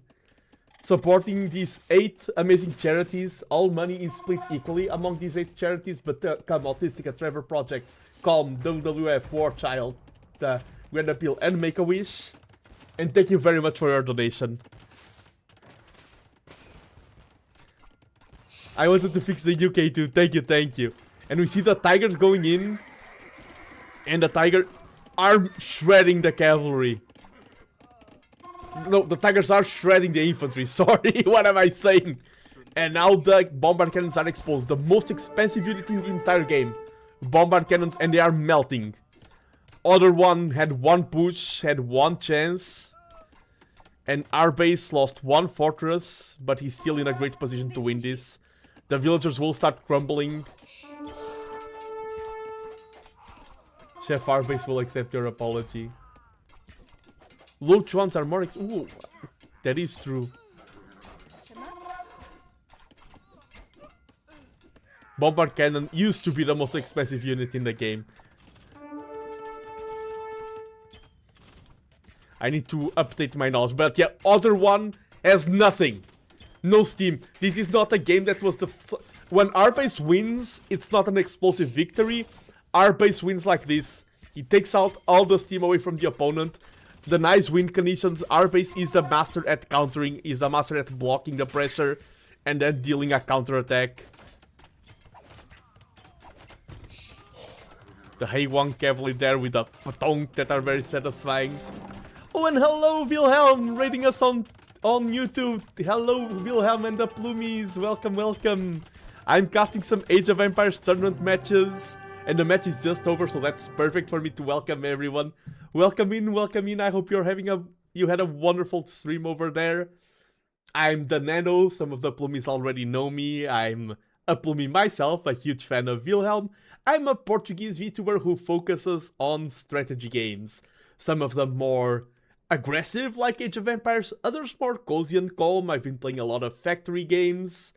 Supporting these 8 amazing charities. All money is split equally among these 8 charities, but come Autistic, Trevor Project, Calm, WWF, War Child, the Grand Appeal, and Make-A-Wish. And thank you very much for your donation. I wanted to fix the UK too. Thank you, thank you. And we see the Tigers going in. And the Tiger are shredding the cavalry. No, the Tigers are shredding the infantry. Sorry, what am I saying? And now the bombard cannons are exposed. The most expensive unit in the entire game. Bombard cannons, and they are melting. Other 1 had 1 push, had 1 chance. And our base lost 1 fortress, but he's still in a great position to win this. The villagers will start crumbling. Chef, our base will accept your apology. Low ones are more ooh, that is true. Bombard Cannon used to be the most expensive unit in the game. I need to update my knowledge, but yeah, other one has nothing. No steam. This is not a game that was the... When our base wins, it's not an explosive victory. Our base wins like this. It takes out all the steam away from the opponent. The nice win conditions. Our base is the master at countering, is the master at blocking the pressure, and then dealing a counter attack. The Heiwang cavalry there with the Patong that are very satisfying. Oh, and hello, Wilhelm, raiding us on YouTube. Hello, Wilhelm and the Plumies. Welcome, welcome. I'm casting some Age of Empires tournament matches, and the match is just over, so that's perfect for me to welcome everyone. Welcome in, welcome in. I hope you had a wonderful stream over there. I'm TheNando. Some of the Plumies already know me. I'm a Plumie myself, a huge fan of Wilhelm. I'm a Portuguese VTuber who focuses on strategy games. Some of them more aggressive, like Age of Empires, others more cozy and calm. I've been playing a lot of factory games.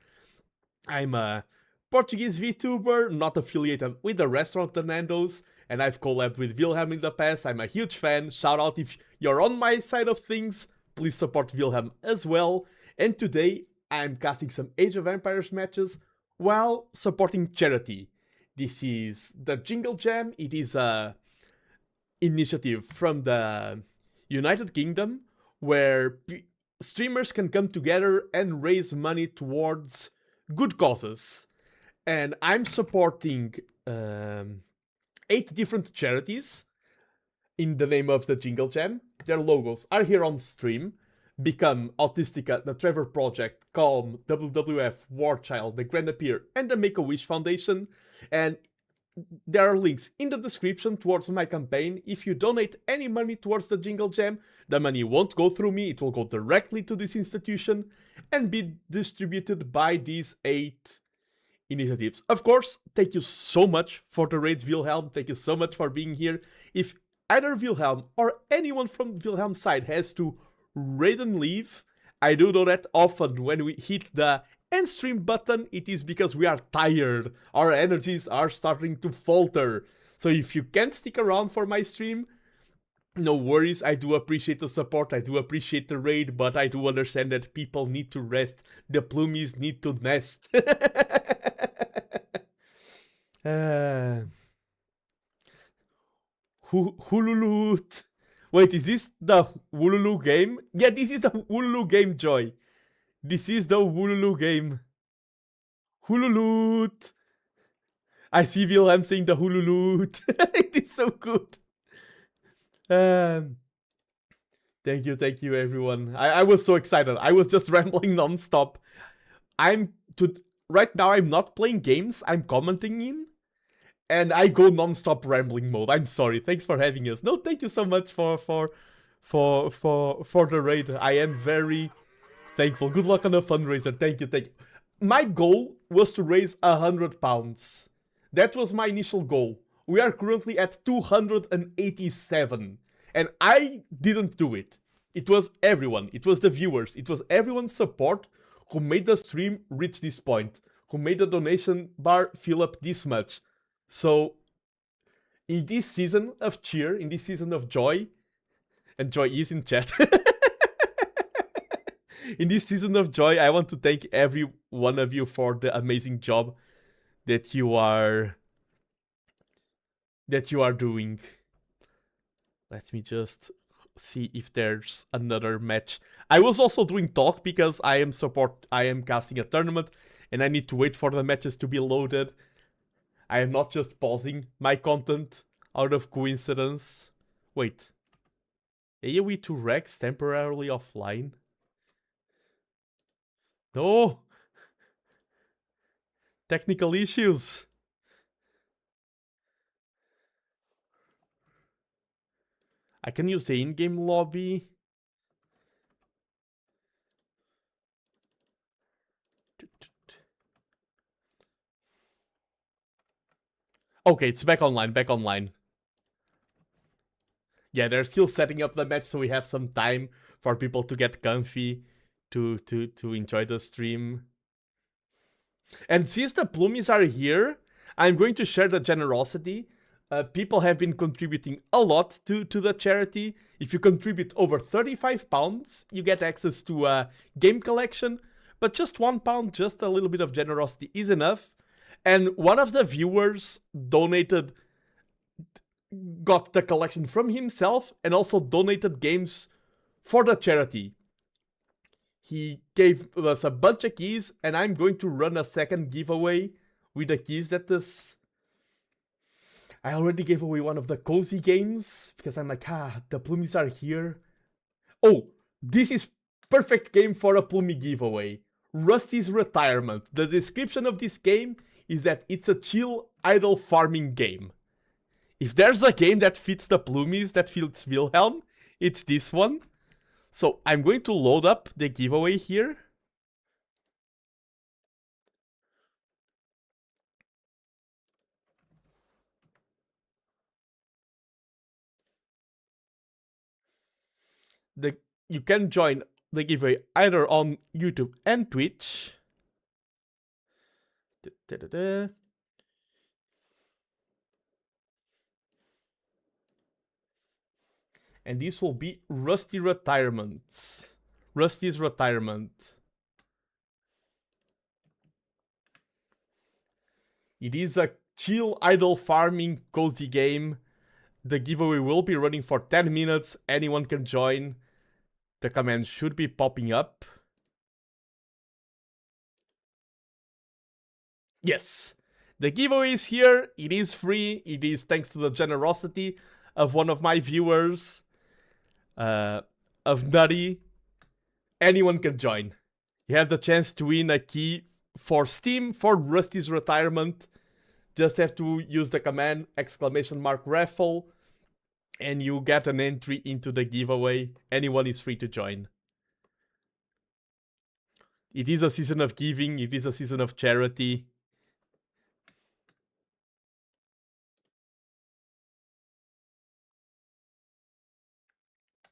I'm a Portuguese VTuber, not affiliated with the restaurant TheNando's, and I've collabed with Wilhelm in the past. I'm a huge fan. Shout out if you're on my side of things, please support Wilhelm as well. And today, I'm casting some Age of Empires matches while supporting charity. This is the Jingle Jam. It is a initiative from the United Kingdom where streamers can come together and raise money towards good causes. And I'm supporting 8 different charities in the name of the Jingle Jam. Their logos are here on stream. Become Autistica, the Trevor Project, Calm, WWF, Warchild, the Grand Appear, and the Make-A-Wish Foundation. And there are links in the description towards my campaign. If you donate any money towards the Jingle Jam, the money won't go through me, it will go directly to this institution and be distributed by these 8 initiatives. Of course, thank you so much for the raid, Wilhelm. Thank you so much for being here. If either Wilhelm or anyone from Wilhelm's side has to raid and leave, I do know that often when we hit the end stream button, it is because we are tired. Our energies are starting to falter. So if you can't stick around for my stream, no worries. I do appreciate the support. I do appreciate the raid, but I do understand that people need to rest. The Plumies need to nest. Hululuut. Wait, is this the Wululu game? Yeah, this is the Wululu game, Joy. This is the Wululu game. Hululuut. I see Wilhelm saying the Hululuut. It is so good. Thank you everyone. I was so excited. I was just rambling non-stop. Right now I'm not playing games, I'm commenting in. And I go non-stop rambling mode. I'm sorry. Thanks for having us. No, thank you so much for the raid. I am very thankful. Good luck on the fundraiser. Thank you. My goal was to raise £100. That was my initial goal. We are currently at 287. And I didn't do it. It was everyone. It was the viewers. It was everyone's support who made the stream reach this point. Who made the donation bar fill up this much. So, in this season of cheer, in this season of joy, and Joy is in chat. In this season of joy, I want to thank every one of you for the amazing job that you are doing. Let me just see if there's another match. I was also doing talk because I am casting a tournament and I need to wait for the matches to be loaded. I am not just pausing my content out of coincidence. Wait. AOE II Rex temporarily offline? No! Technical issues. I can use the in-game lobby. Okay, it's back online. Yeah, they're still setting up the match, so we have some time for people to get comfy, to enjoy the stream. And since the Plumies are here, I'm going to share the generosity. People have been contributing a lot to the charity. If you contribute over £35, you get access to a game collection. But just £1, just a little bit of generosity is enough. And one of the viewers got the collection from himself and also donated games for the charity. He gave us a bunch of keys, and I'm going to run a second giveaway with the keys that I already gave away one of the cozy games, because I'm like, the Plumies are here. Oh, this is perfect game for a Plumie giveaway. Rusty's Retirement. The description of this game is that it's a chill, idle farming game. If there's a game that fits the Plumies, that fits Wilhelm, it's this one. So I'm going to load up the giveaway here. You can join the giveaway either on YouTube and Twitch. And this will be Rusty's Retirement. Rusty's Retirement. It is a chill, idle farming, cozy game. The giveaway will be running for 10 minutes. Anyone can join. The commands should be popping up. Yes, the giveaway is here. It is free. It is thanks to the generosity of one of my viewers, of Nutty. Anyone can join. You have the chance to win a key for Steam for Rusty's Retirement. Just have to use the command !raffle and you get an entry into the giveaway. Anyone is free to join. It is a season of giving. It is a season of charity.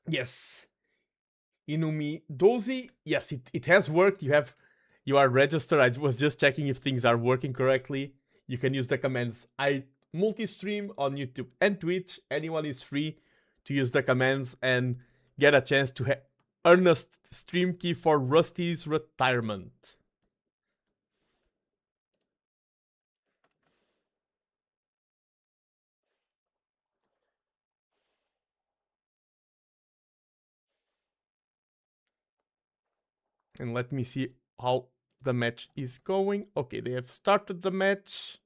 Yes. Inumi Dozy. Yes, it has worked. You are registered. I was just checking if things are working correctly. You can use the commands multi-stream on YouTube and Twitch. Anyone is free to use the commands and get a chance to earn a stream key for Rusty's Retirement. And let me see how the match is going. Okay, they have started the match.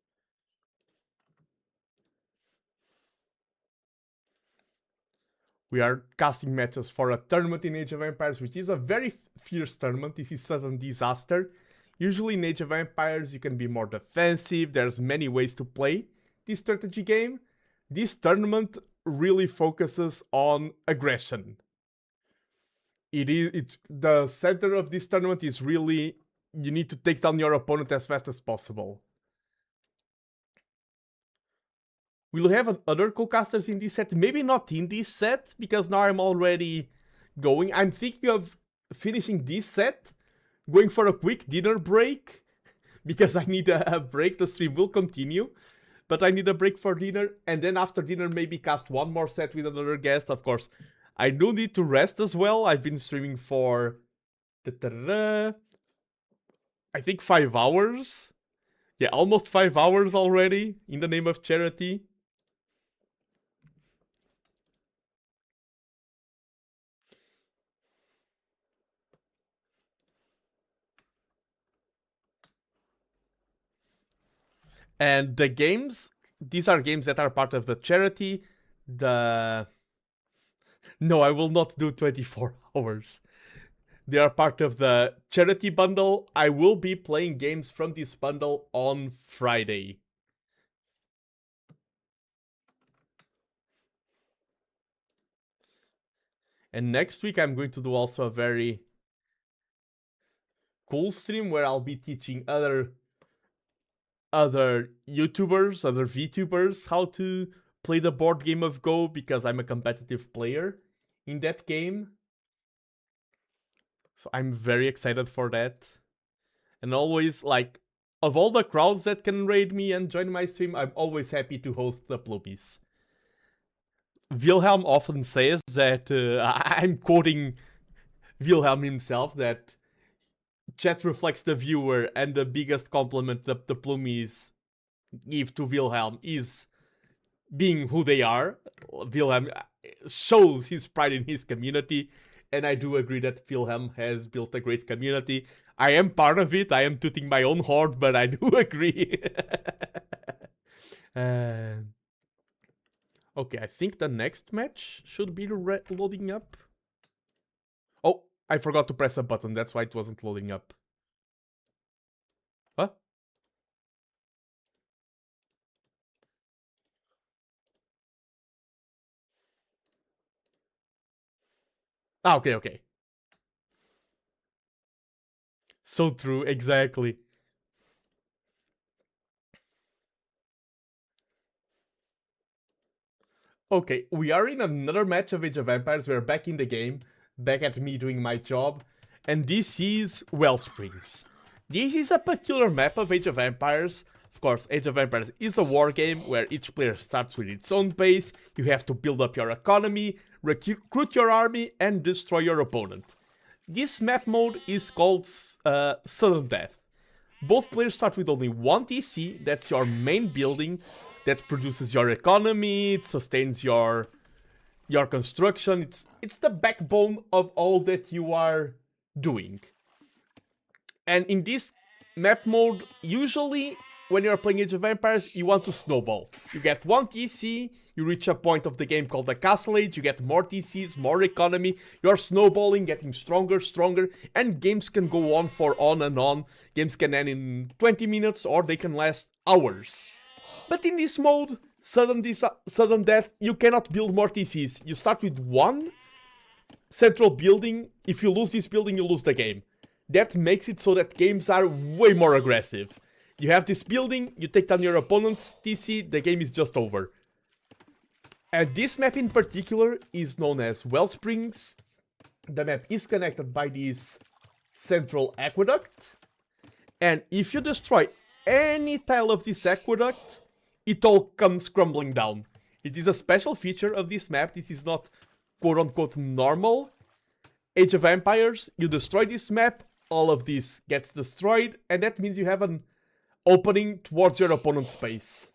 We are casting matches for a tournament in Age of Empires, which is a very fierce tournament. This is Sudden Disaster. Usually in Age of Empires, you can be more defensive. There's many ways to play this strategy game. This tournament really focuses on aggression. The center of this tournament is really, you need to take down your opponent as fast as possible. We'll have other co-casters in this set. Maybe not in this set, because now I'm already going. I'm thinking of finishing this set, going for a quick dinner break, because I need a break. The stream will continue, but I need a break for dinner. And then after dinner, maybe cast one more set with another guest. Of course, I do need to rest as well. I've been streaming for, I think 5 hours. Yeah, almost 5 hours already, in the name of charity. And the games, these are games that are part of the charity. No, I will not do 24 hours. They are part of the charity bundle. I will be playing games from this bundle on Friday. And next week I'm going to do also a very cool stream where I'll be teaching other YouTubers, other VTubers, how to play the board game of Go, because I'm a competitive player in that game. So I'm very excited for that. And always, like, of all the crowds that can raid me and join my stream, I'm always happy to host the Ploobies. Wilhelm often says that, I'm quoting Wilhelm himself, that chat reflects the viewer, and the biggest compliment that the Ploomies give to Wilhelm is being who they are. Wilhelm shows his pride in his community, and I do agree that Wilhelm has built a great community. I am part of it, I am tooting my own horn, but I do agree. Okay, I think the next match should be loading up. Oh, I forgot to press a button, that's why it wasn't loading up. What? Ah, okay. So true, exactly. Okay, we are in another match of Age of Empires. We're back in the game, back at me doing my job, and this is Wellsprings. This is a peculiar map of Age of Empires. Of course, Age of Empires is a war game where each player starts with its own base. You have to build up your economy, recruit your army, and destroy your opponent. This map mode is called Sudden Death. Both players start with only one TC, that's your main building, that produces your economy, it sustains your construction, it's the backbone of all that you are doing. And in this map mode, usually when you're playing Age of Empires, you want to snowball. You get one TC, you reach a point of the game called the Castle Age, you get more TCs, more economy, you're snowballing, getting stronger, and games can go on and on. Games can end in 20 minutes or they can last hours. But in this mode, Sudden Death, you cannot build more TCs. You start with one central building. If you lose this building, you lose the game. That makes it so that games are way more aggressive. You have this building, you take down your opponent's TC, the game is just over. And this map in particular is known as Wellsprings. The map is connected by this central aqueduct. And if you destroy any tile of this aqueduct, it all comes crumbling down. It is a special feature of this map. This is not quote-unquote normal Age of Empires. You destroy this map, all of this gets destroyed, and that means you have an opening towards your opponent's base.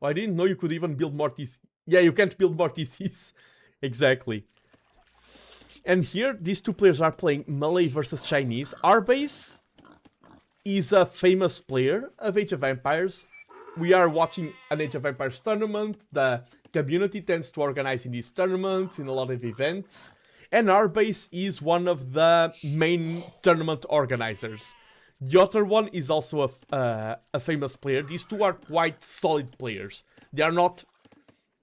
Oh, I didn't know you could even build more TCs. Yeah, you can't build more TCs. Exactly. And here, these two players are playing Malay versus Chinese. Our base is a famous player of Age of Empires. We are watching an Age of Empires tournament. The community tends to organize in these tournaments, in a lot of events. And our base is one of the main tournament organizers. The other one is also a famous player. These two are quite solid players. They are not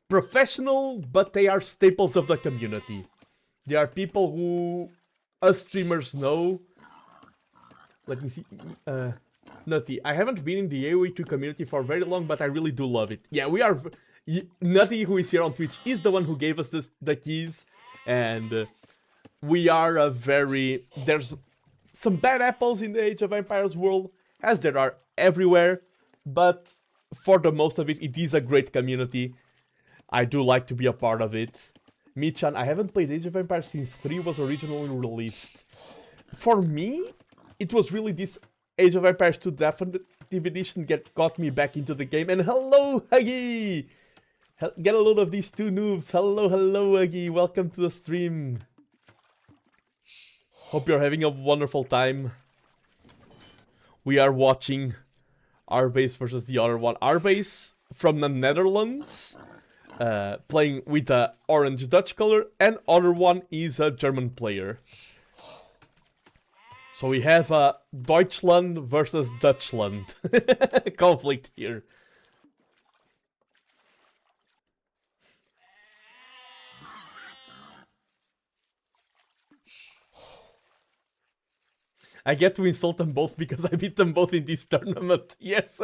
professional, but they are staples of the community. They are people who us streamers know. Let me see. Nutty, I haven't been in the AOE II community for very long, but I really do love it. Yeah, we are... Nutty, who is here on Twitch, is the one who gave us the keys. And we are a very... There's some bad apples in the Age of Empires world, as there are everywhere. But for the most of it, it is a great community. I do like to be a part of it. Michan, I haven't played Age of Empires since 3 was originally released. For me, it was really this Age of Empires 2 Definitive Edition got me back into the game. And hello, Huggy! Get a load of these two noobs. Hello, Huggy. Welcome to the stream. Hope you're having a wonderful time. We are watching our base versus the other one. Our base from the Netherlands. Playing with the orange Dutch color, and other one is a German player. So we have a Deutschland versus Dutchland conflict here. I get to insult them both because I beat them both in this tournament. Yes.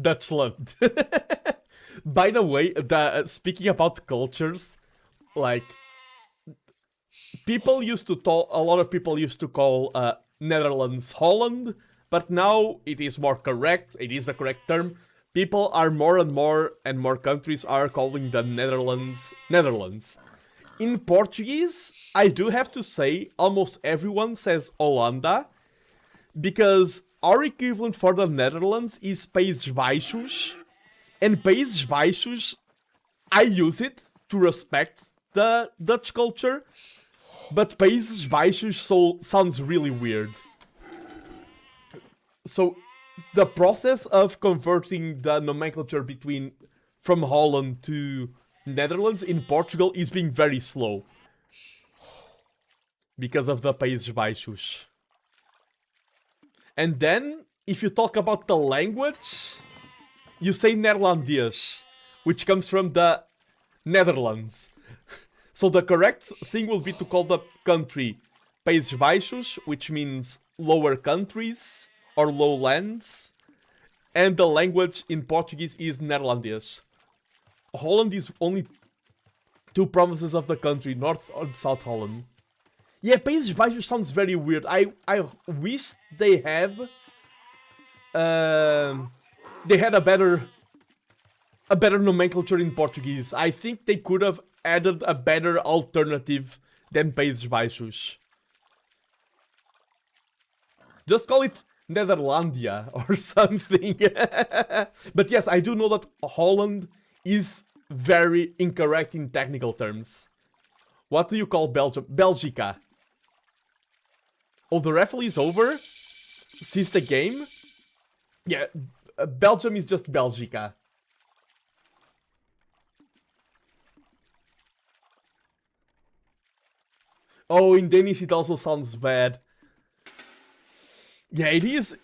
Dutchland. By the way, speaking about cultures, like, people used to talk, a lot of people used to call Netherlands Holland, but now it is more correct, it is the correct term. People are more and more countries are calling the Netherlands Netherlands. In Portuguese, I do have to say, almost everyone says Holanda, because our equivalent for the Netherlands is Países Baixos, and Países Baixos, I use it to respect the Dutch culture, but Países Baixos sounds really weird. So the process of converting the nomenclature from Holland to Netherlands in Portugal is being very slow because of the Países Baixos. And then, if you talk about the language, you say Neerlandees, which comes from the Netherlands. So the correct thing will be to call the country Países Baixos, which means lower countries or lowlands, and the language in Portuguese is Neerlandees. Holland is only 2 provinces of the country, North and South Holland. Yeah, Países Baixos sounds very weird. I wish they had a better nomenclature in Portuguese. I think they could have added a better alternative than Países Baixos. Just call it Netherlandia or something. But yes, I do know that Holland is very incorrect in technical terms. What do you call Belgium? Belgica. Oh, the raffle is over? Since the game? Yeah, Belgium is just Belgica. Oh, in Danish it also sounds bad. Yeah, it is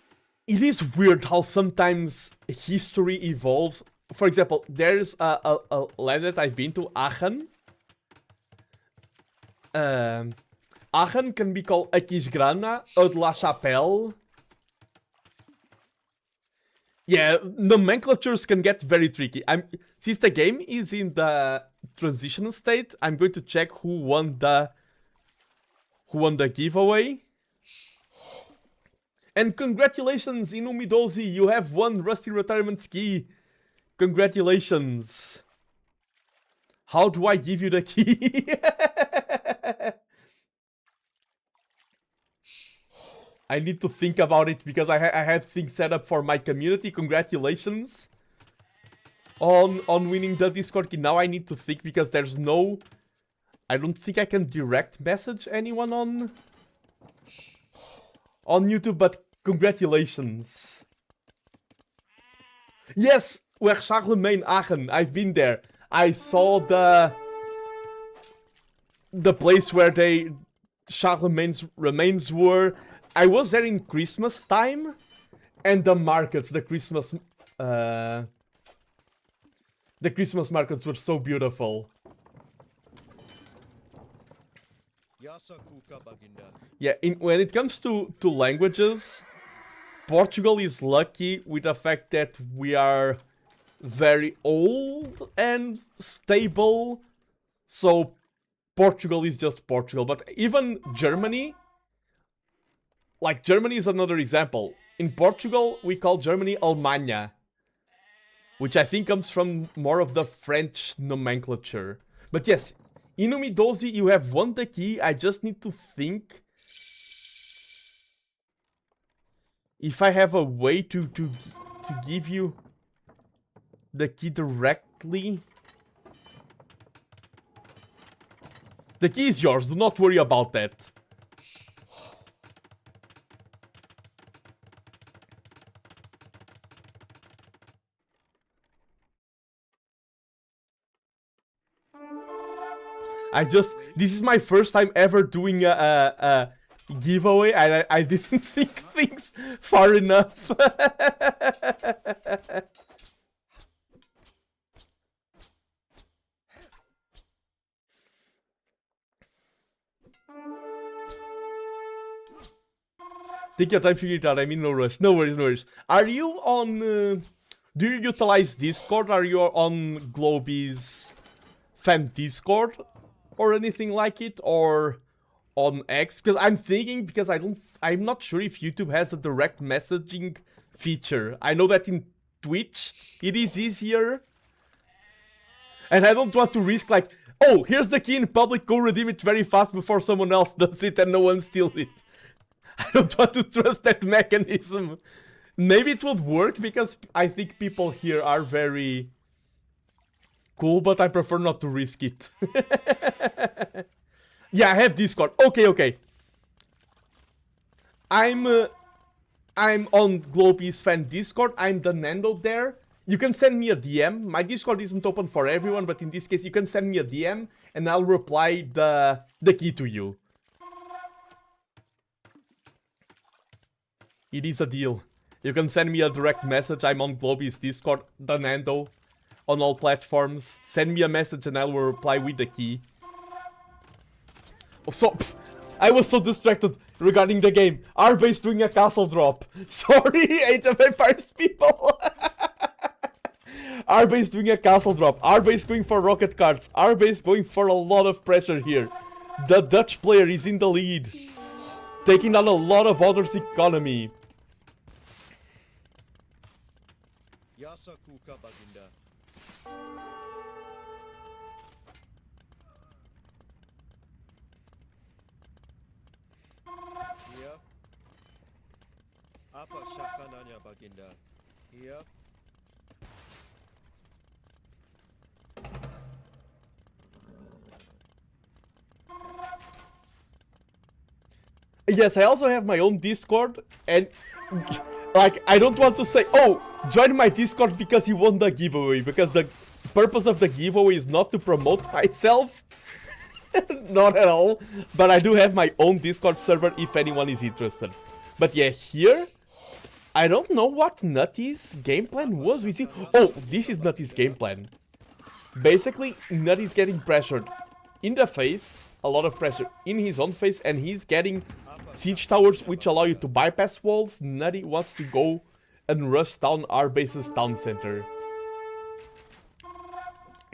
weird how sometimes history evolves. For example, there's a land that I've been to, Aachen. Aachen can be called Aquisgrana or de la Chapelle. Yeah, nomenclatures can get very tricky. Since the game is in the transition state, I'm going to check who won the giveaway. And congratulations, Inumidozi, you have won Rusty Retirement Ski. Congratulations. How do I give you the key? I need to think about it because I have things set up for my community. Congratulations on winning the Discord key. Now I need to think because there's no... I don't think I can direct message anyone on YouTube, but congratulations. Yes, we're Charlemagne Aachen. I've been there. I saw the place where Charlemagne's remains were. I was there in Christmas time, and the markets, the Christmas markets were so beautiful. Yeah, when it comes to languages, Portugal is lucky with the fact that we are very old and stable. So Portugal is just Portugal. But even Germany, like Germany is another example. In Portugal, we call Germany Alemanha, which I think comes from more of the French nomenclature. But yes, Inumidozi, you have won the key. I just need to think if I have a way to give you the key directly. The key is yours. Do not worry about that. This is my first time ever doing a giveaway, and I didn't think things far enough. Take your time figuring it out. I mean, no rush. No worries, no worries. Are you on... do you utilize Discord? Are you on Globy's fan Discord? or anything like it, or on X? Because I'm thinking, because I'm not sure if YouTube has a direct messaging feature. I know that in Twitch it is easier, and I don't want to risk like, oh, here's the key in public, go redeem it very fast before someone else does it and no one steals it. I don't want to trust that mechanism. Maybe it would work because I think people here are very cool, but I prefer not to risk it. Yeah, I have Discord. Okay. I'm on Globey's fan Discord. I'm TheNando there. You can send me a DM. My Discord isn't open for everyone, but in this case, you can send me a DM and I'll reply the key to you. It is a deal. You can send me a direct message. I'm on Globey's Discord, TheNando, on all platforms. Send me a message and I will reply with the key. Oh, so, I was so distracted regarding the game. Our-base doing a castle drop. Sorry, Age of Empires people. Our-base doing a castle drop. Our-base going for rocket cards. Our-base going for a lot of pressure here. The Dutch player is in the lead, taking down a lot of others' economy. Apa syasananya baginda? Iya. Yes, I also have my own Discord, and like, I don't want to say, oh, join my Discord because you won the giveaway, because the purpose of the giveaway is not to promote myself. Not at all. But I do have my own Discord server if anyone is interested. But yeah, here, I don't know what Nutty's game plan was with you. Oh, this is Nutty's game plan. Basically, Nutty's getting pressured in the face, a lot of pressure in his own face, and he's getting siege towers which allow you to bypass walls. Nutty wants to go and rush down our base's town center.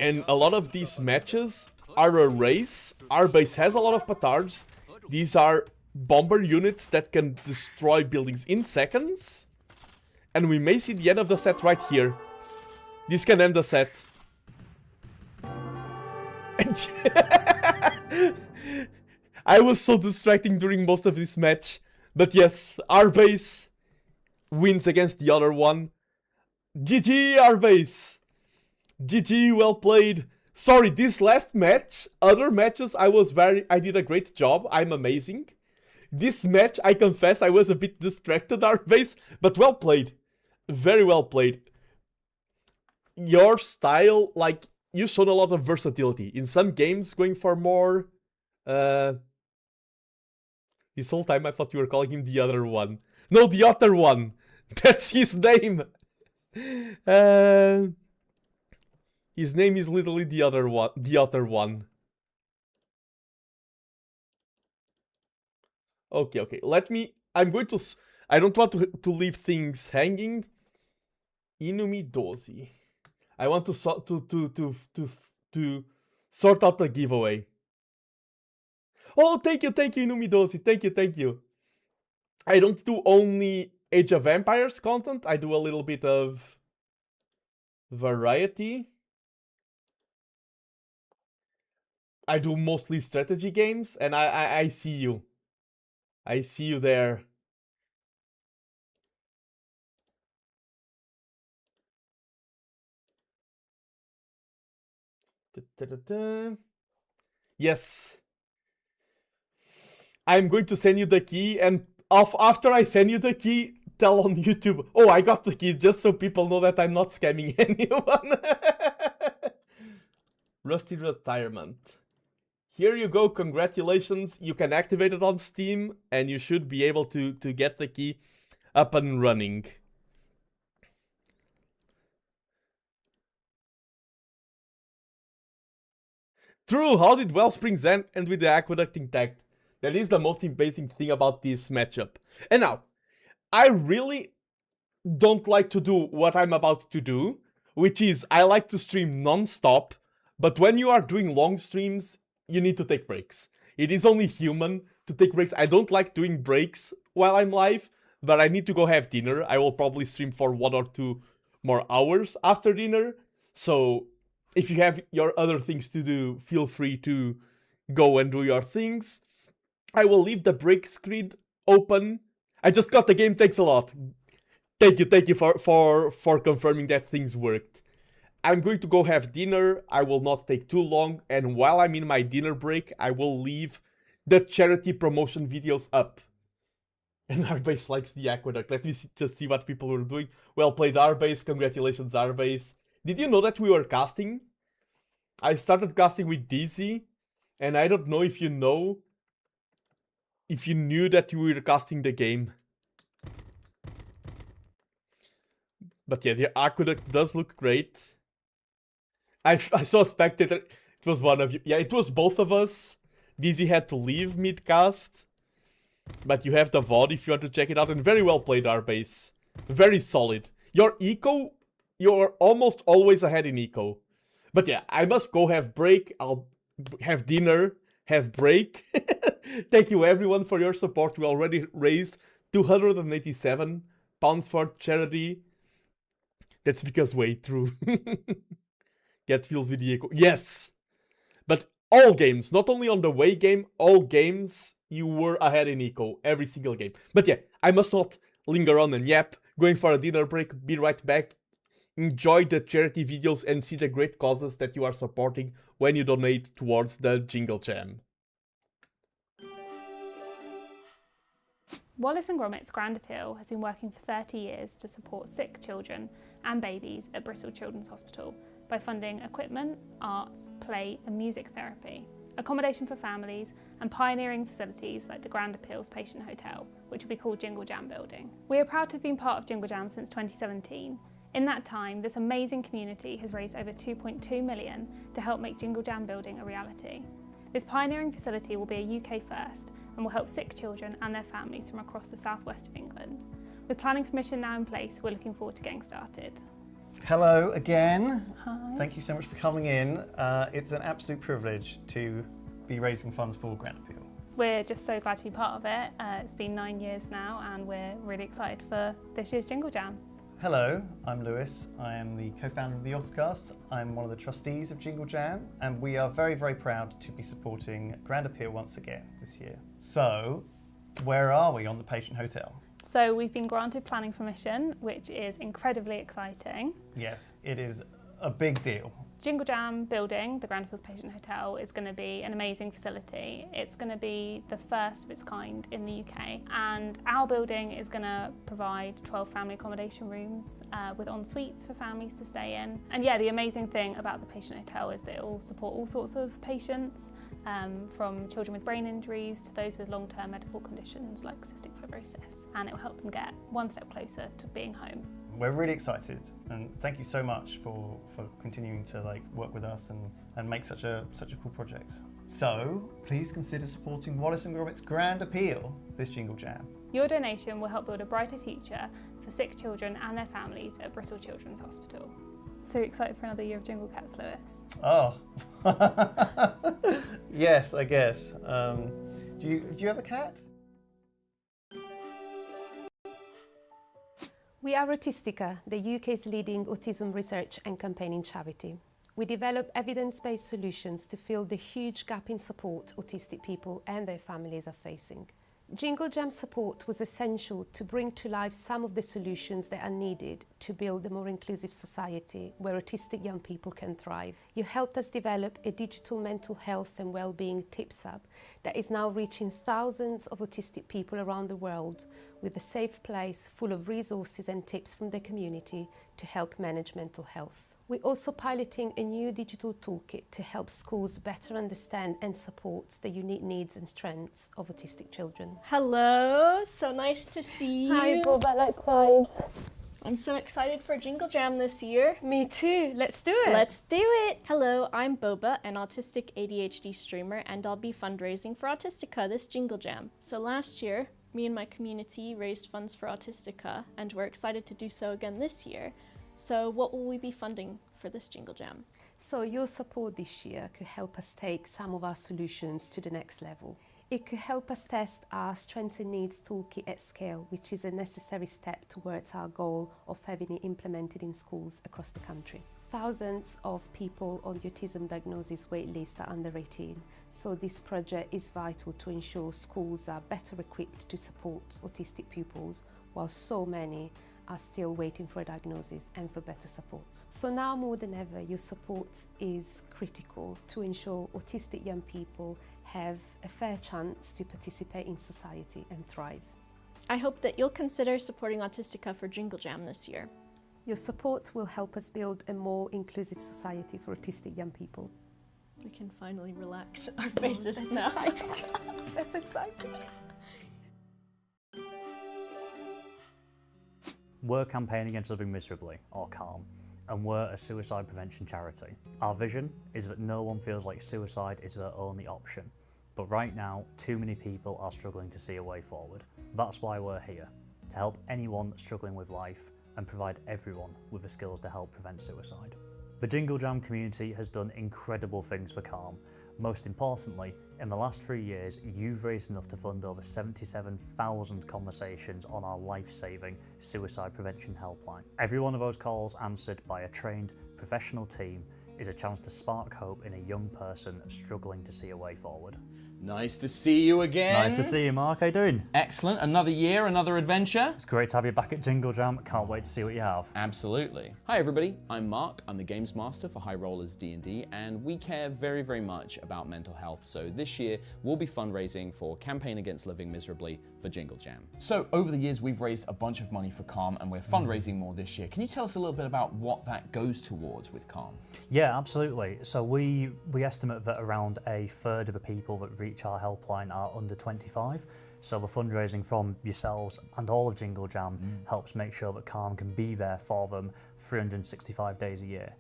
And a lot of these matches are a race. Our base has a lot of petards. These are bomber units that can destroy buildings in seconds. And we may see the end of the set right here. This can end the set. I was so distracting during most of this match. But yes, our base wins against the other one. GG, our base. GG, well played. Sorry, this last match, other matches I did a great job. I'm amazing. This match, I confess, I was a bit distracted, our base, but well played. Very well played. Your style, like, you showed a lot of versatility. In some games, going for more... This whole time I thought you were calling him the other one. No, the other one! That's his name! His name is literally the other one. Okay. Let me... I'm going to... I don't want to leave things hanging. Inumi Dozi. I want to sort out the giveaway. Oh, thank you, Inumi Dozi. Thank you. I don't do only Age of Empires content. I do a little bit of variety. I do mostly strategy games, and I see you. I see you there. Yes. I'm going to send you the key, and after I send you the key, tell on YouTube, oh, I got the key, just so people know that I'm not scamming anyone. Rusty Retirement. Here you go, congratulations. You can activate it on Steam, and you should be able to get the key up and running. True, how did Wellsprings end with the aqueduct intact? That is the most amazing thing about this matchup. And now, I really don't like to do what I'm about to do, which is I like to stream non-stop, but when you are doing long streams, you need to take breaks. It is only human to take breaks. I don't like doing breaks while I'm live, but I need to go have dinner. I will probably stream for 1 or 2 more hours after dinner. So if you have your other things to do, feel free to go and do your things. I will leave the break screen open. I just got the game, thanks a lot. Thank you for confirming that things worked. I'm going to go have dinner. I will not take too long, and while I'm in my dinner break, I will leave the charity promotion videos up. And Arbase likes the aqueduct. Let me just see what people were doing. Well played, Arbase. Congratulations, Arbase. Did you know that we were casting? I started casting with Dizzy, and I don't know if you know, if you knew that we were casting the game. But yeah, the aqueduct does look great. I saw a spectator. It was one of you. Yeah, it was both of us. Dizzy had to leave mid-cast. But you have the VOD if you want to check it out. And very well played, Arbase. Very solid. Your eco, you're almost always ahead in eco. But yeah, I must go have break. I'll have dinner, have break. Thank you everyone for your support. We already raised £287 for charity. That's because way through. Get feels with the echo. Yes! But all games, not only on the way game, all games you were ahead in eco. Every single game. But yeah, I must not linger on and yap. Going for a dinner break, be right back. Enjoy the charity videos and see the great causes that you are supporting when you donate towards the Jingle Jam. Wallace & Gromit's Grand Appeal has been working for 30 years to support sick children and babies at Bristol Children's Hospital by funding equipment, arts, play and music therapy, accommodation for families and pioneering facilities like the Grand Appeal's Patient Hotel, which will be called Jingle Jam Building. We are proud to have been part of Jingle Jam since 2017. In that time, this amazing community has raised over 2.2 million to help make Jingle Jam Building a reality. This pioneering facility will be a UK first and will help sick children and their families from across the southwest of England. With planning permission now in place, we're looking forward to getting started. Hello again. Hi. Thank you so much for coming in. It's an absolute privilege to be raising funds for Grand Appeal. We're just so glad to be part of it. It's been 9 years now and we're really excited for this year's Jingle Jam. Hello, I'm Lewis. I am the co-founder of the Oscast. I'm one of the trustees of Jingle Jam, and we are very, very proud to be supporting Grand Appeal once again this year. So, where are we on the Patient Hotel? So we've been granted planning permission, which is incredibly exciting. Yes, it is a big deal. Jingle Jam Building, the Grand Appeal's Patient Hotel, is going to be an amazing facility. It's going to be the first of its kind in the UK, and our building is going to provide 12 family accommodation rooms with en-suites for families to stay in. And yeah, the amazing thing about the Patient Hotel is that it will support all sorts of patients, from children with brain injuries to those with long-term medical conditions like cystic fibrosis, and it will help them get one step closer to being home. We're really excited, and thank you so much for continuing to work with us and make such a cool project. So please consider supporting Wallace & Gromit's Grand Appeal this Jingle Jam. Your donation will help build a brighter future for sick children and their families at Bristol Children's Hospital. So excited for another year of Jingle Cats, Lewis? Oh, yes, I guess. Do you have a cat? We are Autistica, the UK's leading autism research and campaigning charity. We develop evidence-based solutions to fill the huge gap in support autistic people and their families are facing. Jingle Jam support was essential to bring to life some of the solutions that are needed to build a more inclusive society where autistic young people can thrive. You helped us develop a digital mental health and well-being tips hub that is now reaching thousands of autistic people around the world with a safe place full of resources and tips from the community to help manage mental health. We're also piloting a new digital toolkit to help schools better understand and support the unique needs and strengths of autistic children. Hello, so nice to see you. Hi, Boba, likewise. I'm so excited for Jingle Jam this year. Me too, let's do it. Let's do it. Hello, I'm Boba, an autistic ADHD streamer, and I'll be fundraising for Autistica this Jingle Jam. So last year, me and my community raised funds for Autistica, and we're excited to do so again this year. So what will we be funding for this Jingle Jam? So your support this year could help us take some of our solutions to the next level. It could help us test our Strengths and Needs toolkit at scale, which is a necessary step towards our goal of having it implemented in schools across the country. Thousands of people on the autism diagnosis waitlist are under 18, so this project is vital to ensure schools are better equipped to support autistic pupils, while so many are still waiting for a diagnosis and for better support. So now more than ever, your support is critical to ensure autistic young people have a fair chance to participate in society and thrive. I hope that you'll consider supporting Autistica for Jingle Jam this year. Your support will help us build a more inclusive society for autistic young people. We can finally relax our faces That's now. exciting. That's exciting. We're campaigning against living miserably, or CALM, and we're a suicide prevention charity. Our vision is that no one feels like suicide is their only option, but right now, too many people are struggling to see a way forward. That's why we're here, to help anyone struggling with life and provide everyone with the skills to help prevent suicide. The Jingle Jam community has done incredible things for CALM. Most importantly, in the last 3 years, you've raised enough to fund over 77,000 conversations on our life-saving suicide prevention helpline. Every one of those calls answered by a trained professional team is a chance to spark hope in a young person struggling to see a way forward. Nice to see you again. Nice to see you, Mark. How you doing? Excellent. Another year, another adventure. It's great to have you back at Jingle Jam. Can't wait to see what you have. Absolutely. Hi everybody, I'm Mark. I'm the Games Master for High Rollers D&D, and we care very, very much about mental health. So this year, we'll be fundraising for Campaign Against Living Miserably for Jingle Jam. So over the years, we've raised a bunch of money for CALM, and we're fundraising more this year. Can you tell us a little bit about what that goes towards with CALM? Yeah, absolutely. So we estimate that around a third of the people that reach our helpline are under 25. So the fundraising from yourselves and all of Jingle Jam helps make sure that CALM can be there for them 365 days a year.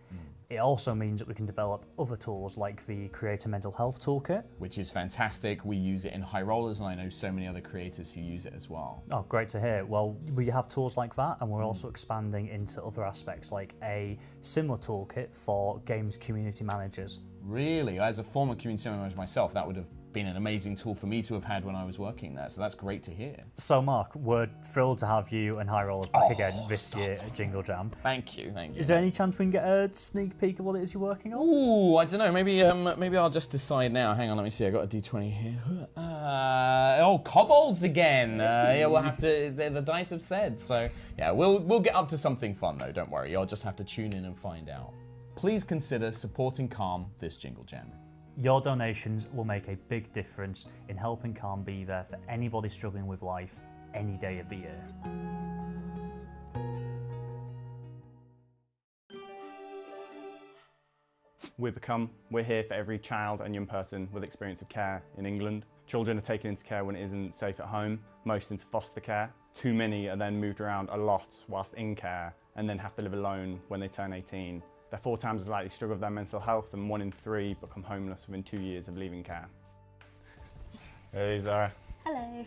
It also means that we can develop other tools like the Creator Mental Health Toolkit. Which is fantastic. We use it in High Rollers, and I know so many other creators who use it as well. Oh, great to hear. Well, we have tools like that, and we're also expanding into other aspects like a similar toolkit for games community managers. Really? As a former community manager myself, that would have been an amazing tool for me to have had when I was working there, so that's great to hear. So Mark, we're thrilled to have you and High Rollers back again this year at Jingle Jam. Thank you, thank you. Is there any chance we can get a sneak peek of what it is you're working on? Ooh, I don't know, maybe I'll just decide now. Hang on, let me see, I got a D20 here. Oh, kobolds again. Yeah, we'll have to, the dice have said, so yeah, we'll get up to something fun though, don't worry. You'll just have to tune in and find out. Please consider supporting CALM this Jingle Jam. Your donations will make a big difference in helping CALM be there for anybody struggling with life any day of the year. We're here for every child and young person with experience of care in England. Children are taken into care when it isn't safe at home, most into foster care. Too many are then moved around a lot whilst in care and then have to live alone when they turn 18. They're 4 times as likely to struggle with their mental health, and 1 in 3 become homeless within 2 years of leaving care. Hey Zara. Hello.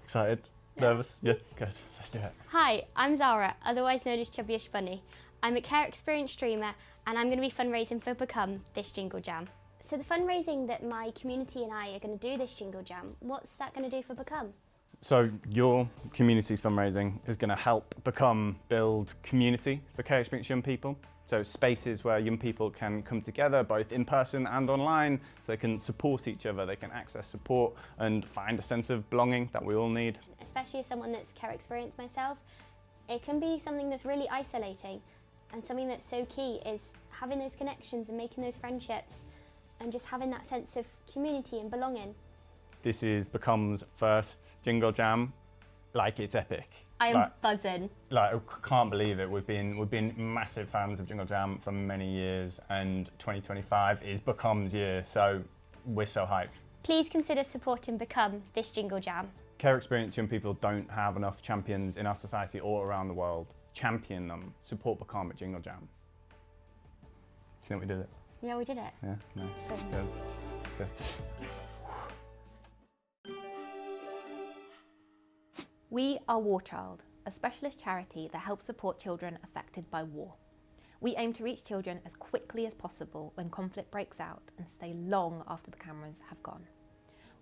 Excited? Nervous? Yeah, good. Let's do it. Hi, I'm Zara, otherwise known as Chubbyish Bunny. I'm a care experience streamer, and I'm going to be fundraising for Become this Jingle Jam. So the fundraising that my community and I are going to do this Jingle Jam, what's that going to do for Become? So your community's fundraising is going to help Become build community for care experienced young people. So spaces where young people can come together both in person and online, so they can support each other, they can access support and find a sense of belonging that we all need. Especially as someone that's care experienced myself, it can be something that's really isolating, and something that's so key is having those connections and making those friendships and just having that sense of community and belonging. This is Become's first Jingle Jam. Like, it's epic. I am buzzing. Like, I can't believe it. We've been massive fans of Jingle Jam for many years, and 2025 is Become's year, so we're so hyped. Please consider supporting Become this Jingle Jam. Care experienced young people don't have enough champions in our society or around the world. Champion them. Support Become at Jingle Jam. Do you think we did it? Yeah, we did it. Yeah, nice. Good. We are War Child, a specialist charity that helps support children affected by war. We aim to reach children as quickly as possible when conflict breaks out and stay long after the cameras have gone.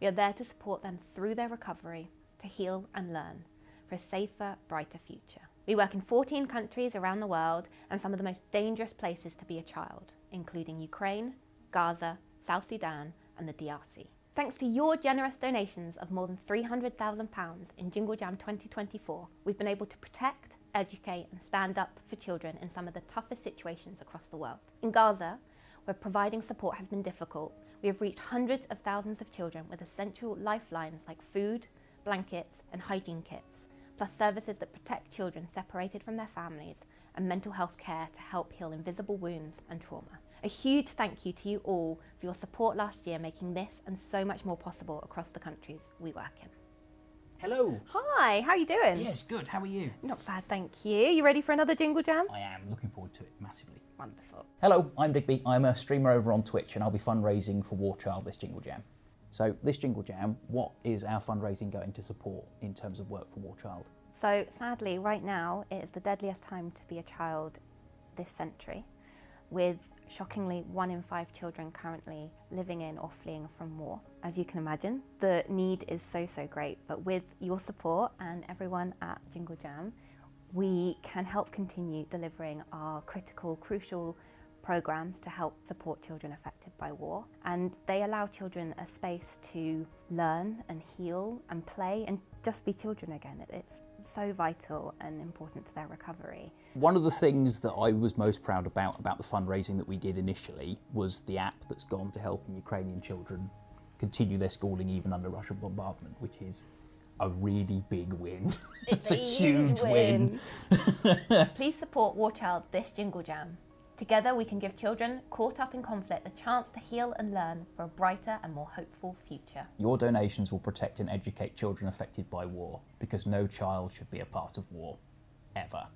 We are there to support them through their recovery, to heal and learn for a safer, brighter future. We work in 14 countries around the world and some of the most dangerous places to be a child, including Ukraine, Gaza, South Sudan and the DRC. Thanks to your generous donations of more than £300,000 in Jingle Jam 2024, we've been able to protect, educate and stand up for children in some of the toughest situations across the world. In Gaza, where providing support has been difficult, we have reached hundreds of thousands of children with essential lifelines like food, blankets and hygiene kits, plus services that protect children separated from their families and mental health care to help heal invisible wounds and trauma. A huge thank you to you all for your support last year, making this and so much more possible across the countries we work in. Hello. Hi, how are you doing? Yes, good. How are you? Not bad, thank you. You ready for another Jingle Jam? I am. Looking forward to it massively. Wonderful. Hello, I'm Digby. I'm a streamer over on Twitch and I'll be fundraising for War Child this Jingle Jam. So this Jingle Jam, what is our fundraising going to support in terms of work for War Child? So sadly, right now, it is the deadliest time to be a child this century, with shockingly 1 in 5 children currently living in or fleeing from war. As you can imagine, the need is so great, but with your support and everyone at Jingle Jam, we can help continue delivering our critical, crucial programs to help support children affected by war. And they allow children a space to learn and heal and play and just be children again. It's so vital and important to their recovery. One of the things that I was most proud about the fundraising that we did initially was the app that's gone to helping Ukrainian children continue their schooling even under Russian bombardment, which is a really big win. It's a huge win. Please support War Child this Jingle Jam. Together we can give children caught up in conflict a chance to heal and learn for a brighter and more hopeful future. Your donations will protect and educate children affected by war, because no child should be a part of war, ever.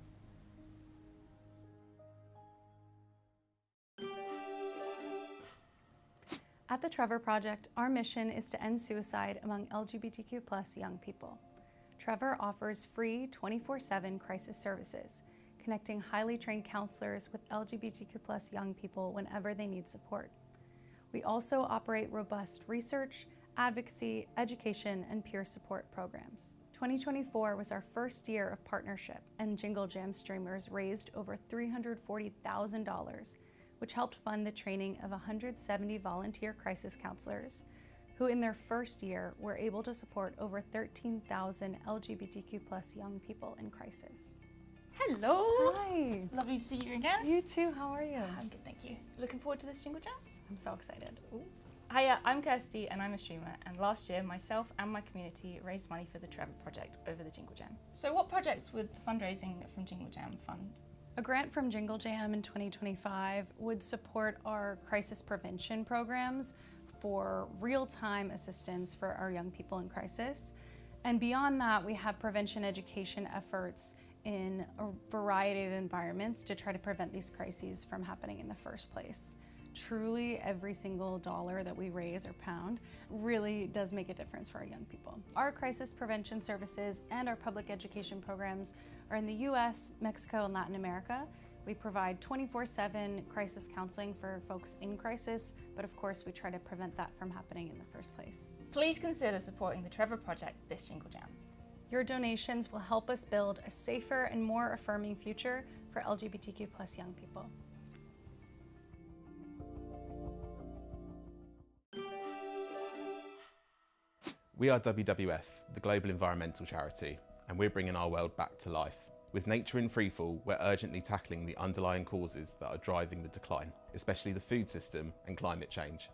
At the Trevor Project, our mission is to end suicide among LGBTQ+ young people. Trevor offers free 24/7 crisis services, connecting highly trained counselors with LGBTQ+ young people whenever they need support. We also operate robust research, advocacy, education, and peer support programs. 2024 was our first year of partnership, and Jingle Jam streamers raised over $340,000, which helped fund the training of 170 volunteer crisis counselors, who in their first year were able to support over 13,000 LGBTQ+ young people in crisis. Hello. Hi. Lovely to see you again. You too, how are you? I'm good, thank you. Looking forward to this Jingle Jam? I'm so excited. Ooh. Hiya, I'm Kirsty and I'm a streamer, and last year myself and my community raised money for the Trevor Project over the Jingle Jam. So what projects would fundraising from Jingle Jam fund? A grant from Jingle Jam in 2025 would support our crisis prevention programs for real-time assistance for our young people in crisis. And beyond that, we have prevention education efforts in a variety of environments to try to prevent these crises from happening in the first place. Truly, every single dollar that we raise or pound really does make a difference for our young people. Our crisis prevention services and our public education programs are in the US, Mexico, and Latin America. We provide 24/7 crisis counseling for folks in crisis, but of course we try to prevent that from happening in the first place. Please consider supporting the Trevor Project this Jingle Jam. Your donations will help us build a safer and more affirming future for LGBTQ+ young people. We are WWF, the global environmental charity, and we're bringing our world back to life. With nature in freefall, we're urgently tackling the underlying causes that are driving the decline, especially the food system and climate change.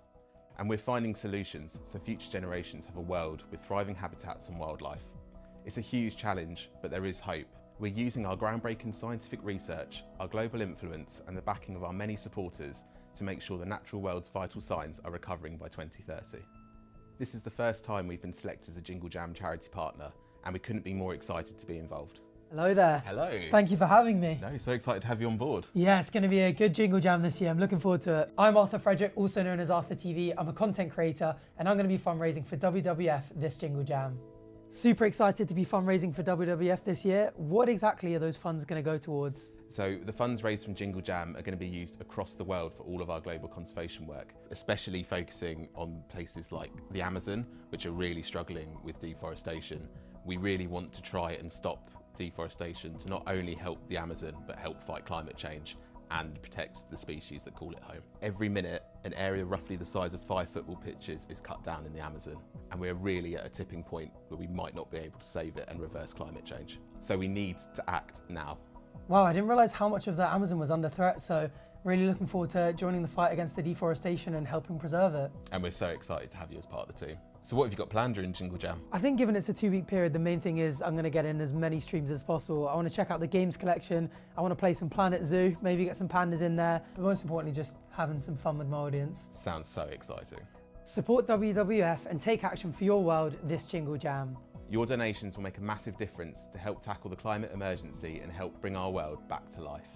And we're finding solutions so future generations have a world with thriving habitats and wildlife. It's a huge challenge, but there is hope. We're using our groundbreaking scientific research, our global influence, and the backing of our many supporters to make sure the natural world's vital signs are recovering by 2030. This is the first time we've been selected as a Jingle Jam charity partner, and we couldn't be more excited to be involved. Hello there. Hello. Thank you for having me. No, so excited to have you on board. Yeah, it's going to be a good Jingle Jam this year. I'm looking forward to it. I'm Arthur Frederick, also known as Arthur TV. I'm a content creator, and I'm going to be fundraising for WWF this Jingle Jam. Super excited to be fundraising for WWF this year. What exactly are those funds going to go towards? So the funds raised from Jingle Jam are going to be used across the world for all of our global conservation work, especially focusing on places like the Amazon, which are really struggling with deforestation. We really want to try and stop deforestation to not only help the Amazon, but help fight climate change and protect the species that call it home. Every minute, an area roughly the size of 5 football pitches is cut down in the Amazon, and we're really at a tipping point where we might not be able to save it and reverse climate change. So we need to act now. Wow, I didn't realise how much of the Amazon was under threat, so really looking forward to joining the fight against the deforestation and helping preserve it. And we're so excited to have you as part of the team. So what have you got planned during Jingle Jam? I think given it's a 2-week period, the main thing is I'm going to get in as many streams as possible. I want to check out the games collection, I want to play some Planet Zoo, maybe get some pandas in there, but most importantly just having some fun with my audience. Sounds so exciting. Support WWF and take action for your world this Jingle Jam. Your donations will make a massive difference to help tackle the climate emergency and help bring our world back to life.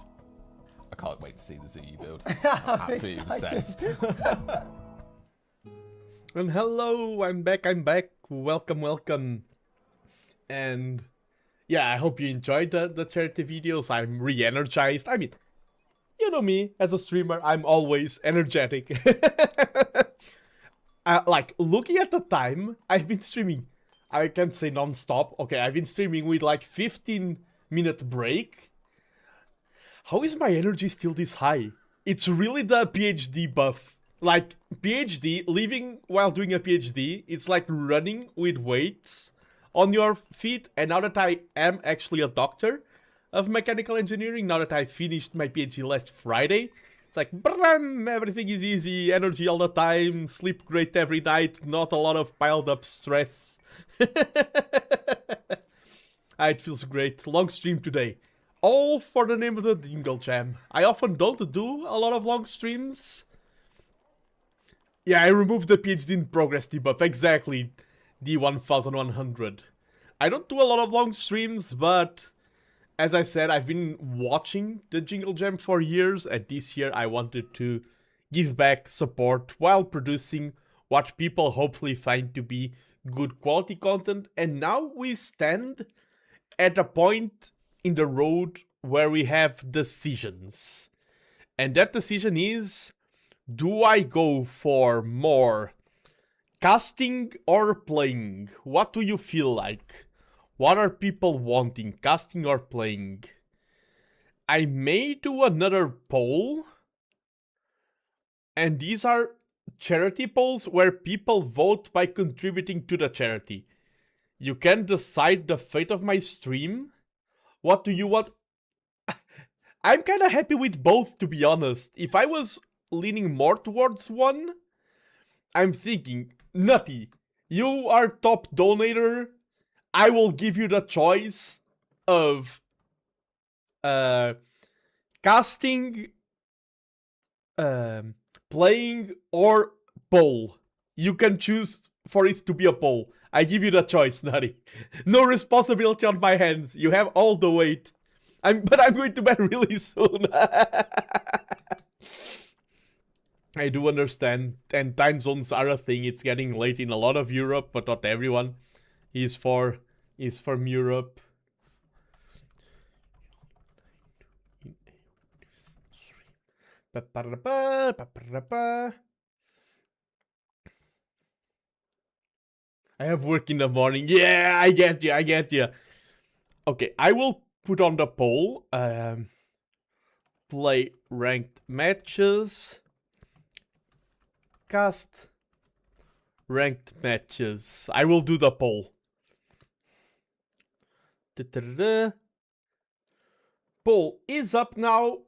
I can't wait to see the zoo you build. I'm absolutely obsessed. And hello, I'm back. Welcome. And yeah, I hope you enjoyed the charity videos. I'm re-energized. I mean, you know me, as a streamer, I'm always energetic. Like, looking at the time, I've been streaming, I can't say non-stop. Okay, I've been streaming with like 15-minute break. How is my energy still this high? It's really the PhD buff. Like, PhD, living while doing a PhD, it's like running with weights on your feet. And now that I am actually a doctor of mechanical engineering, now that I finished my PhD last Friday, it's like, bram, everything is easy, energy all the time, sleep great every night, not a lot of piled up stress. It feels great. Long stream today. All for the name of the Jingle Jam. I often don't do a lot of long streams. Yeah, I removed the PhD in progress debuff, exactly, D1100. I don't do a lot of long streams, but as I said, I've been watching the Jingle Jam for years, and this year I wanted to give back support while producing what people hopefully find to be good quality content. And now we stand at a point in the road where we have decisions. And that decision is, do I go for more casting or playing? What do you feel like? What are people wanting, casting or playing? I may do another poll. And these are charity polls where people vote by contributing to the charity. You can decide the fate of my stream. What do you want? I'm kind of happy with both, to be honest. If I was leaning more towards one, I'm thinking, Nutty, you are top donator. I will give you the choice of casting, playing, or poll. You can choose for it to be a poll. I give you the choice, Nutty. No responsibility on my hands. You have all the weight. But I'm going to bed really soon. I do understand, and time zones are a thing. It's getting late in a lot of Europe, but not everyone is from Europe. I have work in the morning. Yeah, I get you. Okay, I will put on the poll. Play ranked matches. Cast ranked matches. I will do the poll. Poll is up now.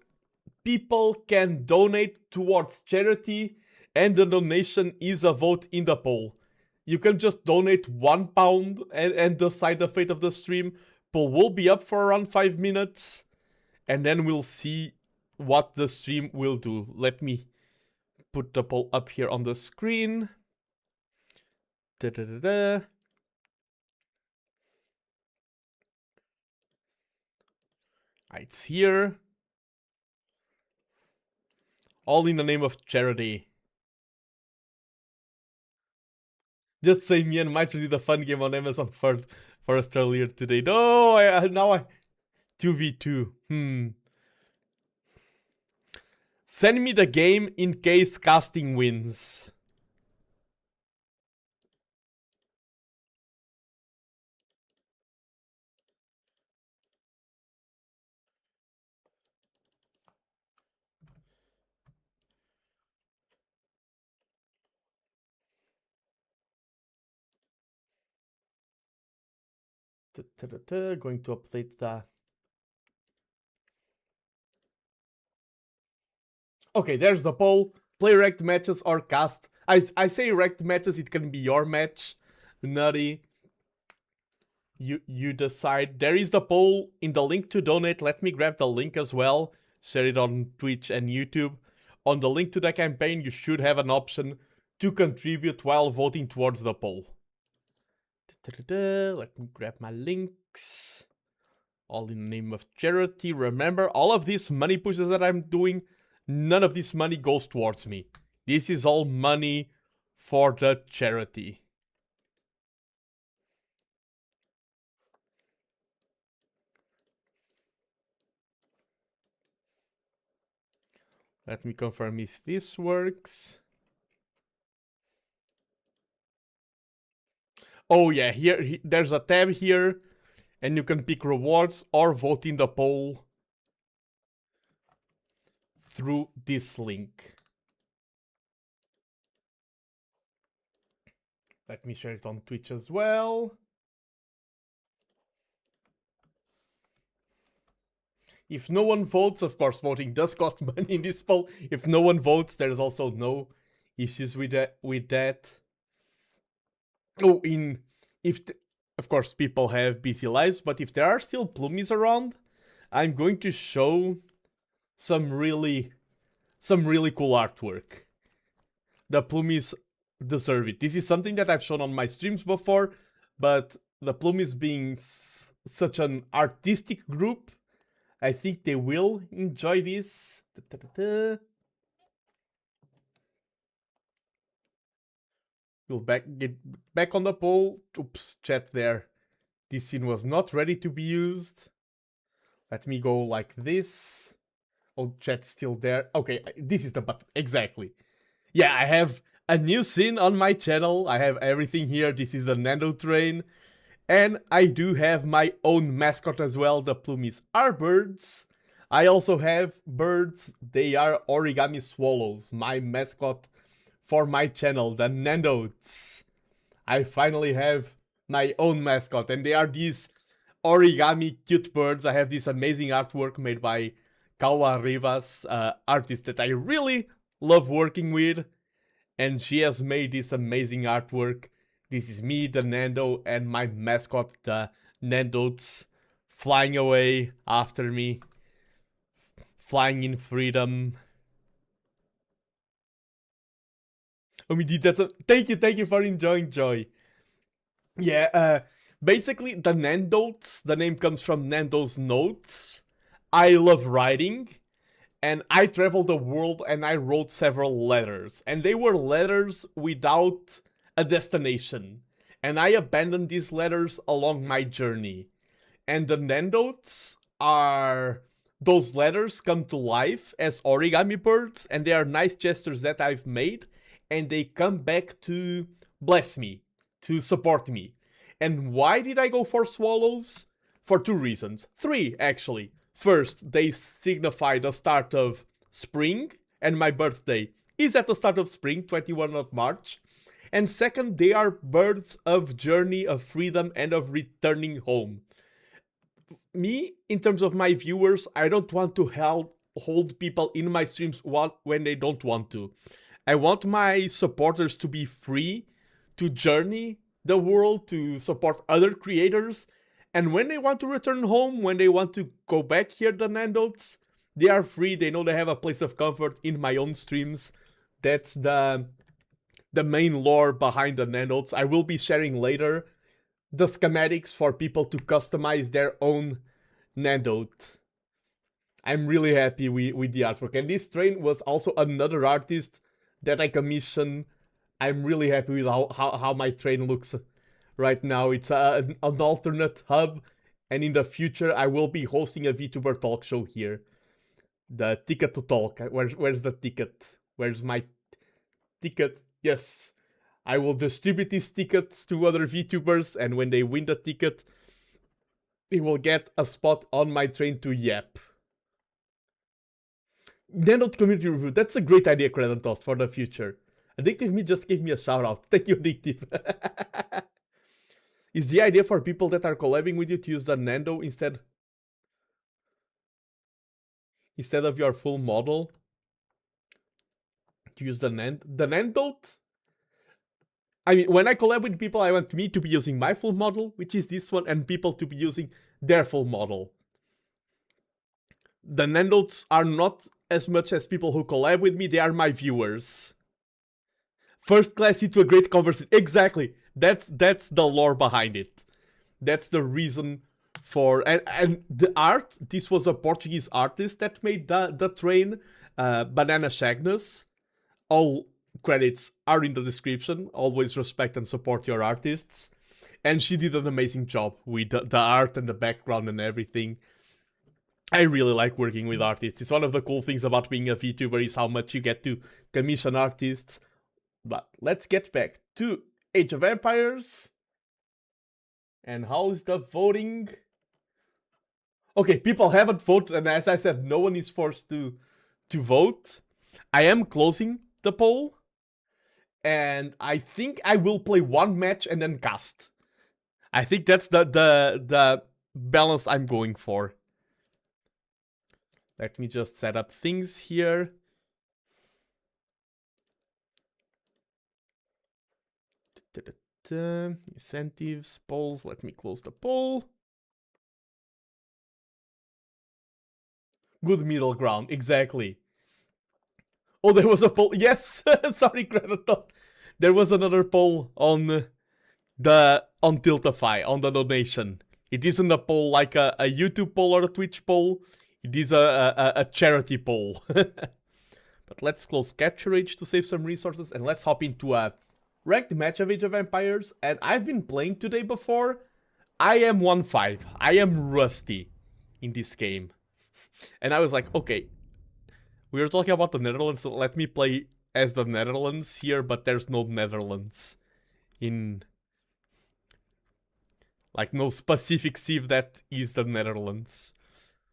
People can donate towards charity, and the donation is a vote in the poll. You can just donate £1 and decide the fate of the stream. Poll will be up for around 5 minutes, and then we'll see what the stream will do. Let me put the poll up here on the screen. It's here. All in the name of charity. Just say me and Maestro did a fun game on Amazon for us earlier today. No, now I 2v2. Send me the game in case casting wins. Going to update the... Okay, there's the poll. Play ranked matches or cast. I say ranked matches, it can be your match. Nutty. You decide. There is the poll in the link to donate. Let me grab the link as well. Share it on Twitch and YouTube. On the link to the campaign, you should have an option to contribute while voting towards the poll. Let me grab my links. All in the name of charity. Remember, all of these money pushes that I'm doing, none of this money goes towards me. This is all money for the charity. Let me confirm if this works. Oh yeah, here there's a tab here, and you can pick rewards or vote in the poll through this link. Let me share it on Twitch as well. If no one votes, of course, voting does cost money in this poll. If no one votes, there's also no issues with that. Oh, of course, people have busy lives, but if there are still plumies around, I'm going to show some really cool artwork. The plumies deserve it. This is something that I've shown on my streams before, but the plumies being such an artistic group, I think they will enjoy this. We'll get back on the poll. Oops, chat there. This scene was not ready to be used. Let me go like this. Oh, chat's still there. Okay, this is the button. Exactly. Yeah, I have a new scene on my channel. I have everything here. This is the Nando train. And I do have my own mascot as well. The plumies are birds. I also have birds. They are origami swallows. My mascot for my channel, the Nandos. I finally have my own mascot. And they are these origami cute birds. I have this amazing artwork made by Kawa Rivas, artist that I really love working with. And she has made this amazing artwork. This is me, the Nando, and my mascot, the Nandos, flying away after me. Flying in freedom. Oh, we did that. Thank you for enjoying Joy. Yeah, basically, the Nandos, the name comes from Nando's Notes. I love writing. And I traveled the world and I wrote several letters. And they were letters without a destination. And I abandoned these letters along my journey. And the Nandos are... Those letters come to life as origami birds. And they are nice gestures that I've made. And they come back to bless me. To support me. And why did I go for swallows? For 2 reasons. 3, actually. First, they signify the start of spring, and my birthday is at the start of spring, 21 of March. And second, they are birds of journey, of freedom, and of returning home. Me, in terms of my viewers, I don't want to hold people in my streams when they don't want to. I want my supporters to be free, to journey the world, to support other creators. And when they want to return home, when they want to go back here, the Nandos, they are free. They know they have a place of comfort in my own streams. That's the main lore behind the Nandos. I will be sharing later the schematics for people to customize their own Nandot. I'm really happy with the artwork. And this train was also another artist that I commissioned I'm really happy with how my train looks right now. It's an alternate hub, and in the future I will be hosting a VTuber talk show here. The ticket to talk. Where's the ticket? Where's my ticket? Yes. I will distribute these tickets to other VTubers, and when they win the ticket, they will get a spot on my train to Yap. TheNando community review. That's a great idea, Credentost, for the future. Addictive Me just gave me a shout out. Thank you, Addictive. Is the idea for people that are collabing with you to use TheNando instead of your full model? To use TheNando? I mean, when I collab with people, I want me to be using my full model, which is this one, and people to be using their full model. The Nandos are not as much as people who collab with me, they are my viewers. First class into a great conversation. Exactly. That's the lore behind it. That's the reason for... And the art, this was a Portuguese artist that made the train, Banana Shagness. All credits are in the description. Always respect and support your artists. And she did an amazing job with the art and the background and everything. I really like working with artists. It's one of the cool things about being a VTuber is how much you get to commission artists. But let's get back to Age of Empires. And how is the voting? Okay, people haven't voted, and as I said, no one is forced to vote. I am closing the poll. And I think I will play one match and then cast. I think that's the balance I'm going for. Let me just set up things here. Incentives, polls. Let me close the poll. Good middle ground, exactly. Oh, there was a poll. Yes, sorry, Granatos. There was another poll on Tiltify, on the donation. It isn't a poll like a YouTube poll or a Twitch poll. It is a charity poll. But let's close Capture Age to save some resources, and let's hop into a ranked match of Age of Empires. And I've been playing today before. I am 1-5. I am rusty in this game. And I was like, okay, we were talking about the Netherlands, so let me play as the Netherlands here, but there's no Netherlands in... Like, no specific civ that is the Netherlands.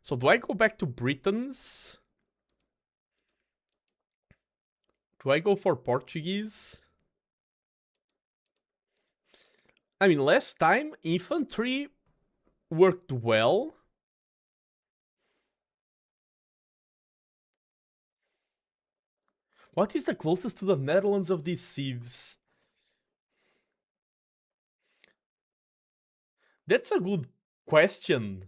So do I go back to Britons? Do I go for Portuguese? I mean, last time, infantry worked well. What is the closest to the Netherlands of these civs? That's a good question.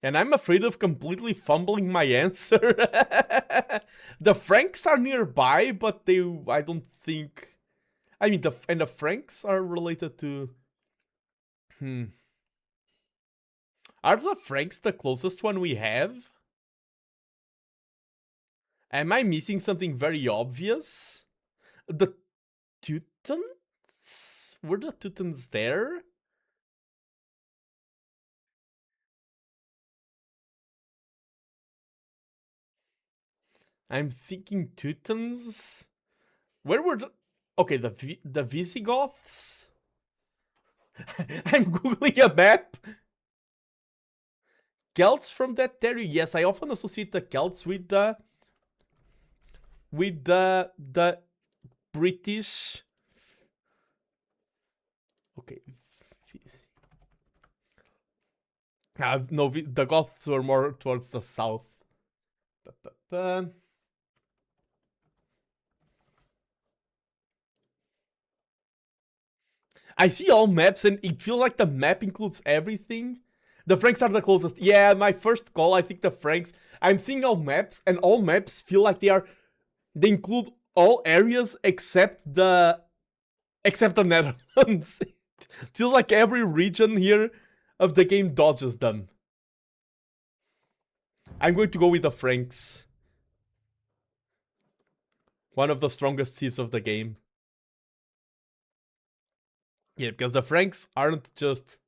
And I'm afraid of completely fumbling my answer. The Franks are nearby, but I don't think... I mean, the Franks are related to... Are the Franks the closest one we have? Am I missing something very obvious? The Teutons? Were the Teutons there? I'm thinking Teutons. Where were the... Okay, the Visigoths? I'm googling a map. Celts from that area. Yes, I often associate the Celts with the British. Okay. No, the Goths were more towards the south. I see all maps and it feels like the map includes everything. The Franks are the closest. Yeah, my first call, I think the Franks. I'm seeing all maps and all maps feel like they include all areas except the Netherlands. It feels like every region here of the game dodges them. I'm going to go with the Franks. One of the strongest thieves of the game. Yeah, because the Franks aren't just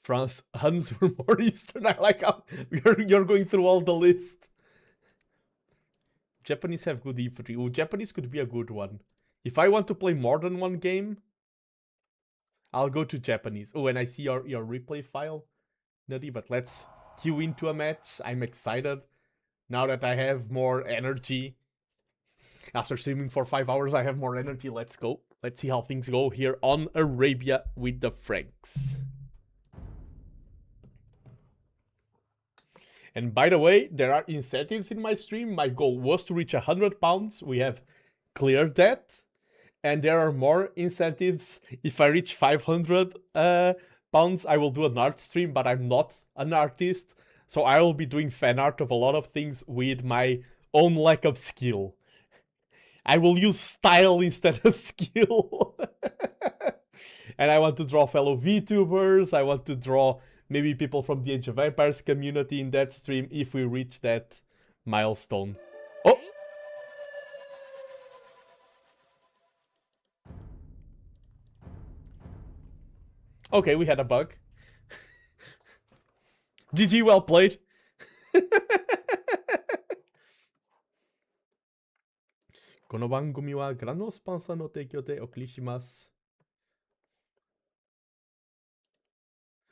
France. Huns were more Eastern. I like how you're going through all the list. Japanese have good infantry. Ooh, Japanese could be a good one. If I want to play more than one game, I'll go to Japanese. Oh, and I see your replay file, Nutty, but let's queue into a match. I'm excited. Now that I have more energy. After streaming for 5 hours, I have more energy. Let's go. Let's see how things go here on Arabia with the Franks. And by the way, there are incentives in my stream. My goal was to reach £100. We have cleared that. And there are more incentives. If I reach 500 pounds, I will do an art stream, but I'm not an artist. So I will be doing fan art of a lot of things with my own lack of skill. I will use style instead of skill. And I want to draw fellow VTubers. I want to draw maybe people from the Age of Empires community in that stream if we reach that milestone. Oh! Okay, we had a bug. GG, well played. この番組はグラノスパンサーの提供でお送りします。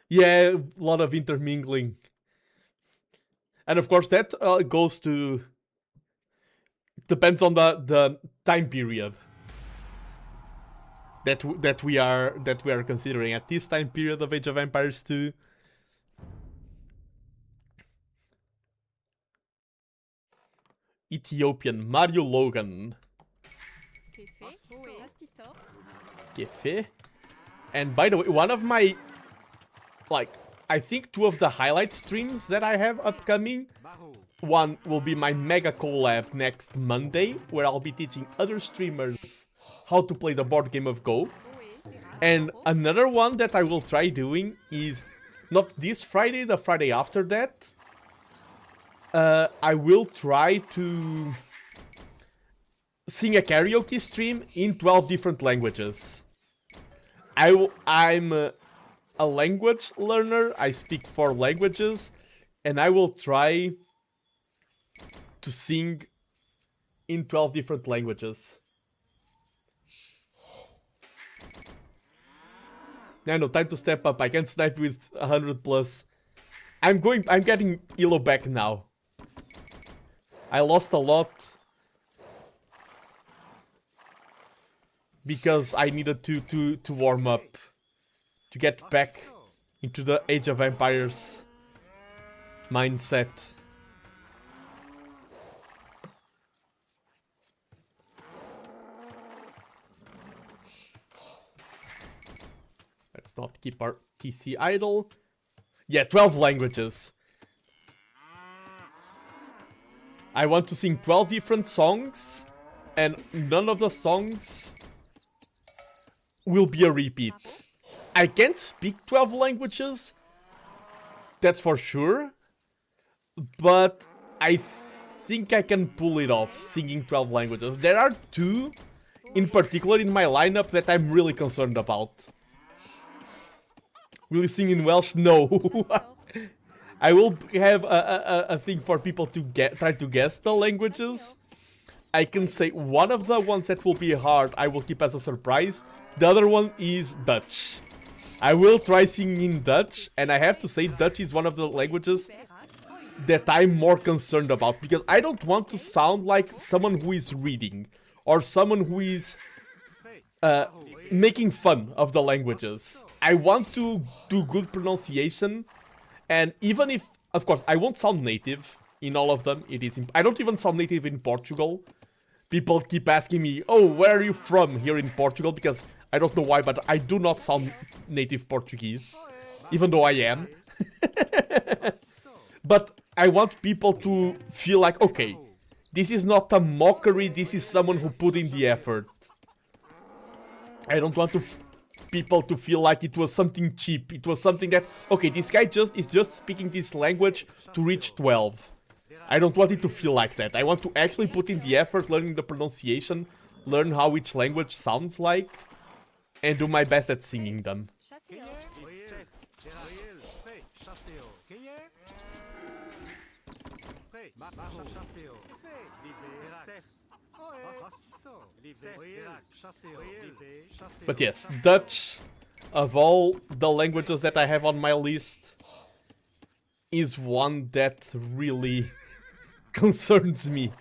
Yeah, a lot of intermingling. And of course that goes to... Depends on the time period that we are considering. At this time period of Age of Empires 2, Ethiopian Mario Logan. Kefe. And by the way, one of my, I think 2 of the highlight streams that I have upcoming. One will be my mega collab next Monday, where I'll be teaching other streamers how to play the board game of Go. And another one that I will try doing is not this Friday, the Friday after that. I will try to sing a karaoke stream in 12 different languages. I'm a language learner. I speak 4 languages, and I will try to sing in 12 different languages. No, time to step up. I can snipe with 100 plus. I'm getting elo back now. I lost a lot because I needed to warm up, to get back into the Age of Empires mindset. Let's not keep our PC idle. Yeah, 12 languages. I want to sing 12 different songs, and none of the songs will be a repeat. I can't speak 12 languages, that's for sure, but I think I can pull it off, singing 12 languages. There are 2 in particular in my lineup that I'm really concerned about. Will you sing in Welsh? No. I will have a thing for people to try to guess the languages. I can say one of the ones that will be hard I will keep as a surprise. The other one is Dutch. I will try singing in Dutch, and I have to say Dutch is one of the languages that I'm more concerned about, because I don't want to sound like someone who is reading or someone who is making fun of the languages. I want to do good pronunciation. And even if, of course, I won't sound native in all of them. I don't even sound native in Portugal. People keep asking me, oh, where are you from here in Portugal? Because I don't know why, but I do not sound native Portuguese, even though I am. But I want people to feel like, okay, this is not a mockery, this is someone who put in the effort. I don't want people to feel like it was something cheap. It was something that, okay, this guy is just speaking this language to reach 12. I don't want it to feel like that. I want to actually put in the effort learning the pronunciation, learn how each language sounds like, and do my best at singing them. But yes, Dutch, of all the languages that I have on my list, is one that really concerns me.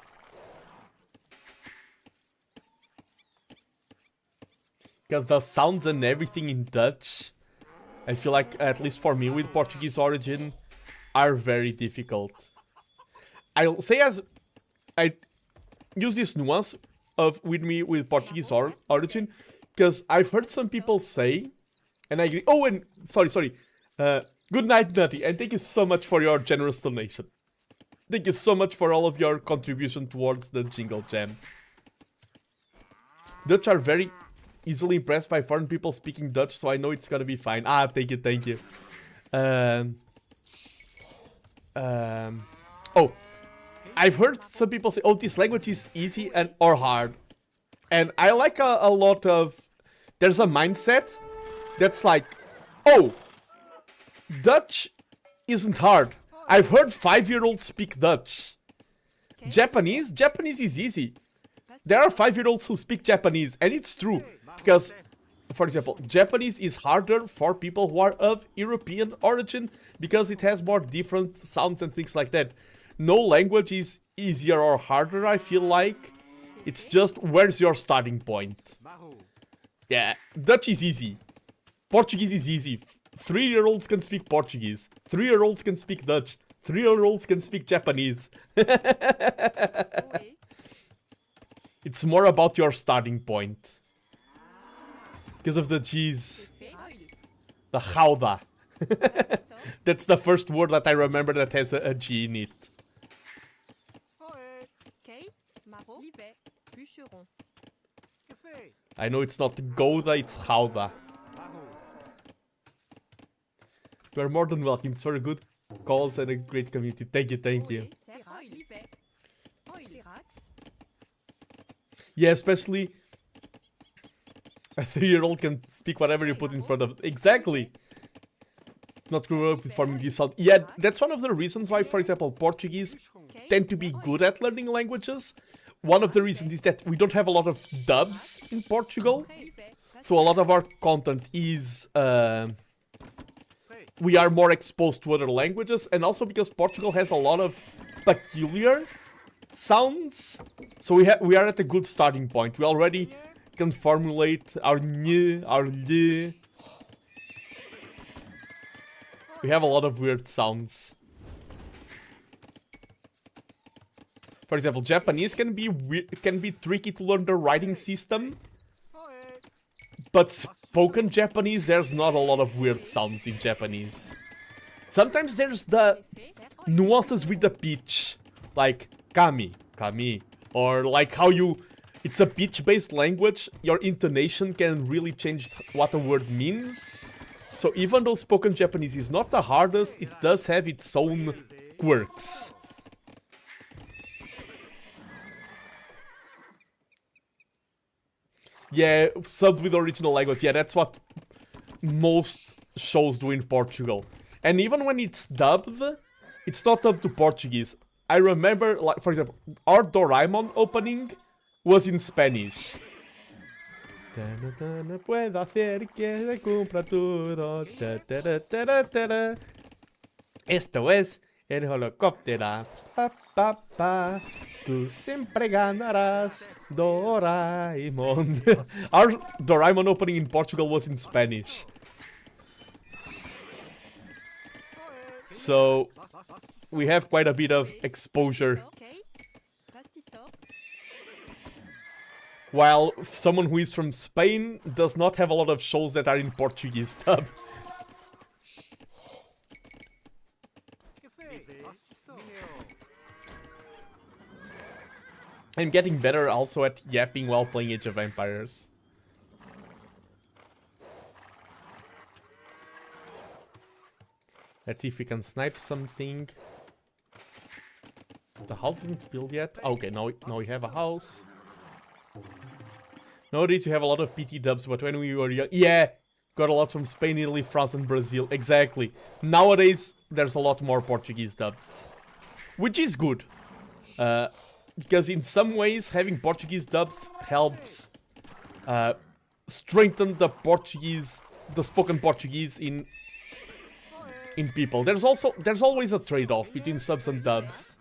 Because the sounds and everything in Dutch, I feel like, at least for me with Portuguese origin, are very difficult. I'll say as I use this nuance of with me with Portuguese origin, because I've heard some people say, and I agree. Oh, and sorry. Good night, Nutty, and thank you so much for your generous donation. Thank you so much for all of your contribution towards the Jingle Jam. Dutch are very easily impressed by foreign people speaking Dutch, so I know it's gonna be fine. Ah, thank you. Oh, I've heard some people say, oh, this language is easy and or hard. And I like a lot of... There's a mindset that's like, oh, Dutch isn't hard. I've heard 5-year-olds speak Dutch. Japanese is easy. There are 5-year-olds who speak Japanese, and it's true. Because, for example, Japanese is harder for people who are of European origin because it has more different sounds and things like that. No language is easier or harder, I feel like. It's just, where's your starting point? Yeah, Dutch is easy. Portuguese is easy. 3-year-olds can speak Portuguese. 3-year-olds can speak Dutch. 3-year-olds can speak Japanese. It's more about your starting point. Because of the G's. The gouda. That's the first word that I remember that has a G in it. I know it's not Gouda, it's Gouda. You are more than welcome. It's very good calls and a great community. Thank you. Yeah, especially a 3-year-old can speak whatever you put in front of. Exactly. Not grew up with forming this sound. Yeah, that's one of the reasons why, for example, Portuguese tend to be good at learning languages. One of the reasons is that we don't have a lot of dubs in Portugal. So a lot of our content is... we are more exposed to other languages. And also because Portugal has a lot of peculiar sounds. So we are at a good starting point. We already can formulate our ny, our l. We have a lot of weird sounds. For example, Japanese can be tricky to learn the writing system. But spoken Japanese, there's not a lot of weird sounds in Japanese. Sometimes there's the nuances with the pitch. Like kami, kami. Or like how you... It's a pitch-based language. Your intonation can really change what a word means. So even though spoken Japanese is not the hardest, it does have its own quirks. Yeah, subbed with original language. Yeah, that's what most shows do in Portugal. And even when it's dubbed, it's not dubbed to Portuguese. I remember, like, for example, our Doraemon opening was in Spanish. Esto es el helicóptero. Pa, pa, pa. Tú siempre ganarás, Doraemon. Our Doraemon opening in Portugal was in Spanish. So we have quite a bit of exposure. While someone who is from Spain does not have a lot of shows that are in Portuguese dub. I'm getting better also at yapping while playing Age of Empires. Let's see if we can snipe something. The house isn't built yet. Okay, now we have a house. Nowadays you have a lot of PT dubs, but when we were young... Yeah! Got a lot from Spain, Italy, France and Brazil. Exactly. Nowadays, there's a lot more Portuguese dubs. Which is good. Because in some ways, having Portuguese dubs helps strengthen the spoken Portuguese in people. There's always a trade-off between subs and dubs.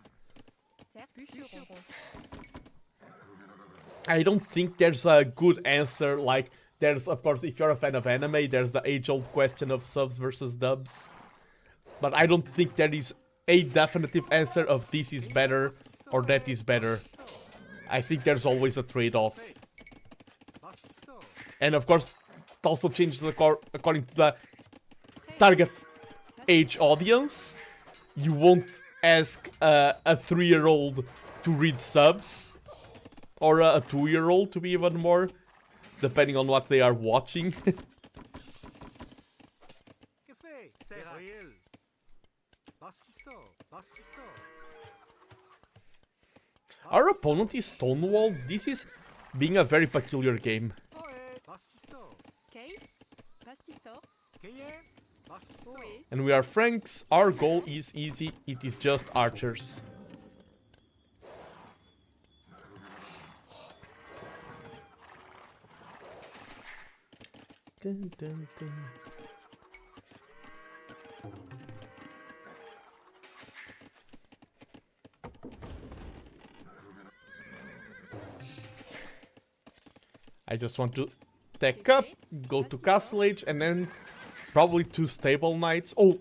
I don't think there's a good answer. Like, there's, of course, if you're a fan of anime, there's the age-old question of subs versus dubs. But I don't think there is a definitive answer of this is better or that is better. I think there's always a trade-off. And of course, it also changes according to the target age audience. You won't ask a 3-year-old to read subs, or a 2-year-old to be even more, depending on what they are watching. Our opponent is Stonewall. This is being a very peculiar game. And we are Franks. Our goal is easy. It is just archers. Dun, dun, dun. I just want to tech up, go to Castle Age, and then probably 2 stable knights. Oh,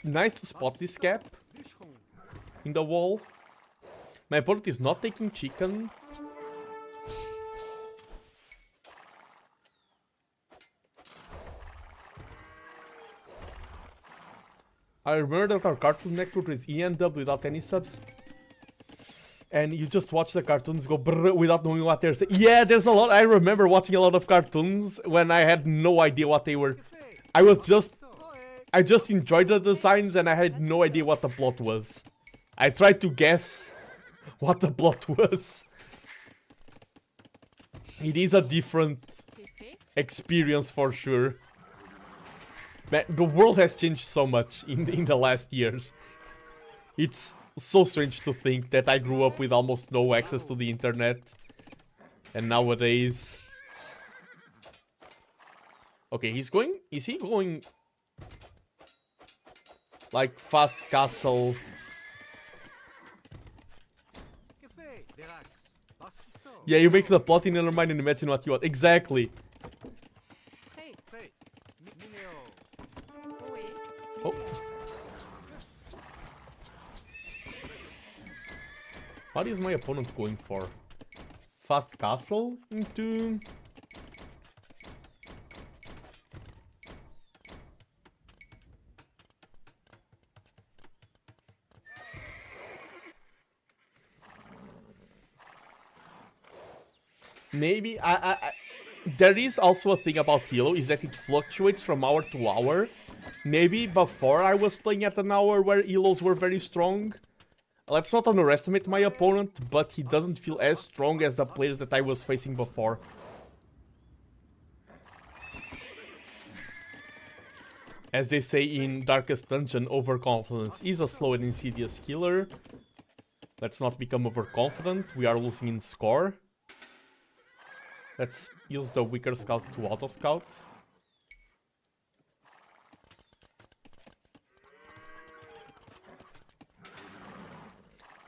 nice to spot this gap in the wall. My opponent is not taking chicken. I remember that our Cartoon Network is ENW without any subs. And you just watch the cartoons go brrr without knowing what they're saying. Yeah, there's a lot. I remember watching a lot of cartoons when I had no idea what they were. I just enjoyed the designs and I had no idea what the plot was. I tried to guess what the plot was. It is a different experience for sure. Man, the world has changed so much in the last years. It's so strange to think that I grew up with almost no access to the internet. And nowadays... Okay, he's going... Is he going... like fast castle? Yeah, you make the plot in your mind and imagine what you want. Exactly. Oh. What is my opponent going for? Fast castle into... Maybe there is also a thing about Yellow is that it fluctuates from hour to hour. Maybe before I was playing at an hour where Elos were very strong. Let's not underestimate my opponent, but he doesn't feel as strong as the players that I was facing before. As they say in Darkest Dungeon, overconfidence is a slow and insidious killer. Let's not become overconfident, we are losing in score. Let's use the weaker scout to auto-scout.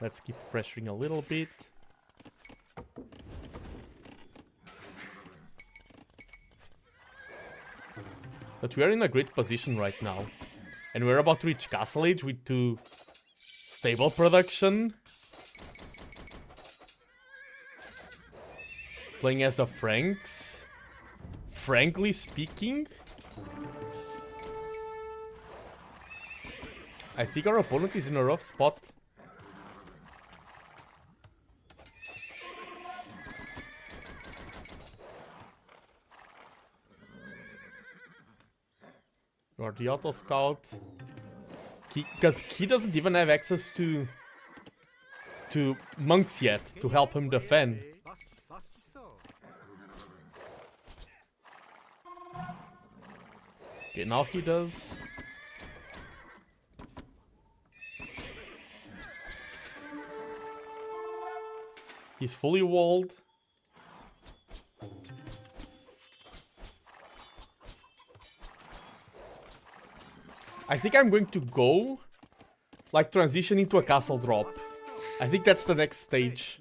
Let's keep pressuring a little bit. But we are in a great position right now. And we're about to reach Castle Age with 2 stable production. Playing as a Franks. Frankly speaking, I think our opponent is in a rough spot. Or the auto scout. Because he doesn't even have access to to monks yet to help him defend. Okay, now he does. He's fully walled. I think I'm going to go, like, transition into a castle drop. I think that's the next stage.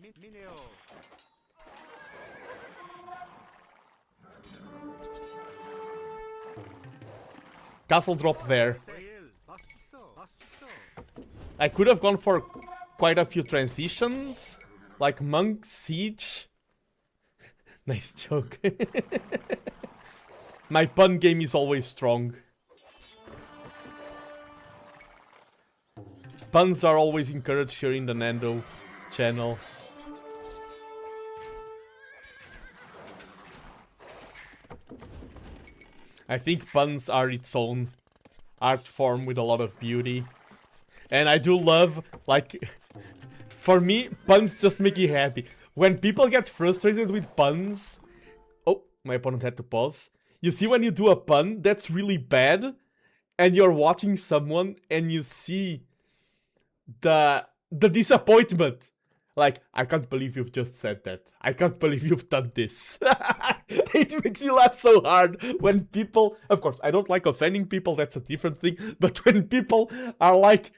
Castle drop there. I could have gone for quite a few transitions, like monk, siege. Nice joke. My pun game is always strong. Puns are always encouraged here in the Nando channel. I think puns are its own art form with a lot of beauty. And I do love, like, for me, puns just make me happy. When people get frustrated with puns... Oh, my opponent had to pause. You see when you do a pun that's really bad, and you're watching someone and you see the disappointment. Like, I can't believe you've just said that. I can't believe you've done this. It makes me laugh so hard when people... Of course, I don't like offending people, that's a different thing. But when people are like...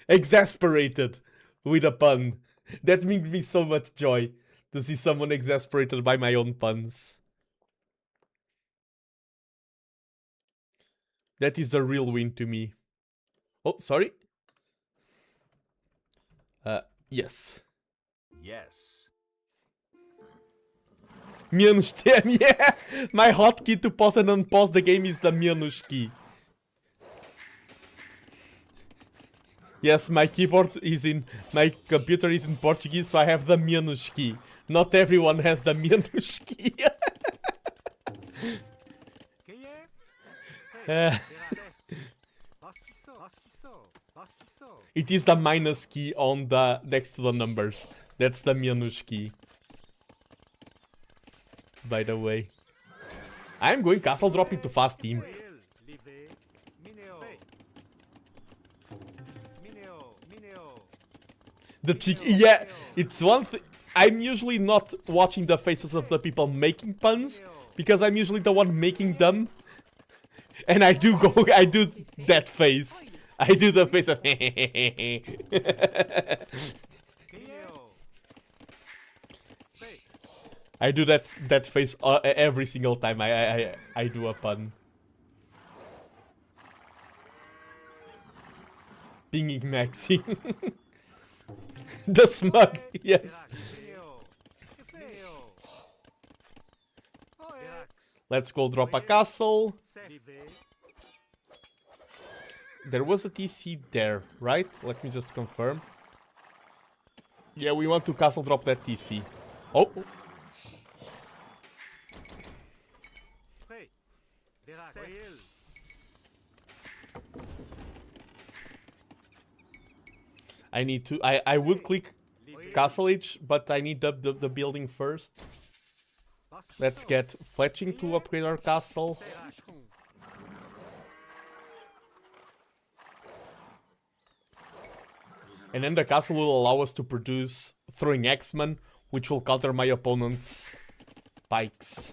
exasperated with a pun. That brings me so much joy to see someone exasperated by my own puns. That is a real win to me. Oh, sorry. Yes. Yes. Minus TM, yeah! My hotkey to pause and unpause the game is the minus key. Yes, my keyboard is in... My computer is in Portuguese, so I have the minus key. Not everyone has the minus key. It is the minus key on the next to the numbers. That's the minus key. By the way. I'm going castle drop into fast team. The chick, yeah, it's one thing. I'm usually not watching the faces of the people making puns, because I'm usually the one making them. And I do that face. I do the face of I do that face every single time I do a pun. Pinging Maxi. The smug, yes. Let's go drop a castle. There was a TC there, right? Let me just confirm. Yeah, we want to castle drop that TC. Oh. I need to... I would click Castle Age, but I need the building first. Let's get fletching to upgrade our castle. And then the castle will allow us to produce throwing X-Men, which will counter my opponent's pikes.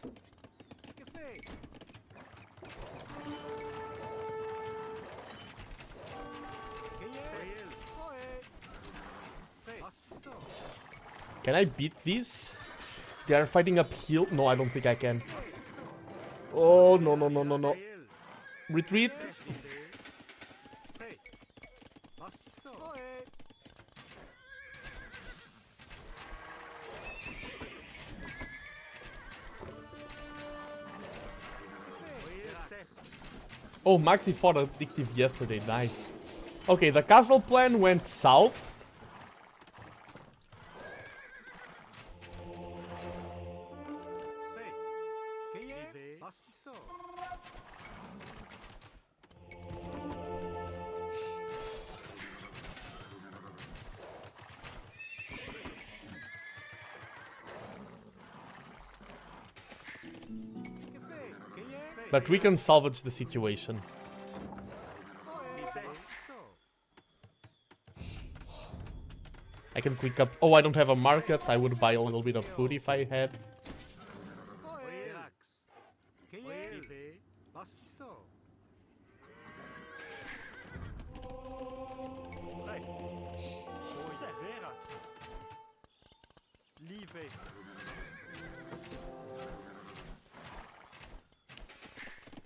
Can I beat these? They are fighting uphill. No, I don't think I can. Oh, no, no, no, no, no. Retreat. Oh, Maxi fought addictive yesterday. Nice. Okay, the castle plan went south. But we can salvage the situation. I can click up. Oh, I don't have a market. I would buy a little bit of food if I had.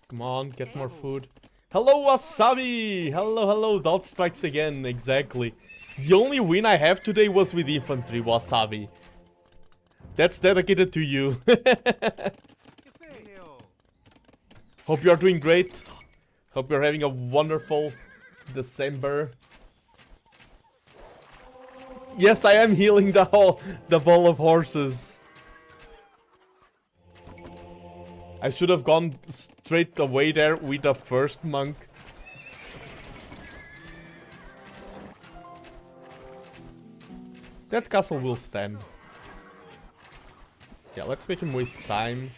Come on, get more food. Hello, Wasabi! Hello, hello, Dot strikes again, exactly. The only win I have today was with infantry, Wasabi. That's dedicated to you. Hope you are doing great. Hope you're having a wonderful December. Yes, I am healing the ball of horses. I should have gone straight away there with the first monk. That castle will stand. Yeah, let's make him waste time.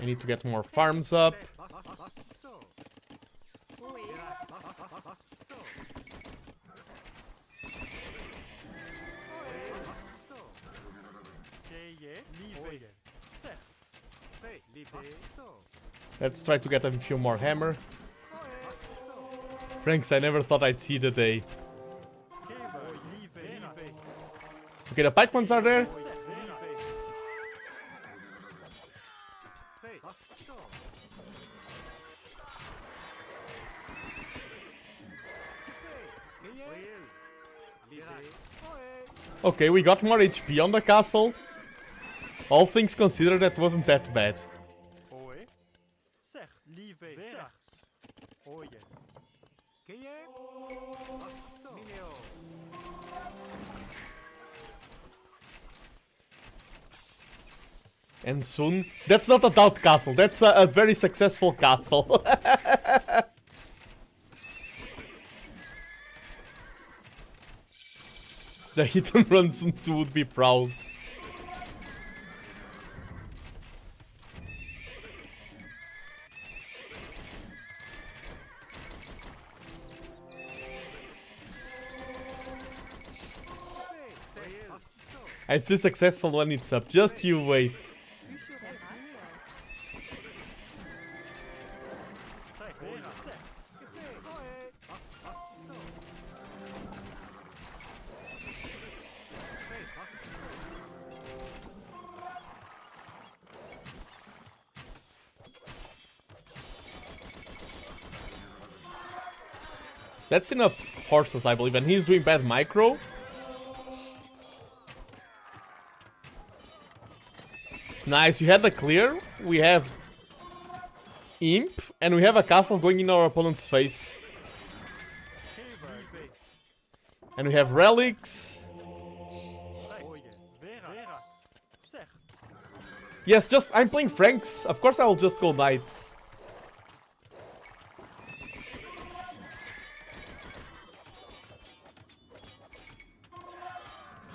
I need to get more farms up. Let's try to get a few more hammer. Franks, I never thought I'd see the day. Okay, the pikemen are there. Okay, we got more HP on the castle. All things considered, that wasn't that bad. And soon... That's not a doubt castle, that's a very successful castle. The hit and run Sun Tzu would be proud. It's still successful when it's up, just you wait. That's enough horses, I believe, and he's doing bad micro. Nice, you had the clear. We have Imp, and we have a castle going in our opponent's face. And we have relics. Yes, just I'm playing Franks. Of course I will just go knights.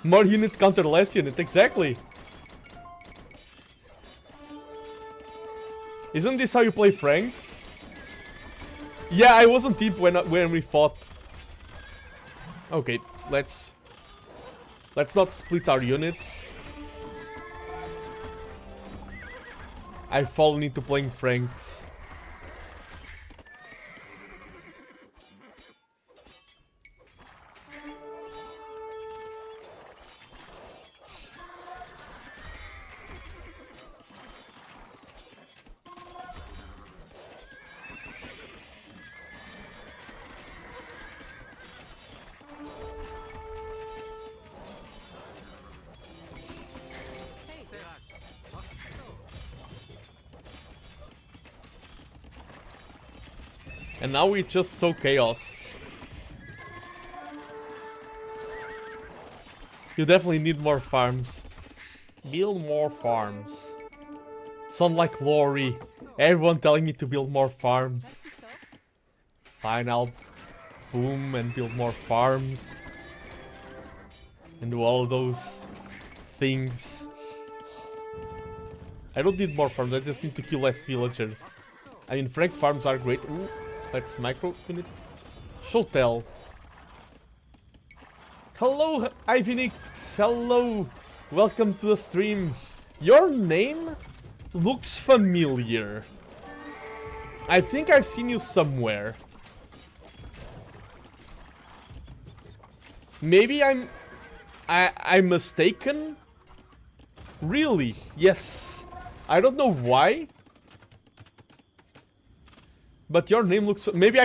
More unit counter less unit, exactly. Isn't this how you play Franks? Yeah, I wasn't deep when we fought. Okay, let's not split our units. I've fallen into playing Franks. And now we just sow chaos. You definitely need more farms. Build more farms. Sound like Lori. Everyone telling me to build more farms. Fine, I'll boom and build more farms. And do all of those things. I don't need more farms, I just need to kill less villagers. I mean, Frank farms are great. Ooh, let's micro unit. Shotel. Hello, Ivanix. Hello. Welcome to the stream. Your name looks familiar. I think I've seen you somewhere. Maybe I'm mistaken? Really? Yes. I don't know why. But your name looks... Maybe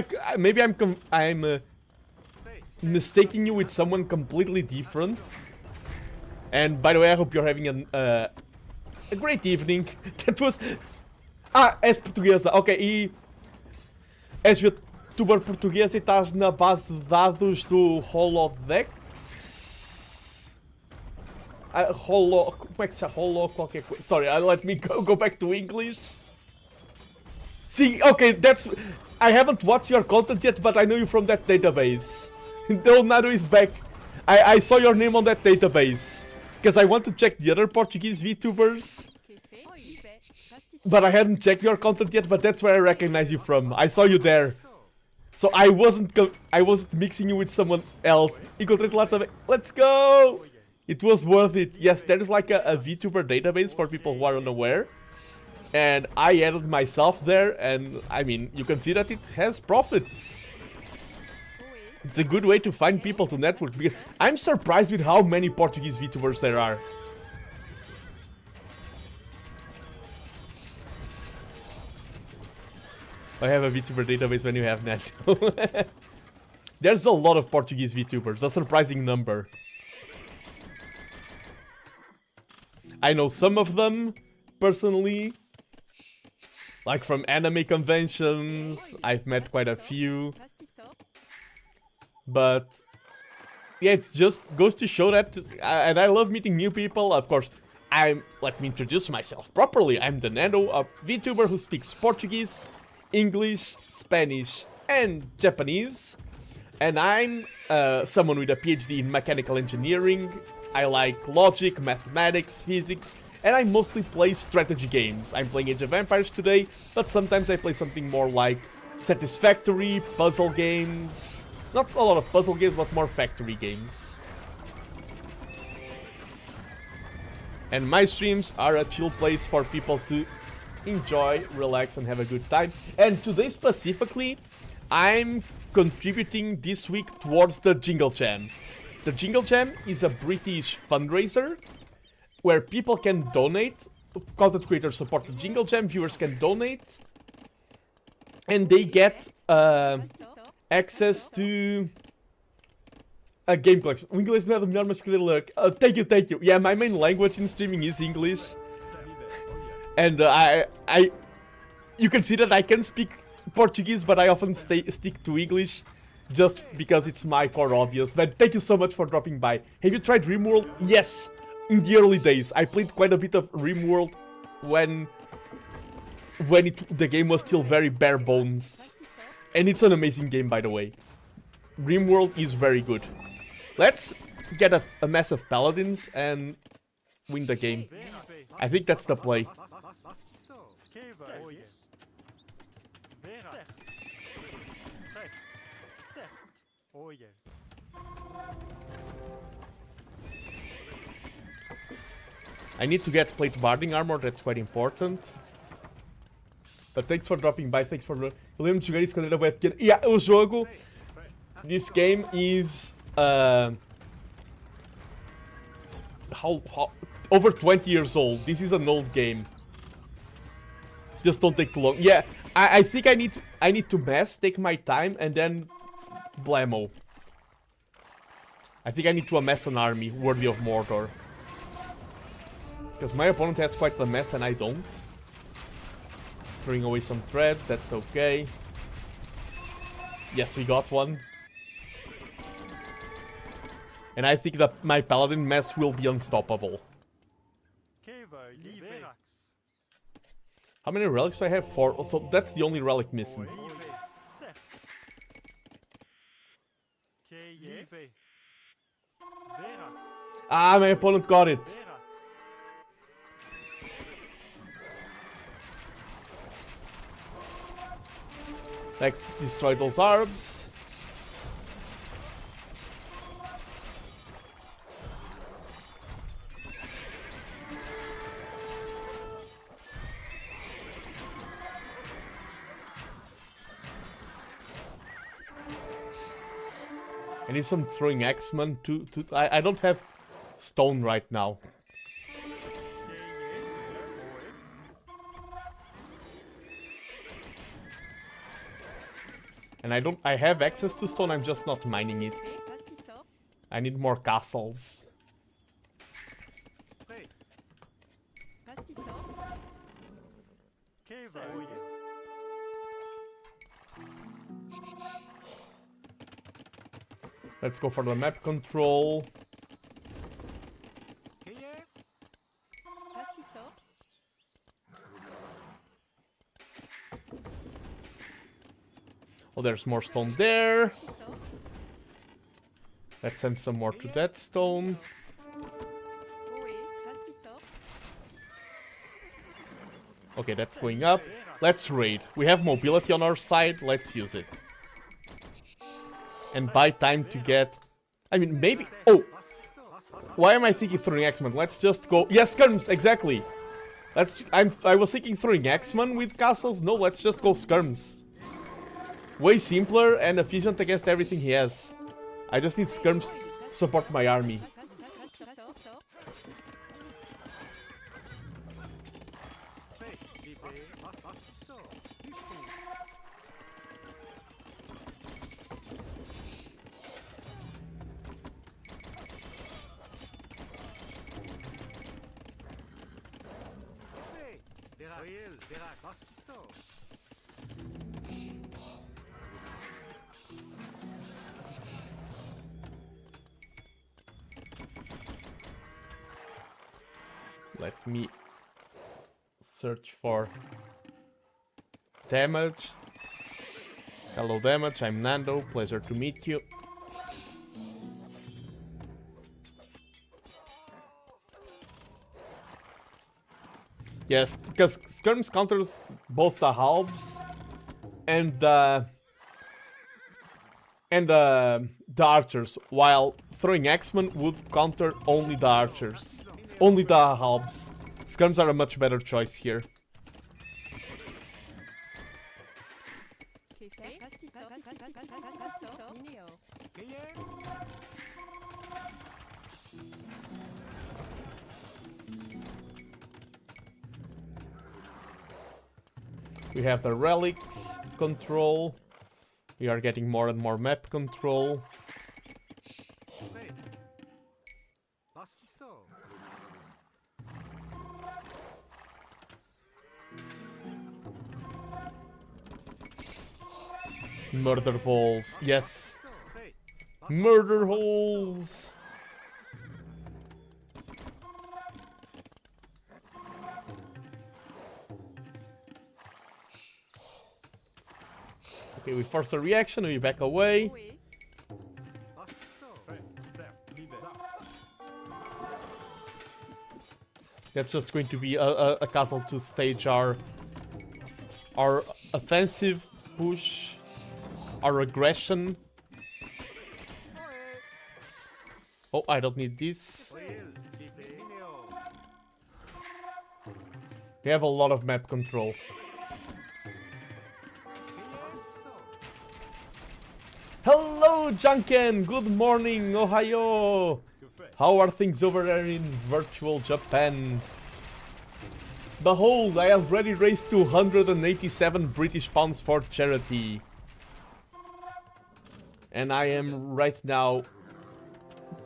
I'm mistaking you with someone completely different. And by the way, I hope you're having a great evening. That was... Ah, és portuguesa. Ok, e... És VTuber portuguesa e estás na base de dados do Holodex? Como é que se chama? Qualquer coisa. Sorry, let me go back to English. See, okay, that's... I haven't watched your content yet, but I know you from that database. TheNando is back. I saw your name on that database. Because I want to check the other Portuguese VTubers. But I hadn't checked your content yet, but that's where I recognize you from. I saw you there. So I wasn't mixing you with someone else. Let's go! It was worth it. Yes, there is like a VTuber database for people who are unaware. And I added myself there, and I mean, you can see that it has profits. It's a good way to find people to network, because I'm surprised with how many Portuguese VTubers there are. I have a VTuber database when you have NetNo. There's a lot of Portuguese VTubers, a surprising number. I know some of them, personally. Like from anime conventions, I've met quite a few. But yeah, it just goes to show that, and I love meeting new people. Of course, let me introduce myself properly. I'm TheNando, a VTuber who speaks Portuguese, English, Spanish, and Japanese. And I'm someone with a PhD in mechanical engineering. I like logic, mathematics, physics, and I mostly play strategy games. I'm playing Age of Empires today, but sometimes I play something more like Satisfactory, puzzle games. Not a lot of puzzle games, but more factory games. And my streams are a chill place for people to enjoy, relax, and have a good time. And today specifically, I'm contributing this week towards the Jingle Jam. The Jingle Jam is a British fundraiser where people can donate. Content creators support the Jingle Jam, viewers can donate, and they get access to a game collection. O inglês não é do melhor, mas queria ler. Thank you. Yeah, my main language in streaming is English. And you can see that I can speak Portuguese, but I often stick to English just because it's my core audience. But thank you so much for dropping by. Have you tried RimWorld? Yes, in the early days. I played quite a bit of RimWorld when the game was still very bare bones. And it's an amazing game, by the way. RimWorld is very good. Let's get a mess of paladins and win the game. I think that's the play. I need to get plate barding armor, that's quite important. But thanks for dropping by, thanks for... Eu lembro de jogar isso quando era bem pequeno. Yeah, o jogo... This game is... over 20 years old. This is an old game. Just don't take too long. Yeah, I think I need to mess, take my time, and then... Blammo. I think I need to amass an army worthy of Mordor. Because my opponent has quite the mess and I don't. Throwing away some traps, that's okay. Yes, we got one. And I think that my paladin mess will be unstoppable. How many relics do I have? 4. So that's the only relic missing. Ah, my opponent got it. Let's destroy those orbs. I need some throwing X-Men to I don't have stone right now. And I have access to stone, I'm just not mining it. I need more castles. Let's go for the map control. Oh, there's more stone there. Let's send some more to that stone. Okay, that's going up. Let's raid. We have mobility on our side. Let's use it. And buy time to get... I mean, maybe... Oh! Why am I thinking throwing X-Men? Let's just go... Yes, skirms! Exactly! I was thinking throwing X-Men with castles. No, let's just go skirms. Way simpler and efficient against everything he has. I just need skirms to support my army. Let me search for damage. Hello damage, I'm Nando, pleasure to meet you. Yes, because skirms counters both the halves and the archers, while throwing X-Men would counter only the archers. Only the halves. Skirms are a much better choice here. We have the relics control. We are getting more and more map control. Murder balls, yes. Murder holes. Okay, we force a reaction, we back away. That's just going to be a castle to stage our offensive push, our aggression. Oh, I don't need this. We have a lot of map control. Hello, Junken! Good morning, Ohio! How are things over there in virtual Japan? Behold, I already raised 287 British pounds for charity. And I am right now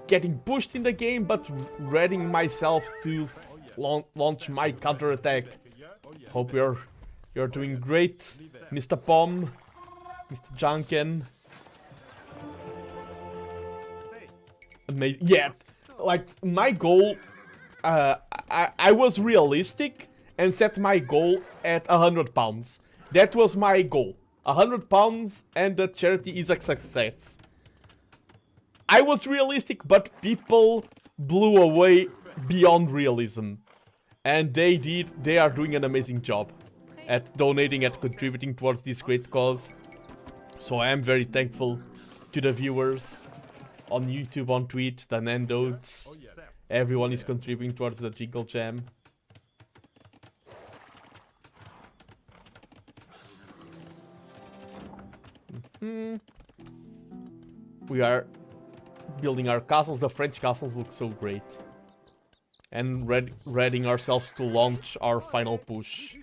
getting pushed in the game, but readying myself to launch my counterattack. Hope you're doing great, Mr. Pom, Mr. Junken. amazing. Yeah, like my goal, I was realistic and set my goal at £100. That was my goal. £100 and the charity is a success. I was realistic, but people blew away beyond realism. And they are doing an amazing job at donating, at contributing towards this great cause. So I am very thankful to the viewers on YouTube, on Twitch, TheNando. Everyone is contributing towards the Jingle Jam. We are building our castles. The French castles look so great. And readying ourselves to launch our final push.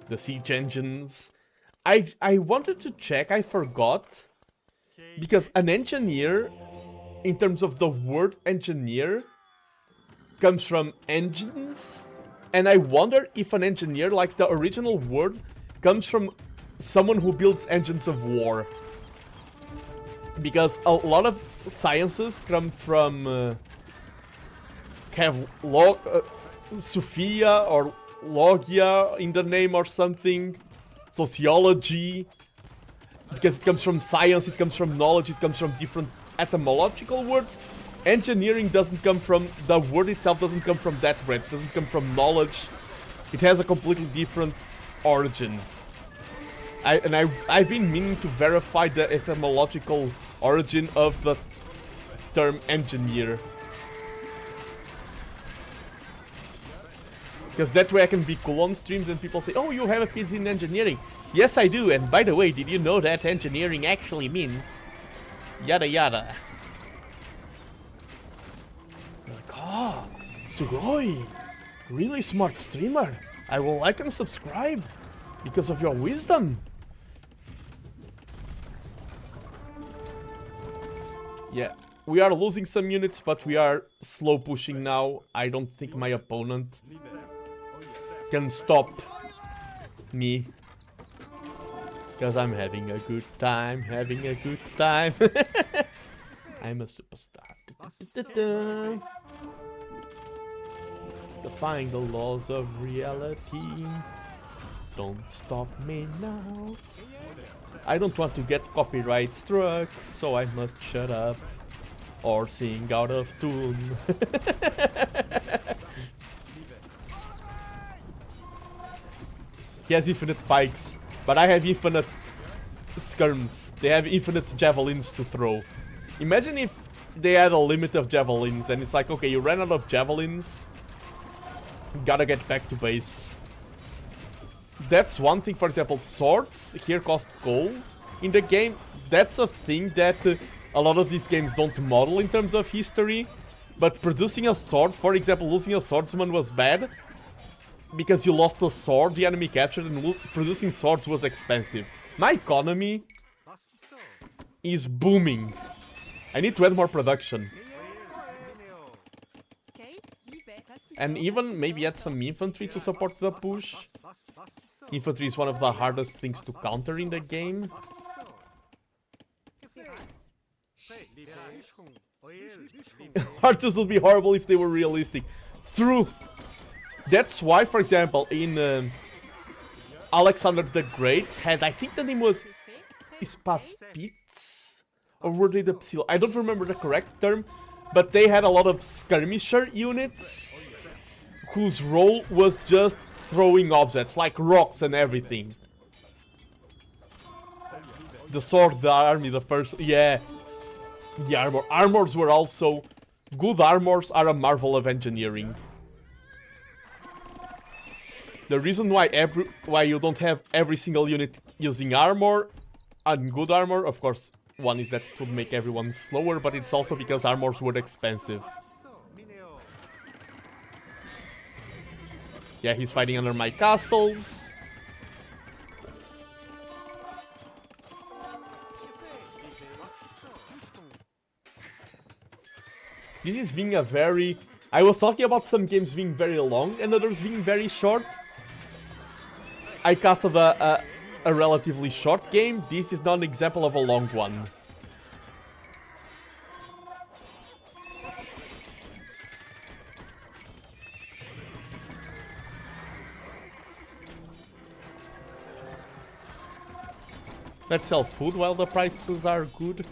The siege engines. I wanted to check, I forgot. Because an engineer, in terms of the word engineer, comes from engines. And I wonder if an engineer, like the original word, comes from someone who builds engines of war. Because a lot of sciences come from have Sophia or Logia in the name or something. Sociology. Because it comes from science, it comes from knowledge, it comes from different etymological words. Engineering doesn't come from, the word itself doesn't come from that branch, it doesn't come from knowledge. It has a completely different origin. I've been meaning to verify the etymological origin of the term engineer. Because that way I can be cool on streams and people say, oh, you have a PhD in engineering. Yes, I do, and by the way, did you know that engineering actually means yada yada? Like, ah, sugoi, really smart streamer. I will like and subscribe because of your wisdom. Yeah, we are losing some units, but we are slow pushing now. I don't think my opponent can stop me. Because I'm having a good time, I'm a superstar. Defying the laws of reality. Don't stop me now. I don't want to get copyright struck, so I must shut up or sing out of tune. He has infinite pikes, but I have infinite skirms. They have infinite javelins to throw. Imagine if they had a limit of javelins and it's like, okay, you ran out of javelins, gotta get back to base. That's one thing. For example, swords here cost gold in the game. That's a thing that a lot of these games don't model in terms of history. But producing a sword, for example, losing a swordsman was bad because you lost a sword the enemy captured, and producing swords was expensive. My economy is booming. I need to add more production. And even maybe add some infantry to support the push. Infantry is one of the hardest things to counter in the game. Archers would be horrible if they were realistic. True. That's why, for example, in Alexander the Great had, I think the name was Spaspitz, or were they the Psil? I don't remember the correct term, but they had a lot of skirmisher units whose role was just throwing objects, like rocks and everything. The sword, the army, the person, yeah. The armor. Armors were also... Good armors are a marvel of engineering. The reason why you don't have every single unit using armor and good armor, of course, one is that it would make everyone slower, but it's also because armors were expensive. Yeah, he's fighting under my castles. This is being a very... I was talking about some games being very long and others being very short. I casted a relatively short game. This is not an example of a long one. Let's sell food while the prices are good.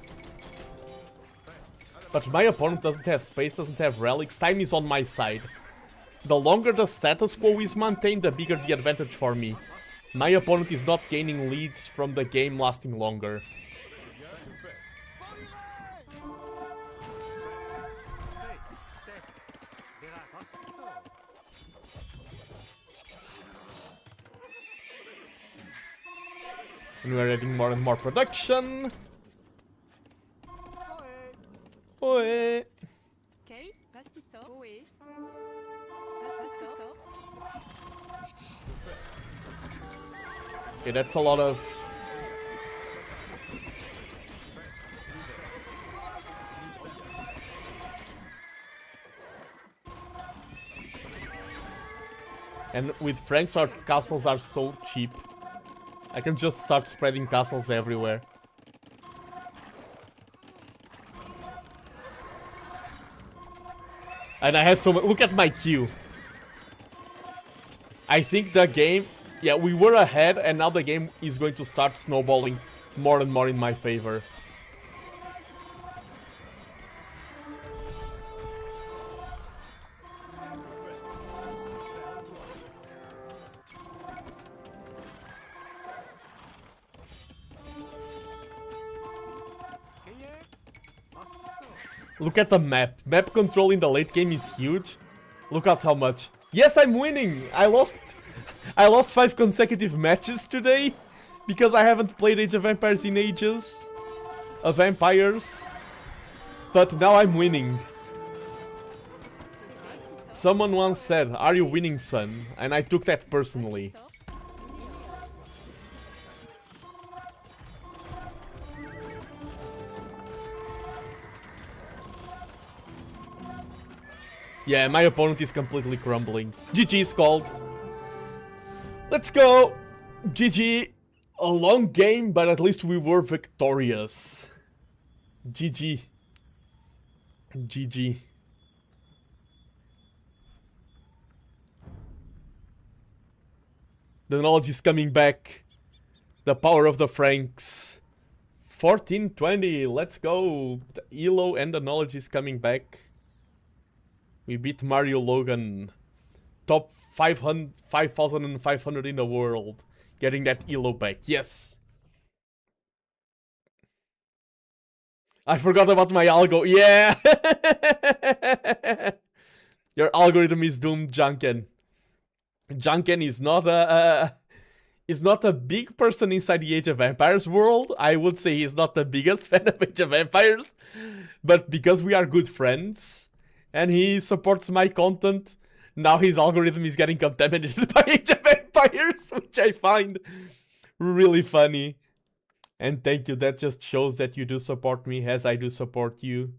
But my opponent doesn't have space, doesn't have relics. Time is on my side. The longer the status quo is maintained, the bigger the advantage for me. My opponent is not gaining leads from the game lasting longer. And we're adding more and more production. Oe. Okay, that's a lot of... And with Franks, our castles are so cheap. I can just start spreading castles everywhere. And I have so much... Look at my queue. I think the game... Yeah, we were ahead and now the game is going to start snowballing more and more in my favor. Look at the map. Map control in the late game is huge. Look at how much. Yes, I'm winning! I lost 5 consecutive matches today because I haven't played Age of Empires in ages. Of Empires. But now I'm winning. Someone once said, "Are you winning, son?" And I took that personally. Yeah, my opponent is completely crumbling. GG is called. Let's go! GG. A long game, but at least we were victorious. GG. GG. The knowledge is coming back. The power of the Franks. 1420, let's go. The ELO and the knowledge is coming back. We beat Mario Logan. Top 5,500 in the world. Getting that ELO back. Yes. I forgot about my algo. Yeah. Your algorithm is doomed, Junken. Junken is not a big person inside the Age of Empires world. I would say he's not the biggest fan of Age of Empires. But because we are good friends and he supports my content, now his algorithm is getting contaminated by Age of Empires, which I find really funny. And thank you, that just shows that you do support me as I do support you.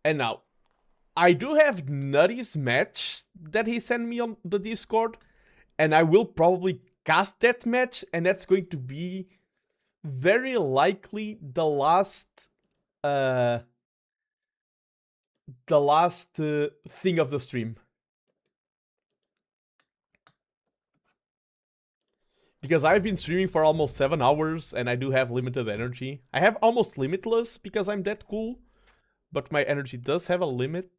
And now, I do have Nutty's match that he sent me on the Discord, and I will probably cast that match, and that's going to be very likely the last thing of the stream. Because I've been streaming for almost 7 hours and I do have limited energy. I have almost limitless because I'm that cool. But my energy does have a limit.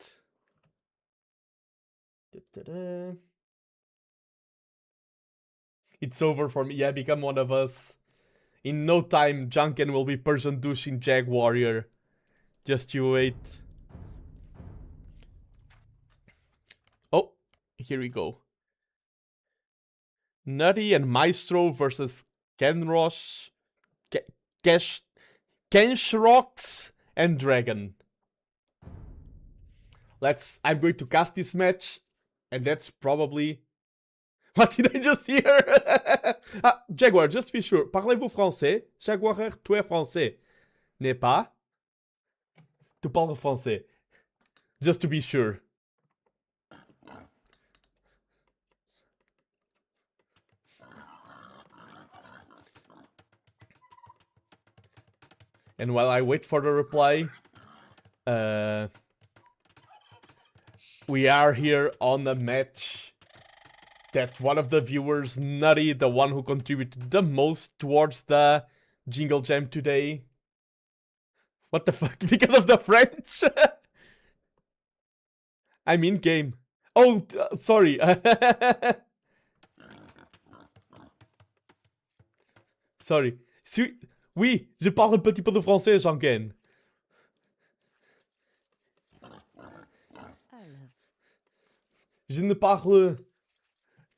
It's over for me. Yeah, become one of us. In no time, Junken will be Persian douche in Jag Warrior. Just you wait. Oh, here we go. Nutty and Maestro versus Kenrosh, Kenshrox and Dragon. I'm going to cast this match, and that's probably... What did I just hear? Ah, Jaguar, just to be sure. Parlez-vous français? Jaguar, tu es français. N'est pas? Tu parles français. Just to be sure. And while I wait for the reply, we are here on the match that one of the viewers, Nutty, the one who contributed the most towards the Jingle Jam today. What the fuck? Because of the French? I'm in game. Oh, sorry. Sorry. Oui, je parle un petit peu de français, Jean-Ken. Je ne parle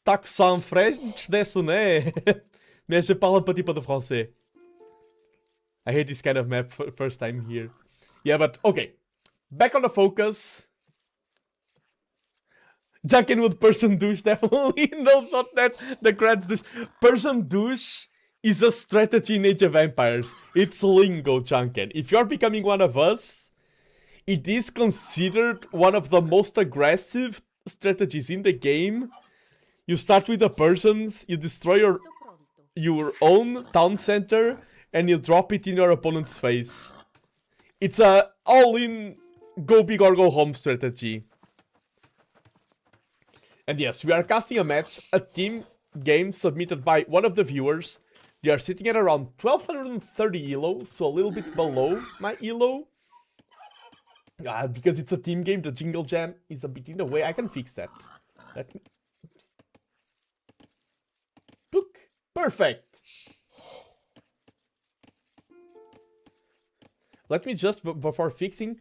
taxan French desse, né? Mais je parle un petit peu de français. I hate this kind of map first time here. Yeah, but okay. Back on the focus. Junkin with person douche, definitely. No, not that. The Grants douche. Person douche is a strategy in Age of Empires. It's lingo, Junkin. If you're becoming one of us, it is considered one of the most aggressive strategies in the game. You start with the persons, you destroy your own town center, and you drop it in your opponent's face. It's a all-in go big or go home strategy. And yes, we are casting a match, a team game submitted by one of the viewers. They are sitting at around 1230 elo, so a little bit below my elo. Because it's a team game, the Jingle Jam is a bit in the way. I can fix that. Let me... Look, perfect. Let me just, before fixing,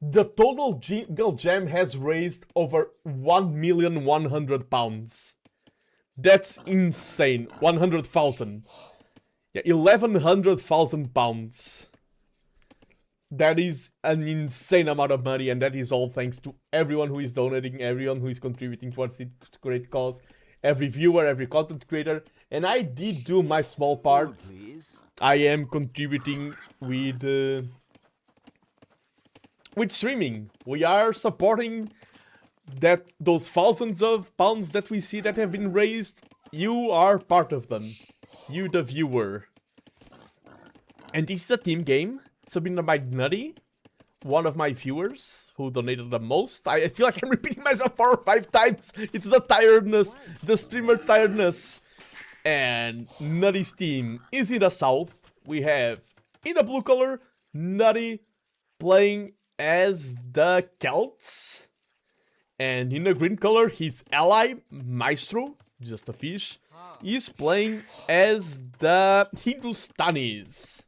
the total Jingle Jam has raised over 1,100,000 pounds. That's insane. 100,000. Yeah, 1,100,000 pounds. That is an insane amount of money, and that is all thanks to everyone who is donating, everyone who is contributing towards this great cause, every viewer, every content creator, and I did do my small part. I am contributing with streaming. We are supporting those thousands of pounds that we see that have been raised. You are part of them. You, the viewer. And this is a team game submitted by Nutty, one of my viewers who donated the most. I feel like I'm repeating myself 4 or 5 times. It's the tiredness, the streamer tiredness. And Nutty's team is in the south. We have, in the blue color, Nutty playing as the Celts. And in the green color, his ally, Maestro, just a fish, is playing as the Hindustanis.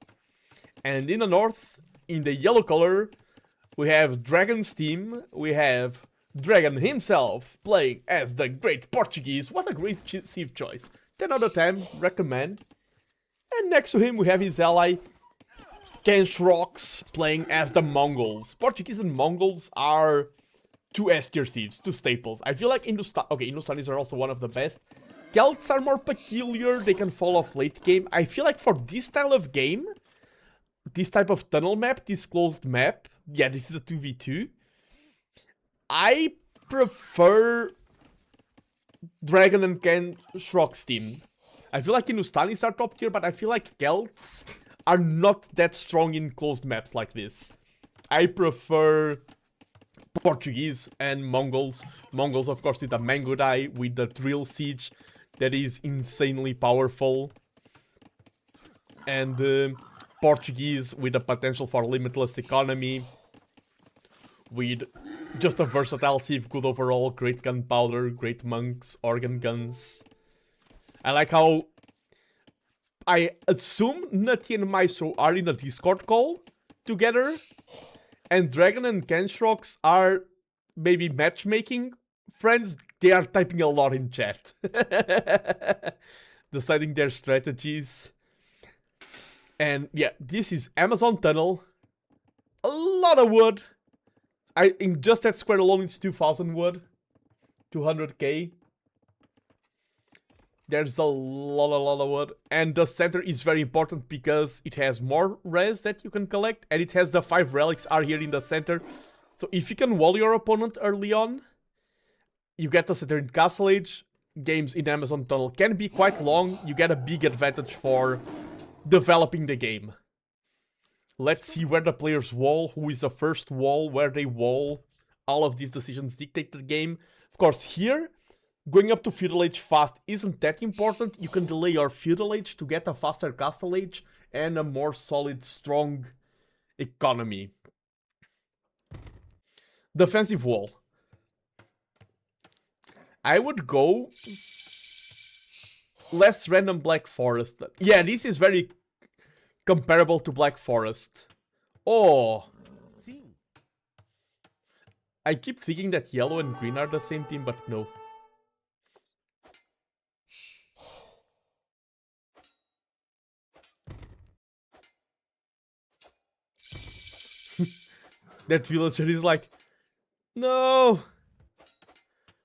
And in the north, in the yellow color, we have Dragon's team. We have Dragon himself playing as the Great Portuguese. What a great Civ choice. 10 out of 10, recommend. And next to him, we have his ally, Kenshrox, playing as the Mongols. Portuguese and Mongols are two S-tier Civs, two staples. I feel like Hindustanis are also one of the best. Celts are more peculiar, they can fall off late game. I feel like for this style of game, this type of tunnel map, this closed map, yeah, this is a 2v2. I prefer Dragon and Kenshrox team. I feel like Hindustanis are top tier, but I feel like Celts are not that strong in closed maps like this. I prefer Portuguese and Mongols. Mongols, of course, with the Mangudai, with the Drill Siege that is insanely powerful. And Portuguese with the potential for limitless economy. With just a versatile Civ, good overall, great gunpowder, great monks, organ guns. I like how I assume Nutty and Maestro are in a Discord call together. And Dragon and Kenshrox are maybe matchmaking friends. They are typing a lot in chat. Deciding their strategies. And yeah, this is Amazon Tunnel. A lot of wood. In just that square alone, it's 2,000 wood. 200k. There's a lot of wood. And the center is very important because it has more res that you can collect. And it has the 5 relics are here in the center. So if you can wall your opponent early on, you get the center in Castle Age. Games in Amazon Tunnel can be quite long. You get a big advantage for developing the game. Let's see where the players wall, who is the first wall, where they wall. All of these decisions dictate the game. Of course, here, going up to feudal age fast isn't that important. You can delay your feudal age to get a faster castle age and a more solid, strong economy. Defensive wall. I would go less random Black Forest. Yeah, this is very comparable to Black Forest. Oh. I keep thinking that yellow and green are the same team, but no. That villager is like, no,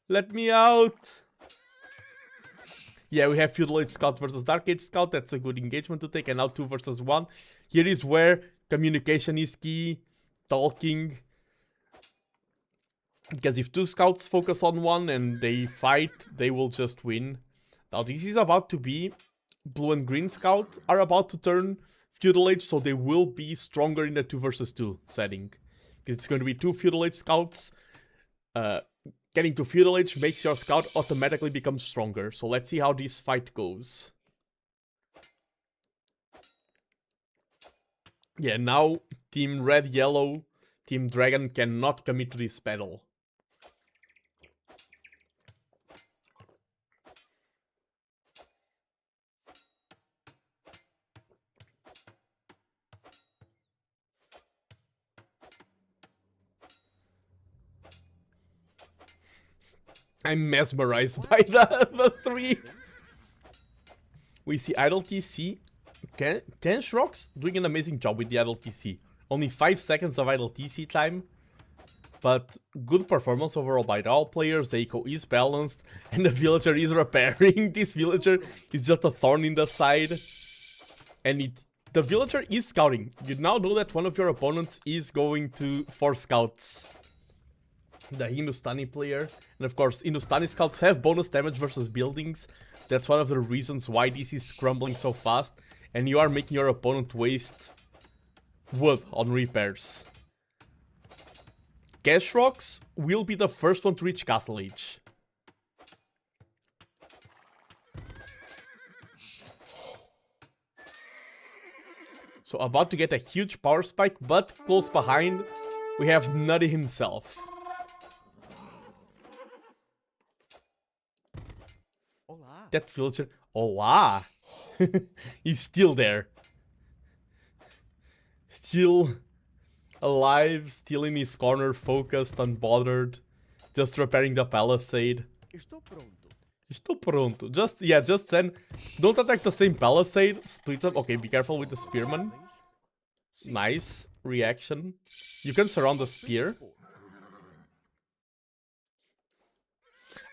let me out. Yeah, we have Feudal Age Scout versus Dark Age Scout. That's a good engagement to take. And now 2 versus 1. Here is where communication is key. Talking. Because if 2 scouts focus on one and they fight, they will just win. Now this is about to be... Blue and Green Scout are about to turn Feudal Age, so they will be stronger in the 2 versus 2 setting. Because it's going to be 2 Feudal Age Scouts. Getting to Feudal Age makes your Scout automatically become stronger. So let's see how this fight goes. Yeah, now Team Red, Yellow, Team Dragon cannot commit to this battle. I'm mesmerized by the 3. We see Idle TC. Kenshrox doing an amazing job with the Idle TC. Only 5 seconds of Idle TC time. But good performance overall by all players. The eco is balanced. And the villager is repairing. This villager is just a thorn in the side. And the villager is scouting. You now know that one of your opponents is going for scouts. The Hindustani player. And of course, Hindustani scouts have bonus damage versus buildings. That's one of the reasons why this is crumbling so fast. And you are making your opponent waste wood on repairs. Cashrox will be the first one to reach Castle Age. So about to get a huge power spike, but close behind we have Nutty himself. That villager, hola, he's still there. Still alive, still in his corner, focused, unbothered. Just repairing the palisade. Estou pronto. Just send. Don't attack the same palisade. Split them. Okay, be careful with the spearman. Nice reaction. You can surround the spear.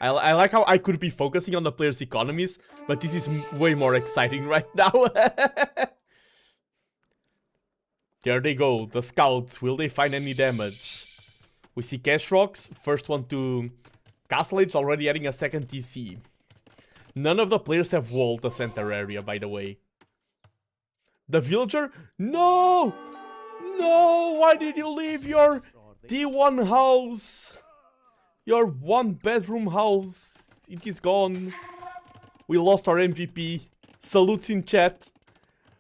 I like how I could be focusing on the player's economies, but this is way more exciting right now. There they go, the scouts. Will they find any damage? We see Cashrox, first one to Castle Age, already adding a second TC. None of the players have walled the center area, by the way. The villager? No! No! Why did you leave your D1 house? Your 1-bedroom house. It is gone. We lost our MVP. Salutes in chat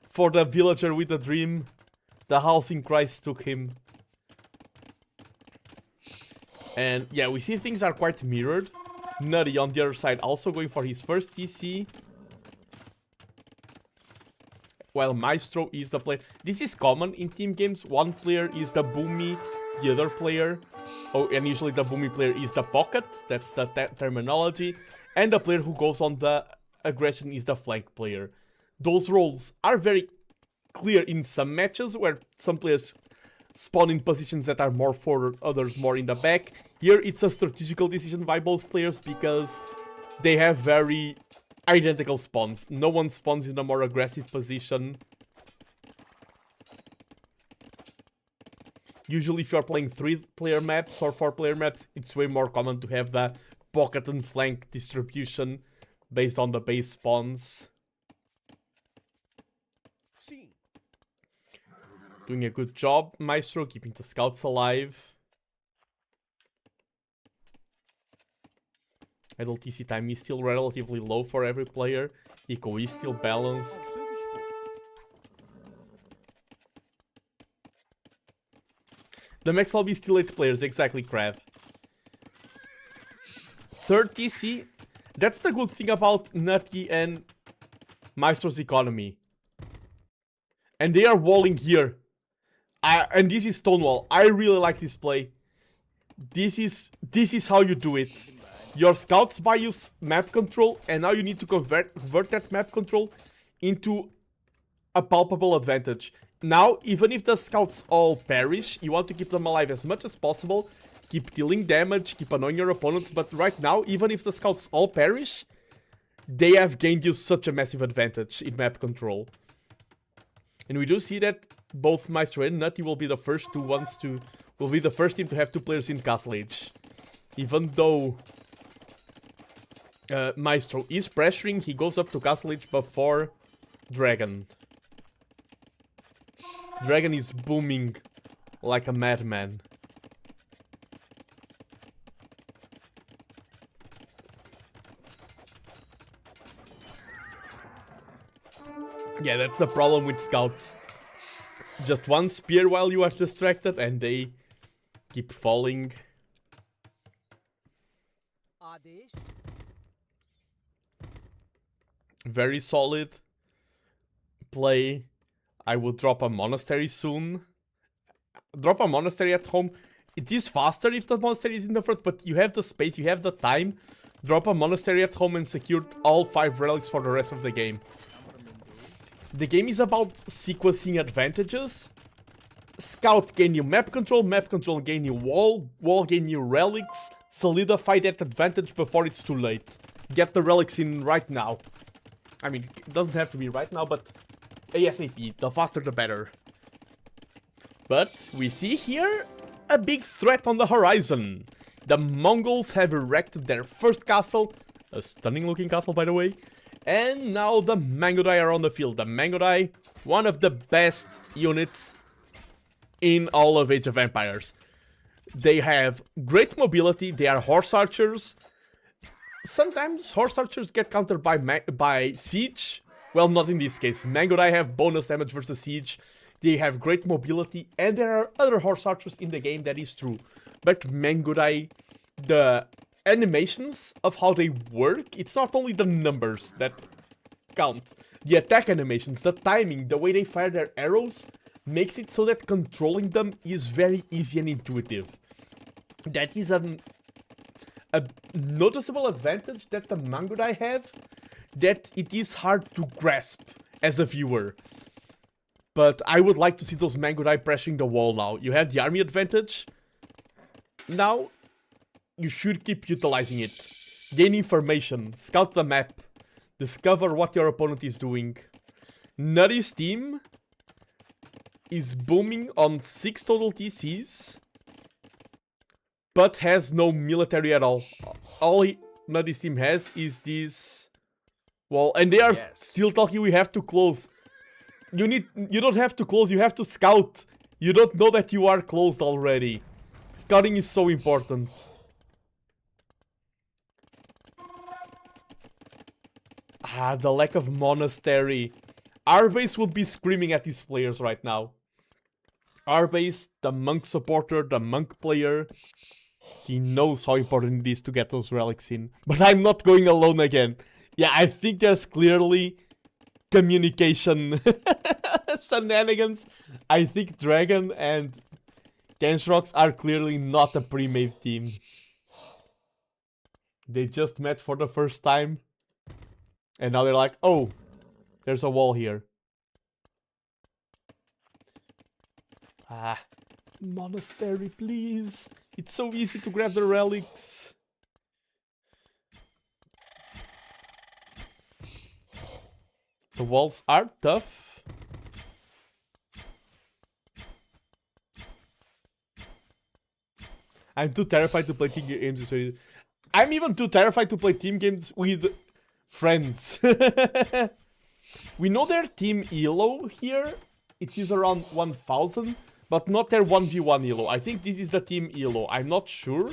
for the villager with a dream. The house in Christ took him. And yeah, we see things are quite mirrored. Nutty on the other side also going for his first TC. While Maestro is the player. This is common in team games. One player is the boomy, the other player. Oh, and usually the boomy player is the pocket. That's the terminology. And the player who goes on the aggression is the flank player. Those roles are very clear in some matches where some players spawn in positions that are more forward, others more in the back. Here it's a strategical decision by both players because they have very identical spawns. No one spawns in a more aggressive position. Usually if you're playing 3-player maps or 4-player maps, it's way more common to have the pocket and flank distribution based on the base spawns. Doing a good job, Maestro, keeping the scouts alive. Idle TC time is still relatively low for every player. Eco is still balanced. The max lobby is still 8 players, exactly, Crab. Third TC, that's the good thing about Nutty and Maestro's economy. And they are walling here. And this is Stonewall. I really like this play. This is how you do it. Your scouts buy you map control, and now you need to convert that map control into a palpable advantage. Now, even if the scouts all perish, you want to keep them alive as much as possible. Keep dealing damage, keep annoying your opponents, but right now, even if the scouts all perish, they have gained you such a massive advantage in map control. And we do see that both Maestro and Nutty will be the first team to have 2 players in Castle Age. Even though Maestro is pressuring, he goes up to Castle Age before Dragon. Dragon is booming like a madman. Yeah, that's the problem with scouts. Just one spear while you are distracted and they keep falling. Very solid play. I will drop a monastery soon. Drop a monastery at home. It is faster if the monastery is in the front, but you have the space, you have the time. Drop a monastery at home and secure all 5 relics for the rest of the game. The game is about sequencing advantages. Scout gain you map control gain you wall gain you relics. Solidify that advantage before it's too late. Get the relics in right now. I mean, it doesn't have to be right now, but ASAP, the faster the better. But we see here a big threat on the horizon. The Mongols have erected their first castle, a stunning looking castle by the way, and now the Mangodai are on the field. The Mangodai, one of the best units in all of Age of Empires. They have great mobility, they are horse archers. Sometimes horse archers get countered by siege. Well, not in this case. Mangodai have bonus damage versus siege. They have great mobility, and there are other horse archers in the game, that is true. But Mangodai, the animations of how they work, it's not only the numbers that count. The attack animations, the timing, the way they fire their arrows, makes it so that controlling them is very easy and intuitive. That is a noticeable advantage that the Mangodai have, that it is hard to grasp as a viewer. But I would like to see those Mangodai pressuring the wall now. You have the army advantage. Now, you should keep utilizing it. Gain information, scout the map, discover what your opponent is doing. Nutty's team is booming on 6 total TCs, but has no military at all. All Nutty's team has is this wall, and they are still talking we have to close. You don't have to close, you have to scout. You don't know that you are closed already. Scouting is so important. Ah, the lack of monastery. Our base would be screaming at these players right now. Our base, the monk supporter, the monk player, he knows how important it is to get those relics in. But I'm not going alone again. Yeah, I think there's clearly communication shenanigans. I think Dragon and Gensrox are clearly not a pre-made team. They just met for the first time. And now they're like, oh, there's a wall here. Ah, monastery, please. It's so easy to grab the relics. The walls are tough. I'm too terrified to play team games. I'm even too terrified to play team games with friends. We know their team elo here. It is around 1000, but not their 1v1 elo. I think this is the team elo. I'm not sure.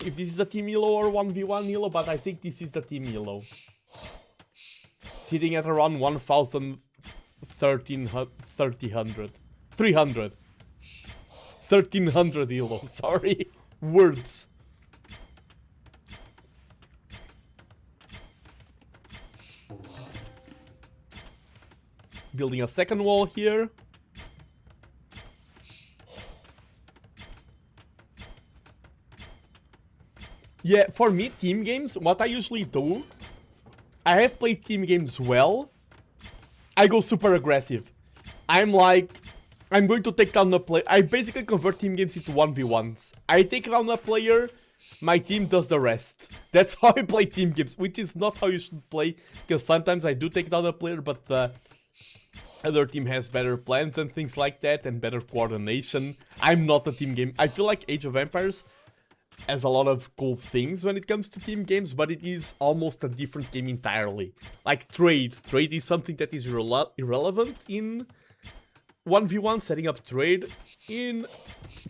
if this is a team elo or 1v1 elo, but I think this is the team elo. Sitting at around 1,000, 300. 1,300 elo, sorry. Words. Building a second wall here. Yeah, for me, team games, what I usually do, I have played team games well. I go super aggressive. I'm like, I'm going to take down a player. I basically convert team games into 1v1s. I take down a player, my team does the rest. That's how I play team games, which is not how you should play, because sometimes I do take down a player, but the other team has better plans and things like that, and better coordination. I'm not a team game. I feel like Age of Empires has a lot of cool things when it comes to team games, but it is almost a different game entirely. Like trade. Trade is something that is irrelevant in 1v1, setting up trade. In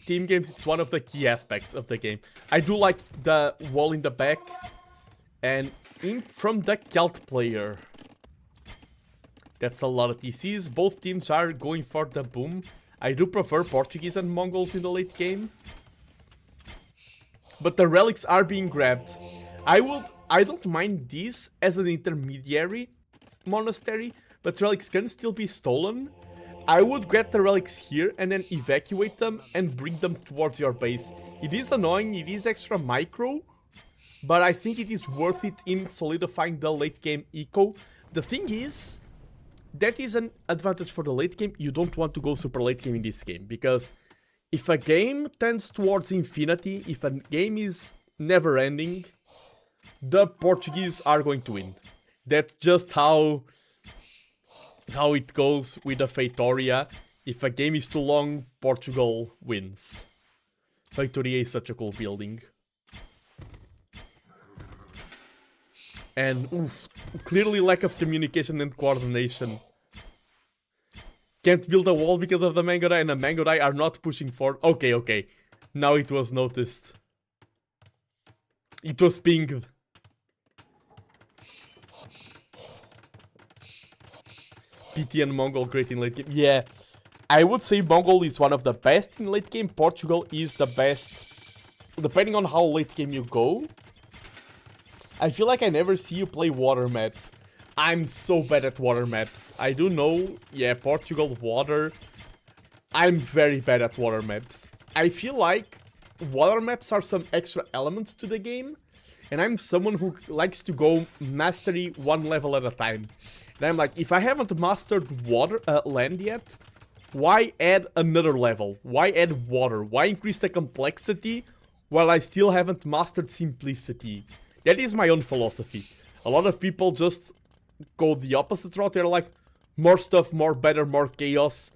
team games, it's one of the key aspects of the game. I do like the wall in the back, and in from the Celt player. That's a lot of TCs. Both teams are going for the boom. I do prefer Portuguese and Mongols in the late game. But the relics are being grabbed. I don't mind this as an intermediary monastery, but relics can still be stolen. I would get the relics here and then evacuate them and bring them towards your base. It is annoying, it is extra micro, but I think it is worth it in solidifying the late game eco. The thing is, that is an advantage for the late game. You don't want to go super late game in this game, because if a game tends towards infinity, if a game is never ending, the Portuguese are going to win. That's just how it goes with the Feitoria. If a game is too long, Portugal wins. Feitoria is such a cool building. And oof, clearly lack of communication and coordination. Can't build a wall because of the Mangodai, and the Mangodai are not pushing forward. Okay, okay. Now it was noticed. It was pinged. PT and Mongol great in late game. Yeah, I would say Mongol is one of the best in late game. Portugal is the best, depending on how late game you go. I feel like I never see you play water maps. I'm so bad at water maps. I do know, yeah, Portugal, water. I'm very bad at water maps. I feel like water maps are some extra elements to the game, and I'm someone who likes to go mastery one level at a time. And I'm like, if I haven't mastered land yet, why add another level? Why add water? Why increase the complexity while I still haven't mastered simplicity? That is my own philosophy. A lot of people just go the opposite route. They're like, more stuff, more better, more chaos.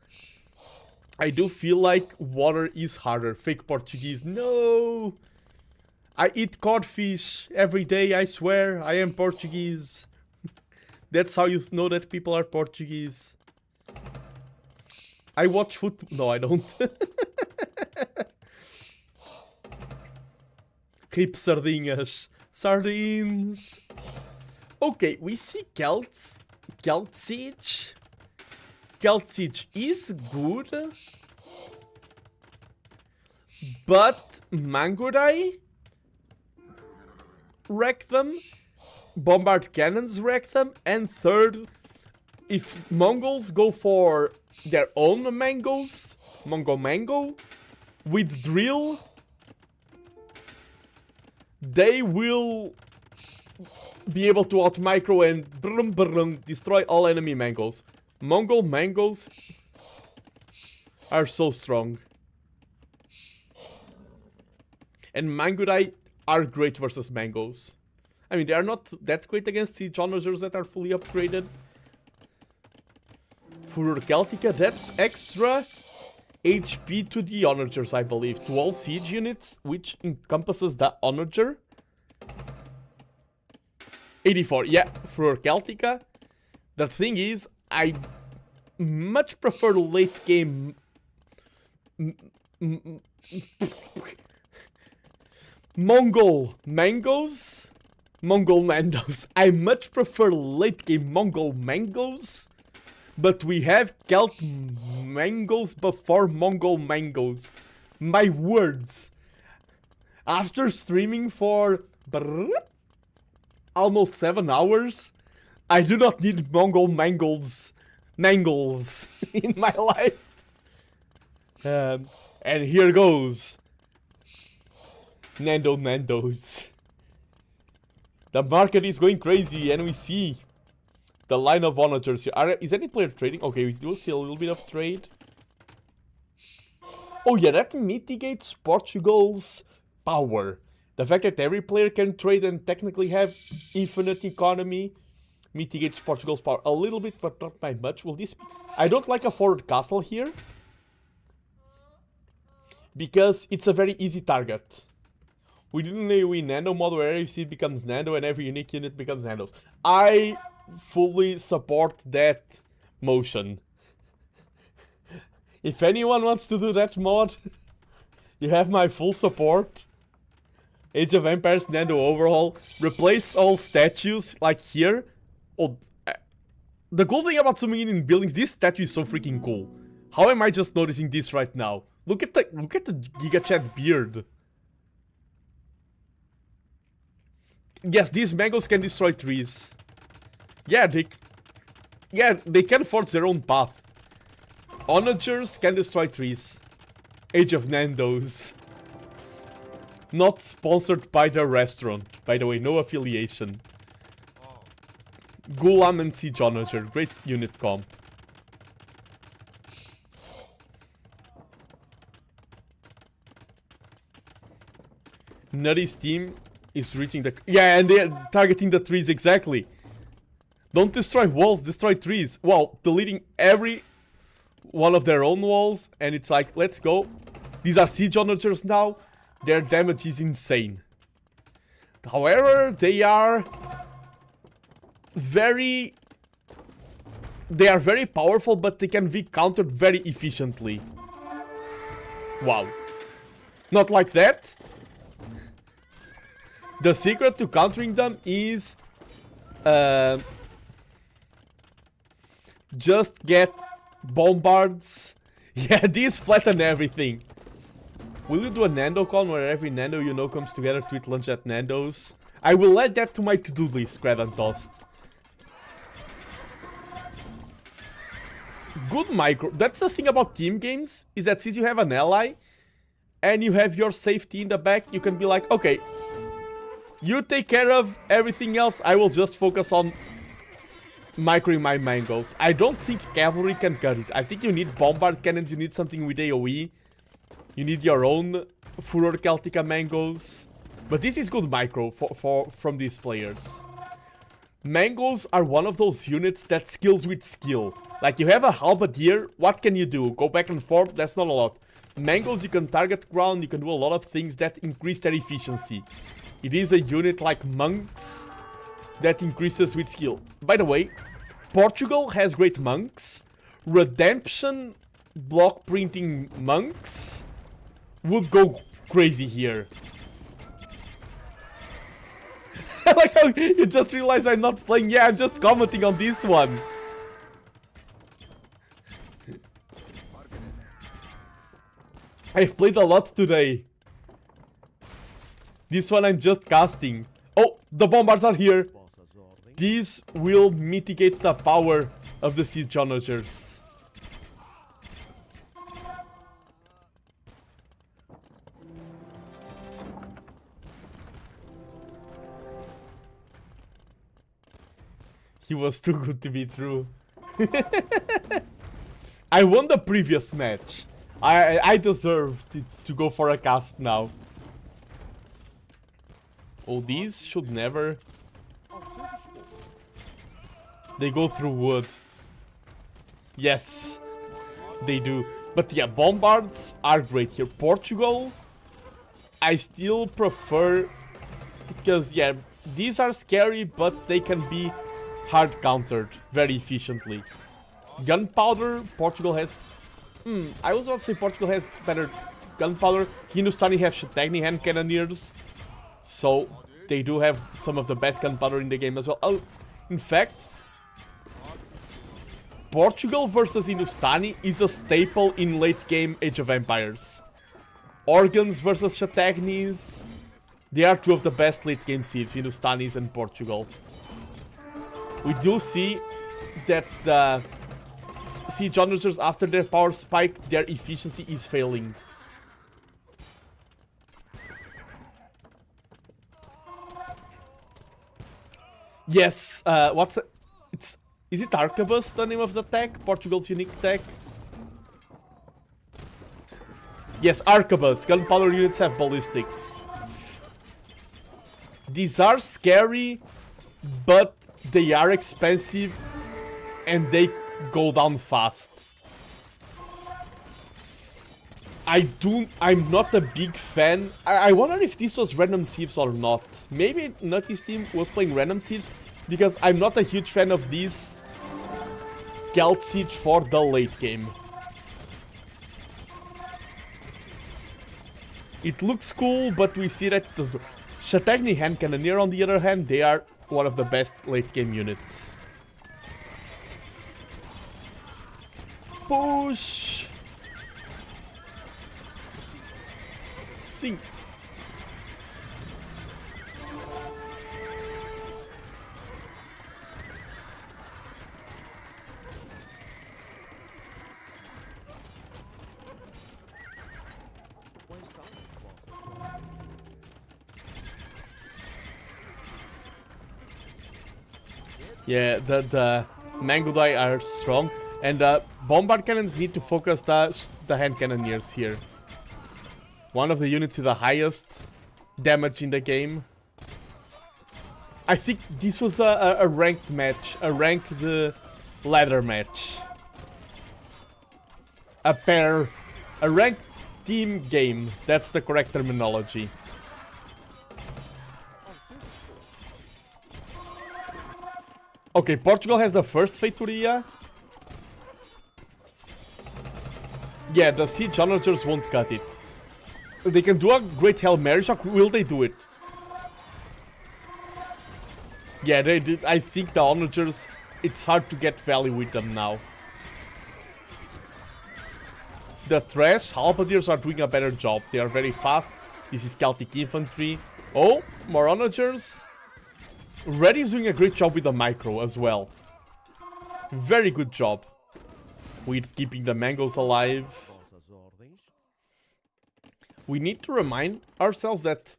I do feel like water is harder. Fake Portuguese, no! I eat codfish every day, I swear. I am Portuguese. That's how you know that people are Portuguese. I watch football. No, I don't. Keep sardinhas. Sardines. Okay, we see Celts. Celt Siege. Celt Siege is good. But Mangodai wreck them. Bombard cannons wreck them. And third, if Mongols go for their own mangoes, Mango, with drill, they will be able to out-micro and destroy all enemy mangoes. Mongol mangoes are so strong. And Mangodai are great versus mangoes. I mean, they are not that great against siege onagers that are fully upgraded. Furor Celtica, that's extra HP to the onagers, I believe. To all siege units, which encompasses the onager. 84, yeah, Furor Celtica. The thing is, I much prefer late game... Mongol mangoes? Mongol Nandos. I much prefer late game Mongol mangoes, but we have Celt mangoes before Mongol mangoes. My words. After streaming for almost 7 hours, I do not need Mongol mangles in my life. And here goes. Nandos. The market is going crazy, and we see the line of onagers here. Is any player trading? Okay, we do see a little bit of trade. Oh yeah, that mitigates Portugal's power. The fact that every player can trade and technically have infinite economy mitigates Portugal's power a little bit, but not by much. Will this be... I don't like a forward castle here, because it's a very easy target. We didn't AOE Nando mod where every seed becomes Nando and every unique unit becomes Nandos. I fully support that motion. If anyone wants to do that mod, you have my full support. Age of Empires Nando overhaul. Replace all statues, like here. Oh, the cool thing about zooming in buildings, this statue is so freaking cool. How am I just noticing this right now? Look at the Giga Chat beard. Yes, these mangoes can destroy trees. Yeah, they can forge their own path. Onagers can destroy trees. Age of Nandos. Not sponsored by the restaurant. By the way, no affiliation. Gulam and Siege Onager. Great unit comp. Nutty's team is reaching the... Yeah, and they're targeting the trees, exactly. Don't destroy walls, destroy trees. Wow, deleting every one of their own walls. And it's like, let's go. These are Siege Onagers now. Their damage is insane. However, they are very powerful, but they can be countered very efficiently. Wow. Not like that. The secret to countering them is just get bombards. Yeah, these flatten everything. Will you do a Nando con where every Nando you know comes together to eat lunch at Nando's? I will add that to my to-do list, Crab and Toast. Good micro. That's the thing about team games, is that since you have an ally and you have your safety in the back, you can be like, okay, you take care of everything else, I will just focus on microing my mangoes. I don't think cavalry can cut it. I think you need bombard cannons, you need something with AoE. You need your own Furor Celtica mangoes. But this is good micro from these players. Mangoes are one of those units that skills with skill. Like, you have a halberdier, what can you do? Go back and forth? That's not a lot. Mangoes, you can target ground, you can do a lot of things that increase their efficiency. It is a unit like monks that increases with skill. By the way, Portugal has great monks. Redemption block printing monks would go crazy here. I like how you just realized I'm not playing. Yeah, I'm just commenting on this one. I've played a lot today. This one I'm just casting. Oh, the bombards are here. These will mitigate the power of the Siege Onagers. He was too good to be true. I won the previous match. I deserve to go for a cast now. Oh, these should never... They go through wood. Yes, they do. But yeah, bombards are great here. Portugal, I still prefer... Because yeah, these are scary, but they can be hard countered very efficiently. Gunpowder, Portugal has... I was about to say Portugal has better gunpowder. Hindustani have Shatagni hand cannoneers. So they do have some of the best gunpowder in the game as well. Oh, in fact, Portugal versus Hindustani is a staple in late game Age of Empires. Organs versus Chatagnis. They are two of the best late game civs, Hindustanis and Portugal. We do see that the siege onagers, after their power spike, their efficiency is failing. Yes, what's it? Is it Arquebus, the name of the tech? Portugal's unique tech? Yes, Arquebus. Gunpowder units have ballistics. These are scary, but they are expensive and they go down fast. I'm not a big fan. I wonder if this was random sieves or not. Maybe Nutty's team was playing random sieves, because I'm not a huge fan of this Geld Siege for the late game. It looks cool, but we see that the Chatagni Hand Cannoneer, on the other hand, they are one of the best late game units. Push! Sink! Yeah, the Mangodai are strong, and bombard cannons need to focus the hand cannoneers here. One of the units with the highest damage in the game. I think this was a ranked match, a ranked ladder match. A ranked team game, that's the correct terminology. Okay, Portugal has the first Feitoria. Yeah, the siege onagers won't cut it. They can do a great Hail Mary shot. Will they do it? Yeah, they did. I think the onagers, it's hard to get value with them now. The Thresh Halberdiers are doing a better job. They are very fast. This is Celtic infantry. Oh, more onagers. Red is doing a great job with the micro as well. Very good job with keeping the mangoes alive. We need to remind ourselves that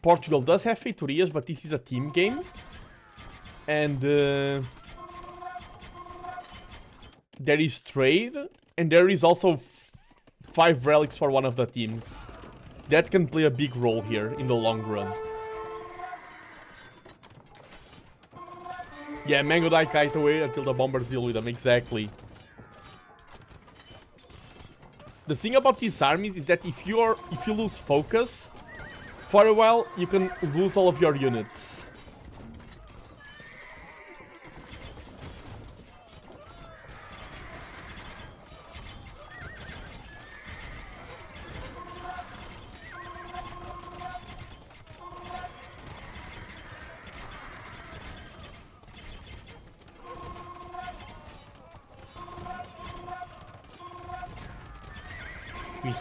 Portugal does have Feitorias, but this is a team game. And there is trade, and there is also 5 relics for one of the teams. That can play a big role here in the long run. Yeah, Mangodai kite away until the bombers deal with them, exactly. The thing about these armies is that if you lose focus for a while, you can lose all of your units.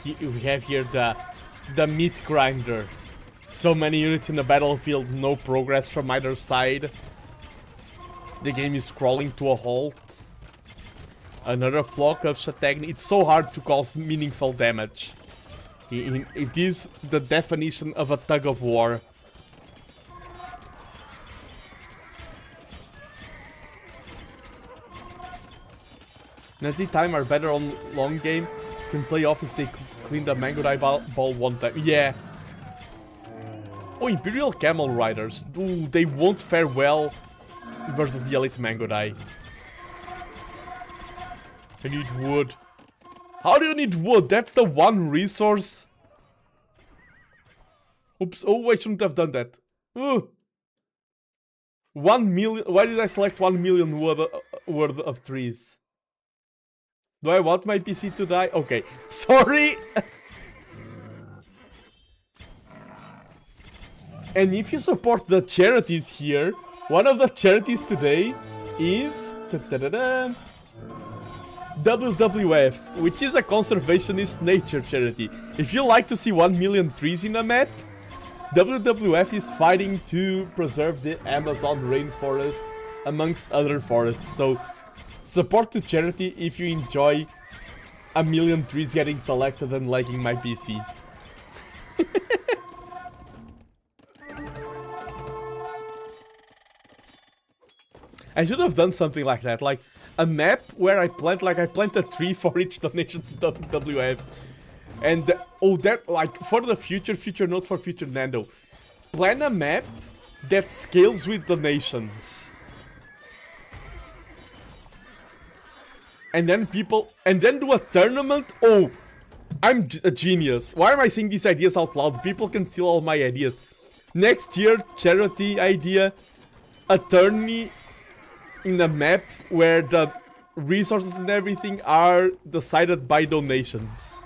We have here the meat grinder. So many units in the battlefield, no progress from either side. The game is crawling to a halt. Another flock of Chatagni. It's so hard to cause meaningful damage. It is the definition of a tug of war. Natty time are better on long game. Can play off if they clean the Mangodai ball one time. Yeah. Oh, Imperial Camel Riders. Ooh, they won't fare well versus the Elite Mangodai. I need wood. How do you need wood? That's the one resource. Oops. Oh, I shouldn't have done that. Ooh. 1 million. Why did I select 1 million wood worth of trees? Do I want my PC to die? Okay. Sorry! And if you support the charities here, one of the charities today is WWF, which is a conservationist nature charity. If you like to see 1 million trees in a map, WWF is fighting to preserve the Amazon rainforest amongst other forests. So support the charity if you enjoy 1 million trees getting selected and lagging my PC. I should have done something like that, like a map where I plant a tree for each donation to WWF. And oh, that, like, for the future note for future Nando, plan a map that scales with donations. And then do a tournament. Oh, I'm a genius. Why am I saying these ideas out loud? People can steal all my ideas. Next year, charity idea, a tourney in a map where the resources and everything are decided by donations.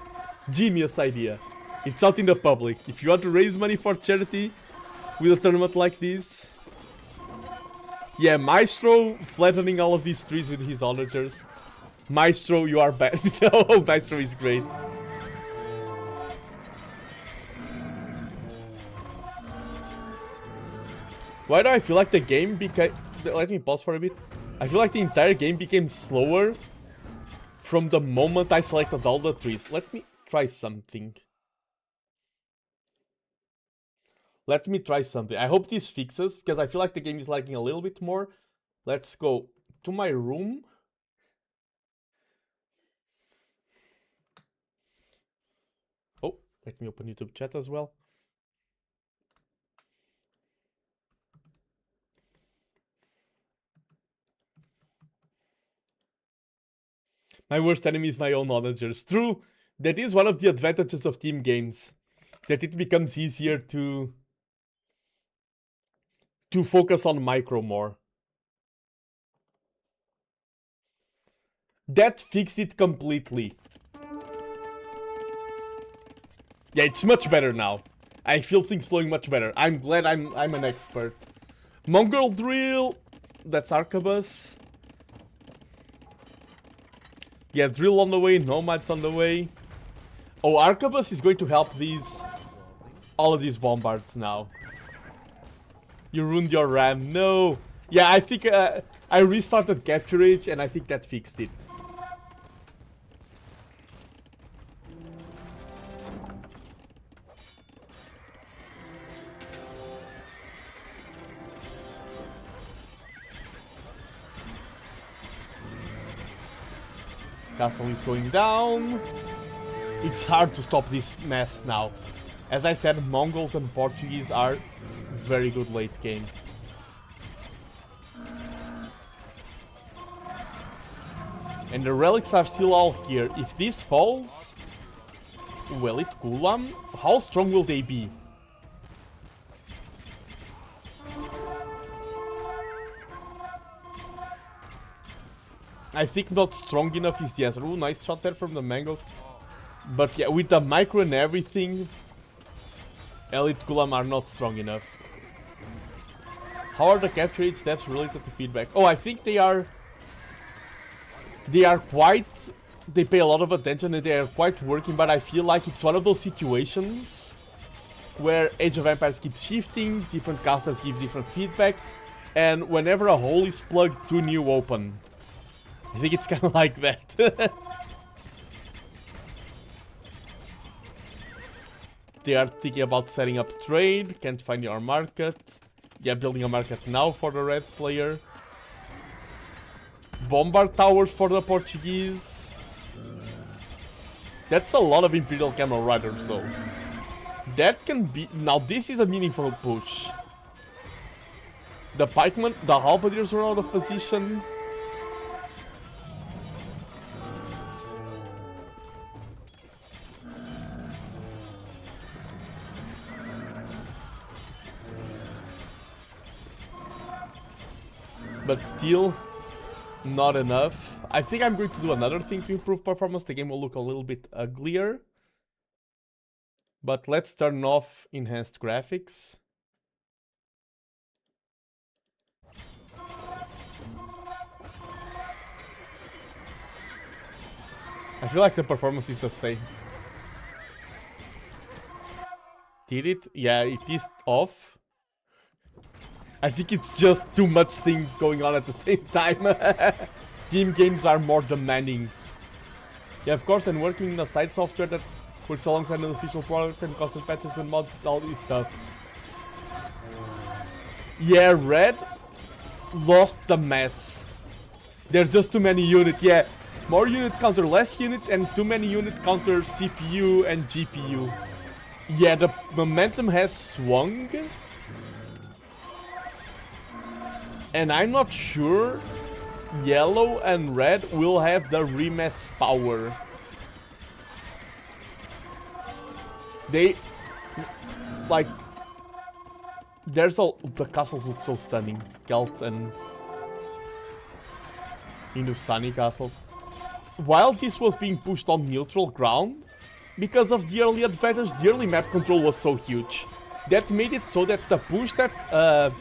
Genius idea. It's out in the public. If you want to raise money for charity with a tournament like this. Yeah, Maestro flattening all of these trees with his onagers. Maestro, you are bad. No, Maestro is great. Why do I feel like the game became... Let me pause for a bit. I feel like the entire game became slower from the moment I selected all the trees. Let me try something. I hope this fixes, because I feel like the game is lagging a little bit more. Let's go to my room. Oh, let me open YouTube chat as well. My worst enemy is my own onagers. True, that is one of the advantages of team games. That it becomes easier to focus on micro more. That fixed it completely. Yeah, it's much better now. I feel things flowing much better. I'm glad I'm an expert. Mongol drill. That's Arquebus. Yeah, drill on the way, nomads on the way. Oh, Arquebus is going to help all of these bombards now. You ruined your RAM. No. Yeah, I think I restarted Capture Age and I think that fixed it. Castle is going down. It's hard to stop this mess now. As I said, Mongols and Portuguese are very good late game. And the relics are still all here. If this falls, well, it Gulam, how strong will they be? I think not strong enough is the answer. Ooh, nice shot there from the mangoes. But yeah, with the micro and everything, Elite Gulam are not strong enough. How are the capture age stats related to feedback? Oh, I think they are quite... They pay a lot of attention and they are quite working, but I feel like it's one of those situations where Age of Empires keeps shifting, different casters give different feedback, and whenever a hole is plugged, two new open. I think it's kind of like that. They are thinking about setting up trade. Can't find your market. Yeah, building a market now for the red player. Bombard towers for the Portuguese. That's a lot of Imperial Camel Riders though. That can be... Now this is a meaningful push. The pikemen, the halberdiers were out of position. But still, not enough. I think I'm going to do another thing to improve performance. The game will look a little bit uglier. But let's turn off enhanced graphics. I feel like the performance is the same. Did it? Yeah, it is off. I think it's just too much things going on at the same time. Team games are more demanding. Yeah, of course, and working in a side software that works alongside an official product and constant patches and mods, all this stuff. Yeah, Red lost the mess. There's just too many units. Yeah, more unit counter less unit and too many unit counter CPU and GPU. Yeah, the momentum has swung. And I'm not sure yellow and red will have the remass power. They like there's a the castles look so stunning. Celt and Hindustani castles. While this was being pushed on neutral ground, because of the early advantage, the early map control was so huge. That made it so that the push that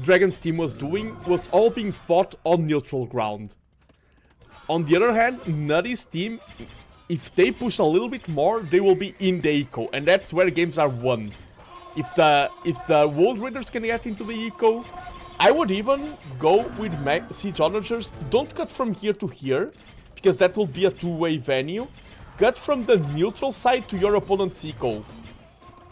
Dragon's team was doing was all being fought on neutral ground. On the other hand, Nutty's team, if they push a little bit more, they will be in the eco, and that's where games are won. If the World Raiders can get into the eco, I would even go with Siege Onagers. Don't cut from here to here, because that will be a two-way venue. Cut from the neutral side to your opponent's eco.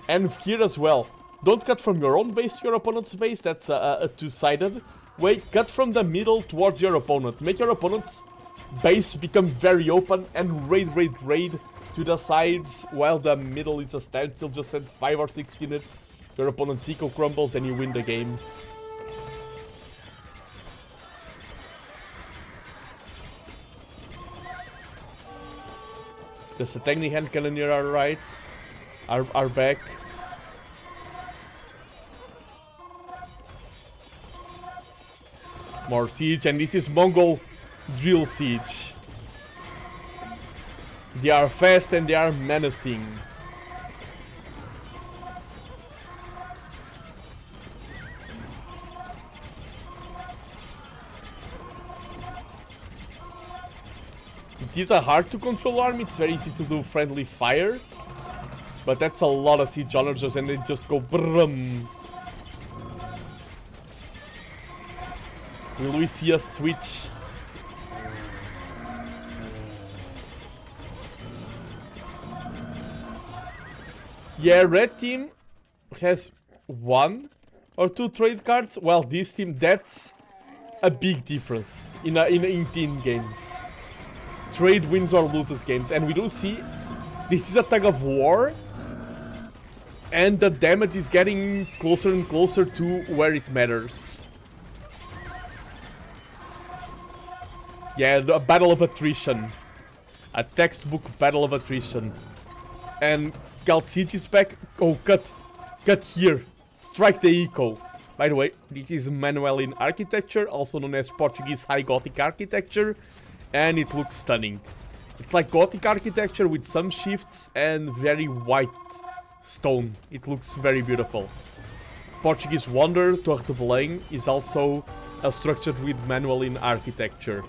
And here as well. Don't cut from your own base to your opponent's base, that's a two-sided way. Cut from the middle towards your opponent. Make your opponent's base become very open and raid to the sides, while the middle is a standstill, just sends 5 or 6 units. Your opponent's eco crumbles and you win the game. The Satanic Hand Cannoneer are right. Are back. More siege, and this is Mongol drill siege. They are fast and they are menacing. It is a hard to control army, it's very easy to do friendly fire. But that's a lot of siege onagers and they just go brum. Will we see a switch? Yeah, red team has 1 or 2 trade cards, while this team, that's a big difference in team games. Trade wins or loses games, and we do see this is a tug of war, and the damage is getting closer and closer to where it matters. Yeah, a battle of attrition. A textbook battle of attrition. And Celt Siege is back. Oh, cut here. Strike the eco. By the way, this is Manuelin architecture, also known as Portuguese High Gothic architecture. And it looks stunning. It's like Gothic architecture with some shifts and very white stone. It looks very beautiful. Portuguese Wonder, Torre de Belém, is also structured with Manuelin architecture.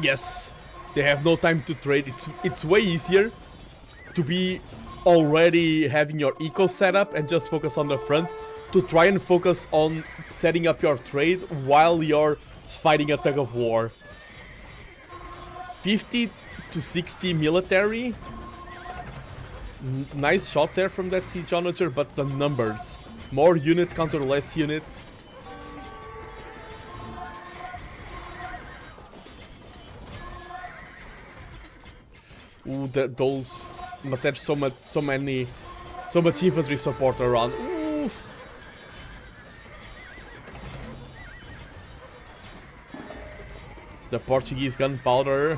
Yes, they have no time to trade. It's way easier to be already having your eco set up and just focus on the front, to try and focus on setting up your trade while you're fighting a tug of war. 50 to 60 military. Nice shot there from that siege onager, but the numbers. More unit counter less unit. Ooh, those, but there's so much infantry support around. Oof. The Portuguese gunpowder.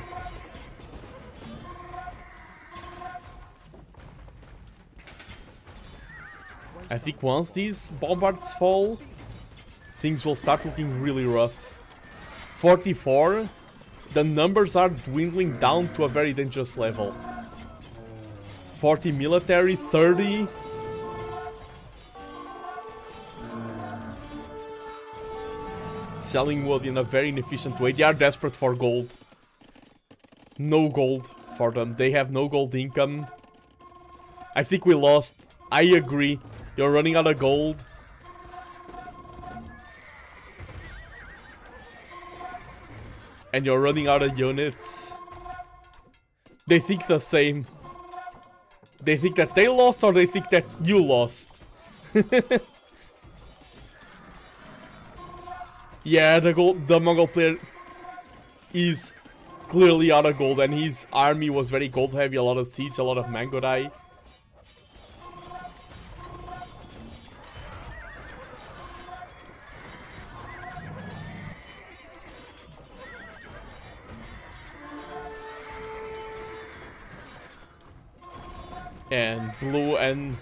I think once these bombards fall, things will start looking really rough. 44. The numbers are dwindling down to a very dangerous level. 40 military, 30. Selling wood in a very inefficient way. They are desperate for gold. No gold for them. They have no gold income. I think we lost. I agree. You're running out of gold. And you're running out of units. They think the same. They think that they lost or they think that you lost. Yeah, the Mongol player is clearly out of gold, and his army was very gold heavy, a lot of siege, a lot of Mangodai. And blue and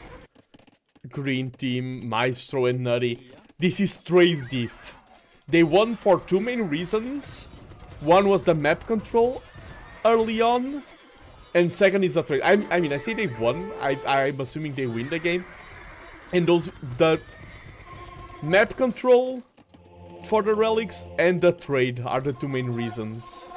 green team, Maestro and Nutty. This is trade diff. They won for two main reasons. One was the map control early on, and second is the trade. I mean, I say they won. I'm assuming they win the game. And the map control for the relics and the trade are the two main reasons.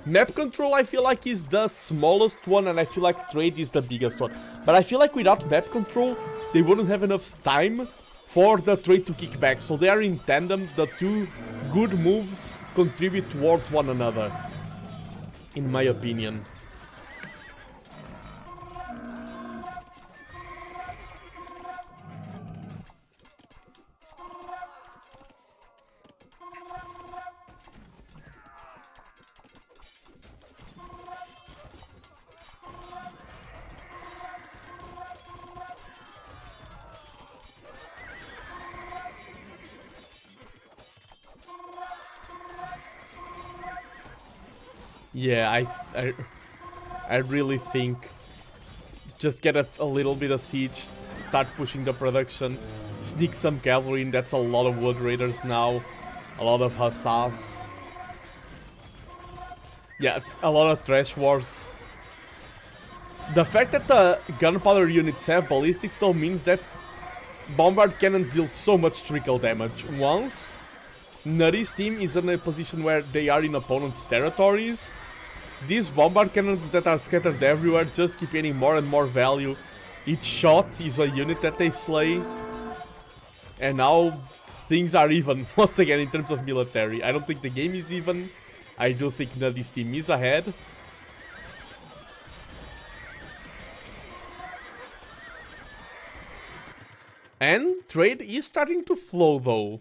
Map control, I feel like, is the smallest one, and I feel like trade is the biggest one. But I feel like without map control, they wouldn't have enough time for the trade to kick back. So they are in tandem. The two good moves contribute towards one another, in my opinion. Yeah, I really think just get a little bit of siege, start pushing the production, sneak some cavalry in. That's a lot of wood raiders now, a lot of hussars. Yeah, a lot of trash wars. The fact that the gunpowder units have ballistics still means that bombard cannons deal so much trickle damage. Once Nutty's team is in a position where they are in opponent's territories, these bombard cannons that are scattered everywhere just keep getting more and more value. Each shot is a unit that they slay. And now things are even, once again, in terms of military. I don't think the game is even. I do think Nutty's team is ahead. And trade is starting to flow though.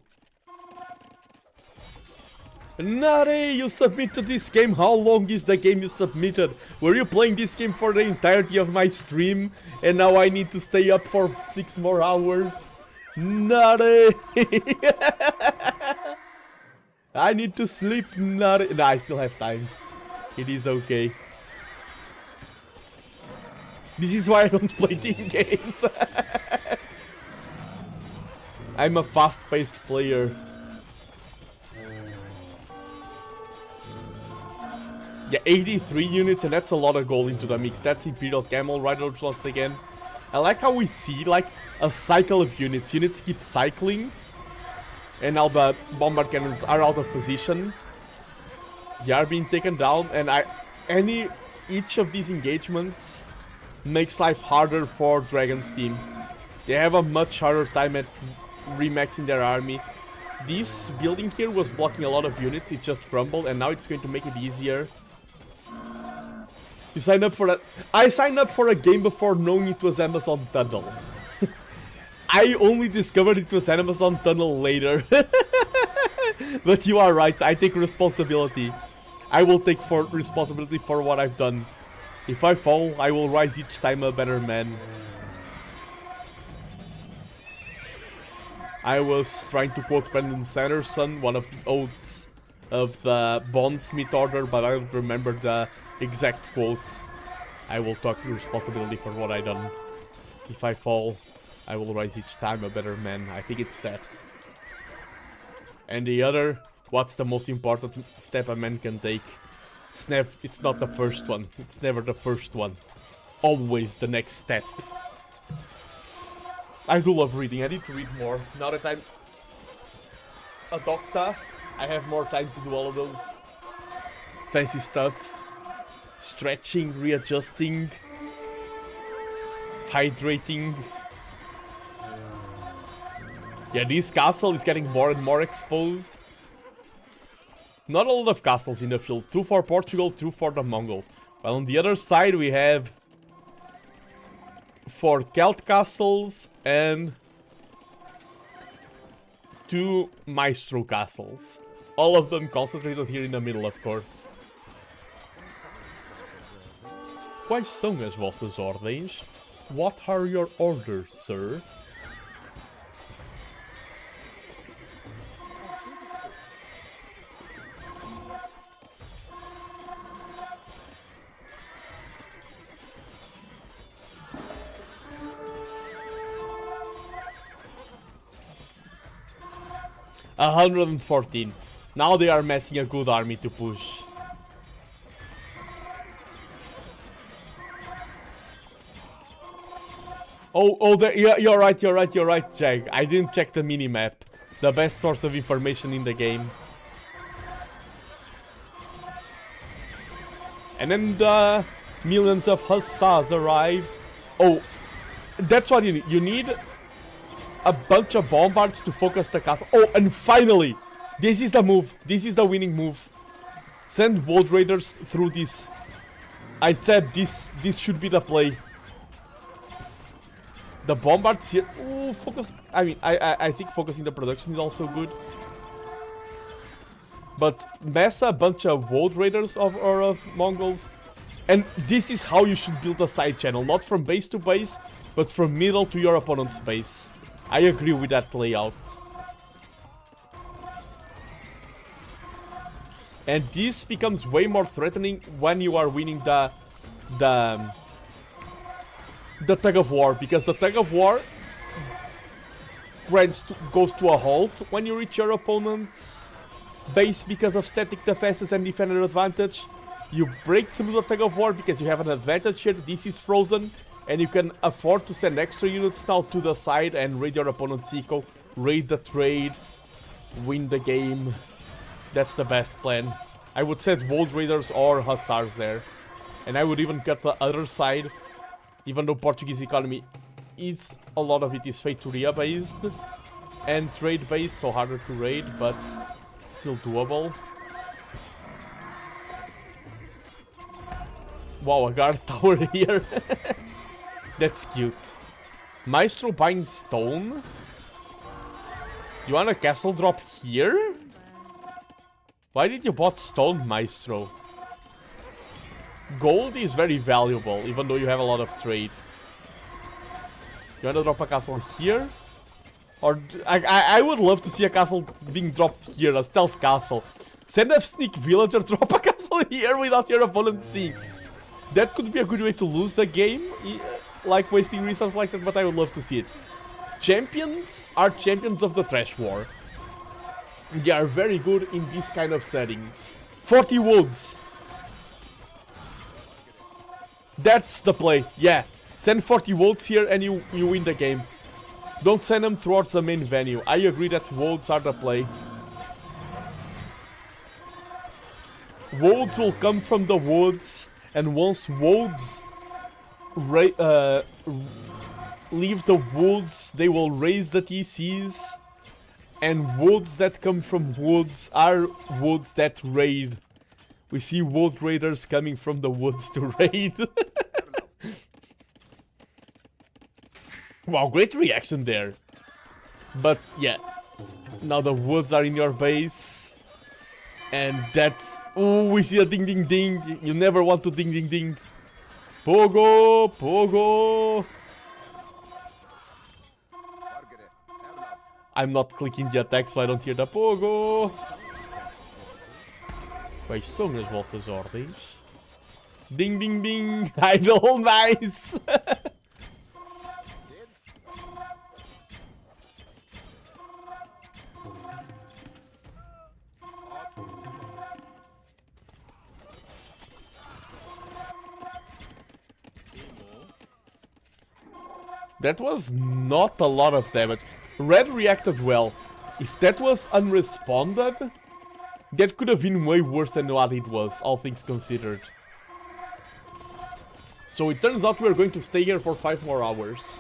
Nutty, you submitted this game. How long is the game you submitted? Were you playing this game for the entirety of my stream and now I need to stay up for 6 more hours? Nutty! I need to sleep, Nutty. Nah, I still have time. It is okay. This is why I don't play team games. I'm a fast-paced player. Yeah, 83 units, and that's a lot of gold into the mix. That's Imperial Camel Riders once again. I like how we see, like, a cycle of units. Units keep cycling. And now the bombard cannons are out of position. They are being taken down, and each of these engagements makes life harder for Dragon's team. They have a much harder time at remaxing their army. This building here was blocking a lot of units. It just crumbled, and now it's going to make it easier. You signed up for that? I signed up for a game before knowing it was Amazon Tunnel. I only discovered it was Amazon Tunnel later. But you are right, I take responsibility. I will take responsibility for what I've done. If I fall, I will rise each time a better man. I was trying to quote Brandon Sanderson, one of the oaths of the Bondsmith Order, but I don't remember the exact quote. I will take responsibility for what I done. If I fall, I will rise each time a better man. I think it's that. And the other, what's the most important step a man can take? It's not the first one. It's never the first one. Always the next step. I do love reading. I need to read more. Now that I'm a doctor, I have more time to do all of those fancy stuff. Stretching, readjusting, hydrating. Yeah, this castle is getting more and more exposed. Not a lot of castles in the field. 2 for Portugal, 2 for the Mongols. But on the other side we have 4 Celt castles and 2 Maestro castles. All of them concentrated here in the middle, of course. Quais são as vossas ordens? What are your orders, sir? $114. Now they are messing a good army to push. Oh, yeah, you're right, Jag. I didn't check the minimap. The best source of information in the game. And then the millions of hussars arrived. Oh, that's what you need. You need a bunch of bombards to focus the castle. Oh, and finally, this is the move. This is the winning move. Send World Raiders through this. I said this should be the play. The bombards here. Ooh, focus. I mean, I think focusing the production is also good. But mass a bunch of World Raiders or of Mongols. And this is how you should build a side channel. Not from base to base, but from middle to your opponent's base. I agree with that layout. And this becomes way more threatening when you are winning the tug of war, because the tug of war goes to a halt when you reach your opponent's base because of static defenses and defender advantage. You break through the tug of war because you have an advantage here. This is frozen, and you can afford to send extra units now to the side and raid your opponent's eco, raid the trade, win the game. That's the best plan. I would send World Raiders or Hussars there, and I would even cut the other side. Even though Portuguese economy is, a lot of it is Feitoria based and trade based, so harder to raid, but still doable. Wow, a guard tower here. That's cute. Maestro buying stone? You want a castle drop here? Why did you bought stone, Maestro? Gold is very valuable, even though you have a lot of trade. You wanna drop a castle here? Or I would love to see a castle being dropped here, a stealth castle. Send a sneak villager, drop a castle here without your opponent seeing. That could be a good way to lose the game, like wasting resources like that, but I would love to see it. Champions are champions of the trash war. They are very good in these kind of settings. 40 woods. That's the play, yeah. Send 40 wolves here and you win the game. Don't send them towards the main venue. I agree that wolves are the play. Wolves will come from the woods, and once wolves leave the woods, they will raise the TCs. And woods that come from woods are woods that raid. We see World Raiders coming from the woods to raid. Wow, great reaction there. But yeah, now the woods are in your base. And that's... Oh, we see a ding ding ding. You never want to ding ding ding. Pogo, pogo. I'm not clicking the attack, so I don't hear the pogo. Quais são as vossas ordens? Ding ding ding! Idle, nice! That was not a lot of damage. Red reacted well. If that was unresponded, that could have been way worse than what it was, all things considered. So it turns out we're going to stay here for 5 more hours.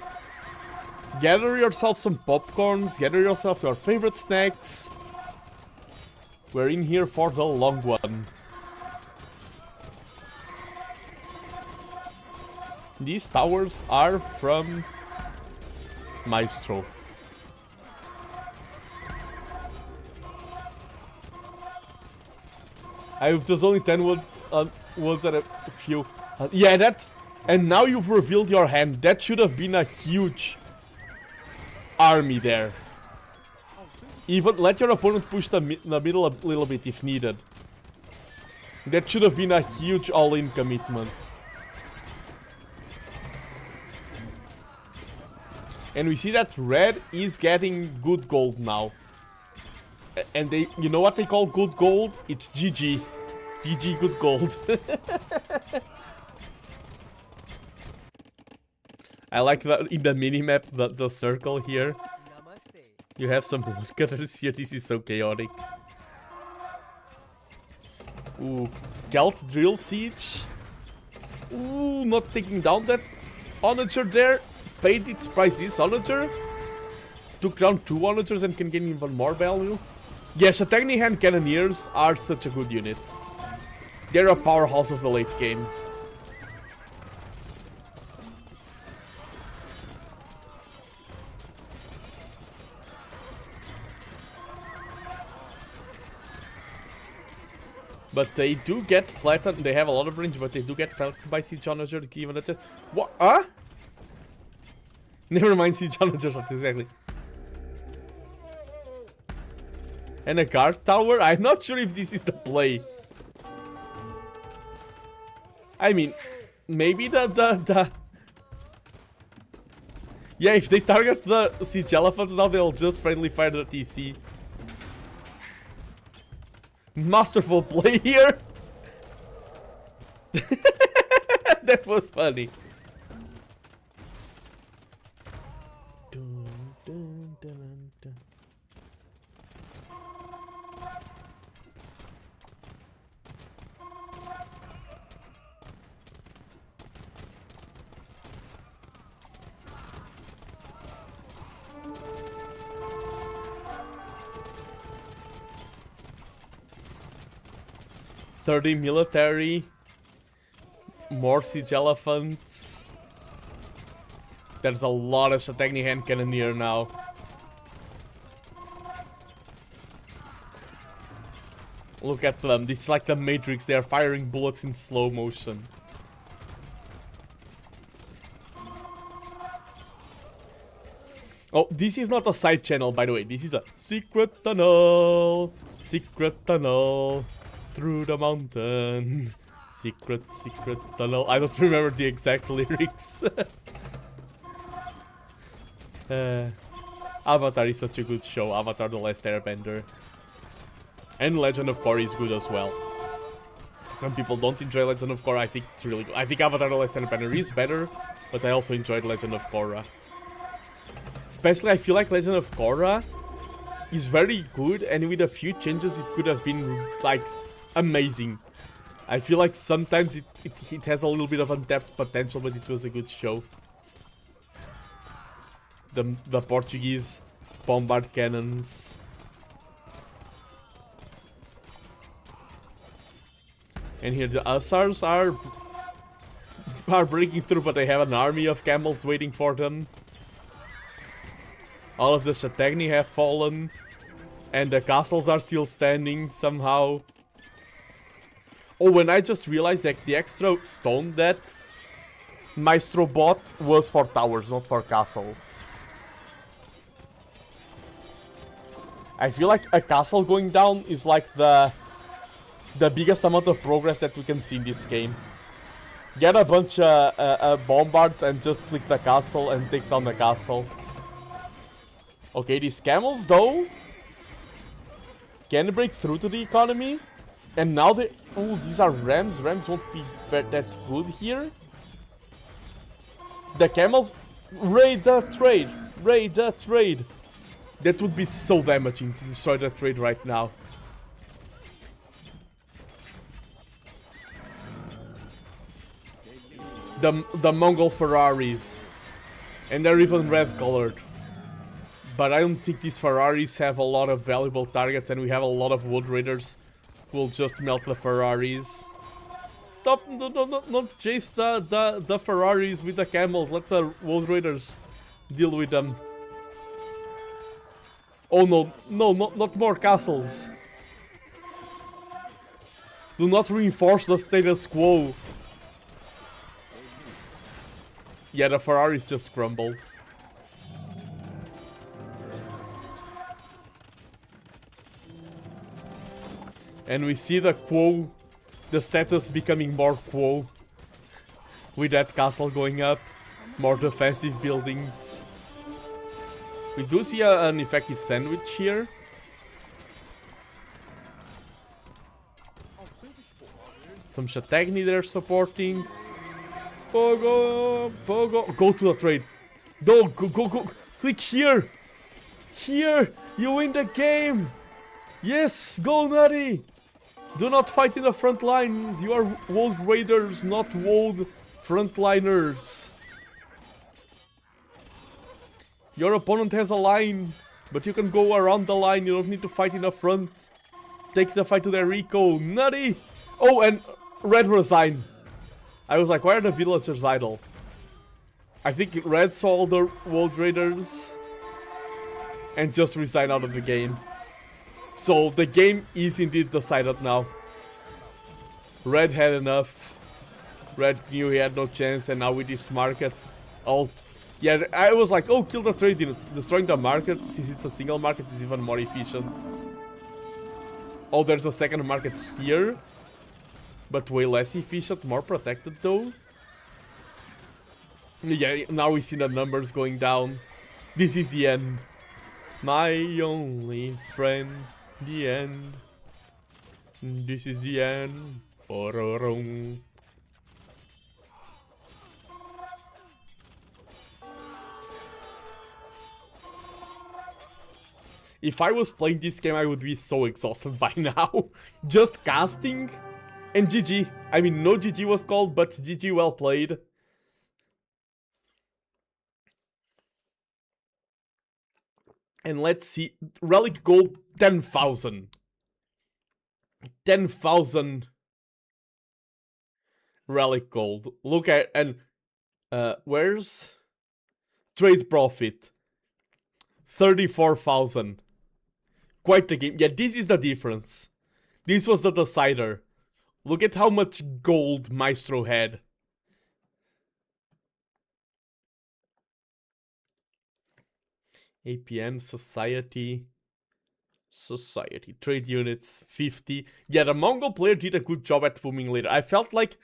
Gather yourself some popcorns, gather yourself your favorite snacks. We're in here for the long one. These towers are from Maestro. There's only 10 words and a few. Yeah, that. And now you've revealed your hand. That should have been a huge army there. Even let your opponent push the middle a little bit if needed. That should have been a huge all-in commitment. And we see that red is getting good gold now. And they, you know what they call good gold? It's GG. GG good gold. I like that in the minimap, the circle here. You have some woodcutters here. This is so chaotic. Ooh, Celt Drill Siege. Ooh, not taking down that onager there. Paid its price this onager. Took down 2 onagers and can gain even more value. Yes, Shatagni Hand Cannoneers are such a good unit. They're a powerhouse of the late game. But they do get flattened. They have a lot of range, but they do get flattened by Siege Onager given that. What? Huh? Never mind Siege Onagers, exactly. And a guard tower? I'm not sure if this is the play. I mean, maybe the... Yeah, if they target the Siege Elephants now, they'll just friendly fire the TC. Masterful play here. That was funny. $30 military, more Siege Elephants. There's a lot of Shatagni Hand Cannoneer now. Look at them, this is like the Matrix, they are firing bullets in slow motion. Oh, this is not a side channel, by the way, this is a secret tunnel through the mountain. Secret tunnel. I don't remember the exact lyrics. Avatar is such a good show. Avatar The Last Airbender. And Legend of Korra is good as well. Some people don't enjoy Legend of Korra. I think it's really good. I think Avatar The Last Airbender is better, but I also enjoyed Legend of Korra. Especially I feel like Legend of Korra is very good, and with a few changes it could have been like amazing. I feel like sometimes it has a little bit of untapped potential, but it was a good show. The Portuguese bombard cannons. And here the Hussars are breaking through, but they have an army of camels waiting for them. All of the Shatagni have fallen, and the castles are still standing somehow. Oh, and I just realized that the extra stone that Maestro bought was for towers, not for castles. I feel like a castle going down is like the biggest amount of progress that we can see in this game. Get a bunch of bombards and just click the castle and take down the castle. Okay, these camels though can break through to the economy. And now they... Oh, these are rams. Rams won't be that good here. The camels Raid that trade! Raid that trade! That would be so damaging to destroy that trade right now. The Mongol Ferraris. And they're even red colored. But I don't think these Ferraris have a lot of valuable targets, and we have a lot of wood raiders who will just melt the Ferraris. Stop! Don't chase the Ferraris with the camels. Let the wood raiders deal with them. Oh no, not more castles. Do not reinforce the status quo. Yeah, the Ferraris just crumbled. And we see the quo, the status becoming more quo. With that castle going up, more defensive buildings. We do see an effective sandwich here. Some Shatagni there supporting. Pogo, Pogo. Go to the trade. No, go. Click here. Here. You win the game. Yes, go Nutty. Do not fight in the front lines. You are Wold Raiders, not Wold Frontliners. Your opponent has a line, but you can go around the line. You don't need to fight in the front. Take the fight to their eco. Nutty. Oh, and Red resign. I was like, why are the villagers idle? I think Red saw all the World Raiders and just resigned out of the game. So the game is indeed decided now. Red had enough. Red knew he had no chance, and now with this market alt. Yeah, I was like, oh, kill the trade units. Destroying the market, since it's a single market, is even more efficient. Oh, there's a second market here. But way less efficient, more protected though. Yeah, now we see the numbers going down. This is the end. My only friend, the end. This is the end. If I was playing this game, I would be so exhausted by now. Just casting and GG. I mean, no GG was called, but GG, well played. And let's see. Relic gold 10,000. 10,000 relic gold. Look at, and where's trade profit? 34,000. Quite the game. Yeah, this is the difference. This was the decider. Look at how much gold Maestro had. APM, Society, Trade Units, 50. Yeah, the Mongol player did a good job at booming later. I felt like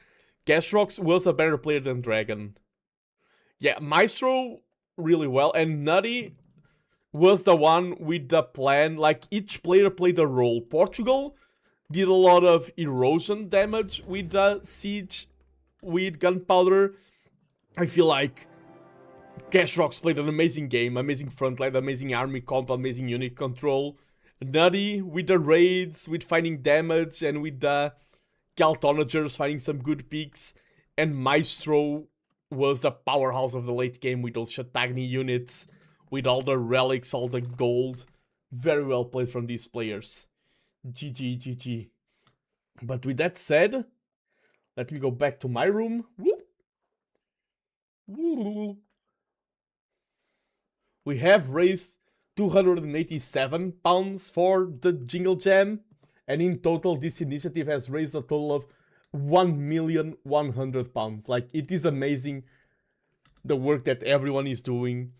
Gashrocks was a better player than Dragon. Yeah, Maestro really well, and Nutty was the one with the plan. Like, each player played a role. Portugal did a lot of erosion damage with the siege, with gunpowder. I feel like Gashrocks played an amazing game, amazing frontline, amazing army comp, amazing unit control. Nutty with the raids, with finding damage, and with the Galtonagers finding some good picks. And Maestro was the powerhouse of the late game with those Shatagni units, with all the relics, all the gold. Very well played from these players. GG. But with that said, let me go back to my room. Whoop. We have raised £287 for the Jingle Jam, and in total this initiative has raised a total of £1,100,000. Like, it is amazing the work that everyone is doing,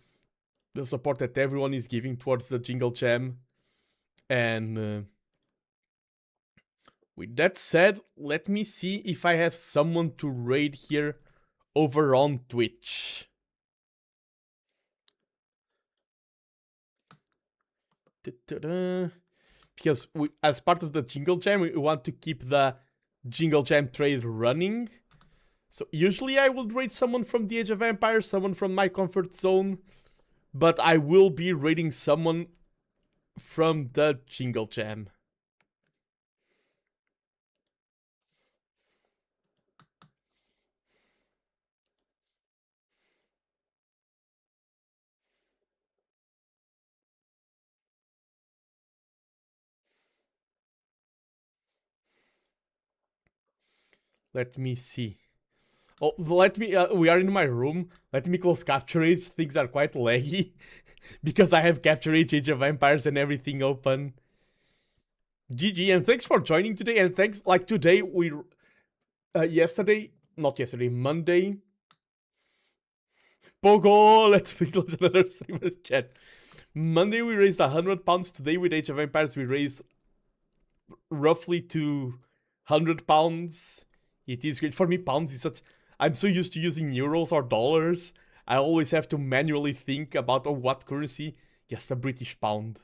the support that everyone is giving towards the Jingle Jam. And with that said, let me see if I have someone to raid here over on Twitch. Because as part of the Jingle Jam, we want to keep the Jingle Jam trade running. So usually I would raid someone from the Age of Empires, someone from my comfort zone, but I will be raiding someone from the Jingle Jam. Let me see. Oh, let me, we are in my room. Let me close Capture Age. Things are quite laggy. Because I have Capture Age, Age of Empires and everything open. GG, and thanks for joining today. And thanks, like today, we, Monday. Pogo, let's close another streamer's chat. Monday we raised £100. Today with Age of Empires we raised roughly £200. It is great. For me, pounds is such... I'm so used to using euros or dollars. I always have to manually think about what currency. Yes, the British pound.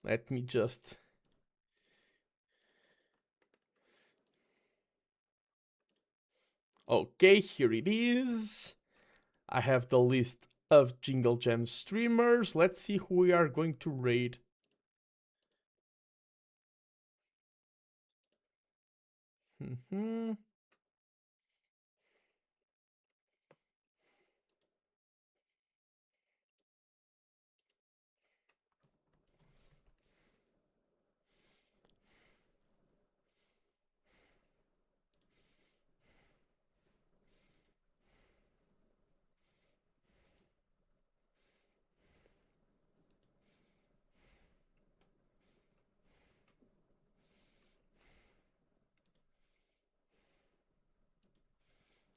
Let me just... Okay, here it is. I have the list of Jingle Jam streamers. Let's see who we are going to raid.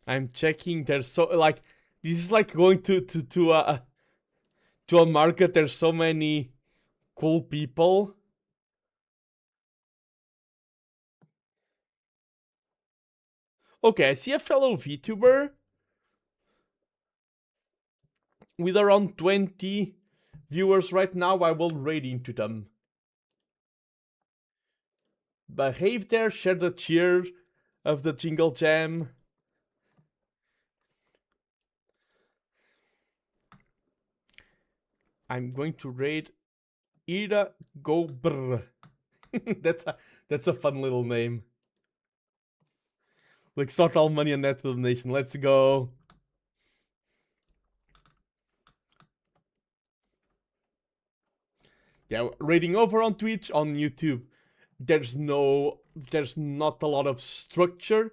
I'm checking. There's so like this is like going to a market. There's so many cool people. Okay, I see a fellow VTuber with around 20 viewers right now. I will raid into them. Behave there, share the cheer of the Jingle Jam. I'm going to raid Ira Go Brr. that's a fun little name. Like sort all money on that donation. Let's go. Yeah, raiding over on Twitch, on YouTube. There's not a lot of structure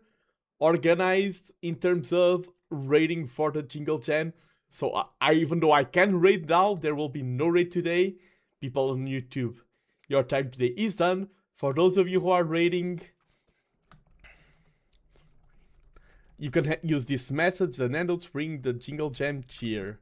organized in terms of raiding for the Jingle Jam. So even though I can raid now, there will be no raid today. People on YouTube, your time today is done. For those of you who are raiding, you can use this message, TheNando bring the Jingle Jam cheer.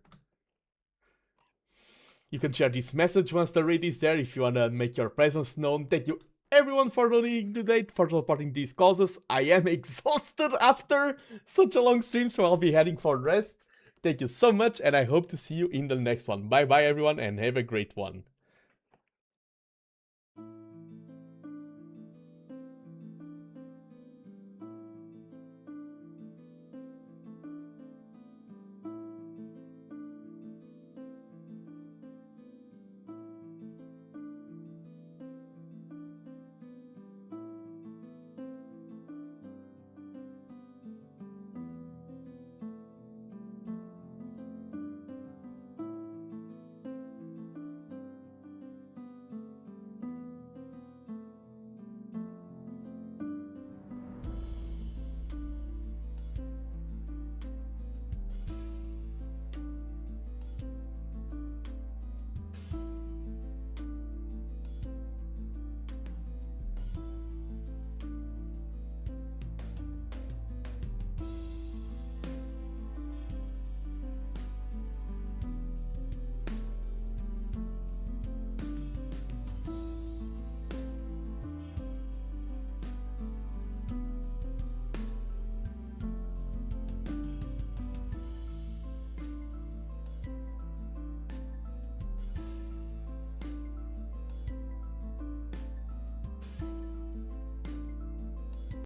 You can share this message once the raid is there if you want to make your presence known. Thank you everyone for donating today, for supporting these causes. I am exhausted after such a long stream, so I'll be heading for rest. Thank you so much, and I hope to see you in the next one. Bye bye everyone, and have a great one.